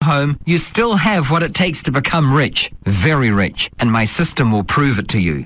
home, you still have what it takes to become rich, very rich, and my system will prove it to you.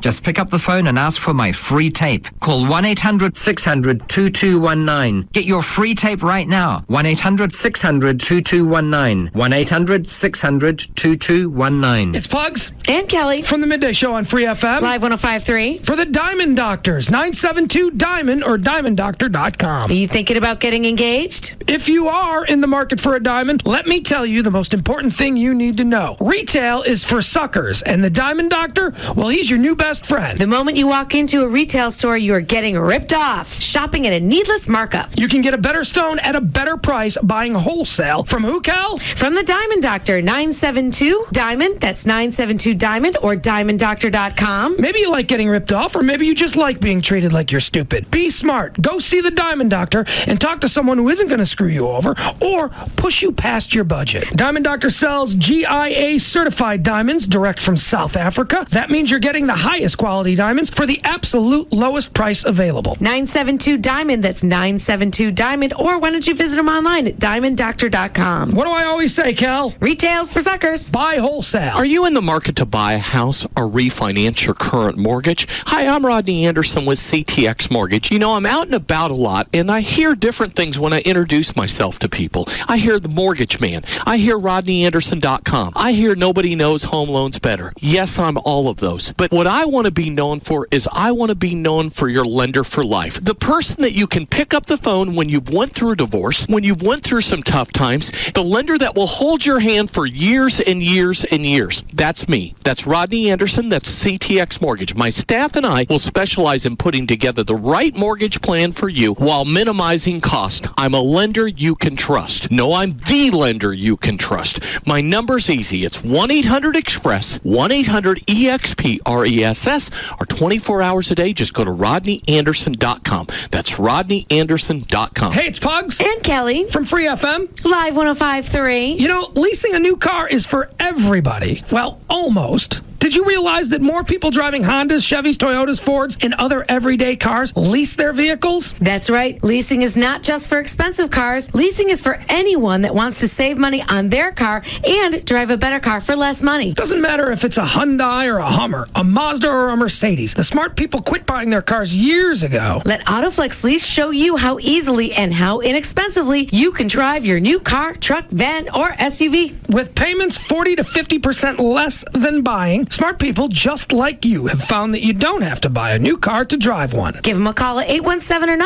Just pick up the phone and ask for my free tape. Call 1-800-600-2219. Get your free tape right now. 1-800-600-2219. 1-800-600-2219. It's Pugs and Kelly from the Midday Show on Free FM. Live 105.3. For the Diamond Doctors, 972-DIAMOND or DiamondDoctor.com. Are you thinking about getting engaged? If you are in the market for a diamond, let me tell you the most important thing you need to know. Retail is for suckers, and the Diamond Doctor, well, he's your new best friend. The moment you walk into a retail store, you are getting ripped off, shopping at a needless markup. You can get a better stone at a better price buying wholesale. From who, Cal? From the Diamond Doctor, 972-DIAMOND. That's 972-DIAMOND or DiamondDoctor.com. Maybe you like getting ripped off, or maybe you just like being treated like you're stupid. Be smart. Go see the Diamond Doctor and talk to someone who isn't going to screw you over or push you past your budget. Diamond Doctor sells GIA certified diamonds direct from South Africa. That means you're getting the highest quality diamonds for the absolute lowest price available. 972-DIAMOND. That's 972-DIAMOND. Or why don't you visit them online at DiamondDoctor.com. What do I always say, Cal? Retail's for suckers. Buy wholesale. Are you in the market to buy a house or refinance your current mortgage? Hi, I'm Rodney Anderson with CTX Mortgage. You know, I'm out and about a lot, and I hear different things when I introduce myself to people. I hear the mortgage man. I hear RodneyAnderson.com. I hear nobody knows home loans better. Yes, I'm all of those. But what I want to be known for is I want to be known for your lender for life. The person that you can pick up the phone when you've went through a divorce, when you've went through some tough times, the lender that will hold your hand for years and years and years. That's me. That's Rodney Anderson. That's CTX Mortgage. My staff and I will specialize in putting together the right mortgage plan for you while minimizing cost. I'm a lender you can trust. No, I'm the lender you can trust. My number's easy. It's 1-800-EXPRESS, 1-800-EXPRESS, or 24 hours a day. Just go to RodneyAnderson.com. That's RodneyAnderson.com. Hey, it's Pugs and Kelly from Free FM. Live 105.3. You know, leasing a new car is for everybody. Well, almost. Did you realize that more people driving Hondas, Chevys, Toyotas, Fords, and other everyday cars lease their vehicles? That's right. Leasing is not just for expensive cars. Leasing is for anyone that wants to save money on their car and drive a better car for less money. Doesn't matter if it's a Hyundai or a Hummer, a Mazda or a Mercedes. The smart people quit buying their cars years ago. Let Autoflex Lease show you how easily and how inexpensively you can drive your new car, truck, van, or SUV. With payments 40 to 50% less than buying, smart people just like you have found that you don't have to buy a new car to drive one. Give them a call at 817 or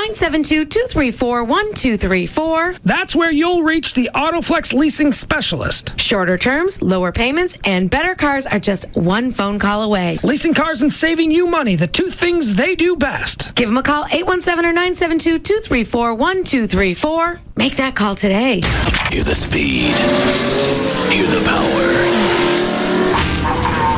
972-234-1234. That's where you'll reach the Autoflex leasing specialist. Shorter terms, lower payments, and better cars are just one phone call away. Leasing cars and saving you money, the two things they do best. Give them a call, 817 or 972-234-1234. Make that call today. Hear the speed. Hear the power.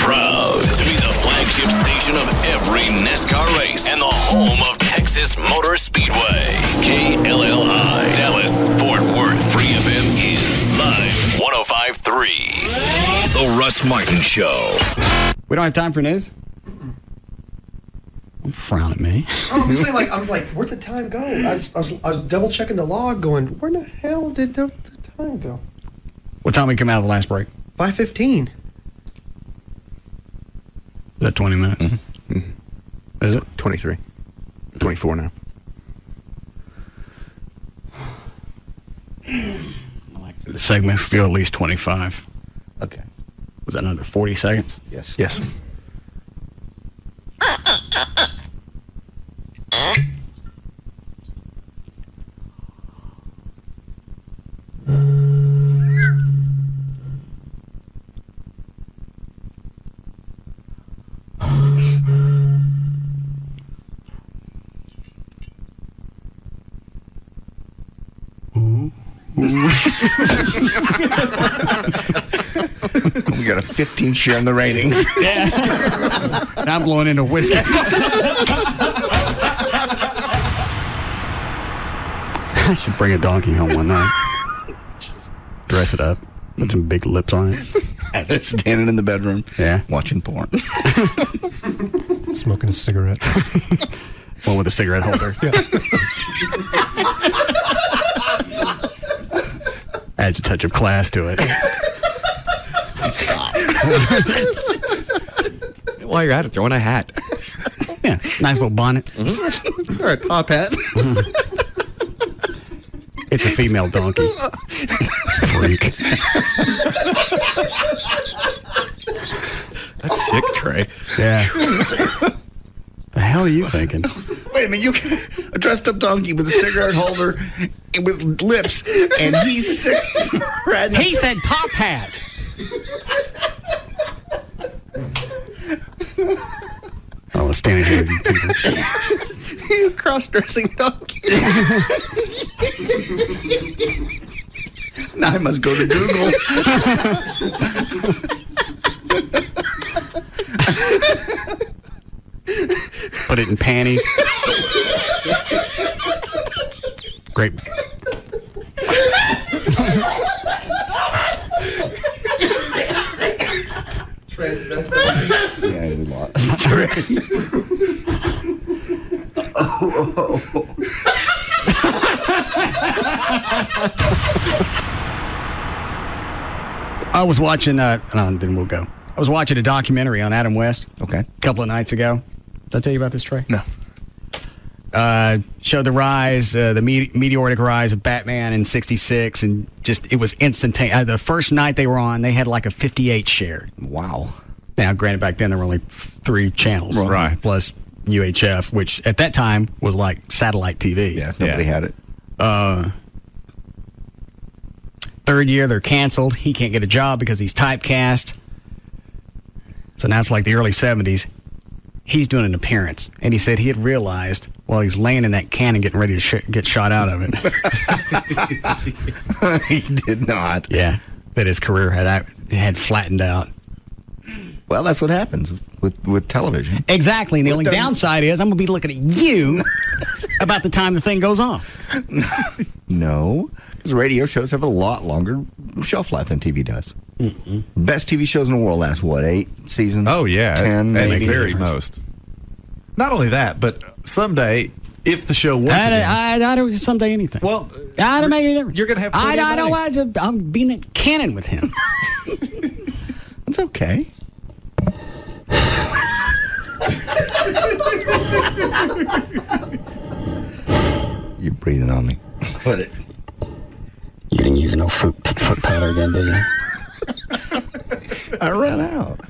Proud to be the flagship station of every NASCAR race and the home of Texas Motor Speedway. KLLI, Dallas, Fort Worth. Free FM is live 105.3. The Russ Martin Show. We don't have time for news? Don't frown at me. I was like, where'd the time go? I was double checking the log, going, where in the hell did the time go? What time we come out of the last break? 5:15. Is that 20 minutes? Mm-hmm. Mm-hmm. Is it? 23. 24 now. The segments go at least 25. Okay. Was that another 40 seconds? Yes. Yes. We got a 15 share in the ratings. Yeah. Now I'm blowing into whiskey. I should bring a donkey home one night. Dress it up. Put some big lips on it. Have it standing in the bedroom. Yeah. Watching porn. Smoking a cigarette. One with a cigarette holder. Yeah. Adds a touch of class to it. Stop. While you're at it, throw in a hat. Yeah, nice little bonnet. Or a top hat. It's a female donkey. Freak. That's sick, Trey. Yeah. The hell are you thinking? Wait a minute, you can a dressed up donkey with a cigarette holder and with lips, and he's sick. He said top hat. I was standing here with you people. You cross-dressing donkey. Now I must go to Google. Put it in panties. Great. Yeah, we lost. I was watching, then we'll go. I was watching a documentary on Adam West. Okay. A couple of nights ago. Did I tell you about this, Trey? No. Showed the rise, the meteoric rise of Batman in '66, and just, it was instantaneous. The first night they were on, they had like a 58 shared. Wow. Now, granted, back then there were only 3 channels. Right. Plus UHF, which at that time was like satellite TV. Yeah, nobody had it. Third year, they're canceled. He can't get a job because he's typecast. So now it's like the early 70s. He's doing an appearance. And he said he had realized while he's laying in that cannon getting ready to get shot out of it. He did not. Yeah. That his career had flattened out. Well, that's what happens with television. Exactly. And the only downside is I'm going to be looking at you about the time the thing goes off. No, because radio shows have a lot longer shelf life than TV does. Mm-mm. Best TV shows in the world last, 8 seasons? Oh, yeah. 10, maybe. At the very most. Not only that, but someday, if the show was I don't someday anything. well, I don't make any difference. You're going to have I plenty of don't money. want to. I'll be in that cannon with him. It's okay. You're breathing on me. What it? You didn't use no foot powder again, did you? I ran out.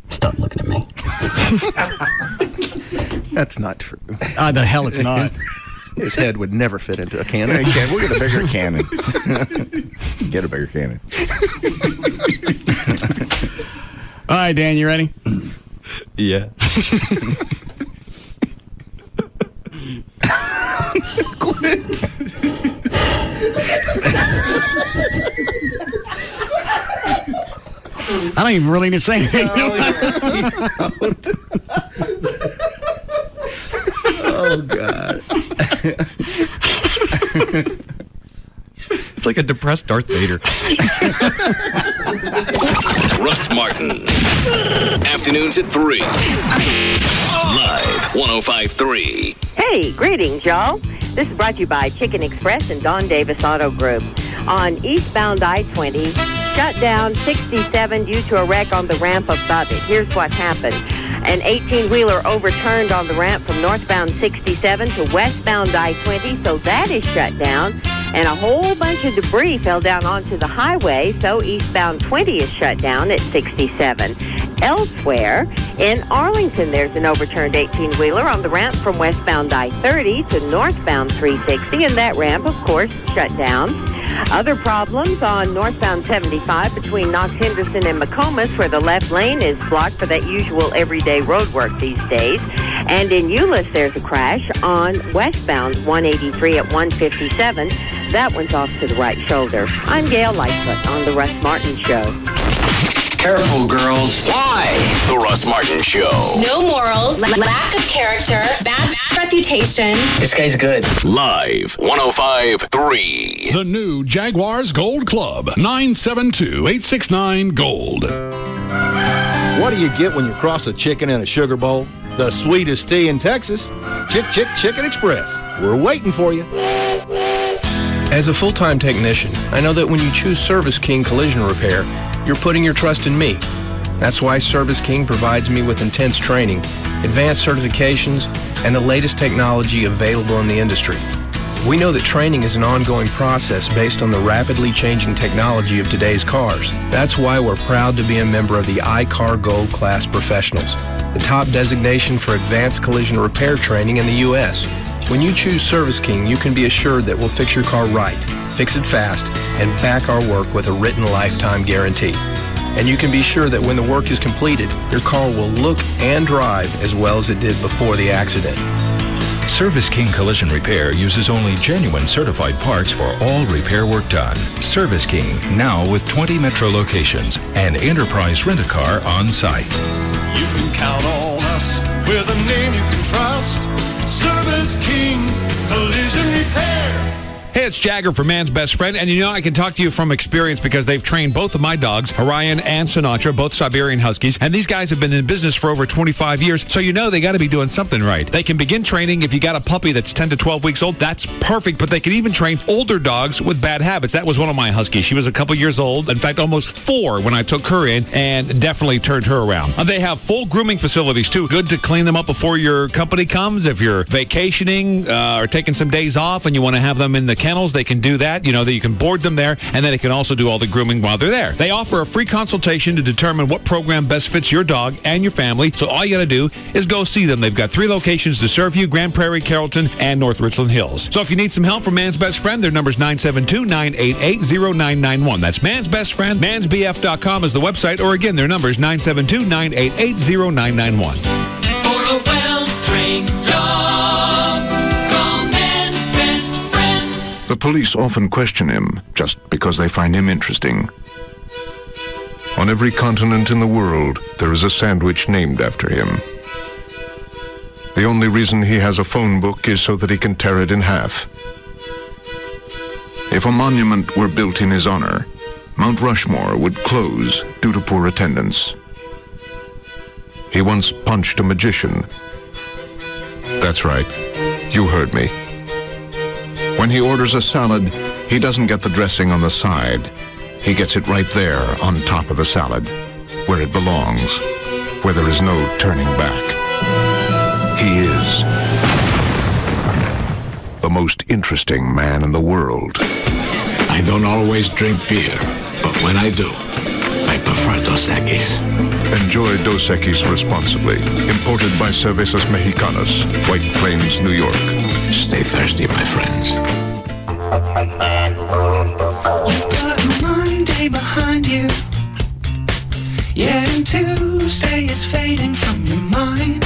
Stop looking at me. That's not true. The hell it's not. His head would never fit into a cannon. Okay, we'll get a bigger cannon. Get a bigger cannon. All right, Dan, you ready? Yeah. Quit. I don't even really need to say anything. Oh, God. It's like a depressed Darth Vader. Russ Martin. Afternoons at 3. Live 105.3. Hey, greetings, y'all. This is brought to you by Chicken Express and Don Davis Auto Group. On eastbound I-20, shut down 67 due to a wreck on the ramp above it. Here's what happened. An 18-wheeler overturned on the ramp from northbound 67 to westbound I-20, so that is shut down. And a whole bunch of debris fell down onto the highway, so eastbound 20 is shut down at 67. Elsewhere, in Arlington, there's an overturned 18-wheeler on the ramp from westbound I-30 to northbound 360, and that ramp, of course, shut down. Other problems on northbound 75 between Knox Henderson and McComas, where the left lane is blocked for that usual everyday road work these days. And in Euless, there's a crash on westbound 183 at 157. That one's off to the right shoulder. I'm Gail Lightfoot on The Russ Martin Show. Careful, girls. Why? The Russ Martin Show. No morals, lack of character, bad reputation. This guy's good. Live 105.3. The new Jaguars Gold Club, 972-869-GOLD. What do you get when you cross a chicken in a sugar bowl? the sweetest tea in Texas. Chicken Express. We're waiting for you. As a full-time technician, I know that when you choose Service King Collision Repair, you're putting your trust in me. That's why Service King provides me with intense training, advanced certifications, and the latest technology available in the industry. We know that training is an ongoing process based on the rapidly changing technology of today's cars. That's why we're proud to be a member of the iCar Gold Class Professionals, the top designation for advanced collision repair training in the U.S. When you choose Service King, you can be assured that we'll fix your car right, fix it fast, and back our work with a written lifetime guarantee. And you can be sure that when the work is completed, your car will look and drive as well as it did before the accident. Service King Collision Repair uses only genuine certified parts for all repair work done. Service King, now with 20 metro locations and Enterprise Rent-A-Car on site. You can count on us with a name you can trust. Service King Collision Repair. Hey, it's Jagger from Man's Best Friend, and you know I can talk to you from experience because they've trained both of my dogs, Orion and Sinatra, both Siberian Huskies, and these guys have been in business for over 25 years, so you know they got to be doing something right. They can begin training if you got a puppy that's 10 to 12 weeks old. That's perfect, but they can even train older dogs with bad habits. That was one of my Huskies. She was a couple years old, in fact, almost 4 when I took her in, and definitely turned her around. They have full grooming facilities, too. Good to clean them up before your company comes. If you're vacationing or taking some days off and you want to have them in the kennels, they can do that. You know, that you can board them there, and then they can also do all the grooming while they're there. They offer a free consultation to determine what program best fits your dog and your family, so all you got to do is go see them. They've got 3 locations to serve you: Grand Prairie, Carrollton, and North Richland Hills. So if you need some help from Man's Best Friend, their number's 972-988-0991. That's Man's Best Friend. Mansbf.com is the website, or again, their number's 972-988-0991. For a well-trained dog from Man's Best Friend. The police often question him just because they find him interesting. On every continent in the world, there is a sandwich named after him. The only reason he has a phone book is so that he can tear it in half. If a monument were built in his honor, Mount Rushmore would close due to poor attendance. He once punched a magician. That's right, you heard me. When he orders a salad, he doesn't get the dressing on the side. He gets it right there on top of the salad, where it belongs, where there is no turning back. He is the most interesting man in the world. I don't always drink beer, but when I do, I prefer Dos Equis. Enjoy Dos Equis responsibly. Imported by Cervezas Mexicanas, White Plains, New York. Stay thirsty, my friends. You've got Monday behind you, yet and Tuesday is fading from your mind.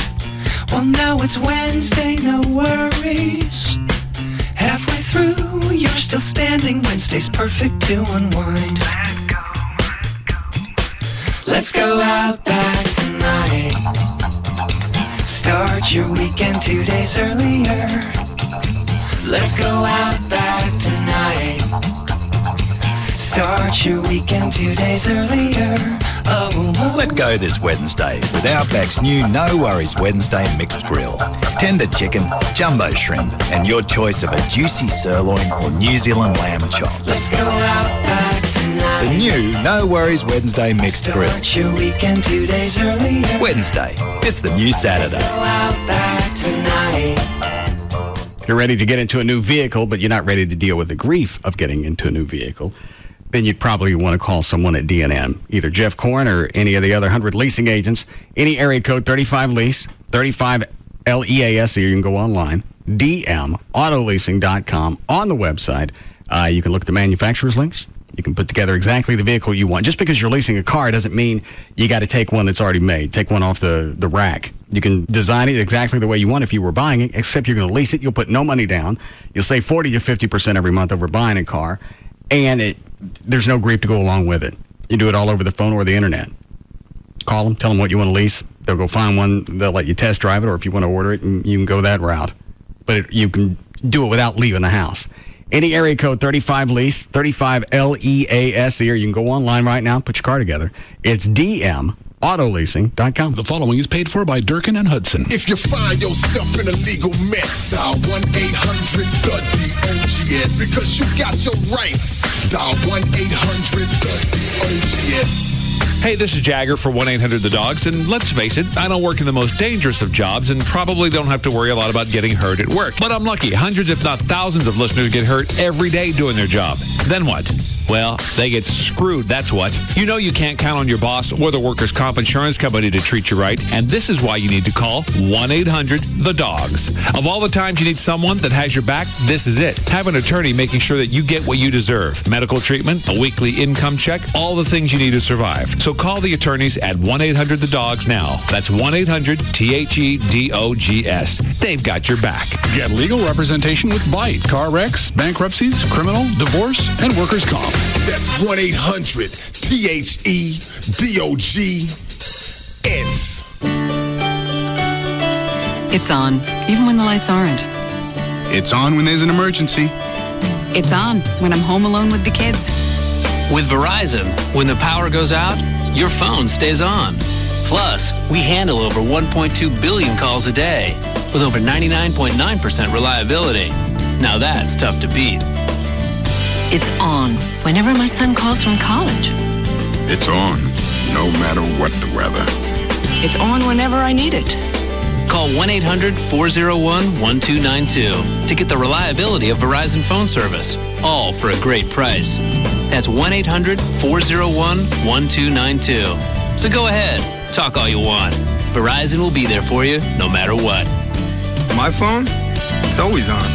Well, now it's Wednesday, no worries. Halfway through, you're still standing. Wednesday's perfect to unwind. Let's go out back tonight. Start your weekend 2 days earlier. Let's go out back tonight. Start your weekend 2 days earlier. Oh, let go this Wednesday with Outback's new No Worries Wednesday Mixed Grill. Tender chicken, jumbo shrimp, and your choice of a juicy sirloin or New Zealand lamb chop. let's go out back tonight. The new No Worries Wednesday Mixed Grill. Start your weekend 2 days earlier. Wednesday, it's the new Saturday. Let's go out back tonight. You're ready to get into a new vehicle, but you're not ready to deal with the grief of getting into a new vehicle, then you'd probably want to call someone at D&M, either Jeff Korn or any of the other 100 leasing agents. Any area code 35 lease, 35 LEAS, or you can go online, dmautoleasing.com. On the website, you can look at the manufacturer's links. You can put together exactly the vehicle you want. Just because you're leasing a car doesn't mean you got to take one that's already made, take one off the rack. You can design it exactly the way you want if you were buying it, except you're going to lease it. You'll put no money down. You'll save 40 to 50% every month over buying a car, and there's no grief to go along with it. You do it all over the phone or the internet. Call them, tell them what you want to lease. They'll go find one. They'll let you test drive it, or if you want to order it, you can go that route. But you can do it without leaving the house. Any area code 35 lease, 35 LEAS, or you can go online right now, put your car together. It's dmautoleasing.com. Autoleasing.com. The following is paid for by Durkin and Hudson. If you find yourself in a legal mess, dial 1-800-THE-DOGS. Because you got your rights. Dial 1-800-THE-DOGS. Hey, this is Jagger for 1-800-THE-DOGS, and let's face it, I don't work in the most dangerous of jobs and probably don't have to worry a lot about getting hurt at work. But I'm lucky. Hundreds, if not thousands of listeners get hurt every day doing their job. Then what? Well, they get screwed, that's what. You know you can't count on your boss or the workers' comp insurance company to treat you right, and this is why you need to call 1-800-THE-DOGS. Of all the times you need someone that has your back, this is it. Have an attorney making sure that you get what you deserve. Medical treatment, a weekly income check, all the things you need to survive. So call the attorneys at 1-800-THE-DOGS now. That's 1-800-THEDOGS. They've got your back. Get legal representation with BITE, car wrecks, bankruptcies, criminal, divorce, and workers' comp. That's 1-800-THEDOGS. It's on, even when the lights aren't. It's on when there's an emergency. It's on when I'm home alone with the kids. With Verizon, when the power goes out, your phone stays on. Plus, we handle over 1.2 billion calls a day with over 99.9% reliability. Now that's tough to beat. It's on whenever my son calls from college. It's on, no matter what the weather. It's on whenever I need it. Call 1-800-401-1292 to get the reliability of Verizon phone service, all for a great price. That's 1-800-401-1292. So go ahead, talk all you want. Verizon will be there for you no matter what. My phone? It's always on.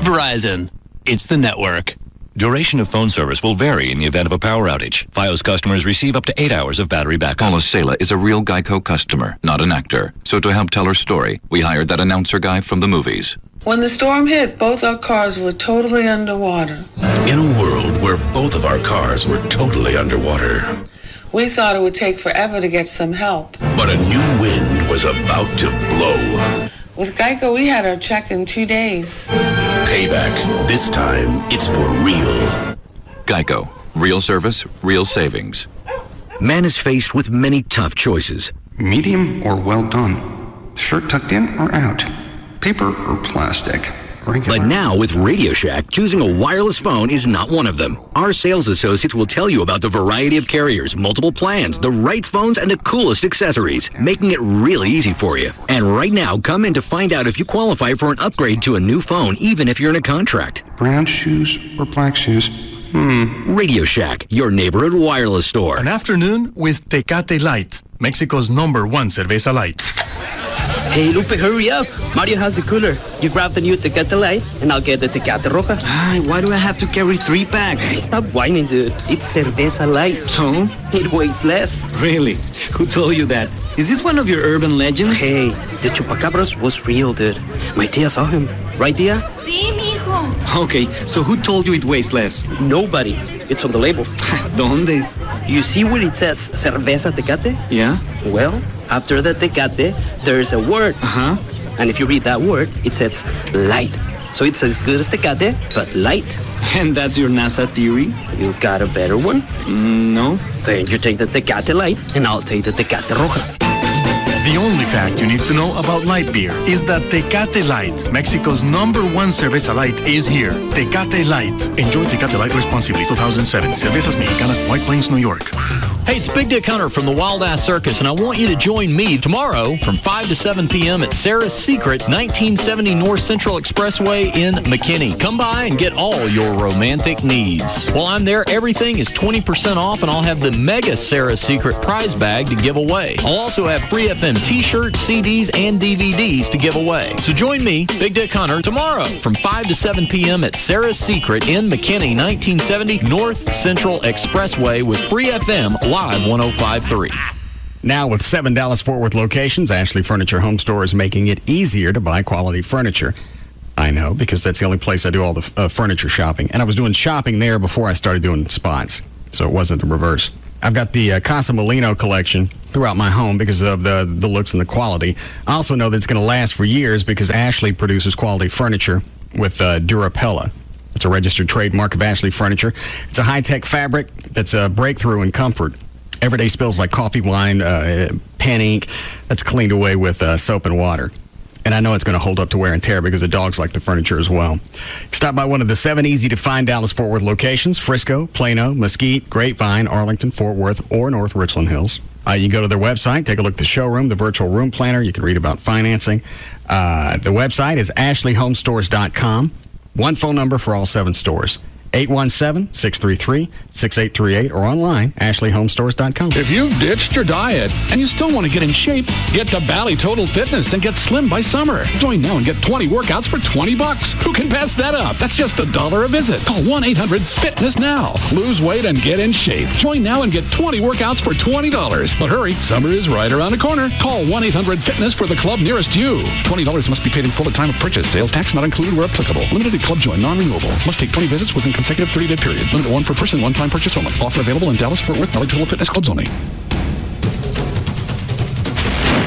Verizon. It's the network. Duration of phone service will vary in the event of a power outage. Fios customers receive up to 8 hours of battery backup. Paula Sela is a real Geico customer, not an actor. So to help tell her story, we hired that announcer guy from the movies. When the storm hit, both our cars were totally underwater. In a world where both of our cars were totally underwater, We thought it would take forever to get some help. but a new wind was about to blow. With Geico, we had our check in 2 days. Payback. This time, it's for real. Geico. Real service, real savings. Man is faced with many tough choices. Medium or well done? Shirt tucked in or out? Paper or plastic? But now with Radio Shack, choosing a wireless phone is not one of them. Our sales associates will tell you about the variety of carriers, multiple plans, the right phones, and the coolest accessories, making it really easy for you. And right now, come in to find out if you qualify for an upgrade to a new phone, even if you're in a contract. Brown shoes or black shoes? Radio Shack, your neighborhood wireless store. An afternoon with Tecate Light, Mexico's #1 cerveza light. Hey, Lupe, hurry up. Mario has the cooler. You grab the new Tecate Light, and I'll get the Tecate Roja. Why do I have to carry 3 packs? Stop whining, dude. It's cerveza light. So? It weighs less. Really? Who told you that? Is this one of your urban legends? Hey, the Chupacabras was real, dude. My tia saw him. Right, tia? Sí, mijo. Okay, so who told you it weighs less? Nobody. It's on the label. ¿Dónde? You see where it says cerveza Tecate? Yeah? Well, after the Tecate, there's a word. Uh-huh. And if you read that word, it says light. So it's as good as Tecate, but light. And that's your NASA theory? You got a better one? No. Then you take the Tecate Light, and I'll take the Tecate Roja. The only fact you need to know about light beer is that Tecate Light, Mexico's #1 cerveza light, is here. Tecate Light. Enjoy Tecate Light responsibly. 2007. Cervezas Mexicanas, White Plains, New York. Hey, it's Big Dick Hunter from the Wild Ass Circus, and I want you to join me tomorrow from 5 to 7 p.m. at Sarah's Secret, 1970 North Central Expressway in McKinney. Come by and get all your romantic needs. While I'm there, everything is 20% off, and I'll have the mega Sarah's Secret prize bag to give away. I'll also have Free FM t-shirts, CDs, and DVDs to give away. So join me, Big Dick Hunter, tomorrow from 5 to 7 p.m. at Sarah's Secret in McKinney, 1970 North Central Expressway with Free FM Live 105.3. Now with 7 Dallas-Fort Worth locations, Ashley Furniture Home Store is making it easier to buy quality furniture. I know, because that's the only place I do all the furniture shopping. And I was doing shopping there before I started doing spots, so it wasn't the reverse. I've got the Casa Molino collection throughout my home because of the looks and the quality. I also know that it's going to last for years because Ashley produces quality furniture with Durapella. It's a registered trademark of Ashley Furniture. It's a high-tech fabric that's a breakthrough in comfort. Everyday spills like coffee, wine, pen ink, that's cleaned away with soap and water. And I know it's going to hold up to wear and tear because the dogs like the furniture as well. Stop by one of the 7 easy-to-find Dallas-Fort Worth locations: Frisco, Plano, Mesquite, Grapevine, Arlington, Fort Worth, or North Richland Hills. You can go to their website, take a look at the showroom, the virtual room planner. You can read about financing. The website is ashleyhomestores.com. One phone number for all 7 stores: 817-633-6838, or online, ashleyhomestores.com. If you've ditched your diet and you still want to get in shape, get to Bally Total Fitness and get slim by summer. Join now and get 20 workouts for $20. Who can pass that up? That's just $1 a visit. Call 1-800-FITNESS now. Lose weight and get in shape. Join now and get 20 workouts for $20. But hurry, summer is right around the corner. Call 1-800-FITNESS for the club nearest you. $20 must be paid in full at time of purchase. Sales tax not included where applicable. Limited club join, non-renewable. Must take 20 visits within consecutive 30-day period. Limit 1 per person, one-time purchase only. Offer available in Dallas, Fort Worth, Bally Total Fitness Clubs only.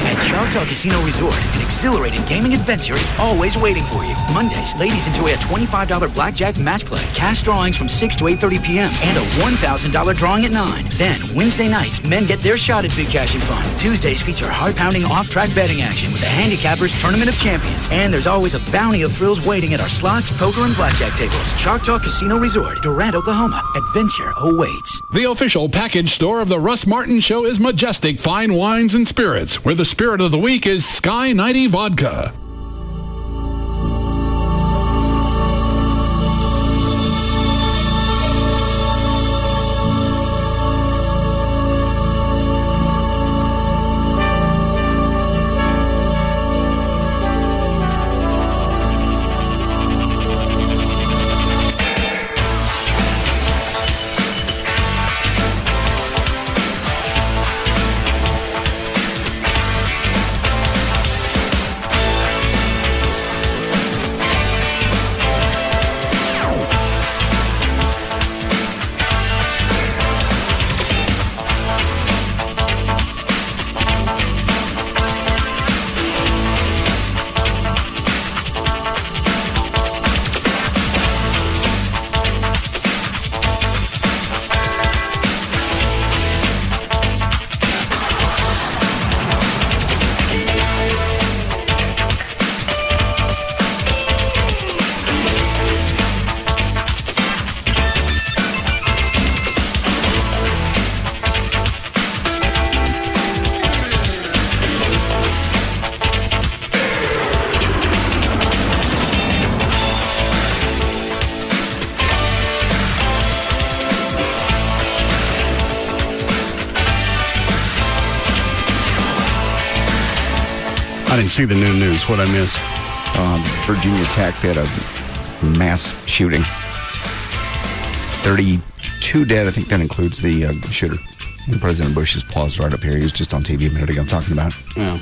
At Choctaw Casino Resort, an exhilarating gaming adventure is always waiting for you. Mondays, ladies enjoy a $25 blackjack match play, cash drawings from 6 to 8:30 p.m., and a $1,000 drawing at 9. Then, Wednesday nights, men get their shot at big cash and fun. Tuesdays feature heart-pounding off-track betting action with the Handicappers Tournament of Champions. And there's always a bounty of thrills waiting at our slots, poker, and blackjack tables. Choctaw Casino Resort, Durant, Oklahoma. Adventure awaits. The official package store of the Russ Martin Show is Majestic Fine Wines and Spirits, where the spirit of the week is Sky 90 Vodka. I didn't see the new news. What'd I miss? Virginia Tech had a mass shooting. 32 dead. I think that includes the shooter. And President Bush is paused right up here. He was just on TV a minute ago talking about it. Yeah.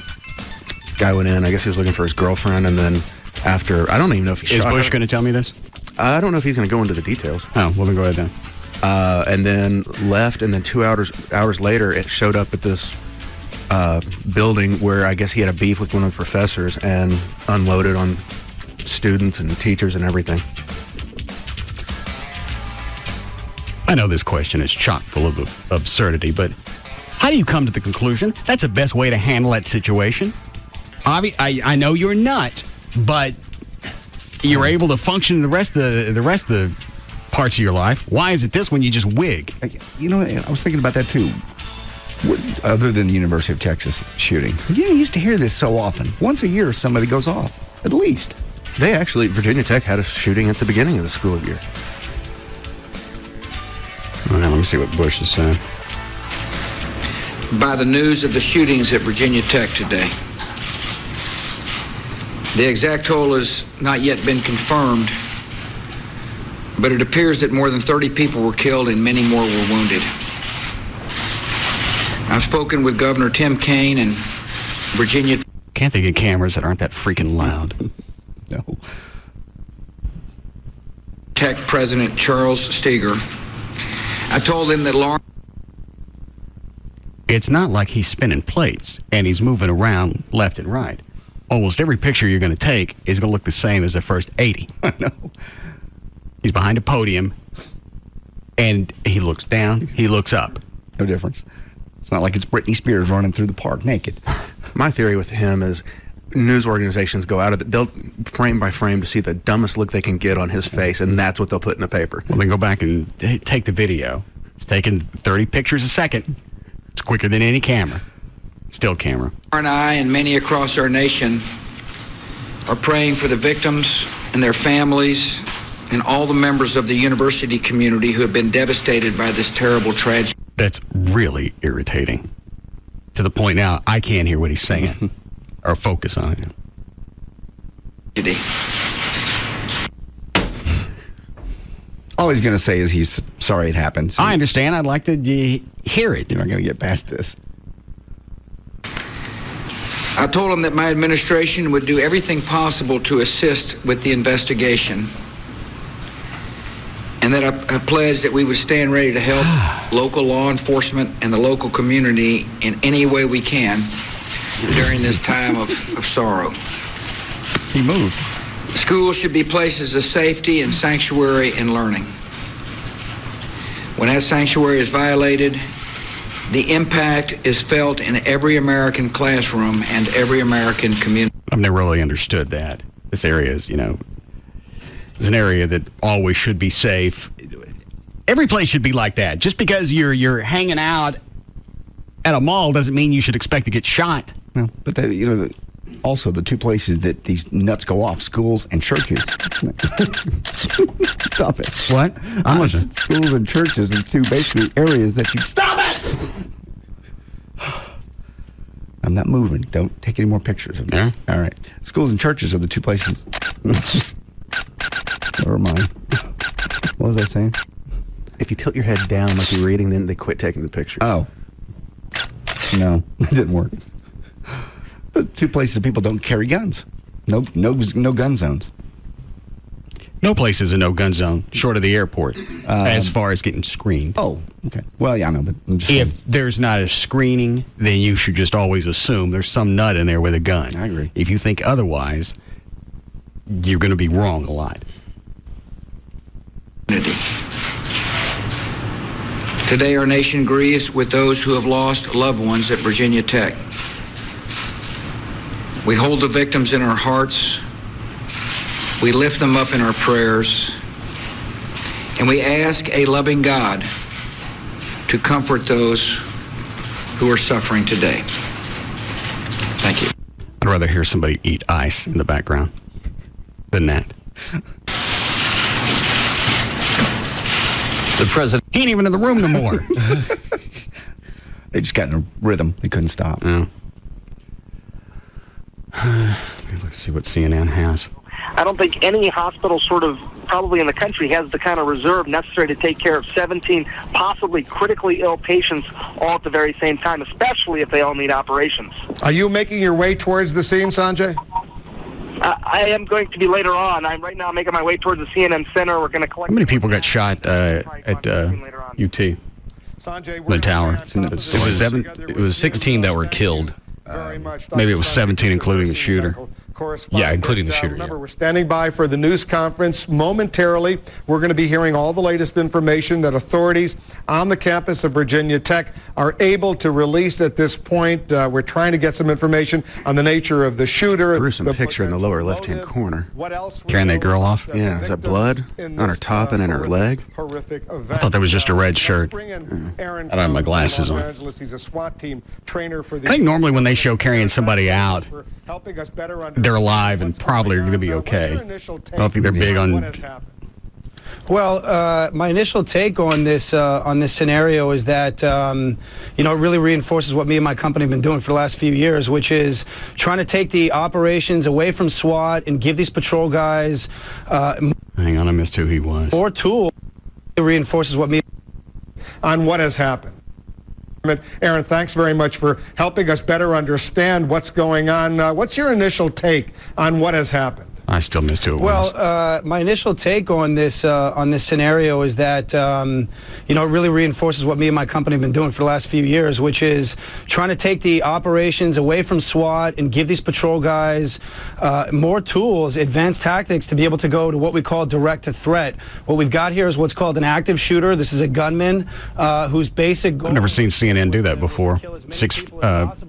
Guy went in. I guess he was looking for his girlfriend, and then after, I don't even know if he shot her. Is Bush going to tell me this? I don't know if he's going to go into the details. Oh, well, then go ahead then. And then left, and then 2 hours later, it showed up at this building where I guess he had a beef with one of the professors and unloaded on students and teachers and everything. I know this question is chock full of absurdity, but how do you come to the conclusion that's the best way to handle that situation? I know you're not, but you're able to function the rest of the parts of your life. Why is it this one you just wig? You know, I was thinking about that too. Other than the University of Texas shooting, you used to hear this so often. Once a year, somebody goes off, at least. Virginia Tech had a shooting at the beginning of the school year. All right, let me see what Bush is saying. By the news of the shootings at Virginia Tech today. The exact toll has not yet been confirmed, but it appears that more than 30 people were killed and many more were wounded. I've spoken with Governor Tim Kaine and Virginia. Can't they get cameras that aren't that freaking loud? No. Tech President Charles Steger. I told him that It's not like he's spinning plates and he's moving around left and right. Almost every picture you're going to take is going to look the same as the first 80. I know. He's behind a podium, and he looks down, he looks up. No difference. It's not like it's Britney Spears running through the park naked. My theory with him is news organizations go out of it. They'll frame by frame to see the dumbest look they can get on his face, and that's what they'll put in the paper. Well, then go back and take the video. It's taking 30 pictures a second. It's quicker than any camera. Still camera. And I and many across our nation are praying for the victims and their families and all the members of the university community who have been devastated by this terrible tragedy. That's really irritating. To the point now, I can't hear what he's saying or focus on it. All he's going to say is he's sorry it happened. So I understand. I'd like to hear it. You're not going to get past this. I told him that my administration would do everything possible to assist with the investigation, and that I pledged that we would stand ready to help local law enforcement and the local community in any way we can during this time of sorrow. He moved. Schools should be places of safety and sanctuary and learning. When that sanctuary is violated, the impact is felt in every American classroom and every American community. I've never really understood that. This area is, is an area that always should be safe. Every place should be like that. Just because you're hanging out at a mall doesn't mean you should expect to get shot. No, but also the two places that these nuts go off, schools and churches. Stop it. What? I'm listening. Schools and churches are two basically areas that you... Stop it! I'm not moving. Don't take any more pictures of me. Yeah. All right. Schools and churches are the two places. Never mind. What was I saying? If you tilt your head down like you're reading, then they quit taking the pictures. Oh. No, it didn't work. The two places people don't carry guns. No gun zones. No place is a no-gun zone, short of the airport, as far as getting screened. Oh, okay. Well, yeah, I know, but I'm just if saying. there's not a screening, then you should just always assume there's some nut in there with a gun. I agree. If you think otherwise, you're going to be wrong a lot. Today, our nation grieves with those who have lost loved ones at Virginia Tech. We hold the victims in our hearts. We lift them up in our prayers. And we ask a loving God to comfort those who are suffering today. Thank you. I'd rather hear somebody eat ice in the background than that. The president. He ain't even in the room no more. They just got in a rhythm. They couldn't stop. Yeah. Let's see what CNN has. I don't think any hospital probably in the country has the kind of reserve necessary to take care of 17 possibly critically ill patients all at the very same time, especially if they all need operations. Are you making your way towards the scene, Sanjay? I am going to be later on. I'm right now making my way towards the CNN Center. We're going to collect... How many people got shot at UT? Sanjay, the tower. It was 16 that were killed. Maybe it was 17, including the shooter. Yeah, including the shooter. Remember, we're standing by for the news conference momentarily. We're going to be hearing all the latest information that authorities on the campus of Virginia Tech are able to release at this point. We're trying to get some information on the nature of the shooter. It's a gruesome picture in the lower left-hand corner. Carrying that girl off? Yeah, is that blood on her top and in her leg? I thought that was just a red shirt. I don't have my glasses on. I think normally when they show carrying somebody out, they're alive and probably are going to be okay. I don't think they're big on... Well, my initial take on this scenario is that it really reinforces what me and my company have been doing for the last few years, which is trying to take the operations away from SWAT and give these patrol guys hang on, I missed who he was. More tools. It reinforces what me on what has happened. Aaron, thanks very much for helping us better understand what's going on. What's your initial take on what has happened? I still missed who it was. Well, my initial take on this scenario is that it really reinforces what me and my company have been doing for the last few years, which is trying to take the operations away from SWAT and give these patrol guys more tools, advanced tactics to be able to go to what we call direct to threat. What we've got here is what's called an active shooter. This is a gunman whose basic goal. I've never seen CNN do that before. 6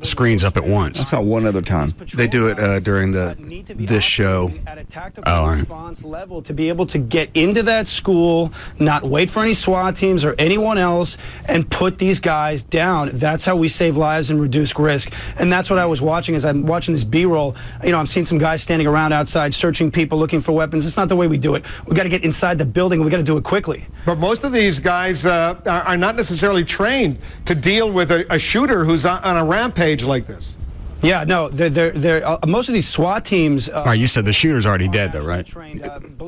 screens up at once. I saw one other time. They do it during this show. At a tactical response level to be able to get into that school, not wait for any SWAT teams or anyone else, and put these guys down. That's how we save lives and reduce risk. And that's what I was watching as I'm watching this B-roll. I'm seeing some guys standing around outside searching people, looking for weapons. It's not the way we do it. We got to get inside the building, and we got to do it quickly. But most of these guys are not necessarily trained to deal with a shooter who's on a rampage like this. Yeah, no, they're most of these SWAT teams. All right, you said the shooter's already dead, though, right?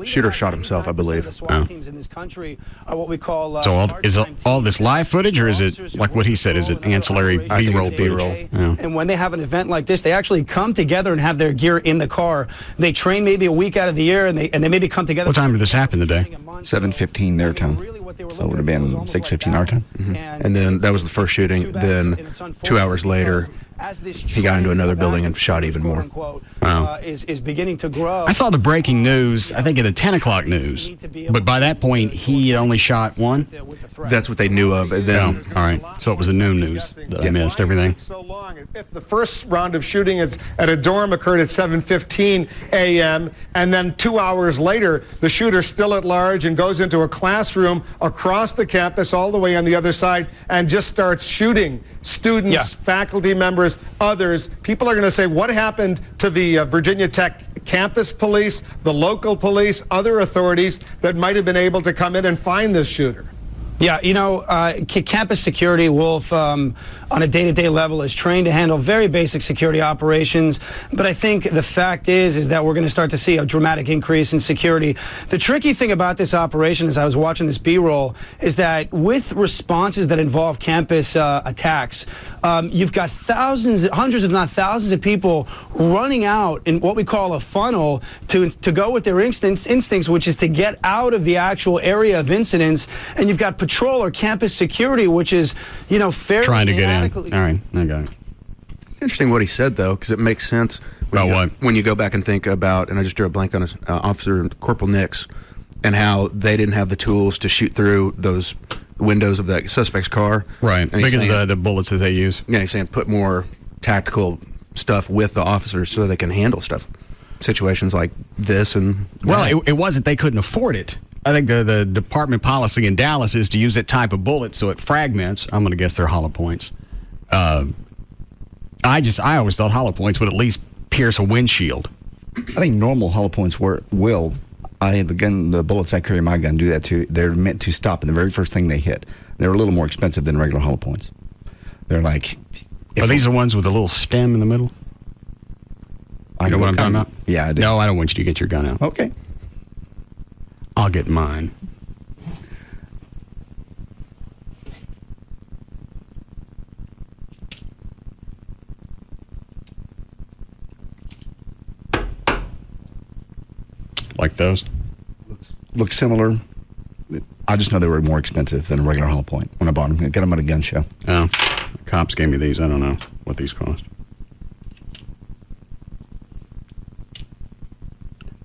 Shooter shot himself, I believe. SWAT teams in this country are what we call. So is all this live footage, or is it like what he said? Is it ancillary B-roll? B-roll. Yeah. And when they have an event like this, they actually come together and have their gear in the car. They train maybe a week out of the year, and they maybe come together. What time did this happen today? 7:15 their time. So it would have been 6:15 our time. Mm-hmm. And then that was the first shooting. Then 2 hours later, he got into another building and shot even more. Wow. Is beginning to grow. I saw the breaking news, I think, in the 10 o'clock news. But by that point, he had only shot one? That's what they knew of. And then, all right. So it was the noon news that I missed everything. So long. If the first round of shooting at a dorm occurred at 7:15 a.m. and then 2 hours later, the shooter's still at large and goes into a classroom across the campus all the way on the other side and just starts shooting students, faculty members, others. People are going to say, what happened to the Virginia Tech campus police, the local police, other authorities that might have been able to come in and find this shooter? Yeah, campus security, Wolf, on a day-to-day level is trained to handle very basic security operations. But I think the fact is that we're going to start to see a dramatic increase in security. The tricky thing about this operation, as I was watching this B-roll, is that with responses that involve campus attacks, you've got hundreds if not thousands of people running out in what we call a funnel to go with their instincts, which is to get out of the actual area of incidents. And you've got patrol or campus security, which is, fairly trying to get in. All right, I got it. Interesting what he said, though, because it makes sense. When you go back and think about, and I just drew a blank on Officer Corporal Nix, and how they didn't have the tools to shoot through those windows of that suspect's car. Right, because of the bullets that they use. Yeah, he's saying put more tactical stuff with the officers so they can handle situations like this. And well, it wasn't they couldn't afford it. I think the department policy in Dallas is to use that type of bullet so it fragments. I'm going to guess they're hollow points. I always thought hollow points would at least pierce a windshield. I think normal hollow points will. The bullets I carry in my gun do that too. They're meant to stop in the very first thing they hit. They're a little more expensive than regular hollow points. They're like. Are these the ones with a little stem in the middle? You know what I'm talking about? Yeah, I do. No, I don't want you to get your gun out. Okay. I'll get mine. Like those? Look similar. I just know they were more expensive than a regular hollow point when I bought them. I got them at a gun show. Oh, cops gave me these. I don't know what these cost.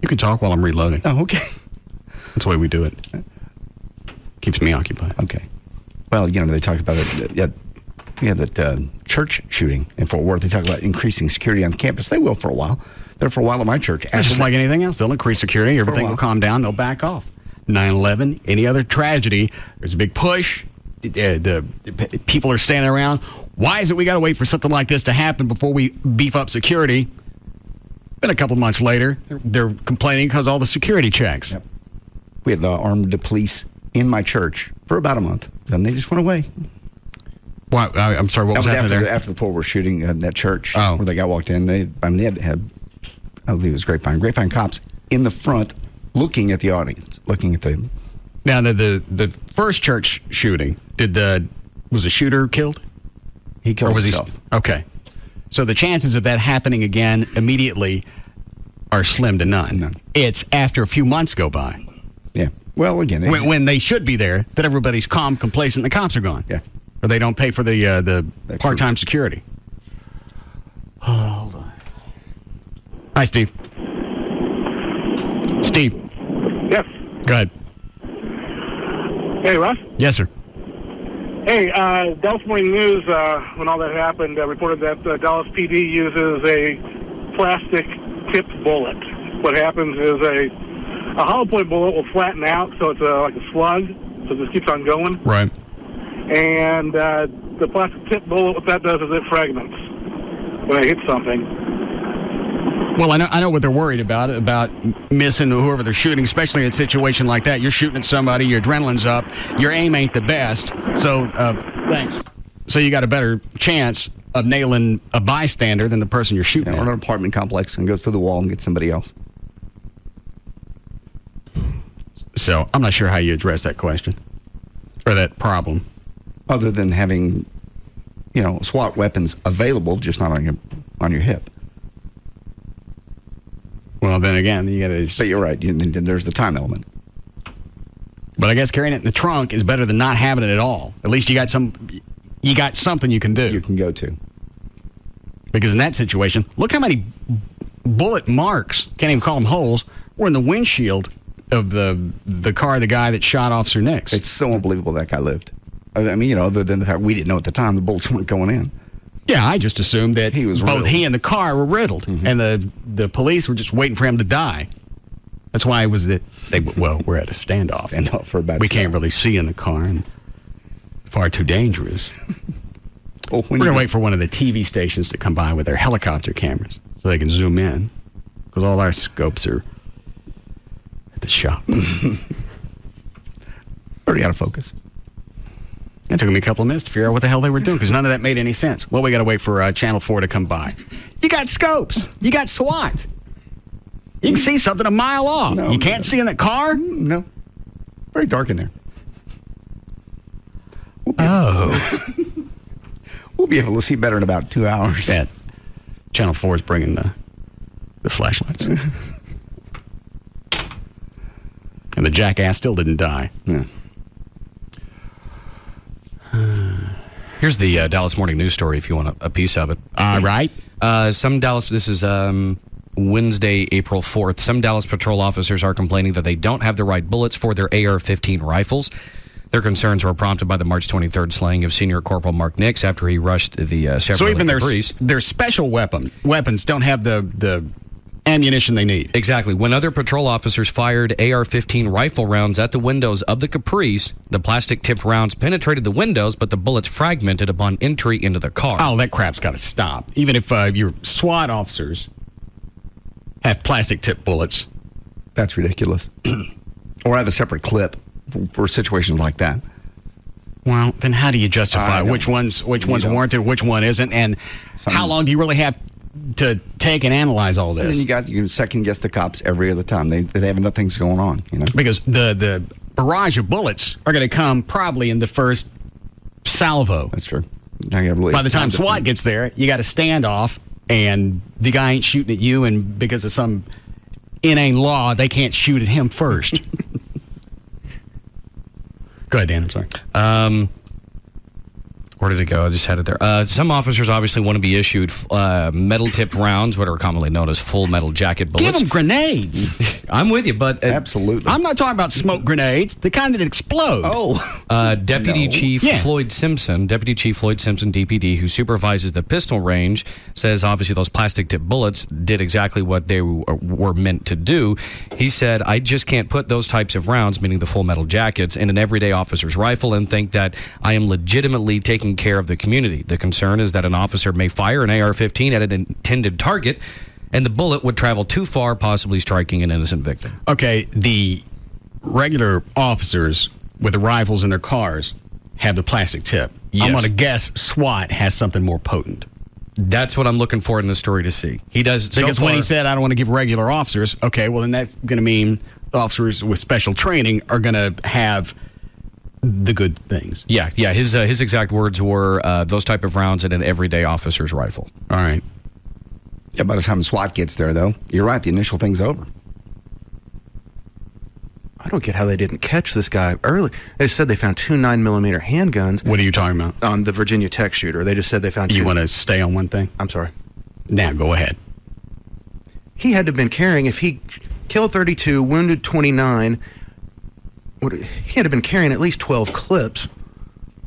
You can talk while I'm reloading. Oh, okay. That's the way we do it. Keeps me occupied. Okay. Well, they talked about it. That church shooting in Fort Worth. They talk about increasing security on campus. They will for a while. They're for a while at my church. It's just like anything else. They'll increase security. Everything will calm down. They'll back off. 9/11, any other tragedy, there's a big push. The people are standing around. Why is it we got to wait for something like this to happen before we beef up security? Then a couple months later, they're complaining because all the security checks. Yep. We had the armed police in my church for about a month. Then they just went away. Well, I'm sorry, what was happening there? After the Fort Worth shooting in that church where the guy walked in. They had I believe it was Grapevine cops in the front looking at the audience, looking at the... Now, the first church shooting, was the shooter killed? He killed himself. Okay. So the chances of that happening again immediately are slim to none. None. It's after a few months go by. Yeah. Well, again, When they should be there, that everybody's calm, complacent, and the cops are gone. Yeah. Or they don't pay for the part-time security. Oh, hold on. Hi, Steve. Steve. Yes. Go ahead. Hey, Russ. Yes, sir. Hey, Dallas Morning News, when all that happened, reported that Dallas PD uses a plastic tipped bullet. What happens is a hollow point bullet will flatten out, so it's like a slug, so it just keeps on going. Right. And the plastic tipped bullet, what that does is it fragments when it hits something. Well, I know what they're worried about missing whoever they're shooting, especially in a situation like that. You're shooting at somebody, your adrenaline's up, your aim ain't the best. So, thanks. So you got a better chance of nailing a bystander than the person you're shooting at. Or an apartment complex and goes through the wall and gets somebody else. So I'm not sure how you address that question or that problem. Other than having, SWAT weapons available, just not on your hip. Well, then again, you got to. But you're right. Then there's the time element. But I guess carrying it in the trunk is better than not having it at all. At least you got something you can do. You can go to. Because in that situation, look how many bullet marks, can't even call them holes, were in the windshield of the car of the guy that shot Officer Nix. It's so unbelievable that guy lived. I mean, other than the fact we didn't know at the time the bullets weren't going in. Yeah, I just assumed that he was both riddled. he and the car were riddled, and the police were just waiting for him to die. That's why it was we're at a standoff. Standoff for about. We can't really see in the car, and far too dangerous. We're going to wait for one of the TV stations to come by with their helicopter cameras so they can zoom in, because all our scopes are at the shop. Already out of focus. It took me a couple of minutes to figure out what the hell they were doing, because none of that made any sense. Well, we got to wait for Channel 4 to come by. You got scopes. You got SWAT. You can see something a mile off. You can't see in that car? No. Very dark in there. We'll be able to see better in about 2 hours. Yeah. Channel 4 is bringing the flashlights. And the jackass still didn't die. Yeah. Here's the Dallas Morning News story if you want a piece of it. Right. This is Wednesday, April 4th. Some Dallas patrol officers are complaining that they don't have the right bullets for their AR-15 rifles. Their concerns were prompted by the March 23rd slaying of Senior Corporal Mark Nix after he rushed the Chevrolet So even Caprice. their special weapons don't have the ammunition they need. Exactly. When other patrol officers fired AR-15 rifle rounds at the windows of the Caprice, the plastic-tipped rounds penetrated the windows, but the bullets fragmented upon entry into the car. Oh, that crap's got to stop. Even if your SWAT officers have plastic-tipped bullets. That's ridiculous. Or have a separate clip for situations like that. Well, then how do you justify which one's warranted, which one isn't, and how long do you really have to take and analyze all this? And then you can second guess the cops every other time. They have enough things going on, Because the barrage of bullets are going to come probably in the first salvo. That's true. By the time SWAT gets there, you got a standoff, and the guy ain't shooting at you, and because of some inane law, they can't shoot at him first. Go ahead, Dan. I'm sorry. Where did it go? I just had it there. Some officers obviously want to be issued metal-tipped rounds, what are commonly known as full metal jacket bullets. Give them grenades. I'm with you, but... Absolutely. I'm not talking about smoke grenades, the kind that explode. Deputy Chief Floyd Simpson, DPD, who supervises the pistol range, says obviously those plastic-tipped bullets did exactly what they were meant to do. He said, I just can't put those types of rounds, meaning the full metal jackets, in an everyday officer's rifle and think that I am legitimately taking care of the community. The concern is that an officer may fire an AR-15 at an intended target, and the bullet would travel too far, possibly striking an innocent victim. Okay, the regular officers with the rifles in their cars have the plastic tip. Yes. I'm going to guess SWAT has something more potent. That's what I'm looking for in this story to see. He does. Because when he said, I don't want to give regular officers, okay, well, then that's going to mean officers with special training are going to have the good things. Yeah. His exact words were those type of rounds in an everyday officer's rifle. All right. Yeah, by the time SWAT gets there, though, you're right. The initial thing's over. I don't get how they didn't catch this guy early. They said they found 2 9mm handguns. What are you talking about? On the Virginia Tech shooter. They just said they found 2. You want to stay on one thing? I'm sorry. Now, go ahead. He had to have been carrying, if he killed 32, wounded 29, he had to have been carrying at least 12 clips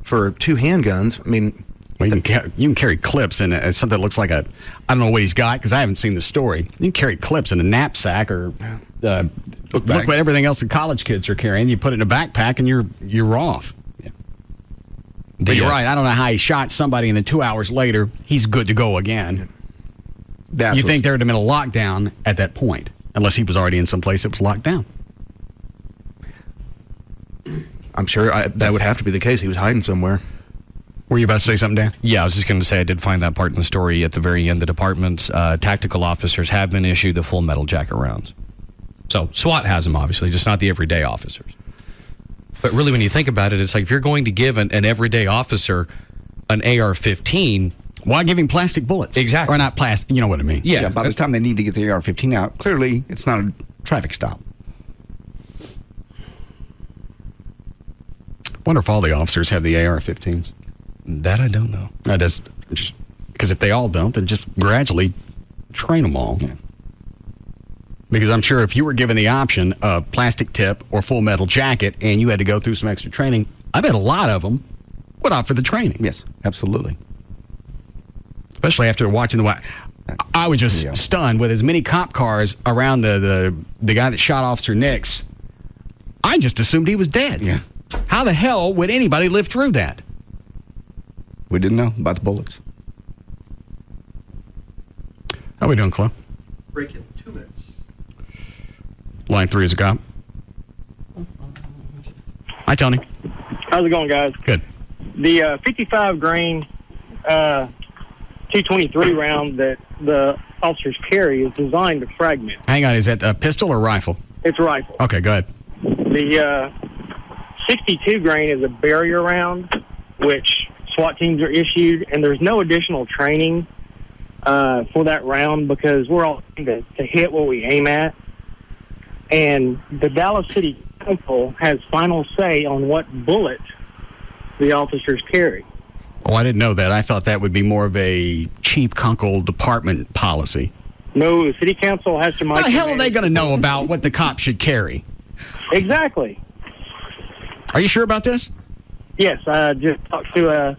for 2 handguns. I mean... Well, you can carry clips in something that looks like I don't know what he's got because I haven't seen the story. You can carry clips in a knapsack or look what everything else the college kids are carrying. You put it in a backpack and you're off. Yeah. But you're right. I don't know how he shot somebody and then 2 hours later he's good to go again. You think there would have been a lockdown at that point unless he was already in some place that was locked down. I'm sure that would have to be the case. He was hiding somewhere. Were you about to say something, Dan? Yeah, I was just going to say I did find that part in the story at the very end. The department's tactical officers have been issued the full metal jacket rounds. So SWAT has them, obviously, just not the everyday officers. But really, when you think about it, it's like if you're going to give an everyday officer an AR-15... Why give him plastic bullets? Exactly. Or not plastic, you know what I mean. Yeah, by the time they need to get the AR-15 out, clearly it's not a traffic stop. Wonder if all the officers have the AR-15s. That I don't know. That is just because if they all don't, then just gradually train them all. Yeah. Because I'm sure if you were given the option of plastic tip or full metal jacket and you had to go through some extra training, I bet a lot of them would opt for the training. Yes, absolutely. Especially after watching I was just stunned with as many cop cars around the guy that shot Officer Nix. I just assumed he was dead. Yeah. How the hell would anybody live through that? We didn't know about the bullets. How we doing, Chloe? Break in 2 minutes. Line 3 is a cop. Hi, Tony. How's it going, guys? Good. The 55 grain 223 round that the officers carry is designed to fragment. Hang on, is that a pistol or rifle? It's a rifle. Okay, go ahead. The 62 grain is a barrier round, which SWAT teams are issued, and there's no additional training for that round because we're all to hit what we aim at. And the Dallas City Council has final say on what bullet the officers carry. Oh, I didn't know that. I thought that would be more of a Chief Kunkel department policy. No, the City Council has to... How the hell are they going to know about what the cops should carry? Exactly. Are you sure about this? Yes, I just talked to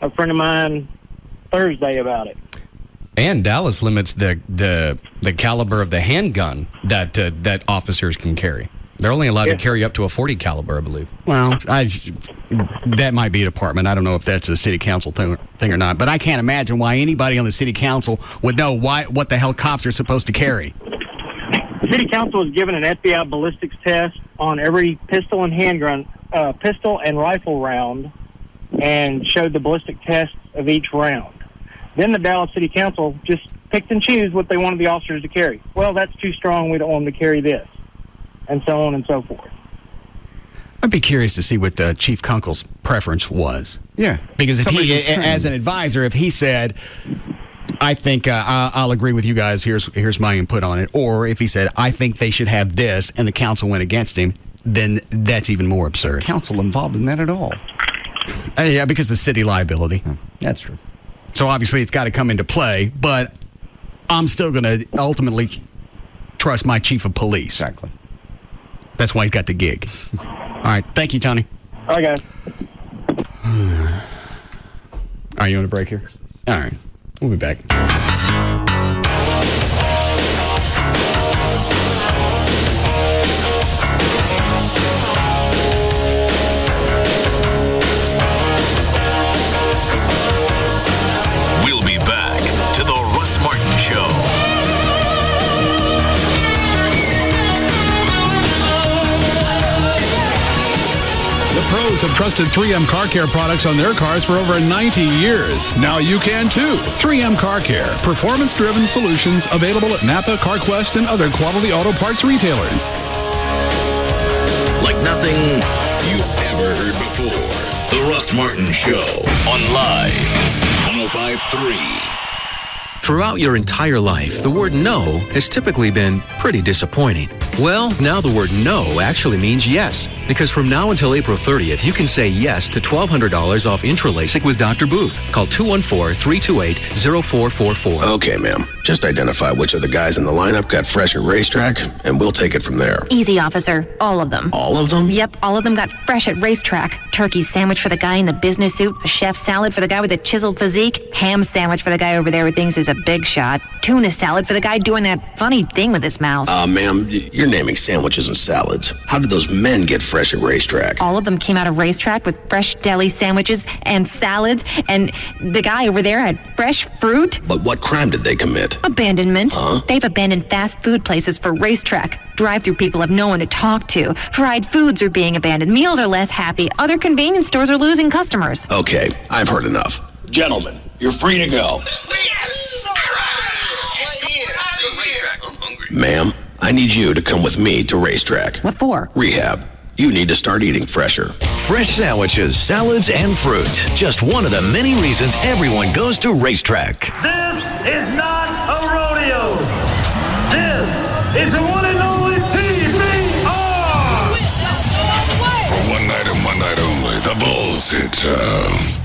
a friend of mine Thursday about it. And Dallas limits the caliber of the handgun that officers can carry. They're only allowed to carry up to a .40 caliber, I believe. Well, that might be a department. I don't know if that's a city council thing or not. But I can't imagine why anybody on the city council would know what the hell cops are supposed to carry. The city council was given an FBI ballistics test on every pistol and handgun, pistol and rifle round, and showed the ballistic tests of each round. Then the Dallas City Council just picked and chose what they wanted the officers to carry. Well, that's too strong. We don't want them to carry this. And so on and so forth. I'd be curious to see what Chief Kunkel's preference was. Yeah. Because if he, as an advisor, if he said, I think I'll agree with you guys, here's my input on it, or if he said, I think they should have this, and the council went against him, then that's even more absurd. Council involved in that at all? Yeah, because of city liability. That's true. So obviously it's got to come into play, but I'm still going to ultimately trust my chief of police. Exactly. That's why he's got the gig. All right. Thank you, Tony. All right, guys. Are you on a break here? All right. We'll be back. We'll be back to the Russ Martin Show. The pros have trusted 3M Car Care products on their cars for over 90 years. Now you can too. 3M Car Care. Performance-driven solutions available at Napa, CarQuest, and other quality auto parts retailers. Like nothing you've ever heard before. The Russ Martin Show on Live 105.3. Throughout your entire life, the word no has typically been pretty disappointing. Well, now the word no actually means yes, because from now until April 30th, you can say yes to $1,200 off Intralasik with Dr. Booth. Call 214-328-0444. Okay, ma'am. Just identify which of the guys in the lineup got fresh at Racetrack, and we'll take it from there. Easy, officer. All of them. All of them? Yep, all of them got fresh at Racetrack. Turkey sandwich for the guy in the business suit, a chef salad for the guy with a chiseled physique, ham sandwich for the guy over there who thinks he's a big shot, tuna salad for the guy doing that funny thing with his mouth. Ma'am, you're naming sandwiches and salads. How did those men get fresh at Racetrack? All of them came out of Racetrack with fresh deli sandwiches and salads, and the guy over there had fresh fruit. But what crime did they commit? Abandonment. Huh? They've abandoned fast food places for Racetrack. Drive-through people have no one to talk to. Fried foods are being abandoned. Meals are less happy. Other convenience stores are losing customers. Okay, I've heard enough. Gentlemen, you're free to go. Yes! All right! Racetrack, I'm hungry. Ma'am, I need you to come with me to Racetrack. What for? Rehab. You need to start eating fresher. Fresh sandwiches, salads, and fruit. Just one of the many reasons everyone goes to Racetrack. This is not a rodeo. This is the one and only PBR. For one night and one night only, the Bulls hit,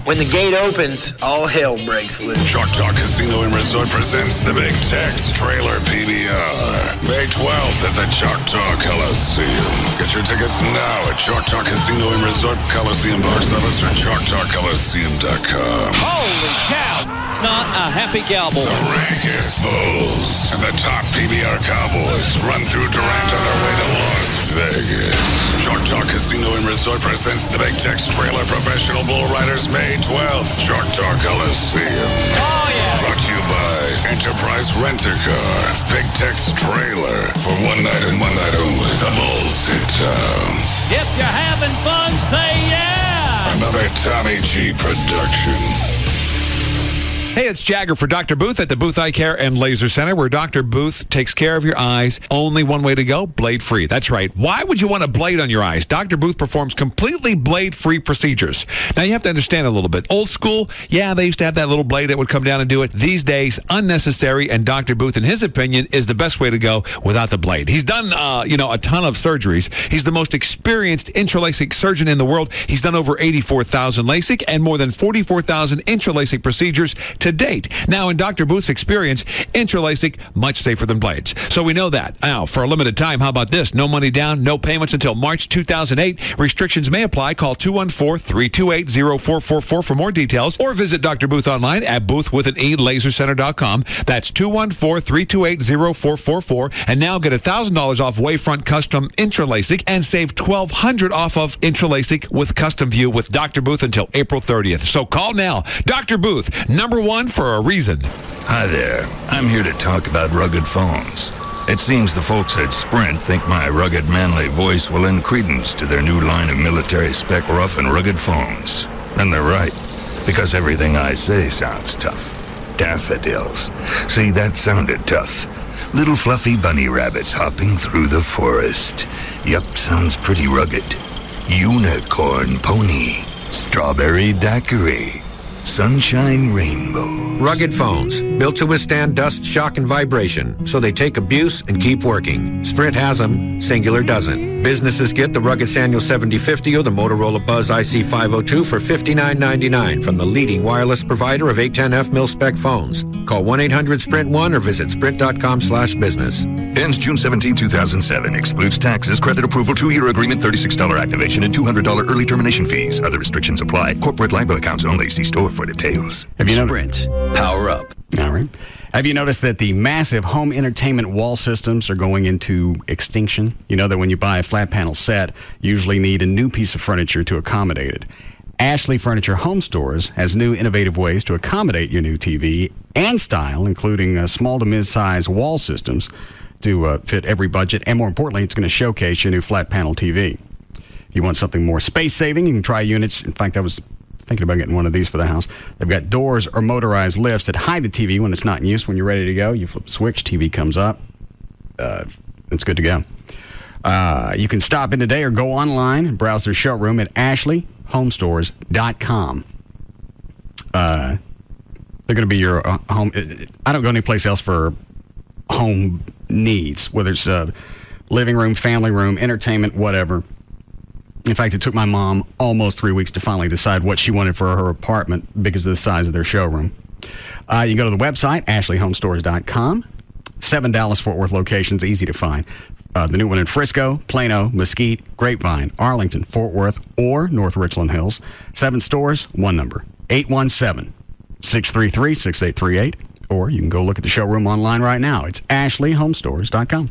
When the gate opens, all hell breaks loose. Choctaw Casino and Resort presents the Big Tex Trailer PBR. May 12th at the Choctaw Coliseum. Get your tickets now at Choctaw Casino and Resort Coliseum box office or ChoctawColiseum.com. Holy cow! Not a happy cowboy. The rankest Bulls and the top PBR Cowboys run through Durant on their way to Las Vegas. Choctaw Casino and Resort presents the Big Tex Trailer Professional Bull Riders May 12th, Choctaw Coliseum. Oh, yeah. Brought to you by Enterprise Rent-A-Car. Big Tex Trailer. For one night and one night only, the Bulls hit town. If you're having fun, say yeah! Another Tommy G production. Hey, it's Jagger for Dr. Booth at the Booth Eye Care and Laser Center, where Dr. Booth takes care of your eyes. Only one way to go, blade-free. That's right. Why would you want a blade on your eyes? Dr. Booth performs completely blade-free procedures. Now, you have to understand a little bit. Old school, yeah, they used to have that little blade that would come down and do it. These days, unnecessary, and Dr. Booth, in his opinion, is the best way to go without the blade. He's done, a ton of surgeries. He's the most experienced intralacic surgeon in the world. He's done over 84,000 LASIK and more than 44,000 intralacic procedures to date. Now, in Dr. Booth's experience, intralacic, much safer than blades. So we know that. Now, for a limited time, how about this? No money down, no payments until March 2008. Restrictions may apply. Call 214-328-0444 for more details, or visit Dr. Booth online at boothwithaneLaserCenter.com. That's 214-328-0444. And now get $1,000 off Wavefront Custom Intralacic and save $1,200 off of Intralacic with Custom View with Dr. Booth until April 30th. So call now. Dr. Booth, number one for a reason. Hi there. I'm here to talk about rugged phones. It seems the folks at Sprint think my rugged, manly voice will lend credence to their new line of military spec rough and rugged phones. And they're right, because everything I say sounds tough. Daffodils. See, that sounded tough. Little fluffy bunny rabbits hopping through the forest. Yup, sounds pretty rugged. Unicorn pony. Strawberry daiquiri. Sunshine Rainbow. Rugged phones, built to withstand dust, shock, and vibration, so they take abuse and keep working. Sprint has them, Singular doesn't. Businesses get the rugged Sanyo 7050 or the Motorola Buzz IC502 for $59.99 from the leading wireless provider of 810F mil-spec phones. Call 1-800-SPRINT1 or visit sprint.com/business. Ends June 17, 2007. Excludes taxes, credit approval, 2-year agreement, $36 activation, and $200 early termination fees. Other restrictions apply. Corporate liable accounts only. See store for details. Have you Sprint. Power up. All right. Have you noticed that the massive home entertainment wall systems are going into extinction? You know that when you buy a flat panel set, you usually need a new piece of furniture to accommodate it. Ashley Furniture Home Stores has new innovative ways to accommodate your new TV and style, including small to mid-size wall systems to fit every budget. And more importantly, it's going to showcase your new flat panel TV. If you want something more space-saving, you can try units. In fact, I was thinking about getting one of these for the house. They've got doors or motorized lifts that hide the TV when it's not in use. When you're ready to go, you flip the switch, TV comes up. It's good to go. You can stop in today or go online and browse their showroom at ashleyhomestores.com. They're going to be your home. I don't go anyplace else for home needs, whether it's living room, family room, entertainment, whatever. In fact, it took my mom almost 3 weeks to finally decide what she wanted for her apartment because of the size of their showroom. You can go to the website, ashleyhomestores.com. 7 Dallas-Fort Worth locations, easy to find. The new one in Frisco, Plano, Mesquite, Grapevine, Arlington, Fort Worth, or North Richland Hills. 7 stores, 1 number, 817-633-6838. Or you can go look at the showroom online right now. It's ashleyhomestores.com.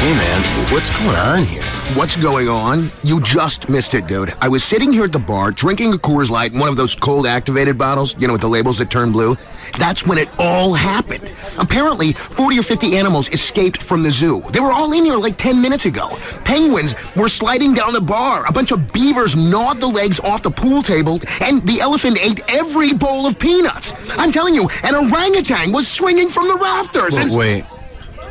Hey, man, what's going on here? What's going on? You just missed it, dude. I was sitting here at the bar, drinking a Coors Light in one of those cold-activated bottles, you know, with the labels that turn blue. That's when it all happened. Apparently, 40 or 50 animals escaped from the zoo. They were all in here like 10 minutes ago. Penguins were sliding down the bar. A bunch of beavers gnawed the legs off the pool table, and the elephant ate every bowl of peanuts. I'm telling you, an orangutan was swinging from the rafters. Wait.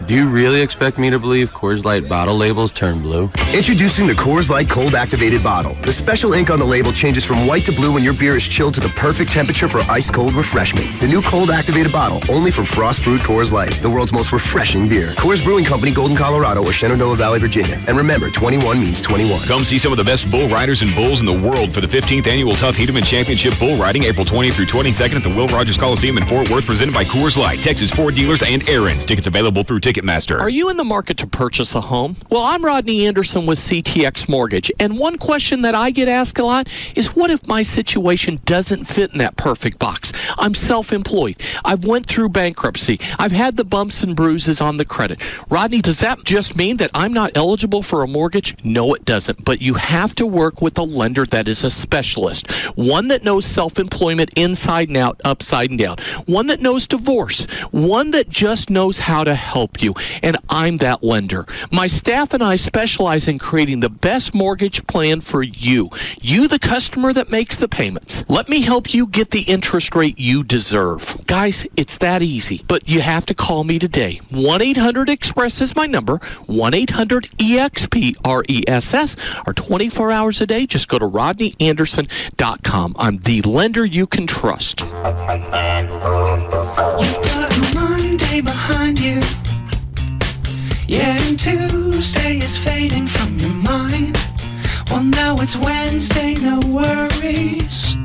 Do you really expect me to believe Coors Light bottle labels turn blue? Introducing the Coors Light Cold Activated Bottle. The special ink on the label changes from white to blue when your beer is chilled to the perfect temperature for ice-cold refreshment. The new Cold Activated Bottle, only from Frost Brewed Coors Light, the world's most refreshing beer. Coors Brewing Company, Golden, Colorado, or Shenandoah Valley, Virginia. And remember, 21 means 21. Come see some of the best bull riders and bulls in the world for the 15th Annual Tough Hedeman Championship Bull Riding, April 20th through 22nd at the Will Rogers Coliseum in Fort Worth, presented by Coors Light, Texas Ford dealers and Aaron's. Tickets available through Ticketmaster. Are you in the market to purchase a home? Well, I'm Rodney Anderson with CTX Mortgage, and one question that I get asked a lot is, what if my situation doesn't fit in that perfect box? I'm self-employed. I've went through bankruptcy. I've had the bumps and bruises on the credit. Rodney, does that just mean that I'm not eligible for a mortgage? No, it doesn't. But you have to work with a lender that is a specialist, one that knows self-employment inside and out, upside and down, one that knows divorce, one that just knows how to help you. And I'm that lender. My staff and I specialize in creating the best mortgage plan for you. You, the customer that makes the payments. Let me help you get the interest rate you deserve. Guys, it's that easy. But you have to call me today. 1-800-EXPRESS is my number. 1-800-EXPRESS, or 24 hours a day. Just go to RodneyAnderson.com. I'm the lender you can trust. You've got a Monday behind you. Yeah, and Tuesday is fading from your mind. Well, now it's Wednesday, no worries.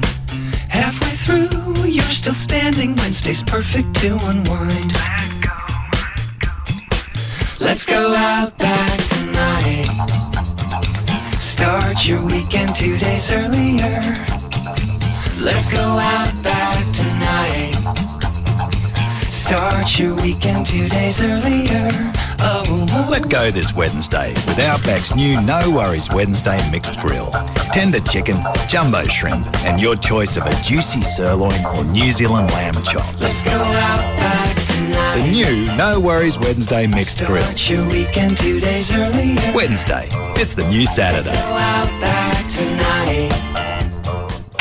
Halfway through, you're still standing. Wednesday's perfect to unwind. Let's go out back tonight. Start your weekend 2 days earlier. Let's go out back tonight. Start your weekend 2 days earlier. Let go this Wednesday with Outback's new No Worries Wednesday Mixed Grill. Tender chicken, jumbo shrimp, and your choice of a juicy sirloin or New Zealand lamb chop. Let's go out back tonight. The new No Worries Wednesday Mixed Grill. Start your weekend 2 days earlier. Wednesday, it's the new Saturday. Let's go out back tonight.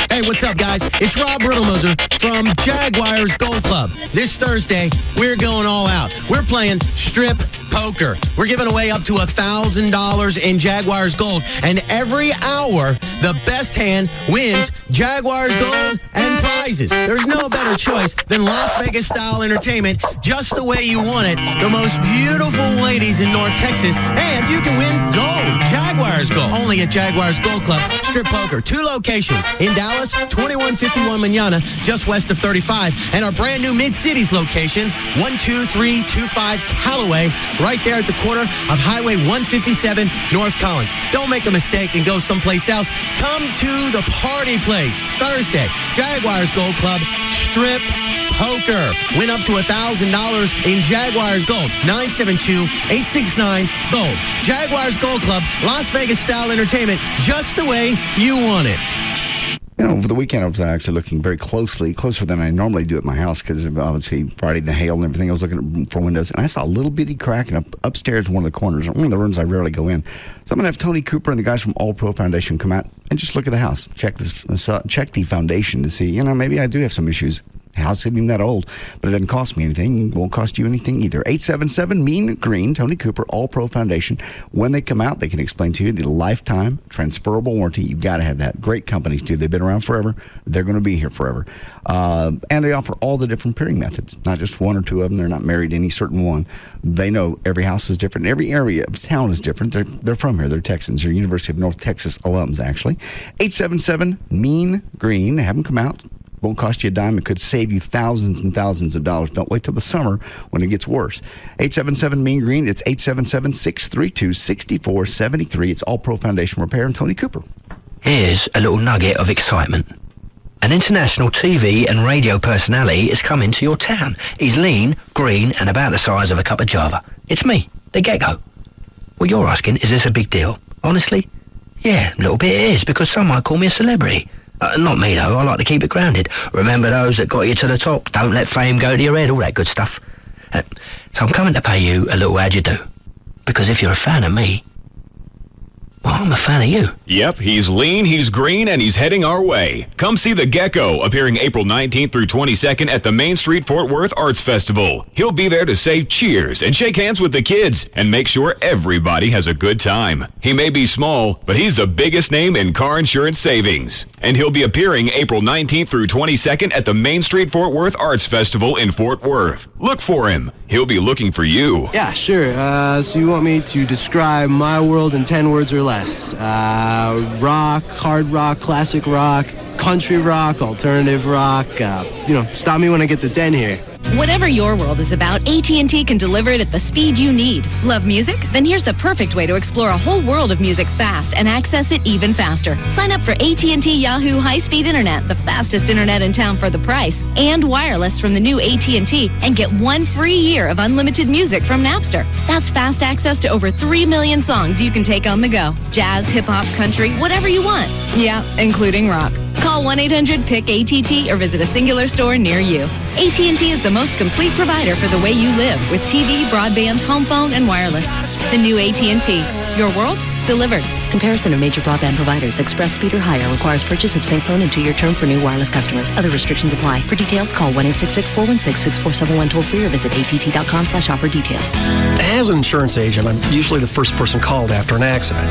Hey, what's up, guys? It's Rob Riddlemoser from Jaguars Gold Club. This Thursday, we're going all out. We're playing strip poker. We're giving away up to $1,000 in Jaguars Gold. And every hour, the best hand wins Jaguars Gold and prizes. There's no better choice than Las Vegas-style entertainment, just the way you want it. The most beautiful ladies in North Texas, and you can win gold. Jaguars Gold. Only at Jaguars Gold Club. Strip poker. 2 locations. In Dallas, 2151 Manana, just west of 35. And our brand new Mid-Cities location, 12325 Callaway, right there at the corner of Highway 157 North Collins. Don't make a mistake and go someplace else. Come to the party place. Thursday, Jaguars Gold Club, strip poker. Win up to $1,000 in Jaguars Gold. 972-869-GOLD. Jaguars Gold Club, Las Vegas style entertainment, just the way you want it. You know, over the weekend I was actually looking very closer than I normally do at my house, because obviously Friday, the hail and everything, I was looking for windows, and I saw a little bitty crack upstairs in one of the corners, one of the rooms I rarely go in. So I'm going to have Tony Cooper and the guys from All Pro Foundation come out and just look at the house, check the foundation to see, maybe I do have some issues House isn't even that old, but it doesn't cost me anything. Won't cost you anything either. 877 Mean Green, Tony Cooper, All Pro Foundation. When they come out, they can explain to you the lifetime transferable warranty. You've got to have that. Great companies too. They've been around forever. They're going to be here forever. And they offer all the different peering methods, not just one or two of them. They're not married to any certain one. They know every house is different. Every area of town is different. They're from here. They're Texans. They're University of North Texas alums, actually. 877 Mean Green. Have them come out. Won't cost you a dime. It could save you thousands and thousands of dollars. Don't wait till the summer when it gets worse. 877 Mean Green. It's 877-632-6473. It's All Pro Foundation Repair and Tony Cooper. Here's a little nugget of excitement. An international TV and radio personality is coming to your town. He's lean, green, and about the size of a cup of Java. It's me, the Gecko. Well, you're asking, is this a big deal? Honestly? Yeah, a little bit it is, because some might call me a celebrity. Not me, though. I like to keep it grounded. Remember those that got you to the top. Don't let fame go to your head, all that good stuff. So I'm coming to pay you a little how'd you do. Because if you're a fan of me, well, I'm a fan of you. Yep, he's lean, he's green, and he's heading our way. Come see the Gecko, appearing April 19th through 22nd at the Main Street Fort Worth Arts Festival. He'll be there to say cheers and shake hands with the kids and make sure everybody has a good time. He may be small, but he's the biggest name in car insurance savings. And he'll be appearing April 19th through 22nd at the Main Street Fort Worth Arts Festival in Fort Worth. Look for him. He'll be looking for you. Yeah, sure. So you want me to describe my world in 10 words or less? Rock, hard rock, classic rock, country rock, alternative rock. Stop me when I get to 10 here. Whatever your world is about, AT&T can deliver it at the speed you need. Love music? Then here's the perfect way to explore a whole world of music fast and access it even faster. Sign up for AT&T Yahoo High-Speed Internet, the fastest internet in town for the price, and wireless from the new AT&T, and get 1 free year of unlimited music from Napster. That's fast access to over 3 million songs you can take on the go. Jazz, hip-hop, country, whatever you want. Yeah, including rock. Call 1-800-PIC-ATT or visit a Singular store near you. AT&T is the most complete provider for the way you live with TV, broadband, home phone, and wireless. The new AT&T. Your world delivered. Comparison of major broadband providers. Express speed or higher requires purchase of same phone and 2-year term for new wireless customers. Other restrictions apply. For details, call 1-866-416-6471 toll free or visit att.com/offer details. As an insurance agent, I'm usually the first person called after an accident.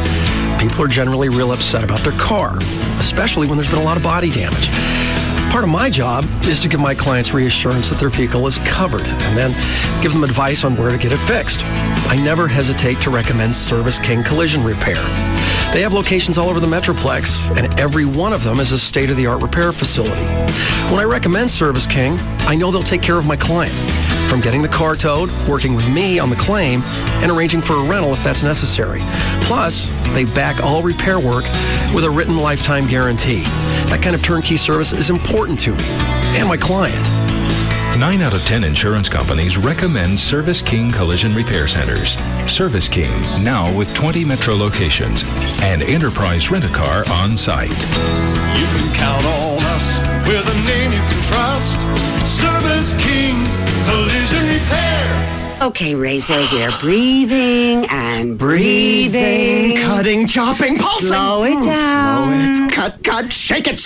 People are generally real upset about their car, especially when there's been a lot of body damage. Part of my job is to give my clients reassurance that their vehicle is covered and then give them advice on where to get it fixed. I never hesitate to recommend Service King Collision Repair. They have locations all over the Metroplex, and every one of them is a state-of-the-art repair facility. When I recommend Service King, I know they'll take care of my client, from getting the car towed, working with me on the claim, and arranging for a rental if that's necessary. Plus, they back all repair work with a written lifetime guarantee. That kind of turnkey service is important to me and my client. 9 out of 10 insurance companies recommend Service King Collision Repair Centers. Service King, now with 20 metro locations and Enterprise Rent-A-Car on site. You can count on us with a name you can trust. Service King Collision Repair. Okay, Razor, we're breathing and breathing. Cutting, chopping, pulsing. Slow it down. Slow it. Cut, shake it.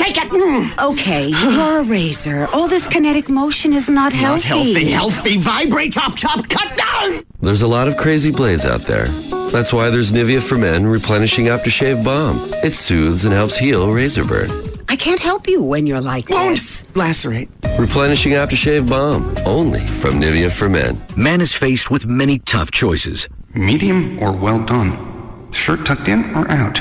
Okay, you're a Razor. All this kinetic motion is not healthy. Not healthy. Vibrate, chop, cut down. There's a lot of crazy blades out there. That's why there's Nivea for Men Replenishing Aftershave Balm. It soothes and helps heal razor burn. I can't help you when you're like this. Lacerate. Replenishing Aftershave Balm. Only from Nivea for Men. Man is faced with many tough choices. Medium or well done? Shirt tucked in or out?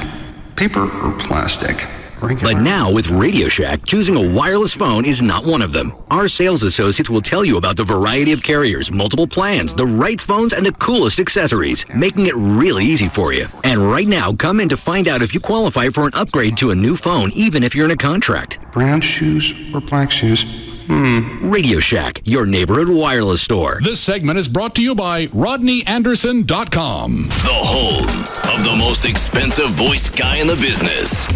Paper or plastic? But now with Radio Shack, choosing a wireless phone is not one of them. Our sales associates will tell you about the variety of carriers, multiple plans, the right phones, and the coolest accessories, making it really easy for you. And right now, come in to find out if you qualify for an upgrade to a new phone, even if you're in a contract. Brown shoes or black shoes? Radio Shack, your neighborhood wireless store. This segment is brought to you by RodneyAnderson.com. The home of the most expensive voice guy in the business.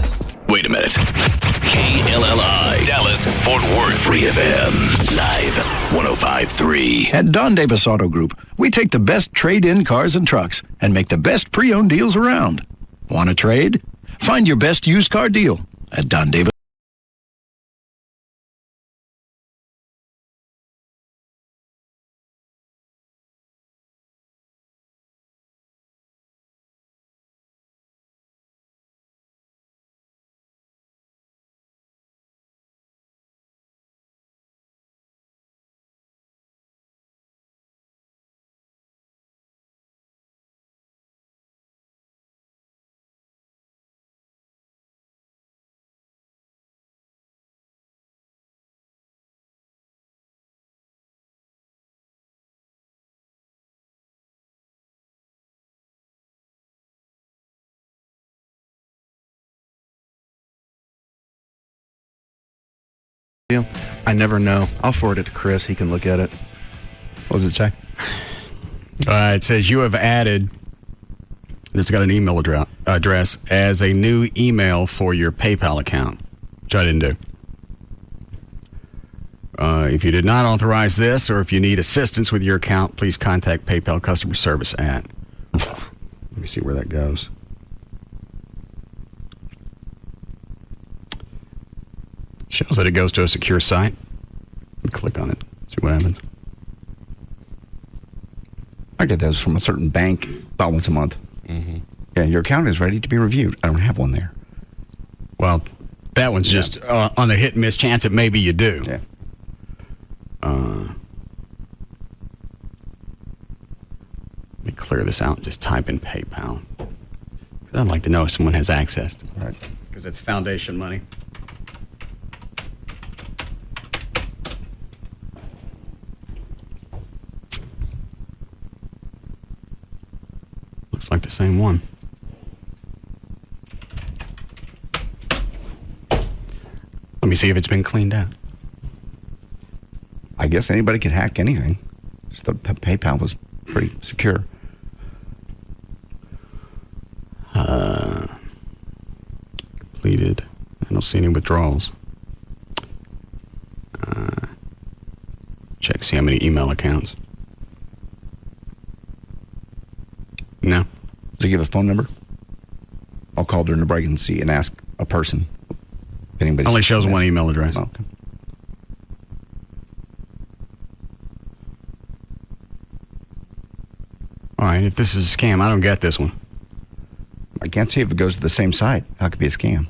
Wait a minute. KLLI, Dallas, Fort Worth, Free FM, live 105.3. At Don Davis Auto Group, we take the best trade-in cars and trucks and make the best pre-owned deals around. Want to trade? Find your best used car deal at Don Davis. I never know. I'll forward it to Chris. He can look at it. What does it say? It says you have added, it's got an email address as a new email for your PayPal account, which I didn't do. If you did not authorize this, or if you need assistance with your account, please contact PayPal customer service at. Let me see where that goes. Shows that it goes to a secure site. Click on it, see what happens. I get those from a certain bank about once a month. Mm-hmm. Yeah, your account is ready to be reviewed. I don't have one there. Well, that one's just on the hit and miss chance that maybe you do. Yeah. Let me clear this out and just type in PayPal. I'd like to know if someone has access to it. Right. Because it's foundation money. Looks like the same one. Let me see if it's been cleaned out. I guess anybody could hack anything. Just thought PayPal was pretty secure. Completed. I don't see any withdrawals. Check, see how many email accounts. No. Does it give a phone number? I'll call during the break and see and ask a person. If anybody's only shows one email address. Oh, okay. All right, if this is a scam, I don't get this one. I can't see if it goes to the same site. How could it be a scam?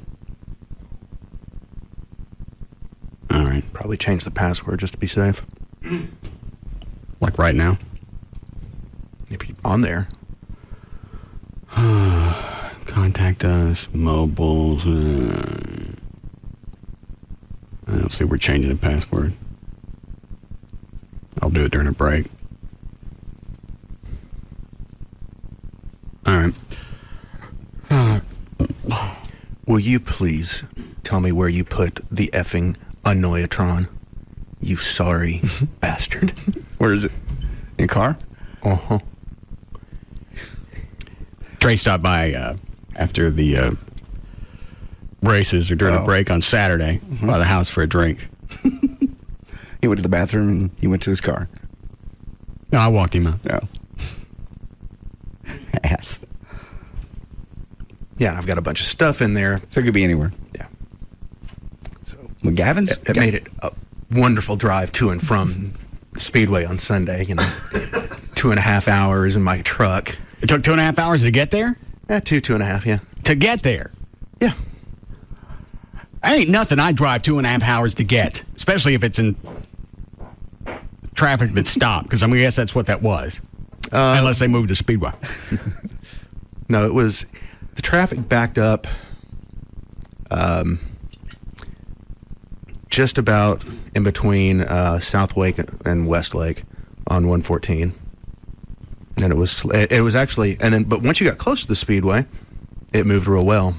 All right. Probably change the password just to be safe. Like right now? If you're on there. Contact us, mobiles. I don't see we're changing the password. I'll do it during a break. All right. Will you please tell me where you put the effing Annoyatron? You sorry bastard. Where is it? In your car? Uh-huh. Trey stopped by after the races or during a break on Saturday by the house for a drink. He went to the bathroom and he went to his car. No, I walked him out. No. Ass. Yeah, I've got a bunch of stuff in there. So it could be anywhere. Yeah. So Gavin's? It made it a wonderful drive to and from the Speedway on Sunday. 2.5 hours in my truck. It took 2.5 hours to get there? Yeah, 2.5, yeah. To get there? Yeah. Ain't nothing I drive 2.5 hours to get, especially if it's in traffic that's stopped, because I guess that's what that was. Unless they moved the Speedway. No, it was... The traffic backed up just about in between South Lake and West Lake on 114. And it was actually... But once you got close to the Speedway, it moved real well.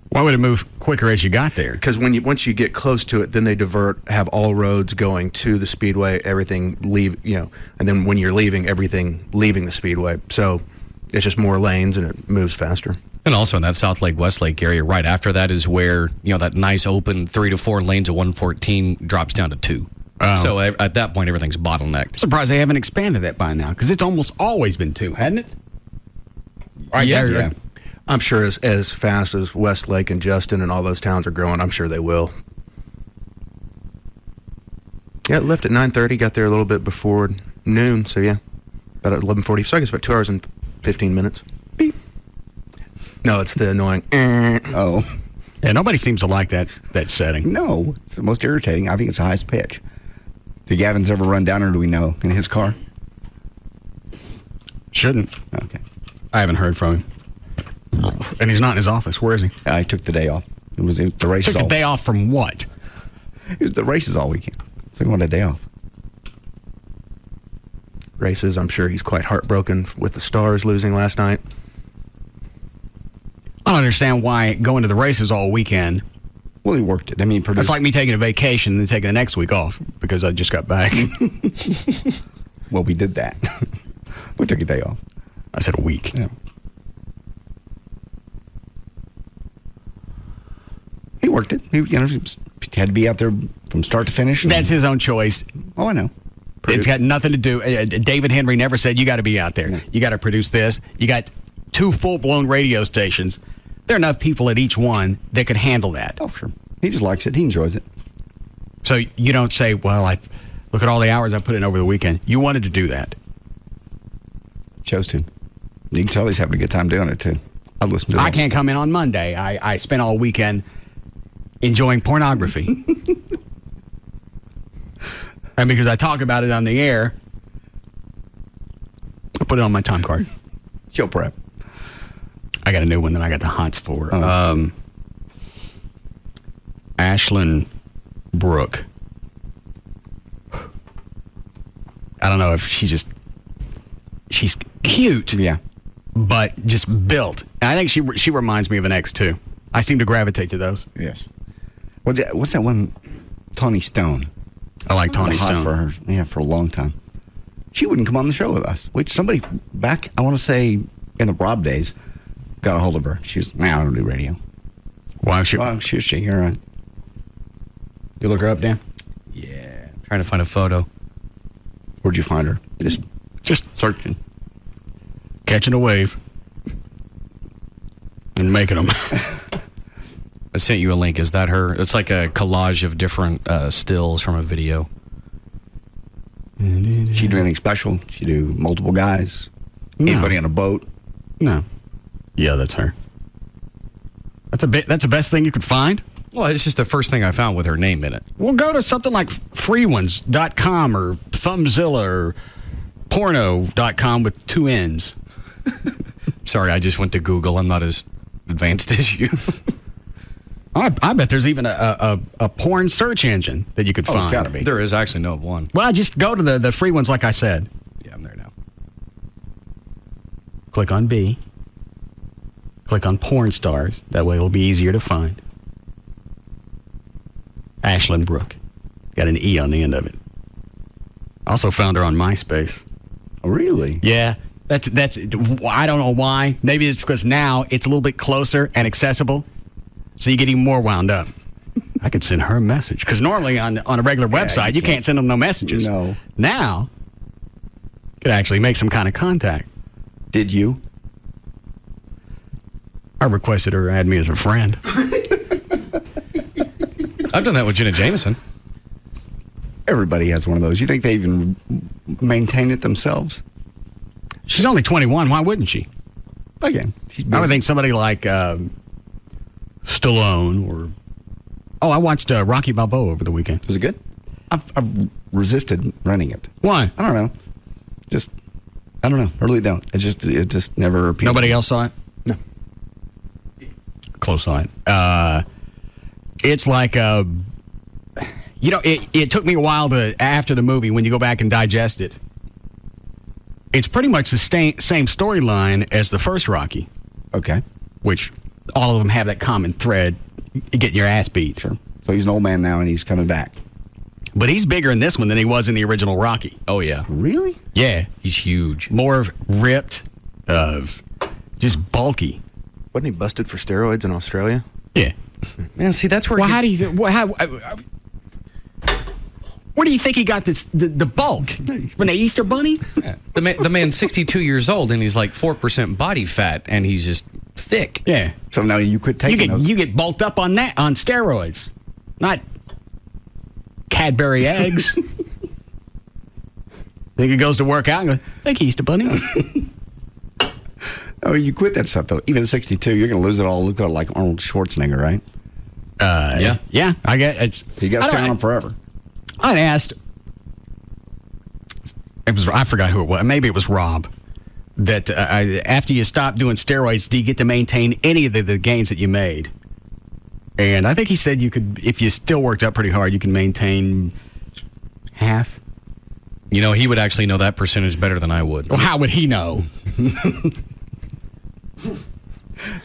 Why would it move quicker as you got there? Because once you get close to it, then they have all roads going to the Speedway, everything and then when you're leaving, everything leaving the Speedway. So it's just more lanes and it moves faster. And also in that South Lake, West Lake area, right after that is where, that nice open 3 to 4 lanes of 114 drops down to 2. So at that point, everything's bottlenecked. Surprised they haven't expanded that by now, because it's almost always been 2, hadn't it? Right there, yeah. I'm sure as fast as Westlake and Justin and all those towns are growing, I'm sure they will. Yeah, it left at 9:30, got there a little bit before noon, so yeah, about 11:40. So I guess about 2 hours and 15 minutes. Beep. No, it's the annoying. Oh. Yeah, nobody seems to like that setting. No, it's the most irritating. I think it's the highest pitch. Did Gavin's ever run down, or do we know, in his car? Shouldn't. Okay. I haven't heard from him. And he's not in his office. Where is he? I took the day off. It was the races. Took the day off from what? It was the races all weekend. So he wanted a day off. Races, I'm sure he's quite heartbroken with the Stars losing last night. I don't understand why going to the races all weekend Well, he worked it. I mean, That's like me taking a vacation and then taking the next week off because I just got back. Well, we did that. We took a day off. I said a week. Yeah. He worked it. He had to be out there from start to finish. That's his own choice. Oh, I know. It's got nothing to do. David Henry never said you got to be out there. You got to produce this. You got 2 full-blown radio stations. There are enough people at each one that could handle that. Oh, sure. He just likes it. He enjoys it. So you don't say, well, I look at all the hours I put in over the weekend. You wanted to do that. Chose to. You can tell he's having a good time doing it, too. I listen to it. I can't come in on Monday. I spent all weekend enjoying pornography. And because I talk about it on the air, I put it on my time card. Show prep. I got a new one that I got the hunts for. Ashlyn Brooke. I don't know if she's cute. Yeah. But just built. And I think she reminds me of an ex, too. I seem to gravitate to those. Yes. What's that one? Tawny Stone. I like Tawny Stone. For her. Yeah, for a long time. She wouldn't come on the show with us. Which somebody back, I want to say, in the Rob days, got a hold of her. She was, I don't do radio. Why was she? You're right. You look her up, Dan? Yeah. I'm trying to find a photo. Where'd you find her? Just searching. Catching a wave. And making them. I sent you a link. Is that her? It's like a collage of different stills from a video. She do anything special? She do multiple guys? No. Anybody on a boat? No. Yeah, that's her. That's the best thing you could find? Well, it's just the first thing I found with her name in it. Well, go to something like freeones.com or Thumbzilla or porno.com with 2 N's. Sorry, I just went to Google. I'm not as advanced as you. I bet there's even a porn search engine that you could find. It's got to be. There is actually no one. Well, just go to the free ones like I said. Yeah, I'm there now. Click on B. Click on porn stars. That way it'll be easier to find. Ashlyn Brooke. Got an E on the end of it. Also found her on MySpace. Oh, really? Yeah. That's. I don't know why. Maybe it's because now it's a little bit closer and accessible. So you get even more wound up. I could send her a message. Because normally on a regular website, you can't send them no messages. No. Now, you could actually make some kind of contact. Did you? I requested her add me as a friend. I've done that with Jenna Jameson. Everybody has one of those. You think they even maintain it themselves? She's only 21. Why wouldn't she? Again, I would think somebody like Stallone or... Oh, I watched Rocky Balboa over the weekend. Was it good? I've resisted renting it. Why? I don't know. I don't know. I really don't. It just never appealed. Nobody else saw it? No. Close saw it. It's like it took me a while after the movie, when you go back and digest it. It's pretty much the same storyline as the first Rocky. Okay. Which all of them have that common thread, getting your ass beat. Sure. So he's an old man now and he's coming back. But he's bigger in this one than he was in the original Rocky. Oh, yeah. Really? Yeah. He's huge. More ripped, just bulky. Wasn't he busted for steroids in Australia? Yeah. Man, see, that's where... Well, how do you... Where do you think he got the bulk? From the Easter Bunny? Yeah. The man's 62 years old, and he's like 4% body fat, and he's just thick. Yeah. So now you quit taking those. You get bulked up on steroids. Not Cadbury eggs. Think he goes to work out and goes, thank you, Easter Bunny. Oh, you quit that stuff, though. Even at 62, you're going to lose it all. Look like Arnold Schwarzenegger, right? Yeah. Yeah. I get it. You got to stay on him forever. I asked. I forgot who it was. Maybe it was Rob. That after you stop doing steroids, do you get to maintain any of the gains that you made? And I think he said you could, if you still worked out pretty hard, you can maintain half. You know, he would actually know that percentage better than I would. Well, how would he know?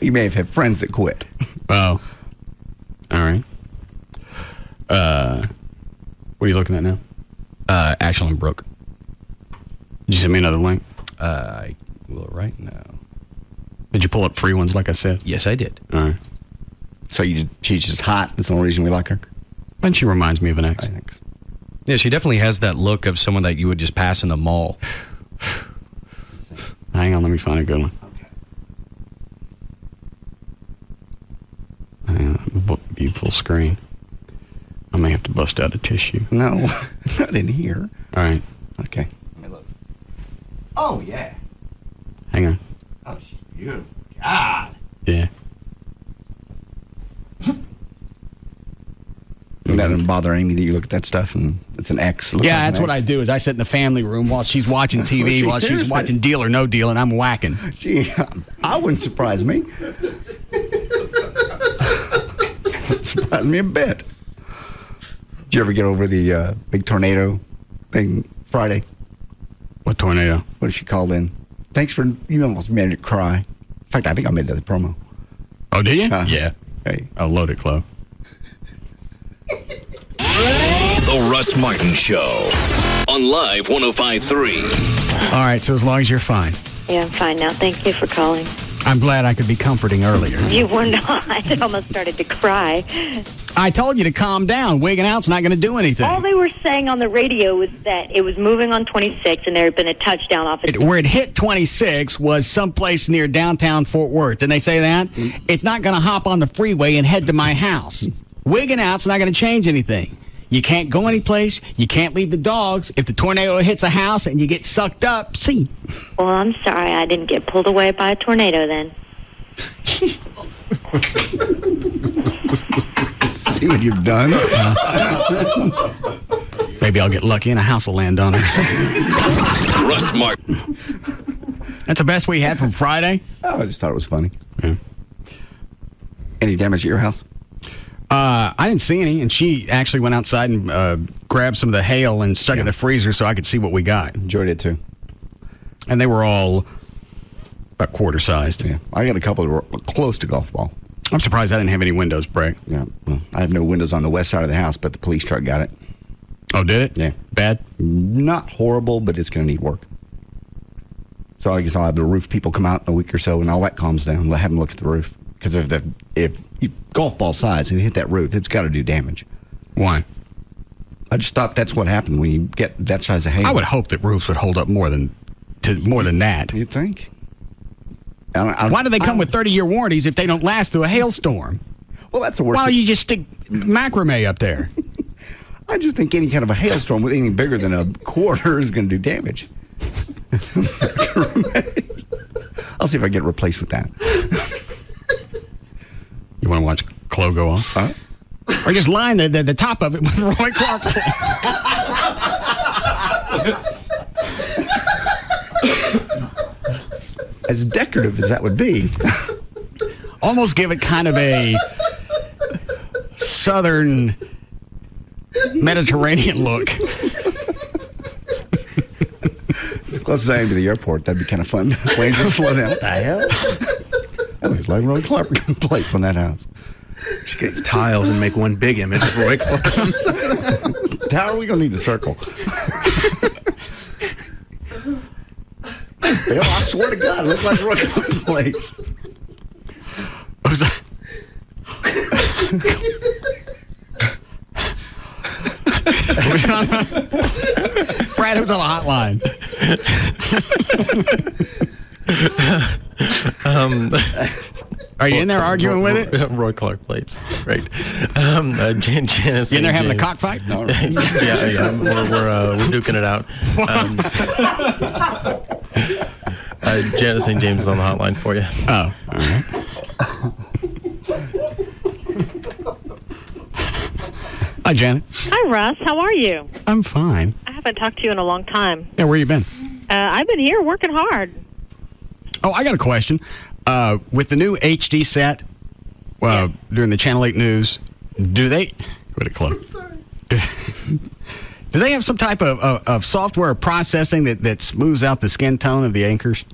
He may have had friends that quit. Oh. All right. What are you looking at now? Ashland and Brook. Did you send me another link? I will right now. Did you pull up free ones like I said? Yes, I did. All right. So she's just hot. That's the only reason we like her. And she reminds me of an ex. Thanks. Yeah, she definitely has that look of someone that you would just pass in the mall. Hang on, let me find a good one. View full screen. I may have to bust out a tissue. No, not in here. All right. Okay. Let me look. Oh, yeah. Hang on. Oh, she's beautiful. God. Yeah. That doesn't bother Amy that you look at that stuff and it's an X. Yeah, that's what I do is I sit in the family room while she's watching TV, while she's watching Deal or No Deal, and I'm whacking. Gee, I wouldn't surprise me. Surprise me a bit. Did you ever get over the big tornado thing Friday? What tornado? What she called in? Thanks for, you almost made it cry. In fact, I think I made that the promo. Oh, did you? Yeah. Hey. I'll load it, Chloe. The Russ Martin Show on Live 105.3. All right, so as long as you're fine. Yeah, I'm fine now. Thank you for calling. I'm glad I could be comforting earlier. You were not. I almost started to cry. I told you to calm down. Wigging out's not going to do anything. All they were saying on the radio was that it was moving on 26 and there had been a touchdown off it. Where it hit 26 was someplace near downtown Fort Worth. Didn't they say that? It's not going to hop on the freeway and head to my house. Wigging out's not going to change anything. You can't go anyplace. You can't leave the dogs. If the tornado hits a house and you get sucked up, see. Well, I'm sorry I didn't get pulled away by a tornado then. See what you've done? Maybe I'll get lucky and a house will land on it. Russ Martin. That's the best we had from Friday? Oh, I just thought it was funny. Yeah. Any damage at your house? I didn't see any, and she actually went outside and grabbed some of the hail and stuck it in the freezer so I could see what we got. Enjoyed it, too. And they were all about quarter-sized. Yeah, I got a couple that were close to golf ball. I'm surprised I didn't have any windows break. Yeah, well, I have no windows on the west side of the house, but the police truck got it. Oh, did it? Yeah. Bad? Not horrible, but it's going to need work. So I guess I'll have the roof people come out in a week or so, and all that calms down. Have them look at the roof. Because if you golf ball size and hit that roof, it's got to do damage. Why? I just thought that's what happened when you get that size of hail. I would hope that roofs would hold up more than that. You'd think. Why do they come with 30-year warranties if they don't last through a hailstorm? Well, that's the worst. Why don't you just stick macrame up there? I just think any kind of a hailstorm with anything bigger than a quarter is going to do damage. I'll see if I get replaced with that. You want to watch Chloe go off? Huh? Or just line the top of it with Roy Clark. As decorative as that would be. Almost give it kind of a southern Mediterranean look. As close as I am to the airport, that'd be kind of fun. Planes just slow down. What the hell? That looks like Roy Clark place on that house. Just get tiles and make one big image of Roy Clark. How are we going to need to circle? Bill, I swear to God, it looked like Roy Clark place. What was that? Brad, who's on the hotline? Are you in there arguing with it? Roy Clark plates. Right. Janice. You in there having a cockfight? No. yeah. We're duking it out. Janice St. James is on the hotline for you. Oh, all right. Hi, Janet. Hi, Russ. How are you? I'm fine. I haven't talked to you in a long time. Yeah, where you been? I've been here working hard. Oh, I got a question. With the new HD set during the Channel 8 News, do they... Go to Chloe. I'm sorry. Do they have some type of software processing that smooths out the skin tone of the anchors?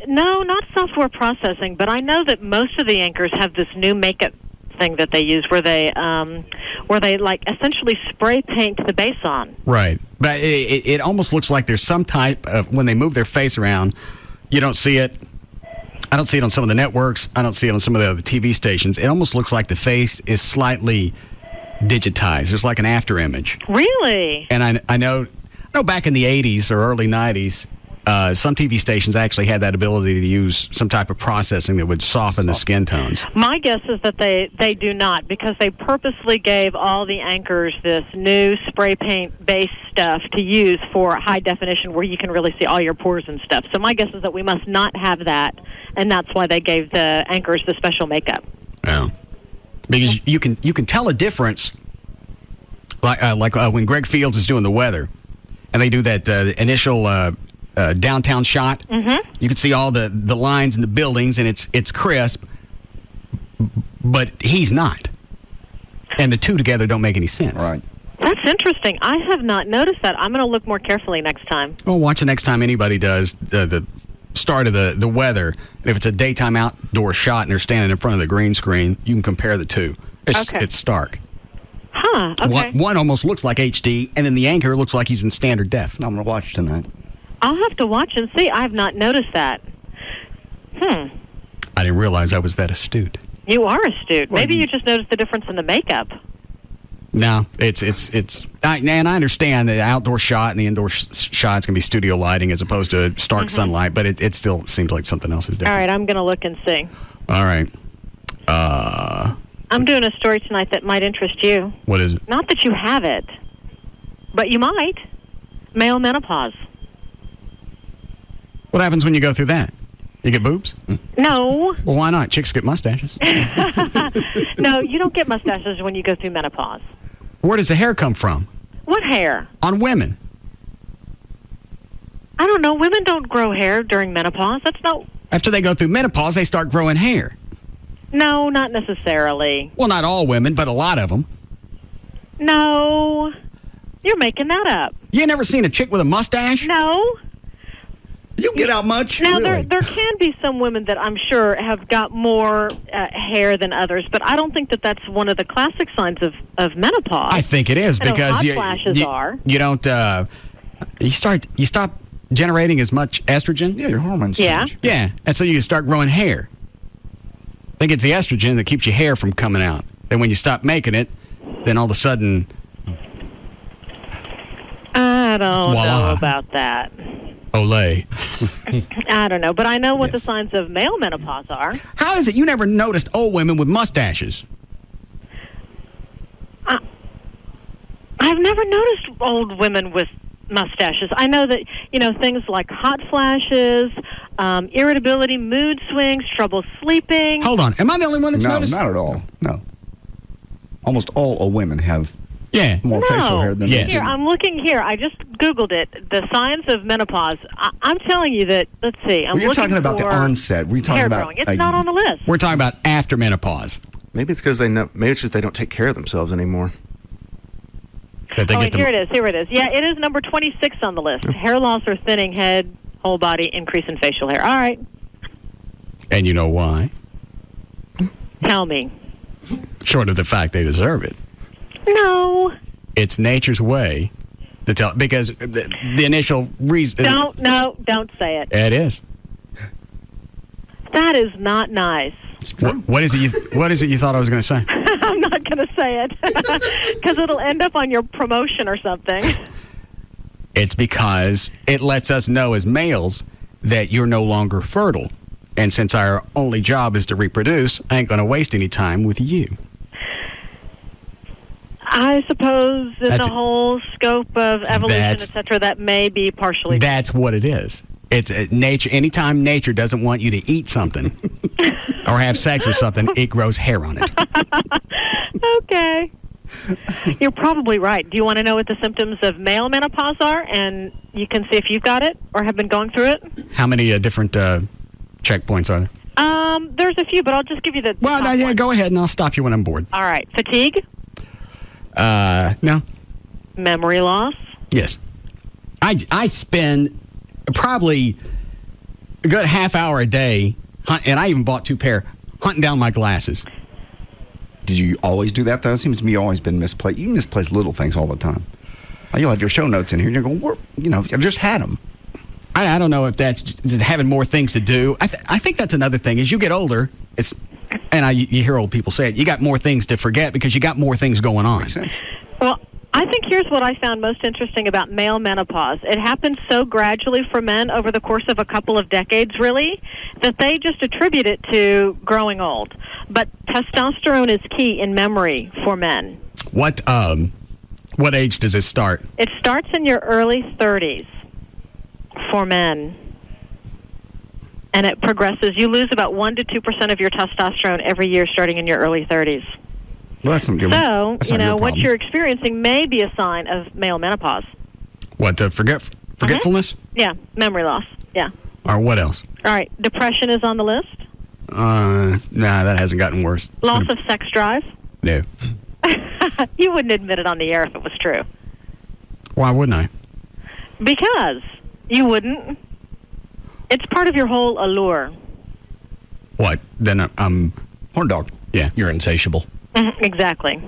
No, not software processing, but I know that most of the anchors have this new makeup thing that they use where they like essentially spray paint the base on. Right. But it almost looks like there's some type of, when they move their face around, you don't see it. I don't see it on some of the networks. I don't see it on some of the other TV stations. It almost looks like the face is slightly digitized. There's like an after image. Really? And I know back in the 80s or early 90s, some TV stations actually had that ability to use some type of processing that would soften the skin tones. My guess is that they do not, because they purposely gave all the anchors this new spray paint based stuff to use for high definition where you can really see all your pores and stuff. So my guess is that we must not have that, and that's why they gave the anchors the special makeup. Yeah. Because you can tell a difference, like when Greg Fields is doing the weather, and they do that initial downtown shot. Mm-hmm. You can see all the lines and the buildings, and it's crisp, but he's not. And the two together don't make any sense. Right. That's interesting. I have not noticed that. I'm going to look more carefully next time. Well, watch the next time anybody does the start of the weather. And if it's a daytime outdoor shot and they're standing in front of the green screen, you can compare the two. It's stark. Huh, okay. One almost looks like HD, and then the anchor looks like he's in standard def. I'm going to watch tonight. I'll have to watch and see. I have not noticed that. I didn't realize I was that astute. You are astute. Maybe you just noticed the difference in the makeup. No, and I understand the outdoor shot and the indoor shots can be studio lighting as opposed to stark sunlight, but it still seems like something else is different. All right, I'm going to look and see. All right. I'm doing a story tonight that might interest you. What is it? Not that you have it, but you might. Male menopause. What happens when you go through that? You get boobs? No. Well, why not? Chicks get mustaches. No, you don't get mustaches when you go through menopause. Where does the hair come from? What hair? On women. I don't know. Women don't grow hair during menopause. That's not... After they go through menopause, they start growing hair. No, not necessarily. Well, not all women, but a lot of them. No. You're making that up. You never seen a chick with a mustache? No. You get out much? Now, really? there can be some women that I'm sure have got more hair than others, but I don't think that that's one of the classic signs of menopause. I think it is, because hot flashes are. You don't, you stop generating as much estrogen. Yeah, your hormones change. Yeah, and so you start growing hair. I think it's the estrogen that keeps your hair from coming out. And when you stop making it, then all of a sudden... I don't know about that. Olay. I don't know, but I know what the signs of male menopause are. How is it you never noticed old women with mustaches? I've never noticed old women with mustaches. I know that, things like hot flashes, irritability, mood swings, trouble sleeping. Hold on. Am I the only one that's noticed? No, not at all. No. Almost all women have more facial hair than men. Here, I'm looking here. I just Googled it. The signs of menopause. I'm telling you that, let's see. You're talking about the onset. We're talking about growing. It's not on the list. We're talking about after menopause. Maybe it's because maybe it's just they don't take care of themselves anymore. Here it is. Yeah, it is number 26 on the list. Hair loss or thinning, head, whole body, increase in facial hair. All right. And you know why? Tell me. Short of the fact they deserve it. No. It's nature's way to tell, because the initial reason... Don't say it. It is. That is not nice. What is it you thought I was going to say? I'm not going to say it because it'll end up on your promotion or something. It's because it lets us know as males that you're no longer fertile. And since our only job is to reproduce, I ain't going to waste any time with you. I suppose in the whole scope of evolution, etc., that may be partially... That's what it is. It's nature. Anytime nature doesn't want you to eat something or have sex with something, it grows hair on it. Okay. You're probably right. Do you want to know what the symptoms of male menopause are? And you can see if you've got it or have been going through it. How many different checkpoints are there? There's a few, but I'll just give you the top one. Go ahead, and I'll stop you when I'm bored. All right. Fatigue? No. Memory loss? Yes. I spend probably a good half hour a day, and I even bought 2 pair, hunting down my glasses. Did you always do that, though? It seems to me you've always been misplaced. You misplace little things all the time. You'll have your show notes in here, and you're going, I just had them. I don't know if that's just having more things to do. I think that's another thing. As you get older, you hear old people say it, you got more things to forget because you got more things going on. Makes sense. Well, I think here's what I found most interesting about male menopause. It happens so gradually for men over the course of a couple of decades, really, that they just attribute it to growing old. But testosterone is key in memory for men. What age does it start? It starts in your early 30s for men. And it progresses. You lose about 1 to 2% of your testosterone every year starting in your early 30s. Well, that's what you're experiencing may be a sign of male menopause. What, forgetfulness? Yeah, memory loss. Yeah. Or what else? All right, depression is on the list. Nah, that hasn't gotten worse. Loss of sex drive. No. You wouldn't admit it on the air if it was true. Why wouldn't I? Because you wouldn't. It's part of your whole allure. What? Then I'm horn dog. Yeah. You're insatiable. Exactly.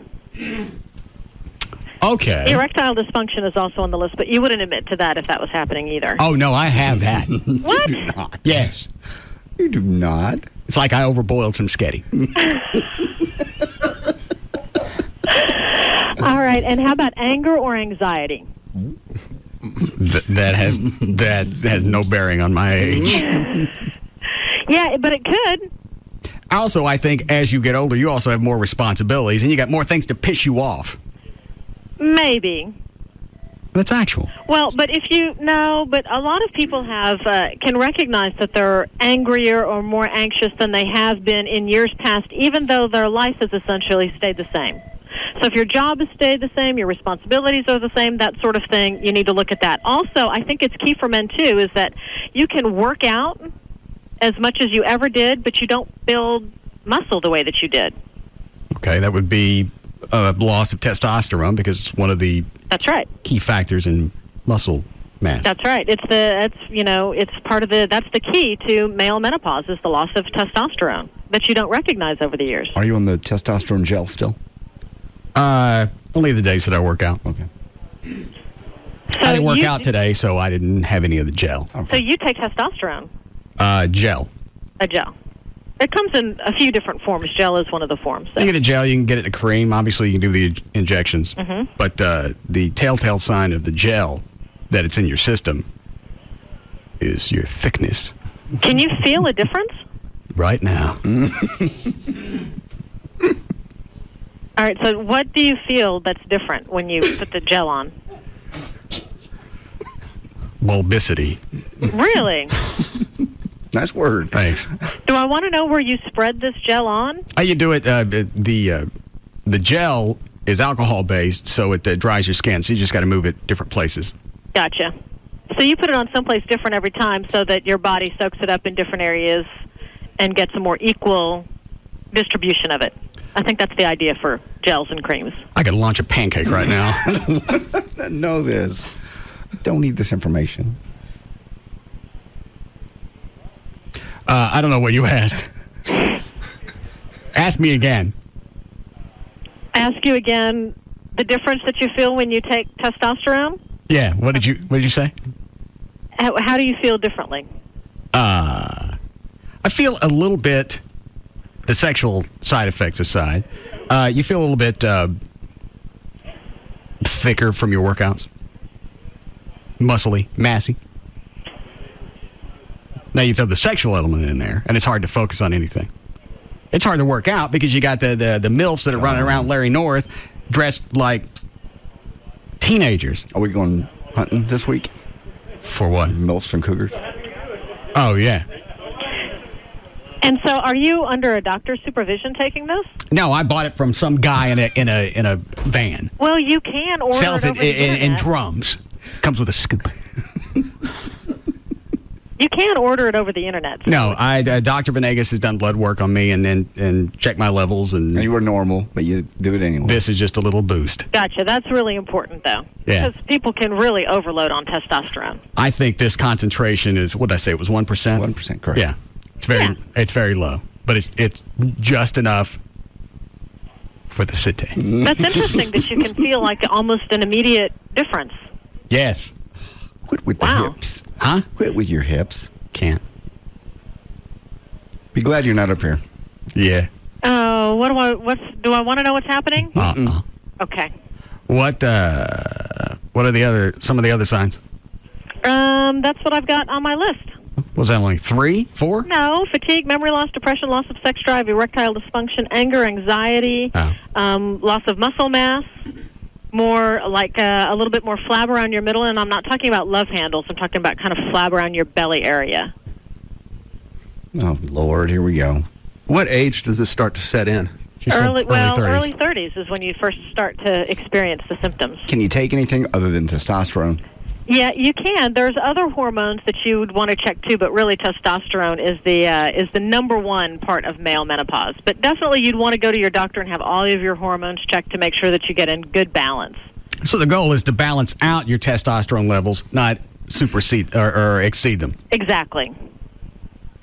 Okay. Erectile dysfunction is also on the list, but you wouldn't admit to that if that was happening either. Oh, no, I have that. What? You do not. Yes. You do not. It's like I overboiled some sketty. All right, and how about anger or anxiety? That has no bearing on my age. Yeah, but it could. Also, I think as you get older, you also have more responsibilities, and you got more things to piss you off. Maybe. That's actual. Well, but but a lot of people can recognize that they're angrier or more anxious than they have been in years past, even though their life has essentially stayed the same. So if your job has stayed the same, your responsibilities are the same, that sort of thing, you need to look at that. Also, I think it's key for men, too, is that you can work out as much as you ever did, but you don't build muscle the way that you did. Okay, that would be a loss of testosterone because it's one of the key factors in muscle mass. That's right. It's part of that's the key to male menopause is the loss of testosterone that you don't recognize over the years. Are you on the testosterone gel still? Only the days that I work out. Okay. So I didn't work out today, so I didn't have any of the gel. Okay. So you take testosterone? Gel. A gel. It comes in a few different forms. Gel is one of the forms. So. You get a gel, you can get it in a cream. Obviously, you can do the injections. Mm-hmm. But the telltale sign of the gel that it's in your system is your thickness. Can you feel a difference? Right now. All right, so what do you feel that's different when you put the gel on? Bulbicity. Really? Nice word. Thanks. Do I want to know where you spread this gel on? You do it, the gel is alcohol-based, so it dries your skin, so you just got to move it different places. Gotcha. So you put it on someplace different every time so that your body soaks it up in different areas and gets a more equal distribution of it. I think that's the idea for gels and creams. I could launch a pancake right now. I know this. Don't need this information. I don't know what you asked. Ask me again. Ask you again the difference that you feel when you take testosterone? Yeah. What did you say? How do you feel differently? I feel a little bit, the sexual side effects aside, you feel a little bit thicker from your workouts. Muscly, massy. Now you throw the sexual element in there, and it's hard to focus on anything. It's hard to work out because you got the MILFs that are running around Larry North dressed like teenagers. Are we going hunting this week? For what? MILFs and cougars. Oh, yeah. And so are you under a doctor's supervision taking this? No, I bought it from some guy in a van. Well, you can order Sells it it over the in internet. drums. Comes with a scoop. You can order it over the internet. No, Dr. Venegas has done blood work on me and checked my levels. And you were normal, but you do it anyway. This is just a little boost. Gotcha. That's really important, though. Yeah. Because people can really overload on testosterone. I think this concentration is, what did I say, it was 1%? 1%, correct. Yeah. It's very low. But it's just enough for the city. That's interesting that you can feel like almost an immediate difference. Yes. Quit with the hips. Huh? Quit with your hips. Can't. Be glad you're not up here. Yeah. Oh, do I want to know what's happening? Okay. What are some of the other signs? That's what I've got on my list. Was that only 3, 4? No, fatigue, memory loss, depression, loss of sex drive, erectile dysfunction, anger, anxiety, loss of muscle mass, more like a little bit more flab around your middle, and I'm not talking about love handles. I'm talking about kind of flab around your belly area. Oh, Lord, here we go. What age does this start to set in? Early 30s is when you first start to experience the symptoms. Can you take anything other than testosterone? Yeah, you can. There's other hormones that you would want to check too, but really testosterone is the number one part of male menopause. But definitely you'd want to go to your doctor and have all of your hormones checked to make sure that you get in good balance. So the goal is to balance out your testosterone levels, not supersede or exceed them. Exactly.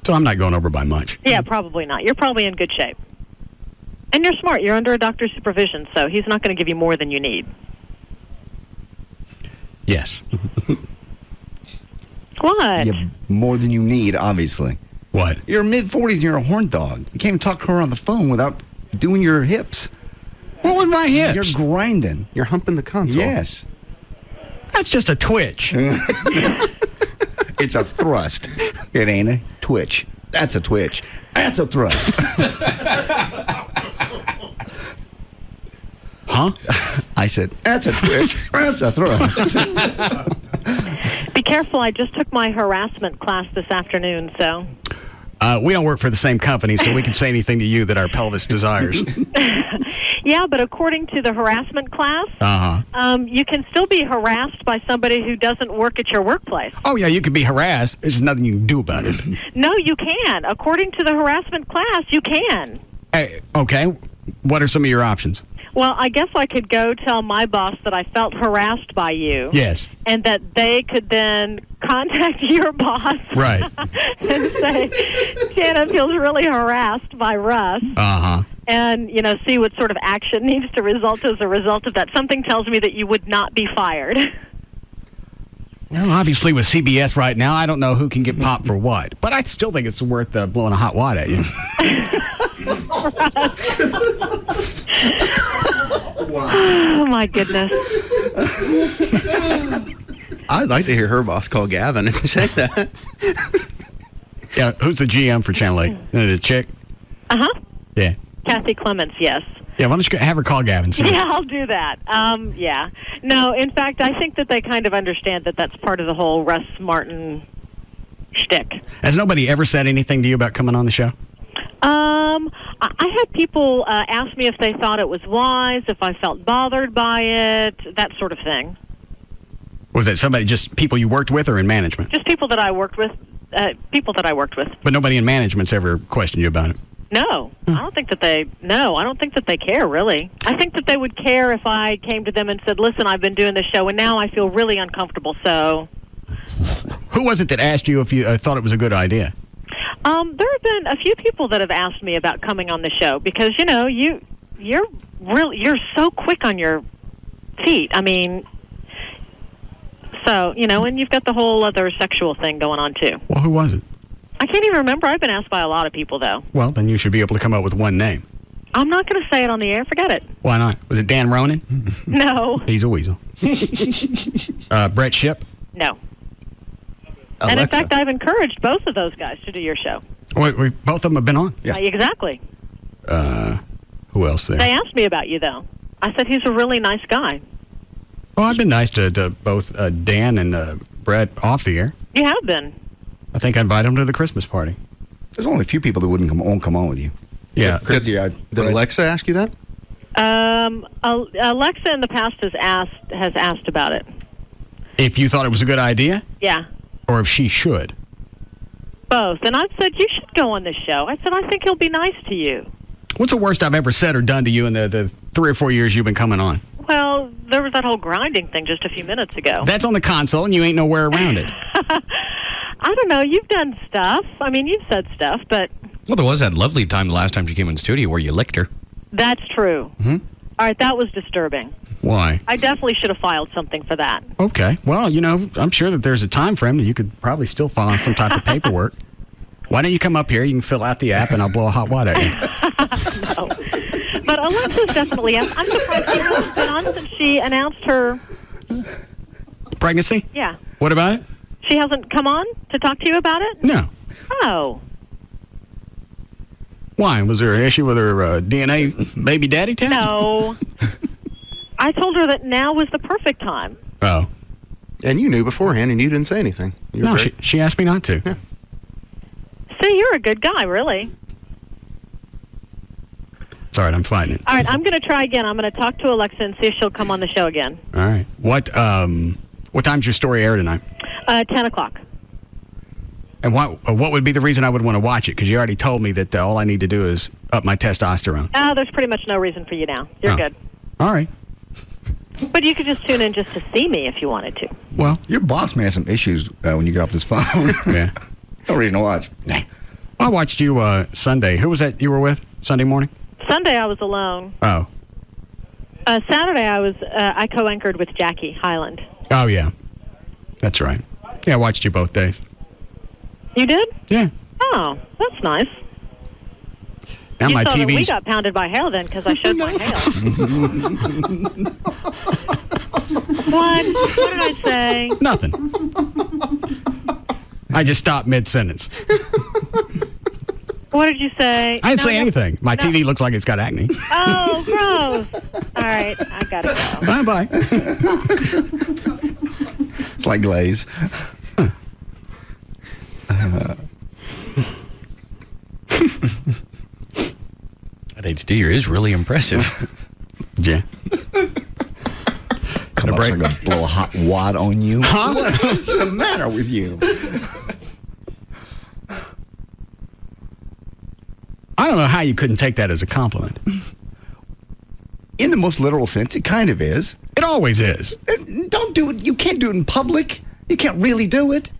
So I'm not going over by much. Yeah, probably not. You're probably in good shape. And you're smart. You're under a doctor's supervision, so he's not going to give you more than you need. Yes. What? Yeah, more than you need, obviously. What? You're mid-40s and you're a horn dog. You can't even talk to her on the phone without doing your hips. What with my hips? You're grinding. You're humping the console. Yes. That's just a twitch. It's a thrust. It ain't a twitch. That's a twitch. That's a thrust. Huh? I said, that's a twitch. That's a thrust. Be careful. I just took my harassment class this afternoon, so. We don't work for the same company, so we can say anything to you that our pelvis desires. Yeah, but according to the harassment class, you can still be harassed by somebody who doesn't work at your workplace. Oh, yeah, you can be harassed. There's nothing you can do about it. No, you can. According to the harassment class, you can. Okay. What are some of your options? Well, I guess I could go tell my boss that I felt harassed by you. Yes. And that they could then contact your boss. Right. And say, Janet feels really harassed by Russ. Uh-huh. And, see what sort of action needs to result as a result of that. Something tells me that you would not be fired. Well, obviously with CBS right now, I don't know who can get popped for what. But I still think it's worth blowing a hot wad at you. Oh, my goodness. I'd like to hear her boss call Gavin and say that. Yeah, who's the GM for Channel 8? The chick? Uh-huh. Yeah. Kathy Clements, yes. Yeah, why don't you have her call Gavin? Yeah, I'll do that. Yeah. No, in fact, I think that they kind of understand that that's part of the whole Russ Martin shtick. Has nobody ever said anything to you about coming on the show? I had people ask me if they thought it was wise, if I felt bothered by it, that sort of thing. Was it somebody, just people you worked with or in management? Just people that I worked with. But nobody in management's ever questioned you about it? No, I don't think that they care, really. I think that they would care if I came to them and said, listen, I've been doing this show, and now I feel really uncomfortable, so... Who was it that asked you if you thought it was a good idea? There have been a few people that have asked me about coming on the show, because, you're so quick on your feet. I mean... So, and you've got the whole other sexual thing going on, too. Well, who was it? I can't even remember. I've been asked by a lot of people, though. Well, then you should be able to come up with one name. I'm not going to say it on the air. Forget it. Why not? Was it Dan Ronan? No. He's a weasel. Brett Shipp? No. Alexa. And in fact, I've encouraged both of those guys to do your show. Wait, both of them have been on? Yeah. Exactly. Who else there? They asked me about you, though. I said he's a really nice guy. Well, I've been nice to both Dan and Brett off the air. You have been. I think I invited them to the Christmas party. There's only a few people that won't come on with you. Yeah. Did Alexa ask you that? Alexa in the past has asked about it. If you thought it was a good idea? Yeah. Or if she should? Both. And I've said, you should go on this show. I said, I think he'll be nice to you. What's the worst I've ever said or done to you in the 3 or 4 years you've been coming on? Well, there was that whole grinding thing just a few minutes ago. That's on the console, and you ain't nowhere around it. I don't know. You've done stuff. I mean, you've said stuff, but... Well, there was that lovely time the last time she came in the studio where you licked her. That's true. Hmm? All right, that was disturbing. Why? I definitely should have filed something for that. Okay. Well, I'm sure that there's a time frame that you could probably still file some type of paperwork. Why don't you come up here? You can fill out the app, and I'll blow a hot wad at you. No. But Alexa's definitely, I'm surprised she hasn't been on since she announced her... Pregnancy? Yeah. What about it? She hasn't come on to talk to you about it? No. Oh. Why? Was there an issue with her DNA baby daddy test? No. I told her that now was the perfect time. Oh. And you knew beforehand, and you didn't say anything. No, she asked me not to. Yeah. See, you're a good guy, really. It's all right, I'm fighting it. All right, I'm going to try again. I'm going to talk to Alexa and see if she'll come on the show again. All right. What time's your story air tonight? 10 o'clock. And what would be the reason I would want to watch it? Because you already told me that all I need to do is up my testosterone. Oh, there's pretty much no reason for you now. You're good. All right. But you could just tune in just to see me if you wanted to. Well, your boss may have some issues when you get off this phone. Yeah. No reason to watch. Nah. I watched you Sunday. Who was that you were with Sunday morning? Sunday I was alone. Oh. Saturday I co-anchored with Jackie Highland. Oh, yeah. That's right. Yeah, I watched you both days. You did? Yeah. Oh, that's nice. Now you my saw that we TV's... got pounded by hail then because I showed my hail. What? What did I say? Nothing. I just stopped mid-sentence. What did you say? I didn't say anything. My TV looks like it's got acne. Oh, gross. All right, I got to go. Bye-bye. It's like glaze. That HDR is really impressive. Yeah. Come up so I'm going to blow a hot wad on you. Huh? What's the matter with you? I don't know how you couldn't take that as a compliment. In the most literal sense, it kind of is. It always is. Don't do it. You can't do it in public. You can't really do it.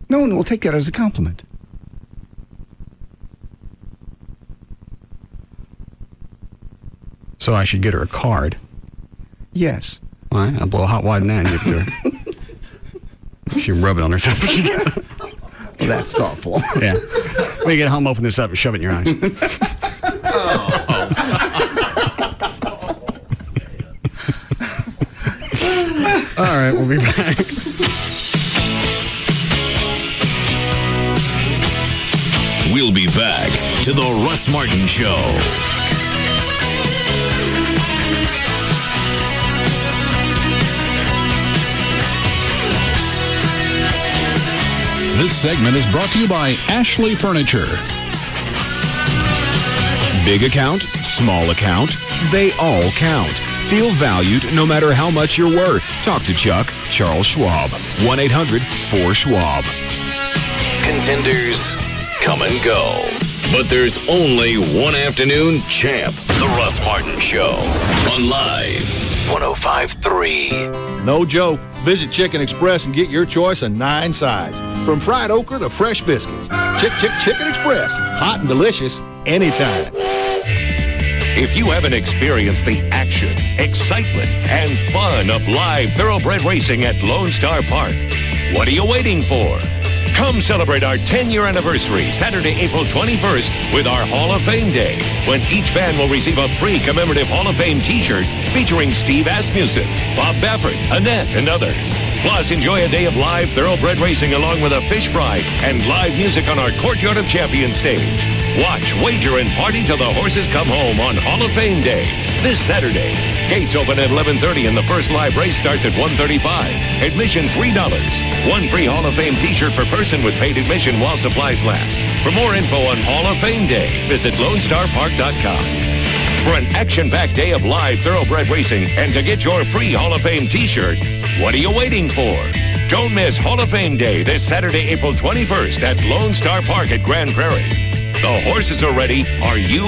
No one will take that as a compliment. So I should get her a card. Yes. All right, I'll blow a hot wad now and give it to her. She can rub it on herself. Well, that's thoughtful. Yeah. When you get home, open this up and shove it in your eyes. All right, we'll be back. We'll be back to the Russ Martin Show. This segment is brought to you by Ashley Furniture. Big account, small account, they all count. Feel valued no matter how much you're worth. Talk to Chuck, Charles Schwab, 1-800-4SCHWAB. Contenders come and go. But there's only one afternoon champ. The Russ Martin Show. On Live 105.3. No joke. Visit Chicken Express and get your choice of 9 sides. From fried okra to fresh biscuits. Chicken Express. Hot and delicious anytime. If you haven't experienced the action, excitement, and fun of live thoroughbred racing at Lone Star Park, what are you waiting for? Come celebrate our 10-year anniversary, Saturday, April 21st, with our Hall of Fame Day, when each fan will receive a free commemorative Hall of Fame t-shirt featuring Steve Asmussen, Bob Baffert, Annette, and others. Plus, enjoy a day of live thoroughbred racing along with a fish fry and live music on our Courtyard of Champions stage. Watch, wager, and party till the horses come home on Hall of Fame Day this Saturday. Gates open at 11:30 and the first live race starts at 1:35. Admission $3. One free Hall of Fame t-shirt per person with paid admission while supplies last. For more info on Hall of Fame Day, visit LoneStarPark.com. For an action-packed day of live thoroughbred racing and to get your free Hall of Fame t-shirt, what are you waiting for? Don't miss Hall of Fame Day this Saturday, April 21st at Lone Star Park at Grand Prairie. The horses are ready. Are you?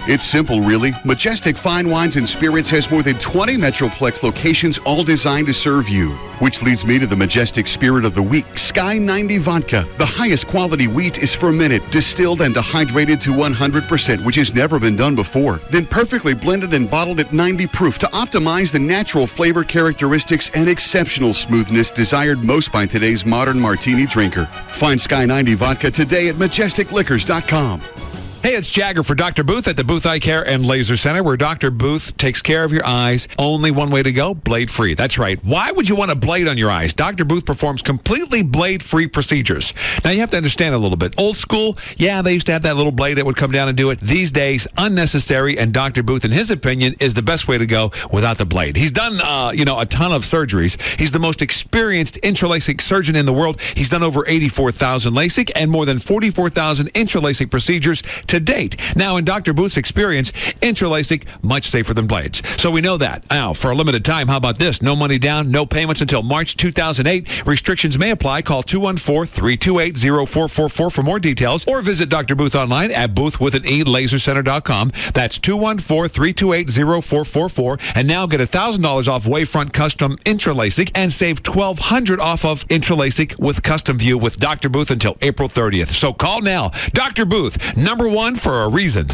It's simple, really. Majestic Fine Wines and Spirits has more than 20 Metroplex locations, all designed to serve you. Which leads me to the Majestic Spirit of the Week, Sky 90 Vodka. The highest quality wheat is fermented, distilled, and dehydrated to 100%, which has never been done before. Then perfectly blended and bottled at 90 proof to optimize the natural flavor characteristics and exceptional smoothness desired most by today's modern martini drinker. Find Sky 90 Vodka today at majesticliquors.com. Hey, it's Jagger for Dr. Booth at the Booth Eye Care and Laser Center, where Dr. Booth takes care of your eyes. Only one way to go, blade-free. That's right. Why would you want a blade on your eyes? Dr. Booth performs completely blade-free procedures. Now, you have to understand a little bit. Old school, yeah, they used to have that little blade that would come down and do it. These days, unnecessary, and Dr. Booth, in his opinion, is the best way to go without the blade. He's done, a ton of surgeries. He's the most experienced intralacic surgeon in the world. He's done over 84,000 LASIK and more than 44,000 intralacic procedures to date. Now, in Dr. Booth's experience, intralacic, much safer than blades. So we know that. Now, for a limited time, how about this? No money down, no payments until March 2008. Restrictions may apply. Call 214-328-0444 for more details, or visit Dr. Booth online at boothwithaneLaserCenter.com. That's 214-328-0444. And now get $1,000 off Wavefront Custom Intralacic and save $1,200 off of Intralacic with Custom View with Dr. Booth until April 30th. So call now. Dr. Booth, number one for a reason.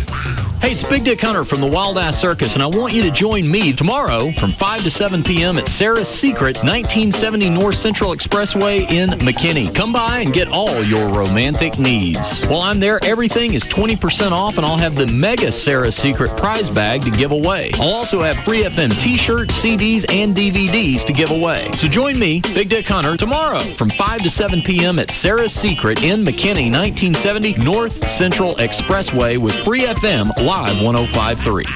Hey, it's Big Dick Hunter from the Wild Ass Circus, and I want you to join me tomorrow from 5 to 7 p.m. at Sarah's Secret, 1970 North Central Expressway in McKinney. Come by and get all your romantic needs. While I'm there, everything is 20% off, and I'll have the mega Sarah's Secret prize bag to give away. I'll also have Free FM t-shirts, CDs, and DVDs to give away. So join me, Big Dick Hunter, tomorrow from 5 to 7 p.m. at Sarah's Secret in McKinney, 1970 North Central Expressway with Free FM Live 105.3.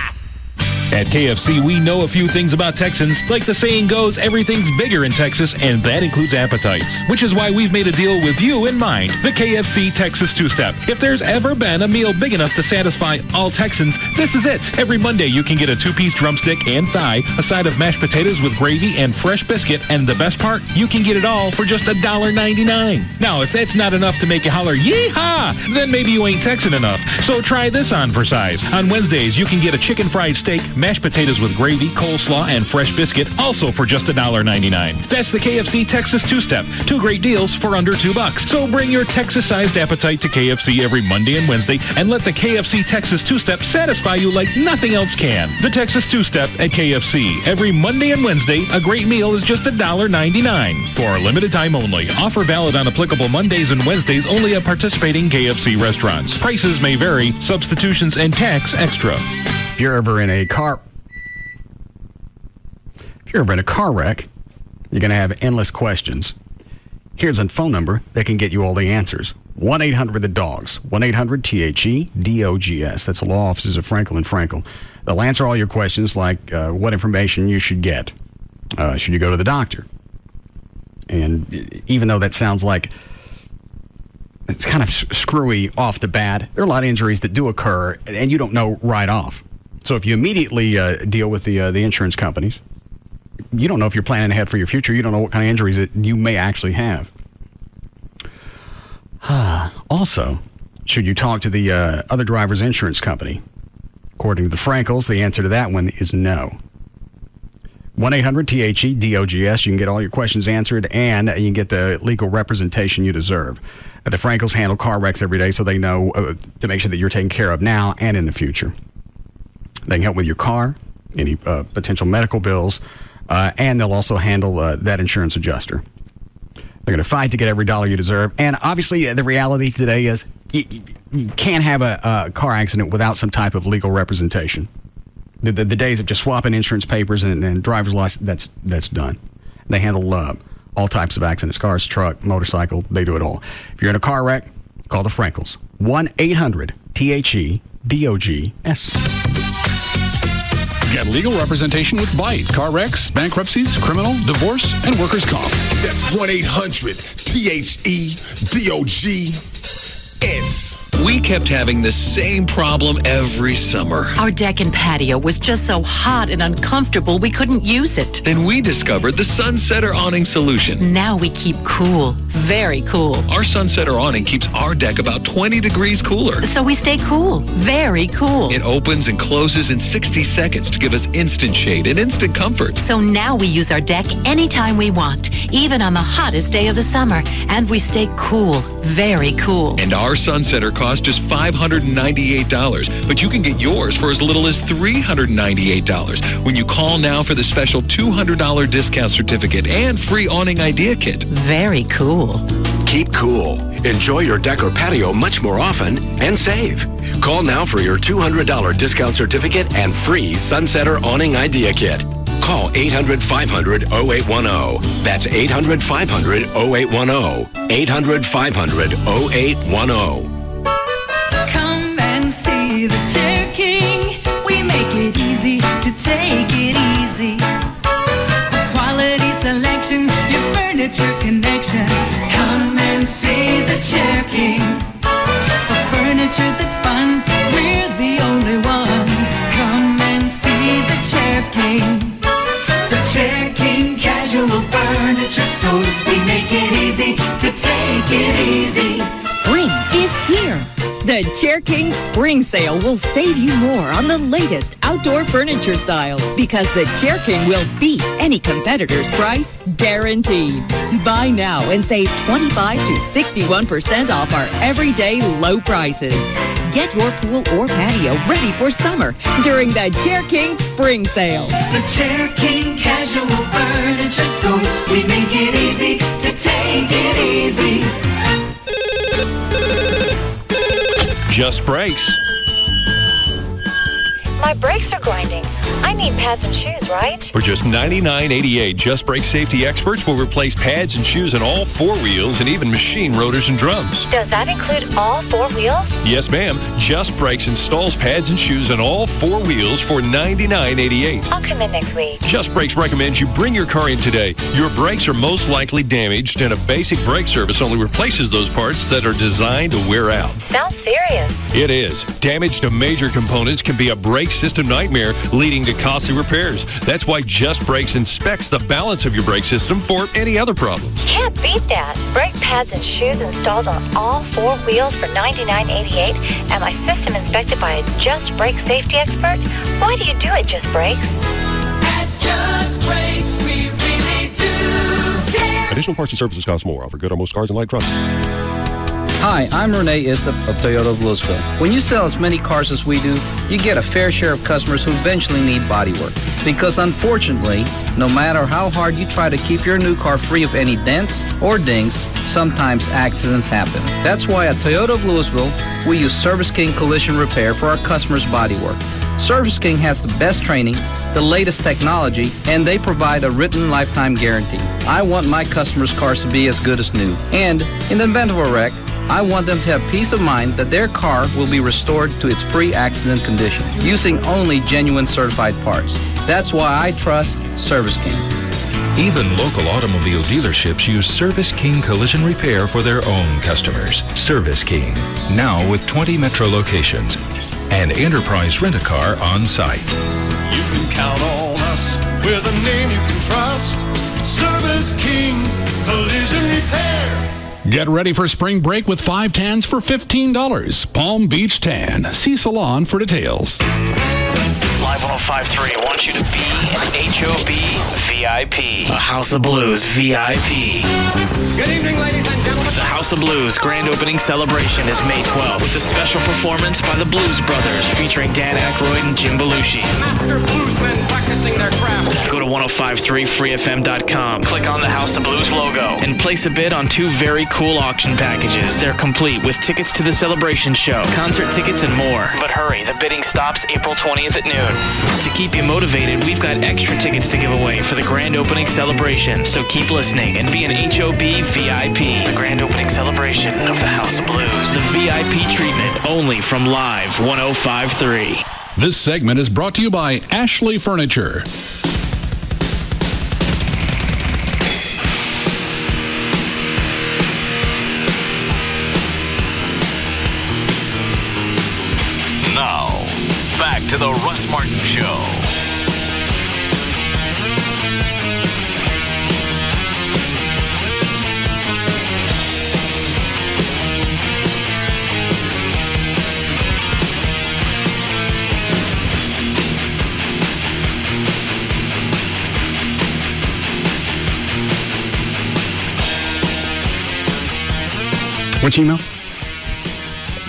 At KFC, we know a few things about Texans. Like the saying goes, everything's bigger in Texas, and that includes appetites. Which is why we've made a deal with you in mind. The KFC Texas Two-Step. If there's ever been a meal big enough to satisfy all Texans, this is it. Every Monday, you can get a 2-piece drumstick and thigh, a side of mashed potatoes with gravy and fresh biscuit, and the best part, you can get it all for just $1.99. Now, if that's not enough to make you holler, yee-haw, then maybe you ain't Texan enough. So try this on for size. On Wednesdays, you can get a chicken fried steak, mashed potatoes with gravy, coleslaw, and fresh biscuit, also for just $1.99. That's the KFC Texas Two-Step. 2 great deals for under $2. So bring your Texas-sized appetite to KFC every Monday and Wednesday, and let the KFC Texas Two-Step satisfy you like nothing else can. The Texas Two-Step at KFC. Every Monday and Wednesday, a great meal is just $1.99. For a limited time only. Offer valid on applicable Mondays and Wednesdays only at participating KFC restaurants. Prices may vary. Substitutions and tax extra. If you're ever in a car wreck, you're going to have endless questions. Here's a phone number that can get you all the answers. 1-800-THE-DOGS. 1-800-THE-DOGS. That's the law offices of Frankel and Frankel. They'll answer all your questions like what information you should get. Should you go to the doctor? And even though that sounds like it's kind of screwy off the bat, there are a lot of injuries that do occur and you don't know right off. So if you immediately deal with the insurance companies, you don't know if you're planning ahead for your future. You don't know what kind of injuries that you may actually have. Also, should you talk to the other driver's insurance company? According to the Frankels, the answer to that one is no. 1-800-THE-DOGS. You can get all your questions answered, and you can get the legal representation you deserve. The Frankels handle car wrecks every day, so they know to make sure that you're taken care of now and in the future. They can help with your car, any potential medical bills, and they'll also handle that insurance adjuster. They're going to fight to get every dollar you deserve. And obviously, the reality today is you can't have a car accident without some type of legal representation. The days of just swapping insurance papers and driver's license, that's done. They handle all types of accidents, cars, truck, motorcycle, they do it all. If you're in a car wreck, call the Frankels. 1-800-THE-DOGS. Get legal representation with Byte. Car wrecks, bankruptcies, criminal, divorce, and workers' comp. That's 1-800-THE-DOGS. We kept having the same problem every summer. Our deck and patio was just so hot and uncomfortable we couldn't use it. Then we discovered the Sunsetter Awning solution. Now we keep cool, very cool. Our Sunsetter Awning keeps our deck about 20 degrees cooler. So we stay cool, very cool. It opens and closes in 60 seconds to give us instant shade and instant comfort. So now we use our deck anytime we want, even on the hottest day of the summer. And we stay cool, very cool. And our Sunsetter costs just $598, but you can get yours for as little as $398 when you call now for the special $200 discount certificate and free awning idea kit. Very cool. Keep cool. Enjoy your deck or patio much more often and save. Call now for your $200 discount certificate and free Sunsetter Awning Idea Kit. Call 800-500-0810. That's 800-500-0810. 800-500-0810. Come and see the Chair King. We make it easy to take it easy. Quality selection, your furniture connection. Come and see the Chair King. For furniture that's fun, we're the only one. Come and see the Chair King. The Chair King Casual Furniture Stores. We make it easy to take it easy. Spring is here. The Chair King Spring Sale will save you more on the latest outdoor furniture styles because the Chair King will beat any competitor's price, guaranteed. Buy now and save 25 to 61% off our everyday low prices. Get your pool or patio ready for summer during the Chair King Spring Sale. The Chair King Casual Furniture Stores. We make it easy to take it easy. Just Brakes. My brakes are grinding. I need pads and shoes, right? For just $99.88, Just Brake safety experts will replace pads and shoes in all four wheels and even machine rotors and drums. Does that include all four wheels? Yes, ma'am. Just Brakes installs pads and shoes in all four wheels for $99.88. I'll come in next week. Just Brakes recommends you bring your car in today. Your brakes are most likely damaged, and a basic brake service only replaces those parts that are designed to wear out. Sounds serious. It is. Damage to major components can be a brake system nightmare, leading to costly repairs. That's why Just Brakes inspects the balance of your brake system for any other problems. Can't beat that. Brake pads and shoes installed on all four wheels for $99.88 and my system inspected by a Just Brake safety expert? Why do you do it, Just Brakes? At Just Brakes, we really do care. Additional parts and services cost more. Offer good on most cars and light trucks. Hi, I'm Renee Issop of Toyota of Louisville. When you sell as many cars as we do, you get a fair share of customers who eventually need body work. Because unfortunately, no matter how hard you try to keep your new car free of any dents or dings, sometimes accidents happen. That's why at Toyota of Louisville, we use Service King Collision Repair for our customers' body work. Service King has the best training, the latest technology, and they provide a written lifetime guarantee. I want my customers' cars to be as good as new. And in the event of a wreck, I want them to have peace of mind that their car will be restored to its pre-accident condition using only genuine certified parts. That's why I trust Service King. Even local automobile dealerships use Service King Collision Repair for their own customers. Service King, now with 20 metro locations and Enterprise Rent-A-Car on site. You can count on us with a name you can trust. Service King Collision Repair. Get ready for spring break with 5 tans for $15. Palm Beach Tan. See Salon for details. Live 105.3 wants you to be an HOB VIP. The House of Blues VIP. Good evening, ladies and gentlemen. The House of Blues grand opening celebration is May 12th with a special performance by the Blues Brothers featuring Dan Aykroyd and Jim Belushi. Master bluesmen practicing their craft. Go to 1053freefm.com, click on the House of Blues logo, and place a bid on 2 very cool auction packages. They're complete with tickets to the celebration show, concert tickets, and more. But hurry, the bidding stops April 20th at noon. To keep you motivated, we've got extra tickets to give away for the grand opening celebration, so keep listening and be an HOB VIP. The grand opening celebration of the House of Blues. The VIP treatment only from Live 105.3. This segment is brought to you by Ashley Furniture. back to the Russ Martin Show. Which email?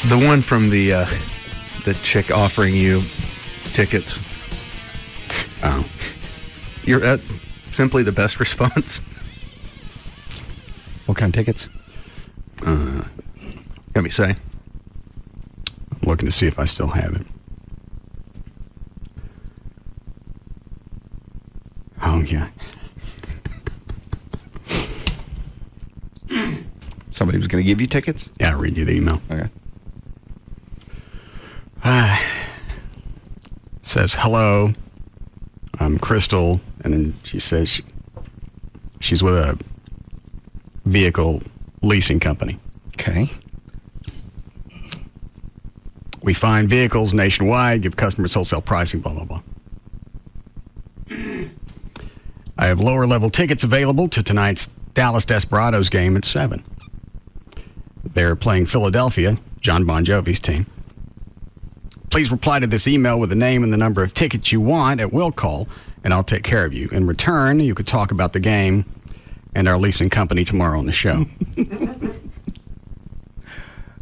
The one from the chick offering you tickets. Oh. That's simply the best response. What kind of tickets? Let me say. I'm looking to see if I still have it. Oh, yeah. Somebody was going to give you tickets? Yeah, I'll read you the email. Okay. Says, hello, I'm Crystal. And then she says she's with a vehicle leasing company. Okay. We find vehicles nationwide, give customers wholesale pricing, blah, blah, blah. I have lower level tickets available to tonight's Dallas Desperados game at 7. They're playing Philadelphia, John Bon Jovi's team. Please reply to this email with the name and the number of tickets you want at will call, and I'll take care of you. In return, you could talk about the game and our leasing company tomorrow on the show.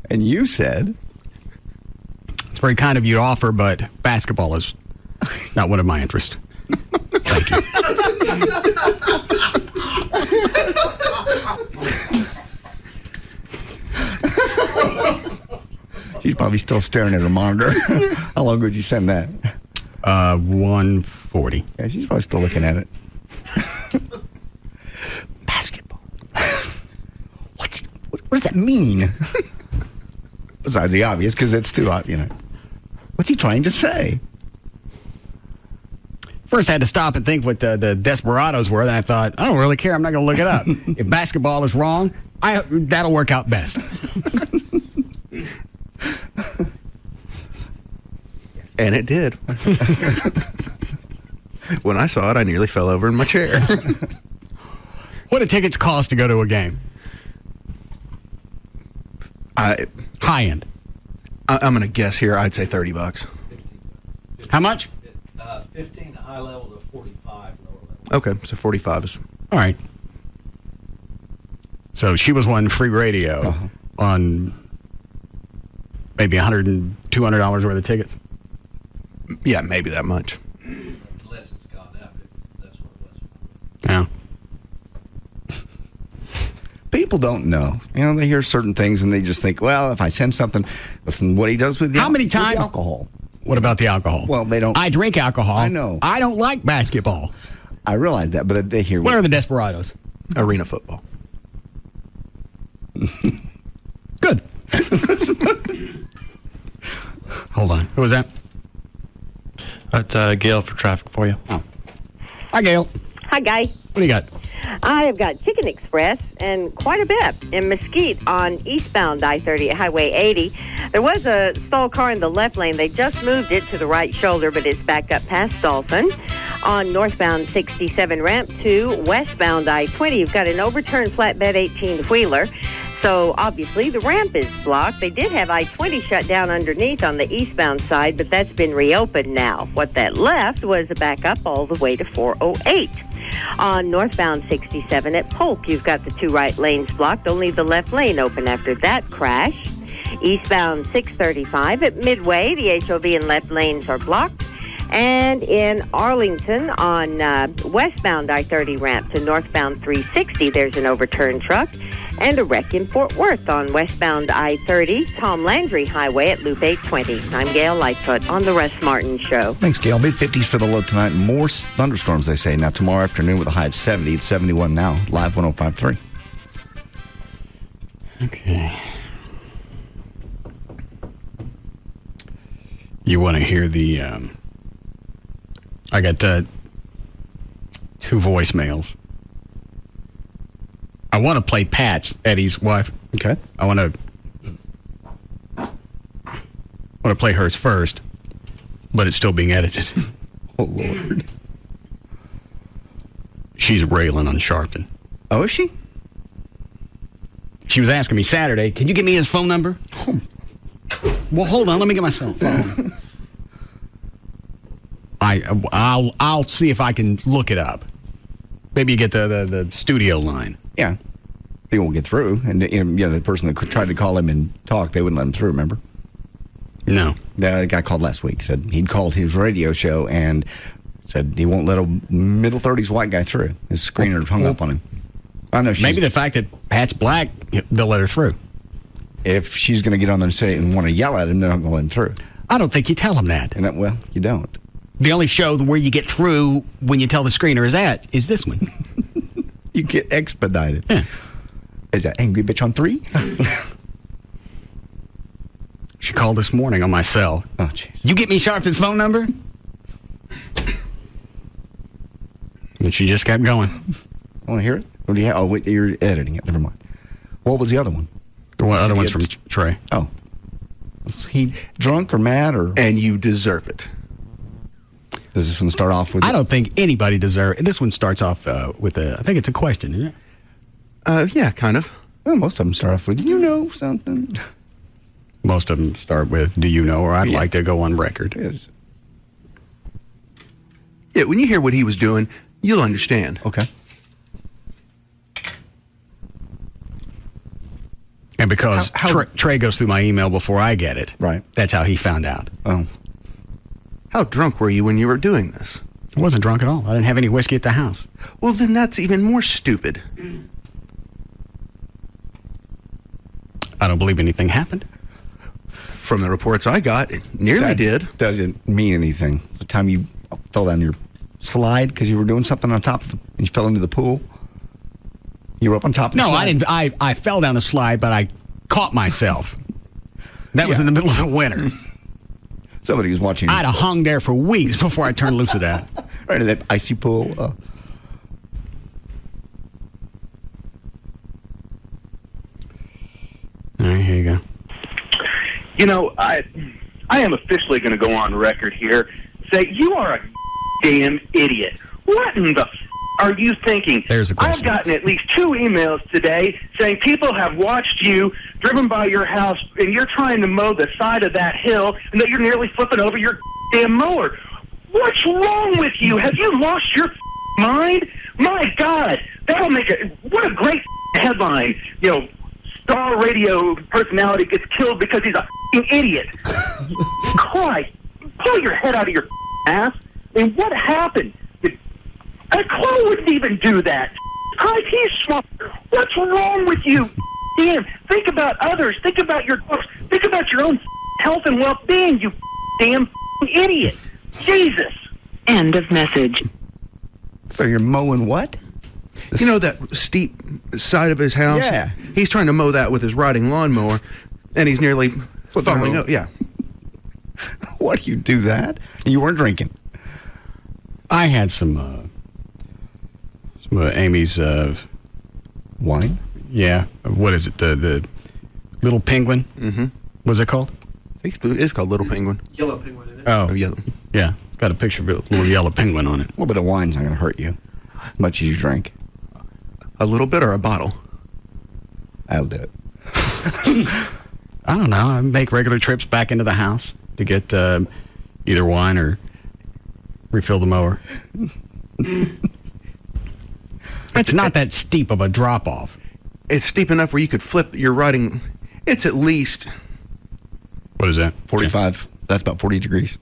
And you said? It's very kind of you to offer, but basketball is not one of my interests. Thank you. She's probably still staring at her monitor. How long ago did you send that? 1:40. Yeah, she's probably still looking at it. Basketball. What does that mean? Besides the obvious, because it's too hot, What's he trying to say? First, I had to stop and think what the Desperados were. Then I thought, I don't really care. I'm not going to look it up. If basketball is wrong, that'll work out best. And it did. When I saw it, I nearly fell over in my chair. What do tickets cost to go to a game? High end. I'm going to guess here. I'd say $30. How much? 15 high level to 45 lower level. Okay, so 45 is... All right. So she was one free radio on maybe $100 and $200 worth of tickets. Yeah, maybe that much. Unless it's gone up, that's what it was. Yeah. People don't know. They hear certain things and they just think, well, if I send something, listen, what he does with How many times? With the alcohol. What about the alcohol? Well, they don't. I drink alcohol. I know. I don't like basketball. I realize that, but they hear. Where are the Desperados? Arena football. Good. Hold on. Who was that? That's Gail for traffic for you. Oh. Hi, Gail. Hi, guy. What do you got? I have got Chicken Express and quite a bit in Mesquite on eastbound I-30 at Highway 80. There was a stalled car in the left lane. They just moved it to the right shoulder, but it's back up past Dolphin. On northbound 67 ramp to westbound I-20, you've got an overturned flatbed 18-wheeler. So obviously the ramp is blocked. They did have I-20 shut down underneath on the eastbound side, but that's been reopened now. What that left was a backup all the way to 408. On northbound 67 at Polk, you've got the two right lanes blocked, only the left lane open after that crash. Eastbound 635 at Midway, the HOV and left lanes are blocked. And in Arlington on westbound I-30 ramp to northbound 360, there's an overturned truck. And a wreck in Fort Worth on westbound I-30, Tom Landry Highway at Loop 820. I'm Gail Lightfoot on the Russ Martin Show. Thanks, Gail. Mid-50s for the low tonight. More thunderstorms, they say. Now, tomorrow afternoon with a high of 70. It's 71 now. Live 105.3. Okay. You want to hear the... I got 2 voicemails. I want to play Pat's, Eddie's wife. Okay. I want to play hers first. But it's still being edited. Oh, Lord. She's railing on Sharpton. Oh, is she? She was asking me Saturday, can you give me his phone number? Well, hold on. Let me get my cell phone. I'll see if I can look it up. Maybe you get the studio line. Yeah. He won't get through. And the person that tried to call him and talk, they wouldn't let him through, remember? No. The guy called last week, said he'd called his radio show and said he won't let a middle 30s white guy through. His screener hung up on him. I know. Maybe the fact that Pat's black, they'll let her through. If she's going to get on there and say and want to yell at him, they're not going to let him through. I don't think you tell him that. Well, you don't. The only show where you get through when you tell the screener is this one. You get expedited. Yeah. Is that Angry Bitch on 3? She called this morning on my cell. Oh, jeez. You get me Sharpton's phone number? And she just kept going. Want to hear it? Or do you oh, wait, you're editing it. Never mind. What was the other one? The other one's from Trey. Oh. Was he drunk or mad? And you deserve it. Does this one start off with... I don't think anybody deserves it. This one starts off with I think it's a question, isn't it? Yeah, kind of. Well, most of them start off with, you know something? Most of them start with, do you know, or I'd like to go on record. Yes. Yeah, when you hear what he was doing, you'll understand. Okay. And because Trey goes through my email before I get it. Right. That's how he found out. Oh. How drunk were you when you were doing this? I wasn't drunk at all. I didn't have any whiskey at the house. Well, then that's even more stupid. I don't believe anything happened. From the reports I got, it nearly did. Doesn't mean anything. It's the time you fell down your slide because you were doing something on top of and you fell into the pool. You were up on top of the slide? No, I didn't. I fell down the slide, but I caught myself. That was in the middle of the winter. Somebody was watching. I'd have hung there for weeks before I turned loose of that. Right in that icy pool. All right, here you go. You know, I am officially going to go on record here. Say, you are a damn idiot. What in the are you thinking? There's a question. I've gotten at least 2 emails today saying people have watched you driven by your house and you're trying to mow the side of that hill and that you're nearly flipping over your damn mower. What's wrong with you? Have you lost your mind? My God, that'll make it. What a great headline. You know, star radio personality gets killed because he's a idiot. Christ, pull your head out of your ass. I mean, what happened? A Chloe wouldn't even do that. Christ, he's smart. What's wrong with you? Damn, think about others. Think about your own health and well-being, you damn idiot. Jesus. End of message. So you're mowing what? You know that steep side of his house? Yeah. He's trying to mow that with his riding lawnmower, and he's nearly falling out. Yeah. Why do you do that? You weren't drinking. I had some Amy's wine. Yeah. What is it? The Little Penguin? Mm-hmm. What's it called? I think it is called Little Penguin. Yellow Penguin in it. Oh, yellow. Yeah. It's got a picture of a little yellow penguin on it. A little bit of wine's not going to hurt you as much as you drink. A little bit or a bottle? I'll do it. I don't know. I make regular trips back into the house to get either wine or refill the mower. It's not that steep of a drop-off. It's steep enough where you could flip your riding. It's at least... What is that? 45. Yeah. That's about 40 degrees.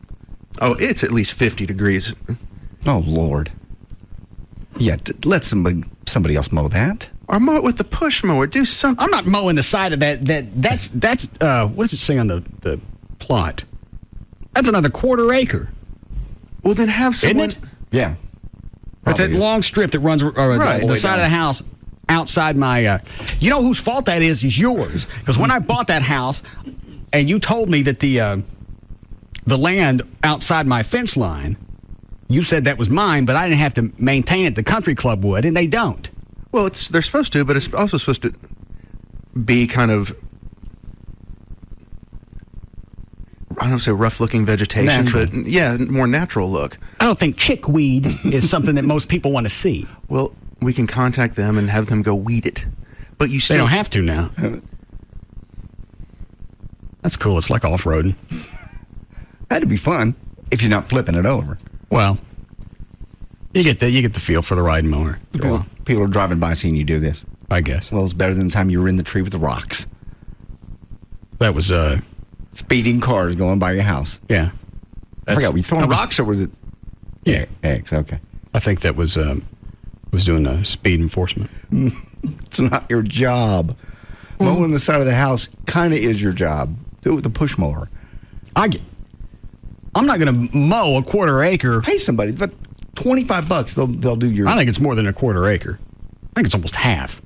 Oh, it's at least 50 degrees. Oh, Lord. Yeah, let somebody else mow that. Or mow it with the push mower. Do something. I'm not mowing the side of that. That's what does it say on the plot? That's another 1/4 acre. Well, then have someone... Isn't it? Yeah. That's that long strip that runs right, the side of the house outside my... you know whose fault that is yours. Because when I bought that house, and you told me that the land outside my fence line, you said that was mine, but I didn't have to maintain it. The country club would, and they don't. Well, they're supposed to, but it's also supposed to be kind of I don't say rough-looking vegetation, Natural. but yeah, more natural look. I don't think chickweed is something that most people want to see. Well, we can contact them and have them go weed it. But you still They don't have to now. That's cool. It's like off-roading. That'd be fun if you're not flipping it over. Well, you get the feel for the riding mower. People are driving by seeing you do this. I guess. Well, it's better than the time you were in the tree with the rocks. That was speeding cars going by your house. Yeah. I forgot. Were you throwing rocks or was it? Yeah, eggs. Okay. I think that was doing speed enforcement. It's not your job. Mowing the side of the house kind of is your job. Do it with a push mower. I'm not going to mow a quarter acre. Pay somebody, but $25 they'll do your. I think it's more than a quarter acre. I think it's almost half.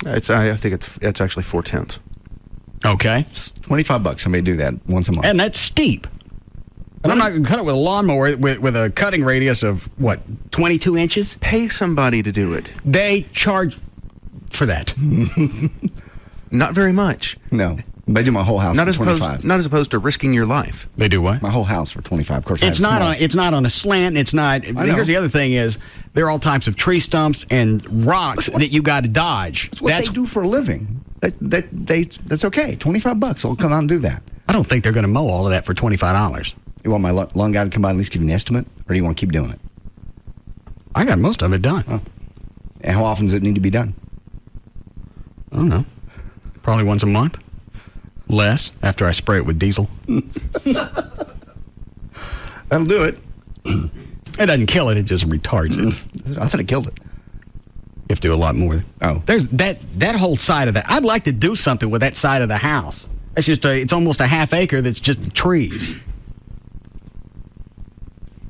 I think it's actually 4/10. Okay. $25. Somebody do that once a month. And that's steep. And I'm not going to cut it with a lawnmower with a cutting radius of, 22 inches? Pay somebody to do it. They charge for that. Not very much. No. They do my whole house Not for as $25. Not as opposed to risking your life. They do what? My whole house for $25. Of course, It's not on a slant. It's not. Here's the other thing is there are all types of tree stumps and rocks that you got to dodge. That's what they do for a living. That's okay. $25. They'll come out and do that. I don't think they're going to mow all of that for $25. You want my lawn guy to come by and at least give you an estimate, or do you want to keep doing it? I got most of it done. Oh. And how often does it need to be done? I don't know. Probably once a month. Less after I spray it with diesel. That'll do it. It doesn't kill it. It just retards it. I thought it killed it. You have to do a lot more. Oh. There's that whole side of that. I'd like to do something with that side of the house. It's just it's almost a half acre that's just trees.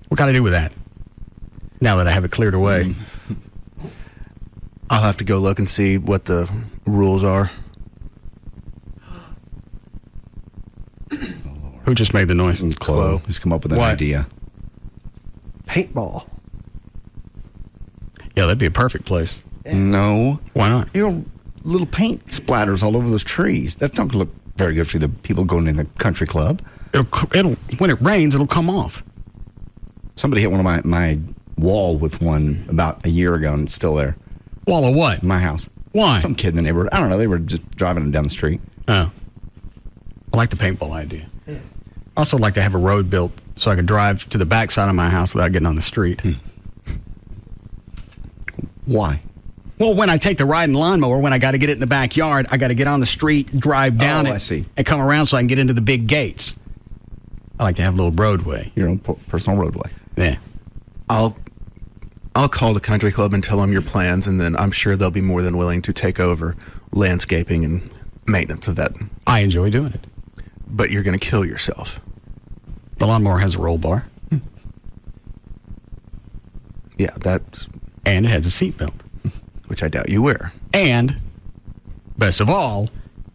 What can I do with that? Now that I have it cleared away. I'll have to go look and see what the rules are. Who just made the noise? Chloe. Who's come up with that idea? Paintball. Yeah, that'd be a perfect place. No. Why not? You know, little paint splatters all over those trees. That's not going to look very good for the people going in the country club. It'll when it rains, it'll come off. Somebody hit one of my wall with one about a year ago, and it's still there. Wall of what? My house. Why? Some kid in the neighborhood. I don't know. They were just driving down the street. Oh. I like the paintball idea. I also like to have a road built so I could drive to the backside of my house without getting on the street. Why? Well, when I take the riding lawnmower, when I got to get it in the backyard, I got to get on the street, drive down it, I see. and come around so I can get into the big gates. I like to have a little roadway. Your own personal roadway. Yeah. I'll call the country club and tell them your plans, and then I'm sure they'll be more than willing to take over landscaping and maintenance of that. I enjoy doing it. But you're going to kill yourself. The lawnmower has a roll bar. Yeah, that's... And it has a seat belt. Which I doubt you wear. And, best of all,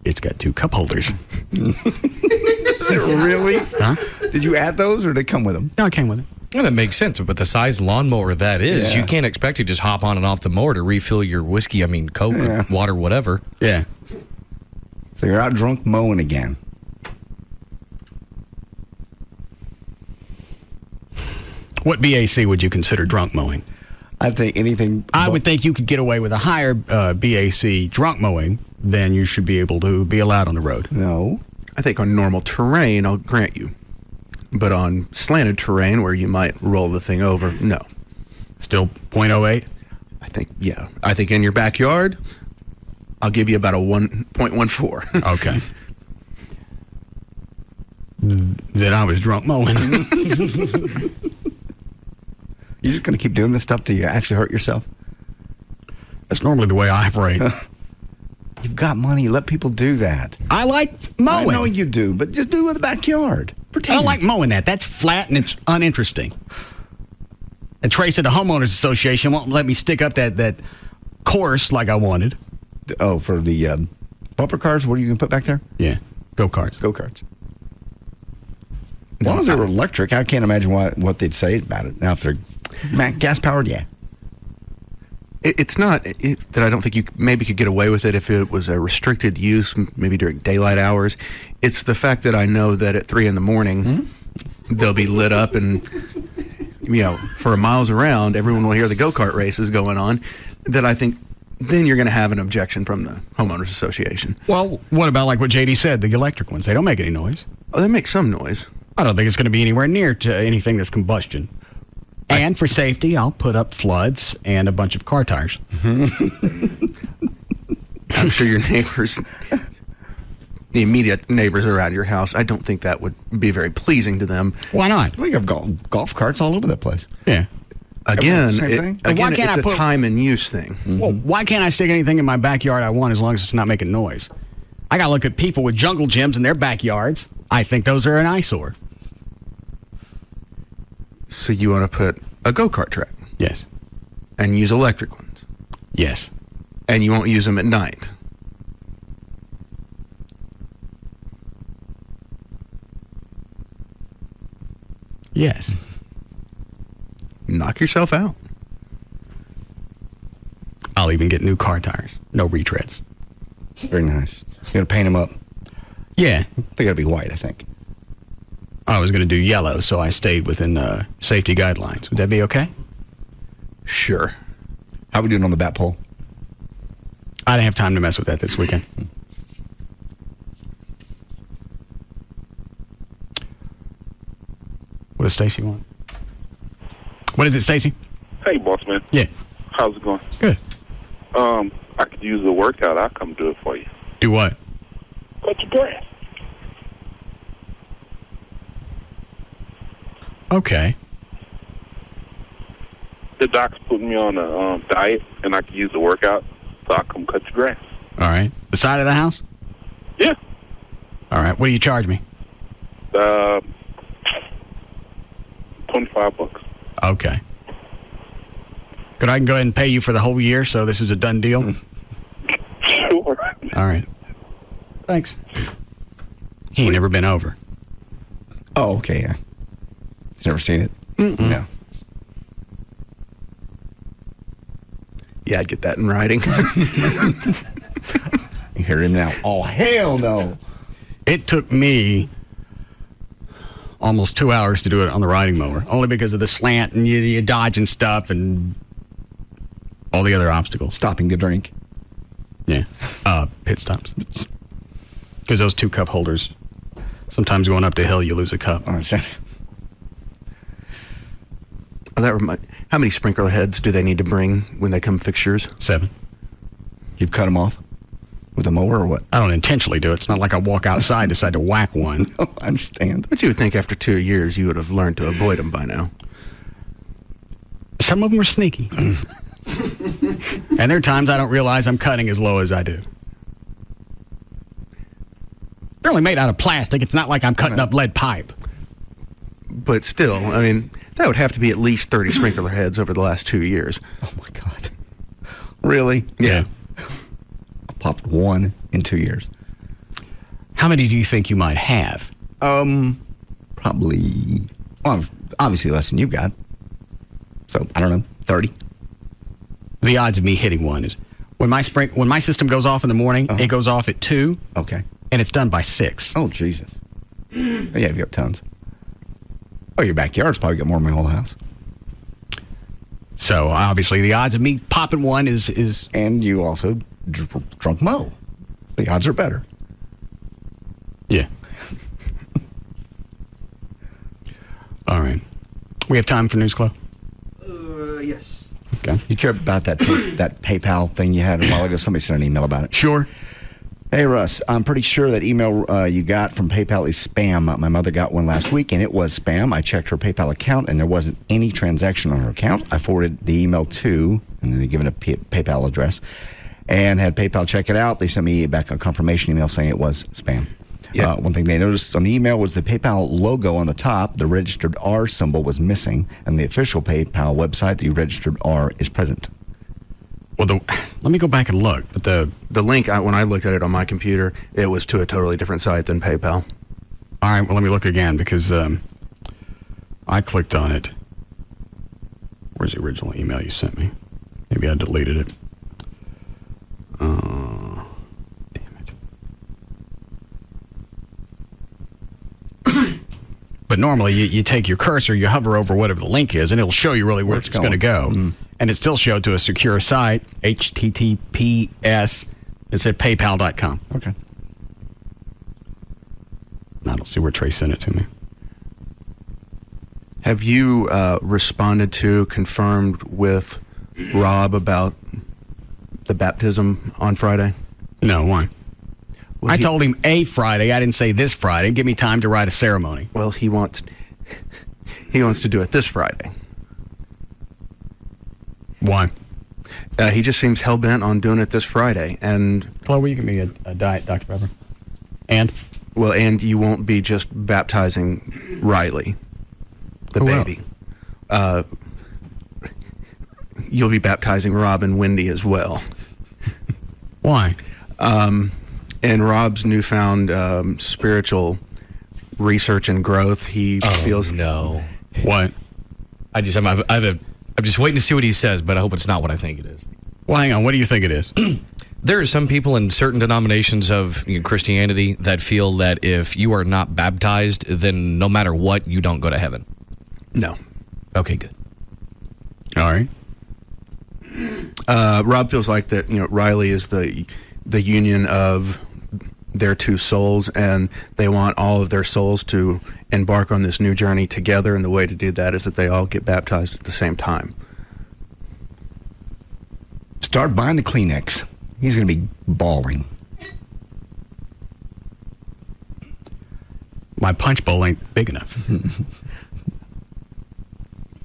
it's got 2 cup holders. Is it really? Huh? Did you add those, or did they come with them? No, it came with it. Well, that makes sense. But the size lawnmower that is, you can't expect to just hop on and off the mower to refill your whiskey, Coke, or water, whatever. Yeah. So you're out drunk mowing again. What BAC would you consider drunk mowing? I think anything. I would think you could get away with a higher BAC drunk mowing than you should be able to be allowed on the road. No. I think on normal terrain, I'll grant you. But on slanted terrain where you might roll the thing over, no. Still 0.08? I think in your backyard, I'll give you about a 1.14. Okay. Then I was drunk mowing. You're just going to keep doing this stuff till you actually hurt yourself? That's normally the way I operate. You've got money. Let people do that. I like mowing. I know you do, but just do it in the backyard. I don't like mowing that. That's flat and it's uninteresting. And Trace at the Homeowners Association won't let me stick up that course like I wanted. Oh, for the bumper cars? What are you going to put back there? Yeah, go-karts. Go-karts. As long as they were electric, I can't imagine what they'd say about it. Now, if they're gas-powered, yeah. It's not that I don't think you maybe could get away with it if it was a restricted use, maybe during daylight hours. It's the fact that I know that at 3 a.m, they'll be lit up and, for miles around, everyone will hear the go-kart races going on, that I think then you're going to have an objection from the homeowners association. Well, what about like what JD said, the electric ones? They don't make any noise. Oh, they make some noise. I don't think it's going to be anywhere near to anything that's combustion. And for safety, I'll put up floods and a bunch of car tires. I'm sure your neighbors, the immediate neighbors around your house, I don't think that would be very pleasing to them. Why not? We have golf carts all over the place. Yeah. Again, why can't it's a time and use thing. Well, why can't I stick anything in my backyard I want as long as it's not making noise? I got to look at people with jungle gyms in their backyards. I think those are an eyesore. So you want to put a go-kart track? Yes. And use electric ones? Yes. And you won't use them at night? Yes. Knock yourself out. I'll even get new car tires. No retreads. Very nice. You're going to paint them up? Yeah. They got to be white, I think. I was going to do yellow, so I stayed within safety guidelines. Would that be okay? Sure. How we doing on the bat pole? I didn't have time to mess with that this weekend. What does Stacy want? What is it, Stacy? Hey, boss man. Yeah. How's it going? Good. I could use a workout. I'll come do it for you. Do what? Cut your grass. Okay. The doc's putting me on a diet, and I could use a workout, so I'll come cut your grass. All right. The side of the house? Yeah. All right. What do you charge me? $25. Okay. Could I go ahead and pay you for the whole year, so this is a done deal? Sure. All right. Thanks. He ain't never been over. Oh, okay, yeah. He's never seen it? Mm-mm. No. Yeah, I'd get that in writing. You hear him now. Oh, hell no. It took me almost 2 hours to do it on the riding mower, only because of the slant and you dodging stuff and all the other obstacles. Stopping to drink. Yeah. Pit stops. Because those 2 cup holders, sometimes going up the hill, you lose a cup. Oh, how many sprinkler heads do they need to bring when they come fix yours? 7. You've cut them off with a mower or what? I don't intentionally do it. It's not like I walk outside and decide to whack one. No, I understand. But you would think after 2 years you would have learned to avoid them by now. Some of them are sneaky. And there are times I don't realize I'm cutting as low as I do. They're only made out of plastic. It's not like I'm cutting up lead pipe. But still, I mean, that would have to be at least 30 sprinkler heads over the last 2 years. Oh, my God. Really? Yeah. I've popped 1 in 2 years. How many do you think you might have? Probably, well, obviously less than you've got. So, I don't know, 30. The odds of me hitting one is when my system goes off in the morning, it goes off at 2. Okay. And it's done by 6. Oh, Jesus. Yeah, you have tons. Oh, your backyard's probably got more than my whole house. So, obviously, the odds of me popping one is... And you also drunk mow. So the odds are better. Yeah. All right. We have time for News Club? Yes. Okay. You care about that PayPal thing you had a while ago? Somebody sent an email about it. Sure. Hey, Russ, I'm pretty sure that email you got from PayPal is spam. My mother got one last week, and it was spam. I checked her PayPal account, and there wasn't any transaction on her account. I forwarded the email to, and then they given a PayPal address, and had PayPal check it out. They sent me back a confirmation email saying it was spam. Yeah. One thing they noticed on the email was the PayPal logo on the top, the registered R symbol was missing, and the official PayPal website, the registered R is present. Well, let me go back and look. But the link, when I looked at it on my computer, it was to a totally different site than PayPal. All right, well, let me look again because I clicked on it. Where's the original email you sent me? Maybe I deleted it. But normally you take your cursor, you hover over whatever the link is, and it'll show you really where it's going to go. Mm. And it's still showed to a secure site, HTTPS. It's at PayPal.com. Okay. I don't see where Trey sent it to me. Have you responded to, confirmed with Rob about the baptism on Friday? No, why? Well, I told him a Friday. I didn't say this Friday. Give me time to write a ceremony. Well, he wants to do it this Friday. Why? He just seems hell-bent on doing it this Friday. And Chloe, will you give me a diet Dr. Pepper? And? Well, and you won't be just baptizing Riley, the baby. You'll be baptizing Rob and Wendy as well. Why? In Rob's newfound spiritual research and growth, he feels... no. What? I'm just waiting to see what he says, but I hope it's not what I think it is. Well, hang on. What do you think it is? There are some people in certain denominations of Christianity that feel that if you are not baptized, then no matter what, you don't go to heaven. No. Okay, good. All right. Rob feels like that, Riley is the union of their two souls, and they want all of their souls to embark on this new journey together, and the way to do that is that they all get baptized at the same time. Start buying the Kleenex. He's going to be bawling. My punch bowl ain't big enough.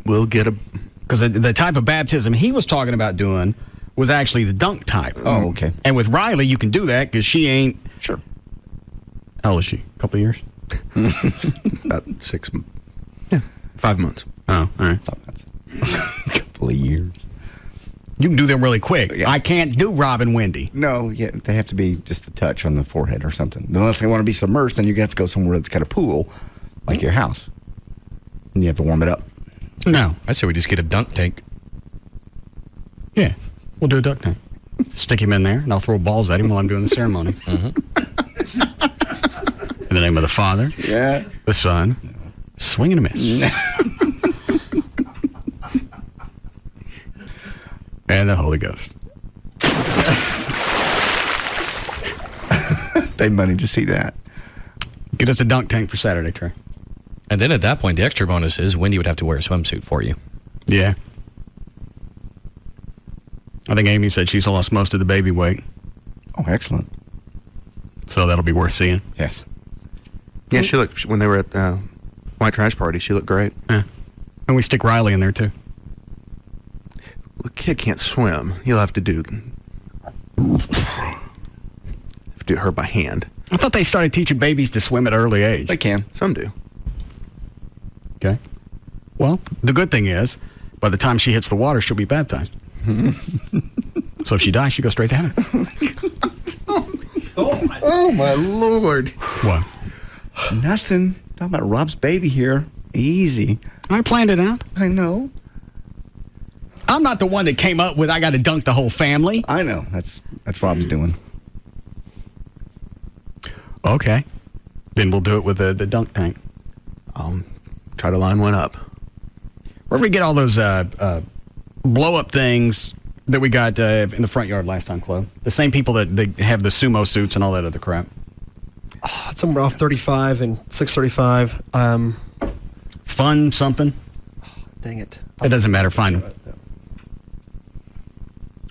We'll get a... Because the type of baptism he was talking about doing was actually the dunk type. Oh, okay. And with Riley, you can do that because she ain't... Sure. How old is she? A couple of years? About 5 months. Oh, all right. 5 months. A couple of years. You can do them really quick. Yeah. I can't do Rob and Wendy. No, yeah, they have to be just a touch on the forehead or something. Unless they want to be submersed, then you're going to have to go somewhere that's got a pool, like your house. And you have to warm it up. No. I say we just get a dunk tank. Yeah, we'll do a dunk tank. Stick him in there, and I'll throw balls at him while I'm doing the ceremony. Mm-hmm. In the name of the Father, the Son, swing and a miss. And the Holy Ghost. Pay money to see that. Get us a dunk tank for Saturday, Trey. And then at that point, the extra bonus is Wendy would have to wear a swimsuit for you. Yeah. I think Amy said she's lost most of the baby weight. Oh, excellent. So that'll be worth seeing. Yes. Yeah, she looked, when they were at White Trash Party, she looked great. Yeah. And we stick Riley in there, too. The kid can't swim. You'll have to do her by hand. I thought they started teaching babies to swim at an early age. They can. Some do. Okay. Well, the good thing is, by the time she hits the water, she'll be baptized. So if she dies, she goes straight to heaven. Oh, my Lord. What? Nothing. Talking about Rob's baby here. Easy. I planned it out. I know. I'm not the one that came up with I got to dunk the whole family. I know. That's Rob's doing. Okay. Then we'll do it with the dunk tank. I'll try to line one up. Where did we get all those blow-up things that we got in the front yard last time, Chloe? The same people that they have the sumo suits and all that other crap. Somewhere off 35 and 635. Fun something? Dang it. It doesn't matter. Find them.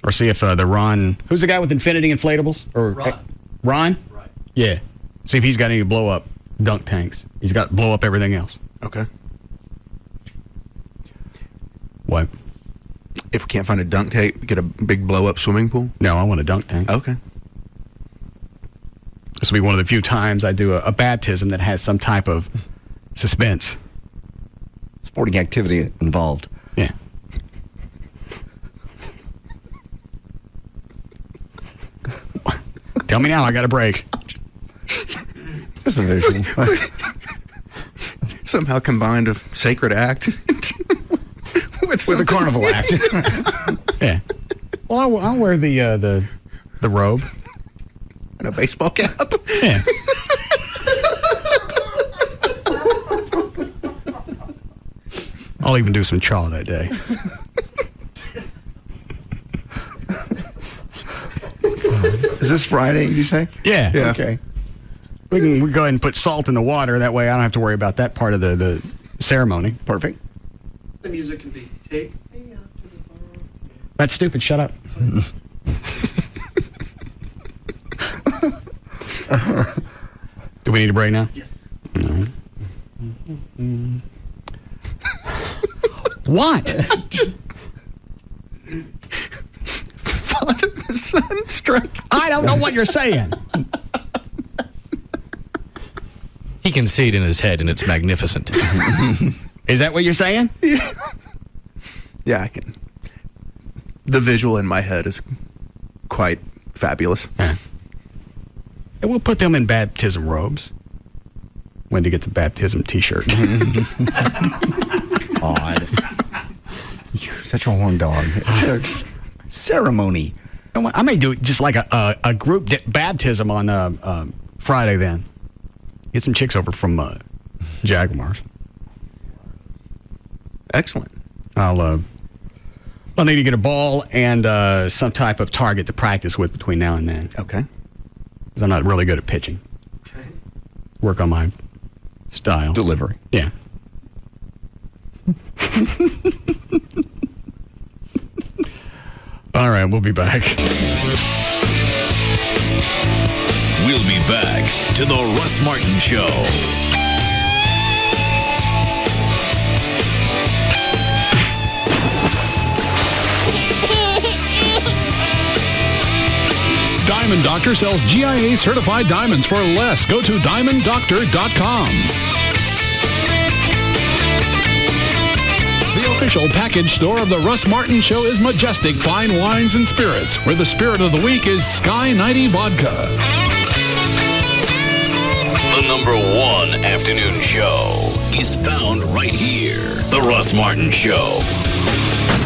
Or see if the Ron... Who's the guy with Infinity Inflatables? Or Ron? Right. Yeah. See if he's got any blow-up dunk tanks. He's got blow-up everything else. Okay. What? If we can't find a dunk tank, get a big blow-up swimming pool? No, I want a dunk tank. Okay. This will be one of the few times I do a baptism that has some type of suspense. Sporting activity involved. Yeah. Tell me now, I got a break. Just a visual. Somehow combined a sacred act with a carnival act. Yeah. Well, I'll wear the robe and a baseball cap. Yeah. I'll even do some chaw that day. Is this Friday, did you say? Yeah. Okay. We can go ahead and put salt in the water. That way I don't have to worry about that part of the ceremony. Perfect. The music can be take. That's stupid. Shut up. Do we need a break now? Yes. What? Father and son strike. I don't know what you're saying. He can see it in his head, and it's magnificent. Is that what you're saying? Yeah, I can. The visual in my head is quite fabulous. And we'll put them in baptism robes. When to get the baptism T-shirt. Odd. You're such a horn dog. It's a ceremony. You know what? I may do just like a group baptism on Friday then. Get some chicks over from Jaguars. Excellent. I'll need to get a ball and some type of target to practice with between now and then. Okay. Because I'm not really good at pitching. Okay. Work on my style. Delivery. Yeah. All right, we'll be back. We'll be back to the Russ Martin Show. Diamond Doctor sells GIA certified diamonds for less. Go to diamonddoctor.com. The official package store of the Russ Martin Show is Majestic Fine Wines and Spirits, where the spirit of the week is Sky 90 Vodka. The #1 afternoon show is found right here. The Russ Martin Show.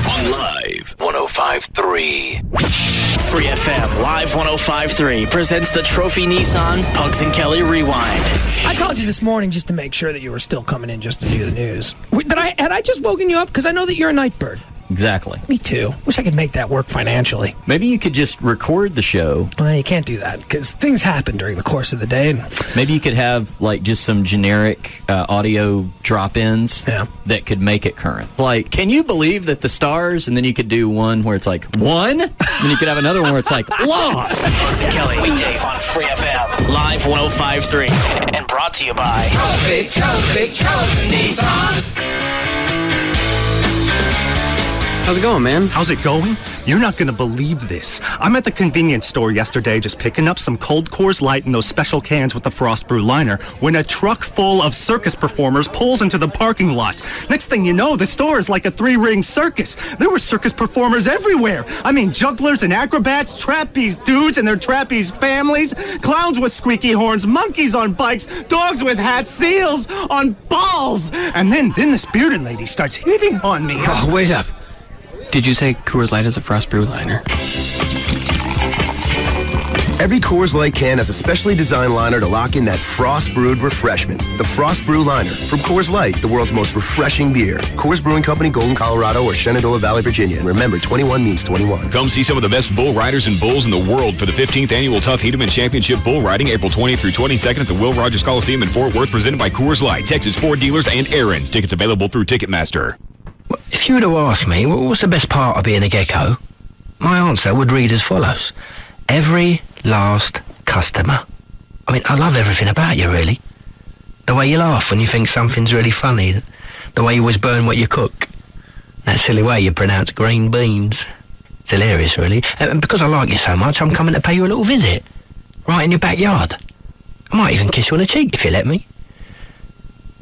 On Live 105.3. Free FM Live 105.3 presents the Trophy Nissan Pugs and Kelly Rewind. I called you this morning just to make sure that you were still coming in just to do the news. Had I just woken you up? Because I know that you're a night bird. Exactly. Me too. Wish I could make that work financially. Maybe you could just record the show. Well, you can't do that because things happen during the course of the day. Maybe you could have like just some generic audio drop-ins that could make it current. Like, can you believe that the stars? And then you could do one where it's like one. Then you could have another one where it's like lost. Pugs and Kelly weekdays on Free FM Live 105.3 and brought to you by Trophy Nissan. How's it going, man? How's it going? You're not gonna believe this. I'm at the convenience store yesterday just picking up some cold Coors Light in those special cans with the frost brew liner when a truck full of circus performers pulls into the parking lot. Next thing you know, the store is like a 3-ring circus. There were circus performers everywhere. I mean, jugglers and acrobats, trapeze dudes and their trapeze families, clowns with squeaky horns, monkeys on bikes, dogs with hats, seals on balls. And then this bearded lady starts hitting on me. Oh, wait up. Did you say Coors Light is a frost brew liner? Every Coors Light can has a specially designed liner to lock in that frost-brewed refreshment. The Frost Brew Liner from Coors Light, the world's most refreshing beer. Coors Brewing Company, Golden, Colorado, or Shenandoah Valley, Virginia. And remember, 21 means 21. Come see some of the best bull riders and bulls in the world for the 15th Annual Tough Hedeman Championship Bull Riding, April 20th through 22nd at the Will Rogers Coliseum in Fort Worth, presented by Coors Light, Texas Ford dealers and errands. Tickets available through Ticketmaster. If you were to ask me, what's the best part of being a gecko? My answer would read as follows. Every last customer. I mean, I love everything about you, really. The way you laugh when you think something's really funny. The way you always burn what you cook. That silly way you pronounce green beans. It's hilarious, really. And because I like you so much, I'm coming to pay you a little visit. Right in your backyard. I might even kiss you on the cheek if you let me.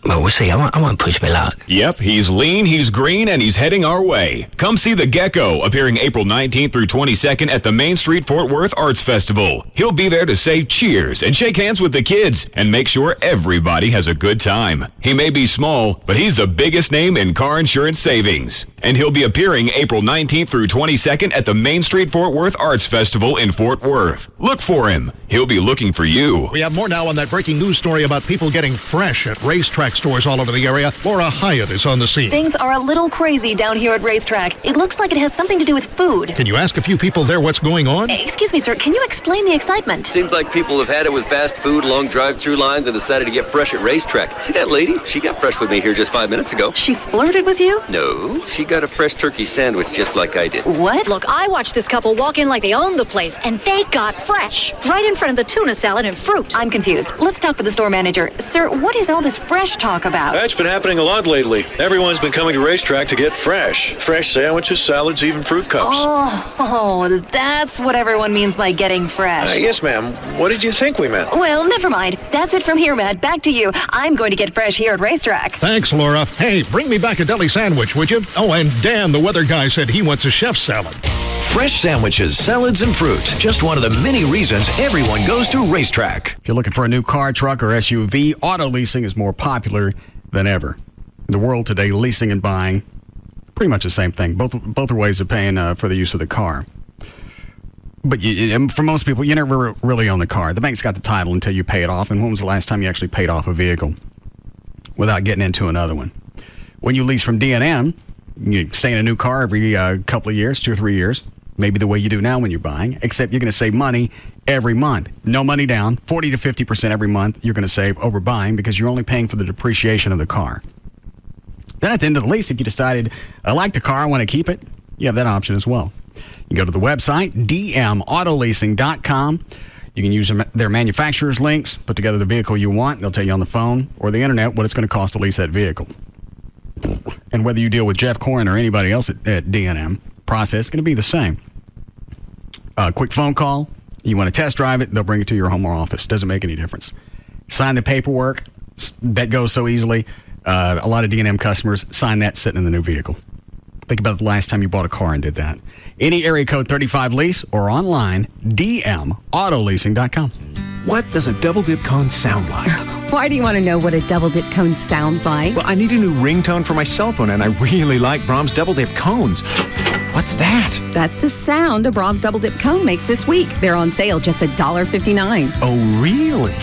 Well, we'll see. I won't push my luck. Yep, he's lean, he's green, and he's heading our way. Come see the Gecko, appearing April 19th through 22nd at the Main Street Fort Worth Arts Festival. He'll be there to say cheers and shake hands with the kids and make sure everybody has a good time. He may be small, but he's the biggest name in car insurance savings. And he'll be appearing April 19th through 22nd at the Main Street Fort Worth Arts Festival in Fort Worth. Look for him. He'll be looking for you. We have more now on that breaking news story about people getting fresh at racetrack stores all over the area. Laura Hyatt is on the scene. Things are a little crazy down here at Racetrack. It looks like it has something to do with food. Can you ask a few people there what's going on? Excuse me, sir. Can you explain the excitement? Seems like people have had it with fast food, long drive-through lines, and decided to get fresh at Racetrack. See that lady? She got fresh with me here just 5 minutes ago. She flirted with you? No, she got a fresh turkey sandwich just like I did. What? Look, I watched this couple walk in like they owned the place, and they got fresh. Right in front of the tuna salad and fruit. I'm confused. Let's talk with the store manager. Sir, what is all this fresh talk about? That's been happening a lot lately. Everyone's been coming to Racetrack to get fresh. Fresh sandwiches, salads, even fruit cups. Oh, that's what everyone means by getting fresh. Yes, ma'am. What did you think we meant? Well, never mind. That's it from here, Matt. Back to you. I'm going to get fresh here at Racetrack. Thanks, Laura. Hey, bring me back a deli sandwich, would you? Oh, and Dan, the weather guy, said he wants a chef's salad. Fresh sandwiches, salads, and fruit. Just one of the many reasons everyone goes to Racetrack. If you're looking for a new car, truck, or SUV, auto leasing is more popular than ever. In the world today, leasing and buying, pretty much the same thing. Both are ways of paying for the use of the car. But for most people, you never really own the car. The bank's got the title until you pay it off. And when was the last time you actually paid off a vehicle without getting into another one? When you lease from D&M, you stay in a new car every couple of years, 2 or 3 years. Maybe the way you do now when you're buying, except you're going to save money every month. No money down, 40 to 50% every month you're going to save over buying because you're only paying for the depreciation of the car. Then at the end of the lease, if you decided, I like the car, I want to keep it, you have that option as well. You go to the website, dmautoleasing.com. You can use their manufacturer's links, put together the vehicle you want. They'll tell you on the phone or the internet what it's going to cost to lease that vehicle. And whether you deal with Jeff Corrin or anybody else at D&M, process is going to be the same. Quick phone call. You want to test drive it, they'll bring it to your home or office. Doesn't make any difference. Sign the paperwork. That goes so easily. A lot of D&M customers sign that sitting in the new vehicle. Think about the last time you bought a car and did that. Any area code 35 lease or online, dmautoleasing.com. What does a double dip cone sound like? Why do you want to know what a double dip cone sounds like? Well, I need a new ringtone for my cell phone, and I really like Brahms double dip cones. What's that? That's the sound a Brahms double dip cone makes this week. They're on sale just $1.59. Oh, really?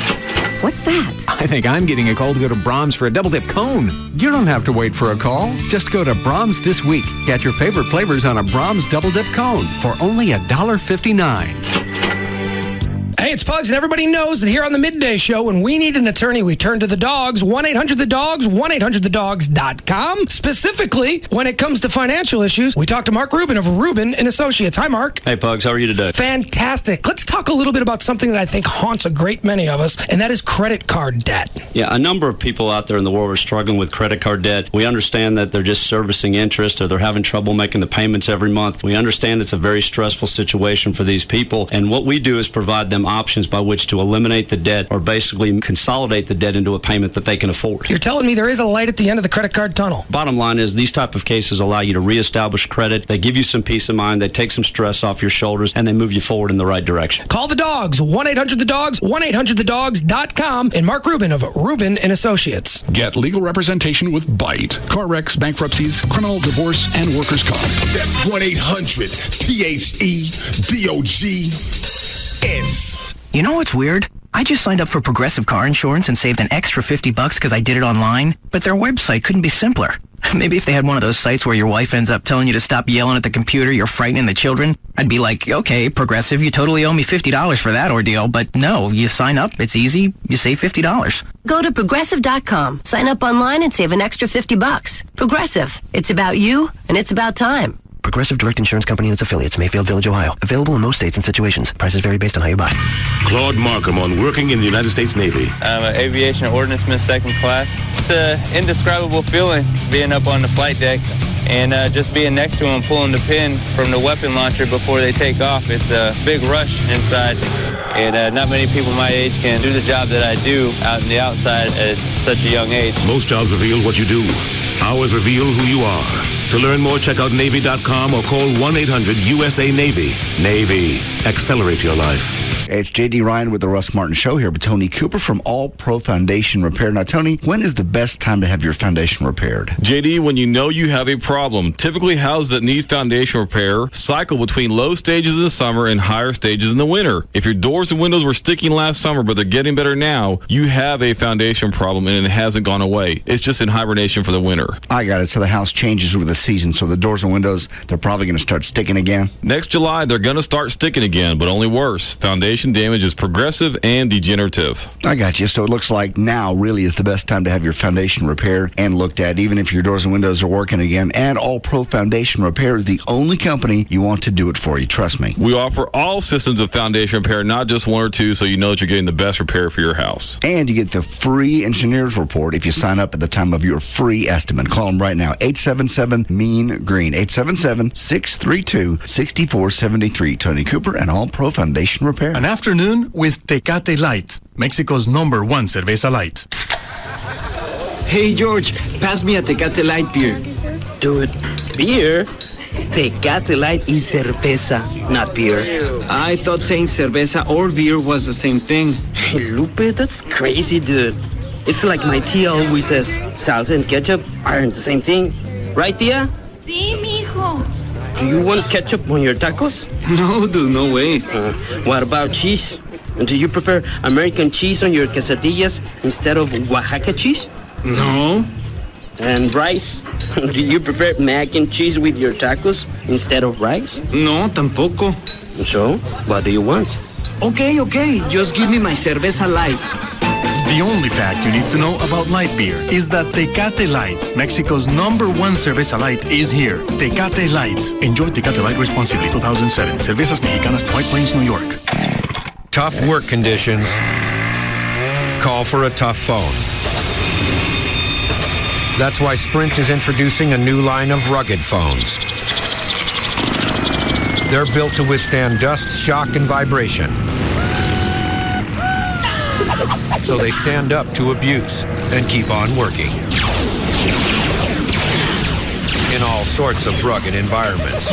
What's that? I think I'm getting a call to go to Brahms for a double dip cone. You don't have to wait for a call. Just go to Brahms this week. Get your favorite flavors on a Brahms double dip cone for only $1.59. Hey, it's Pugs, and everybody knows that here on the Midday Show, when we need an attorney, we turn to the dogs. 1-800-THE-DOGS, 1-800-THEDOGS.com. Specifically, when it comes to financial issues, we talk to Mark Rubin of Rubin & Associates. Hi, Mark. Hey, Pugs. How are you today? Fantastic. Let's talk a little bit about something that I think haunts a great many of us, and that is credit card debt. Yeah, a number of people out there in the world are struggling with credit card debt. We understand that they're just servicing interest or they're having trouble making the payments every month. We understand it's a very stressful situation for these people, and what we do is provide them options by which to eliminate the debt or basically consolidate the debt into a payment that they can afford. You're telling me there is a light at the end of the credit card tunnel? Bottom line is these type of cases allow you to reestablish credit. They give you some peace of mind. They take some stress off your shoulders, and they move you forward in the right direction. Call the dogs. 1-800-THE-DOGS, 1-800-THEDOGS.com, and Mark Rubin of Rubin & Associates. Get legal representation with BITE. Car wrecks, bankruptcies, criminal, divorce, and workers' comp. That's 1-800-THEDOGS. You know what's weird? I just signed up for Progressive Car Insurance and saved an extra $50 because I did it online, but their website couldn't be simpler. Maybe if they had one of those sites where your wife ends up telling you to stop yelling at the computer, you're frightening the children, I'd be like, okay, Progressive, you totally owe me $50 for that ordeal. But no, you sign up, it's easy, you save $50. Go to Progressive.com, sign up online, and save an extra $50. Progressive, it's about you, and it's about time. Progressive Direct Insurance Company and its affiliates, Mayfield Village, Ohio. Available in most states and situations. Prices vary based on how you buy. Claude Markham on working in the United States Navy. I'm an aviation ordnanceman, second class. It's an indescribable feeling being up on the flight deck and just being next to them, pulling the pin from the weapon launcher before they take off. It's a big rush inside. and not many people my age can do the job that I do out in the outside at such a young age. Most jobs reveal what you do. Ours reveal who you are. To learn more, check out Navy.com or call 1-800-USA-NAVY. Navy. Accelerate your life. It's J.D. Ryan with the Russ Martin Show here with Tony Cooper from All Pro Foundation Repair. Now, Tony, when is the best time to have your foundation repaired? JD, when you know you have a problem. Typically, houses that need foundation repair cycle between low stages in the summer and higher stages in the winter. If your doors and windows were sticking last summer, but they're getting better now, you have a foundation problem and it hasn't gone away. It's just in hibernation for the winter. I got it. So the house changes with the season. So the doors and windows, they're probably going to start sticking again? Next July, they're going to start sticking again, but only worse. Foundation damage is progressive and degenerative. I got you. So it looks like now really is the best time to have your foundation repaired and looked at, even if your doors and windows are working again. And All Pro Foundation Repair is the only company you want to do it for you. Trust me. We offer all systems of foundation repair, not just one or two, so you know that you're getting the best repair for your house. And you get the free engineer's report if you sign up at the time of your free estimate. Call them right now. 877-MEAN-GREEN. 877-632-6473. Tony Cooper and All Pro Foundation Repair. An afternoon with Tecate Light, Mexico's #1 cerveza light. Hey, George, pass me a Tecate Light beer. Dude, beer? Tecate Light is cerveza, not beer. I thought saying cerveza or beer was the same thing. Hey, Lupe, that's crazy, dude. It's like my tia always says salsa and ketchup aren't the same thing. Right, tia? Sí, mijo. Do you want ketchup on your tacos? No, dude, no way. What about cheese? Do you prefer American cheese on your quesadillas instead of Oaxaca cheese? No. And rice? Do you prefer mac and cheese with your tacos instead of rice? No, tampoco. So, what do you want? Okay, just give me my cerveza light. The only fact you need to know about light beer is that Tecate Light, Mexico's #1 cerveza light, is here. Tecate Light. Enjoy Tecate Light responsibly. 2007. Cervezas Mexicanas, White Plains, New York. Tough work conditions. Call for a tough phone. That's why Sprint is introducing a new line of rugged phones. They're built to withstand dust, shock, and vibration. So they stand up to abuse and keep on working. In all sorts of rugged environments.